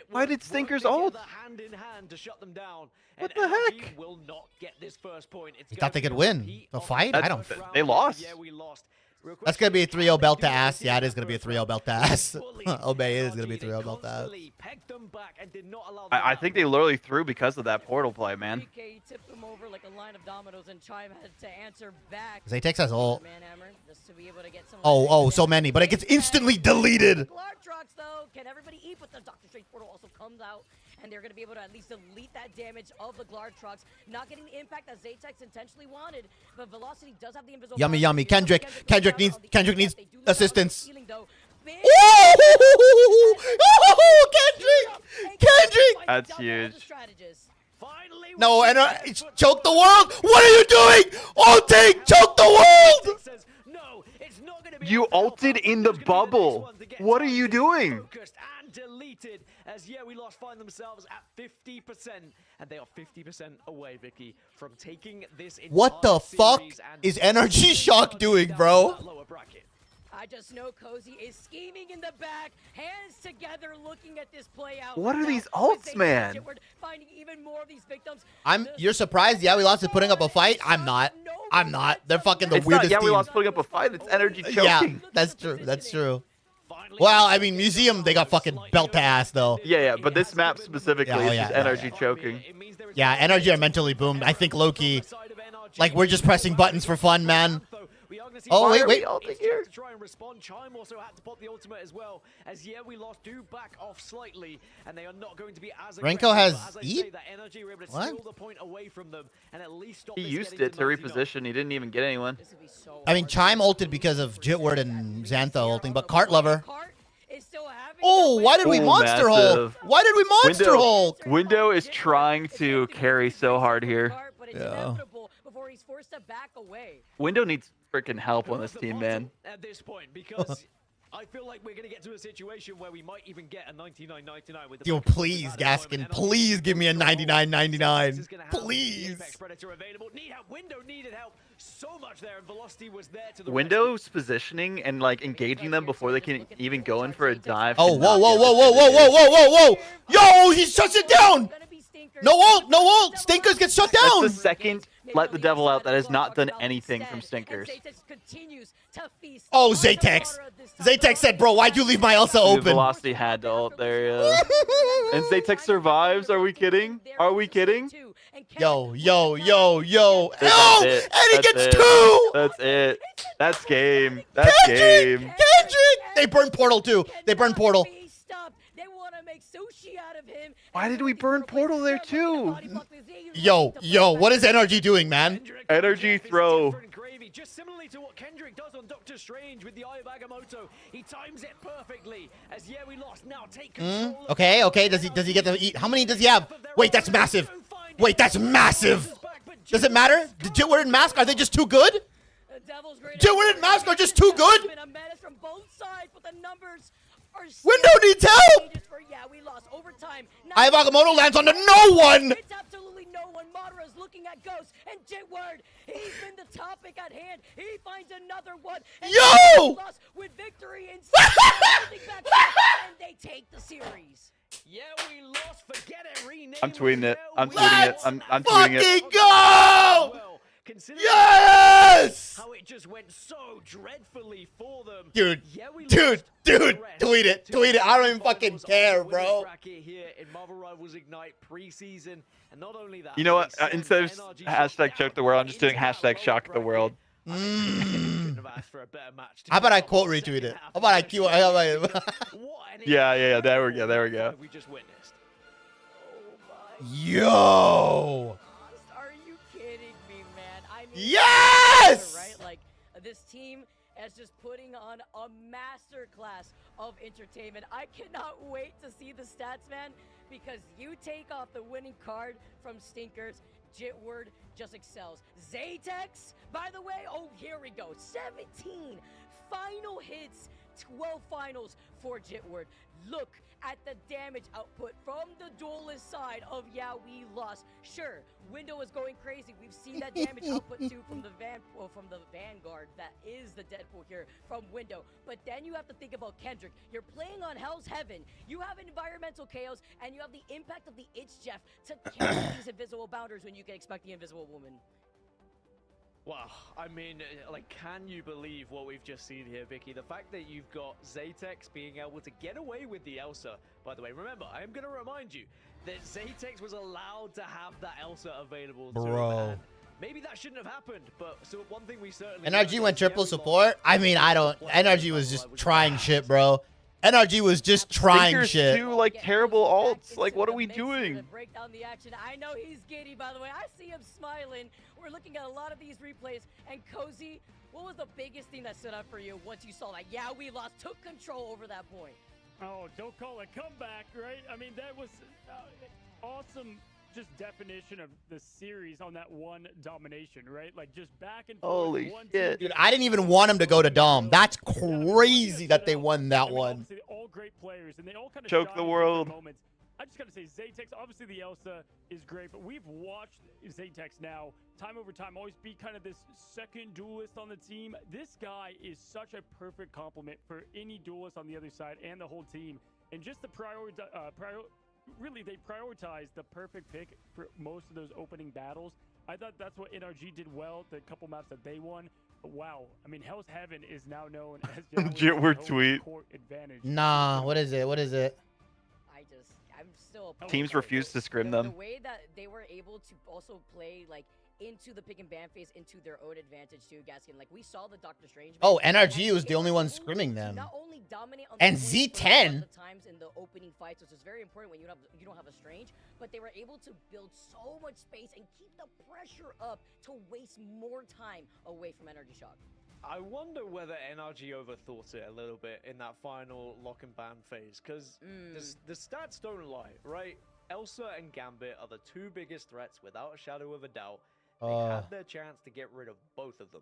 Why did Stinkers ult? Hand in hand to shut them down. What the heck? Will not get this first point. It's You thought they could win the fight? I don't. They lost. Yeah, we lost. That's gonna be a 3-0 belt to ass. Yeah, it is gonna be a 3-0 belt to ass. Obey is gonna be a 3-0 belt to ass. I think they literally threw because of that portal play, man. PK tipped them over like a line of dominoes, and Chime had to answer back. Zatex has ult. Manhammer, just to be able to get some Oh, so many, but it gets instantly deleted. Glartrox, though, can everybody eat? But the Doctor Strange portal also comes out, and they're going to be able to at least delete that damage of the Glartrox, not getting the impact that Zatex intentionally wanted. But Velocity does have the invisible. Yummy, boundary. yummy. Kendrick needs They do lose out on the assistance. ceiling, though. Big Kendrick! That's huge. No, and choke the world. What are you doing? Ulting, choke the world. It's not going to be You ulted in the bubble. What are you doing? focused and deleted as we lost find themselves at 50%, and they are 50% away, Vicky, from taking this. What the fuck is Energy Shock doing, bro? I just know Cozy is scheming in the back, hands together, looking at this play out. What are these ults, man? Finding even more of these victims. You're surprised? Yeah, we lost is putting up a fight. I'm not. They're fucking the weirdest not, team. We lost putting up a fight. It's Energy choking. Yeah, that's true. That's true. Well, I mean, Museum, they got fucking belt to ass though. Yeah, but this map specifically is just Energy choking. Yeah, Energy are mentally boomed. I think Loki, like we're just pressing buttons for fun, man. Oh wait. To try and respond. Chime also had to pop the ultimate as well, as we lost do back off slightly, and they are not going to be as Renko has eat. That Energy were able to steal the point away from them and at least stop. He used it to reposition. He didn't even get anyone. I mean, Chime ulted because of Jitward and Xantha ulting, but Cart Lover. Oh, why did we Monster Hulk? Why did we Monster Hulk? Window is trying to carry so hard here. Yeah. Window needs freaking help on this team, man. At this point, because I feel like we're going to get to a situation where we might even get a 99.99 with the Yo, please, Gaskin, please give me a 99.99. Please. Predator available. Need help. Window needed help so much there, and Velocity was there to the Window's positioning and like engaging them before they can even go in for a dive. Oh, whoa. Yo, he shuts it down. No ult. Stinkers get shut down. That's the second let the devil out that has not done anything from Stinkers. Oh, Zatex. Zatex said, bro, why'd you leave my Elsa open? Velocity had to ult there, yeah. And Zatex survives. Are we kidding? Are we kidding? Yo. And he gets two. That's it. That's game. That's game. Kendrick. They burn Portal too. They burn Portal. Why did we burn Portal there too? Yo, what is NRG doing, man? Energy throw. Just similarly to what Kendrick does on Doctor Strange with the Eye of Agamotto. He times it perfectly as we lost. Now take control. Okay. Does he get to eat? How many does he have? Wait, that's massive. Does it matter? The Jitward and Mask, are they just too good? Jitward and Mask are just too good? Window needs help! I have Agamotto lands onto no one! It's absolutely no one. Madara is looking at Ghost and Jitward. He's been the topic at hand. He finds another one. Yo! With victory and they take the series. We lost. Forget it. Rename. I'm tweeting it. I'm tweeting it. I'm tweeting it. Fucking go! Yes! How it just went so dreadfully for them. Dude, tweet it. I don't even fucking care, bro. Here in MarvelRivals Ignite preseason, and not only that. You know what? Instead of hashtag choke the world, I'm just doing hashtag shock the world. How about I quote retweet it? How about I quote? Yeah. There we go. We just witnessed. Yo! Are you kidding me, man? I mean, yes! Right? Like this team is just putting on a masterclass of entertainment. I cannot wait to see the stats, man, because you take off the winning card from Stinkers. Jitward just excels. Zatex, by the way, here we go. 17 final hits, 12 finals for Jitward. Look at the damage output from the duelist side of we lost. Sure, Window is going crazy. We've seen that damage output too from the Vanguard. That is the Deadpool here from Window. But then you have to think about Kendrick. You're playing on Hell's Heaven. You have environmental chaos, and you have the impact of the Itch Jeff to carry these invisible bounders when you can expect the Invisible Woman. Wow, I mean, like, can you believe what we've just seen here, Vicky? The fact that you've got Zatex being able to get away with the Elsa. By the way, remember, I am going to remind you that Zatex was allowed to have that Elsa available to him. And maybe that shouldn't have happened, but so one thing we certainly... NRG went triple support? I mean, NRG was just trying shit, bro. NRG was just trying shit. Two, like, terrible ults. Like, what are we doing? Break down the action. I know he's giddy, by the way. I see him smiling. We're looking at a lot of these replays. And Cozy, what was the biggest thing that stood out for you once you saw that? We lost, took control over that point. Oh, don't call it comeback, right? I mean, that was awesome just definition of the series on that one domination, right? Like just back and forth. Holy shit. Dude, I didn't even want him to go to Dom. That's crazy that they won that one. Obviously, all great players, and they all kind of Choke the world. Moments. I just got to say, Zatex, obviously the Elsa is great, but we've watched Zatex now, time over time, always be kind of this second duelist on the team. This guy is such a perfect complement for any duelist on the other side and the whole team. And just the really, they prioritized the perfect pick for most of those opening battles. I thought that's what NRG did well, the couple maps that they won. But wow, I mean, Hell's Heaven is now known as Jitward tweet. court advantage. Nah, what is it? What is it? I'm still Teams refuse to scrim them. The way that they were able to also play like into the pick and ban phase, into their own advantage too, Gaskin. Like we saw the Doctor Strange. Oh, NRG was the only one scrimming them. Not only dominate on And the Z10. the times in the opening fights, which is very important when you don't have a Strange, but they were able to build so much space and keep the pressure up to waste more time away from Energy Shock. I wonder whether NRG overthought it a little bit in that final lock and ban phase, because the stats don't lie, right? Elsa and Gambit are the two biggest threats without a shadow of a doubt. They had their chance to get rid of both of them,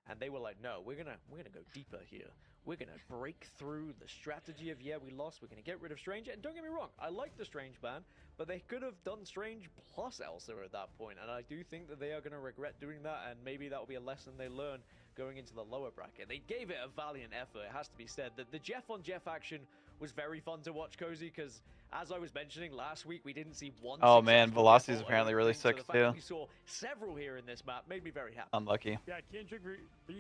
and they were like, "No, we're gonna go deeper here. We're gonna break through the strategy of we lost. We're gonna get rid of Strange." And don't get me wrong, I like the Strange ban, but they could have done Strange plus Elsa at that point, and I do think that they are gonna regret doing that, and maybe that will be a lesson they learn going into the lower bracket. They gave it a valiant effort, it has to be said. That the Jeff on Jeff action was very fun to watch, Cozy, because as I was mentioning last week, we didn't see one. Oh man, Velocity is apparently really sick too. We saw several here in this map, made me very happy. Unlucky. Yeah,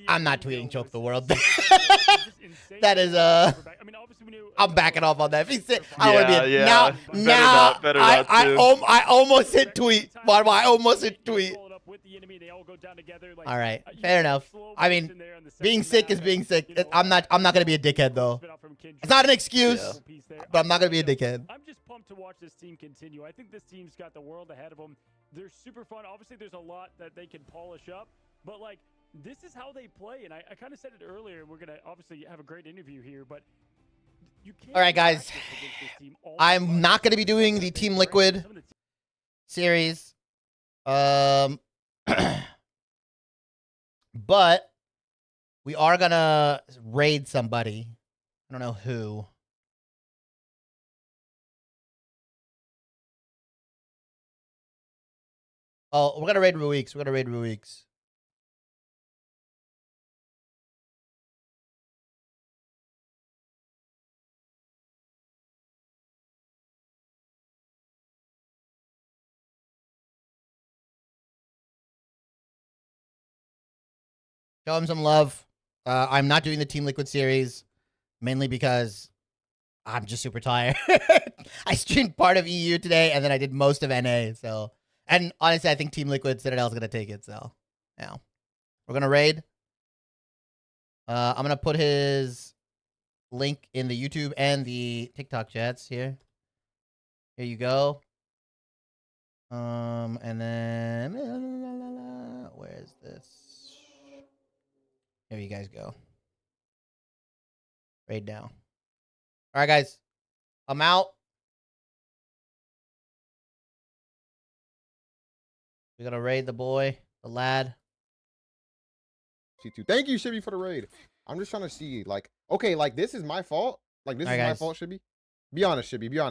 I'm not tweeting choke the world. That is I mean, obviously we knew, I'm backing off on that. If he said I don't want to be better now not to. I almost hit tweet. But I almost hit tweet. All right, fair enough. I mean, being sick is being sick. I'm not gonna be a dickhead though. It's not an excuse, but I'm not gonna be a dickhead. I'm just pumped to watch this team continue. I think this team's got the world ahead of them. They're super fun. Obviously, there's a lot that they can polish up, but like this is how they play. And I kind of said it earlier. We're gonna obviously have a great interview here, but you can't. All right, guys. I'm not gonna be doing the Team Liquid series. But we are gonna raid somebody. I don't know who. Oh, we're gonna raid Ruix. We're gonna raid Ruix. Show him some love. I'm not doing the Team Liquid series, mainly because I'm just super tired. I streamed part of EU today, and then I did most of NA. So, and honestly, I think Team Liquid Citadel is gonna take it. So, yeah, we're gonna raid. I'm gonna put his link in the YouTube and the TikTok chats here. Here you go. And then where is this? There you guys go. Raid now. All right, guys. I'm out. We're gonna raid the boy, the lad. Thank you, Shibby, for the raid. I'm just trying to see, like, okay, like, this is my fault. Like, this is my fault, Shibby. Be honest, Shibby. Be honest.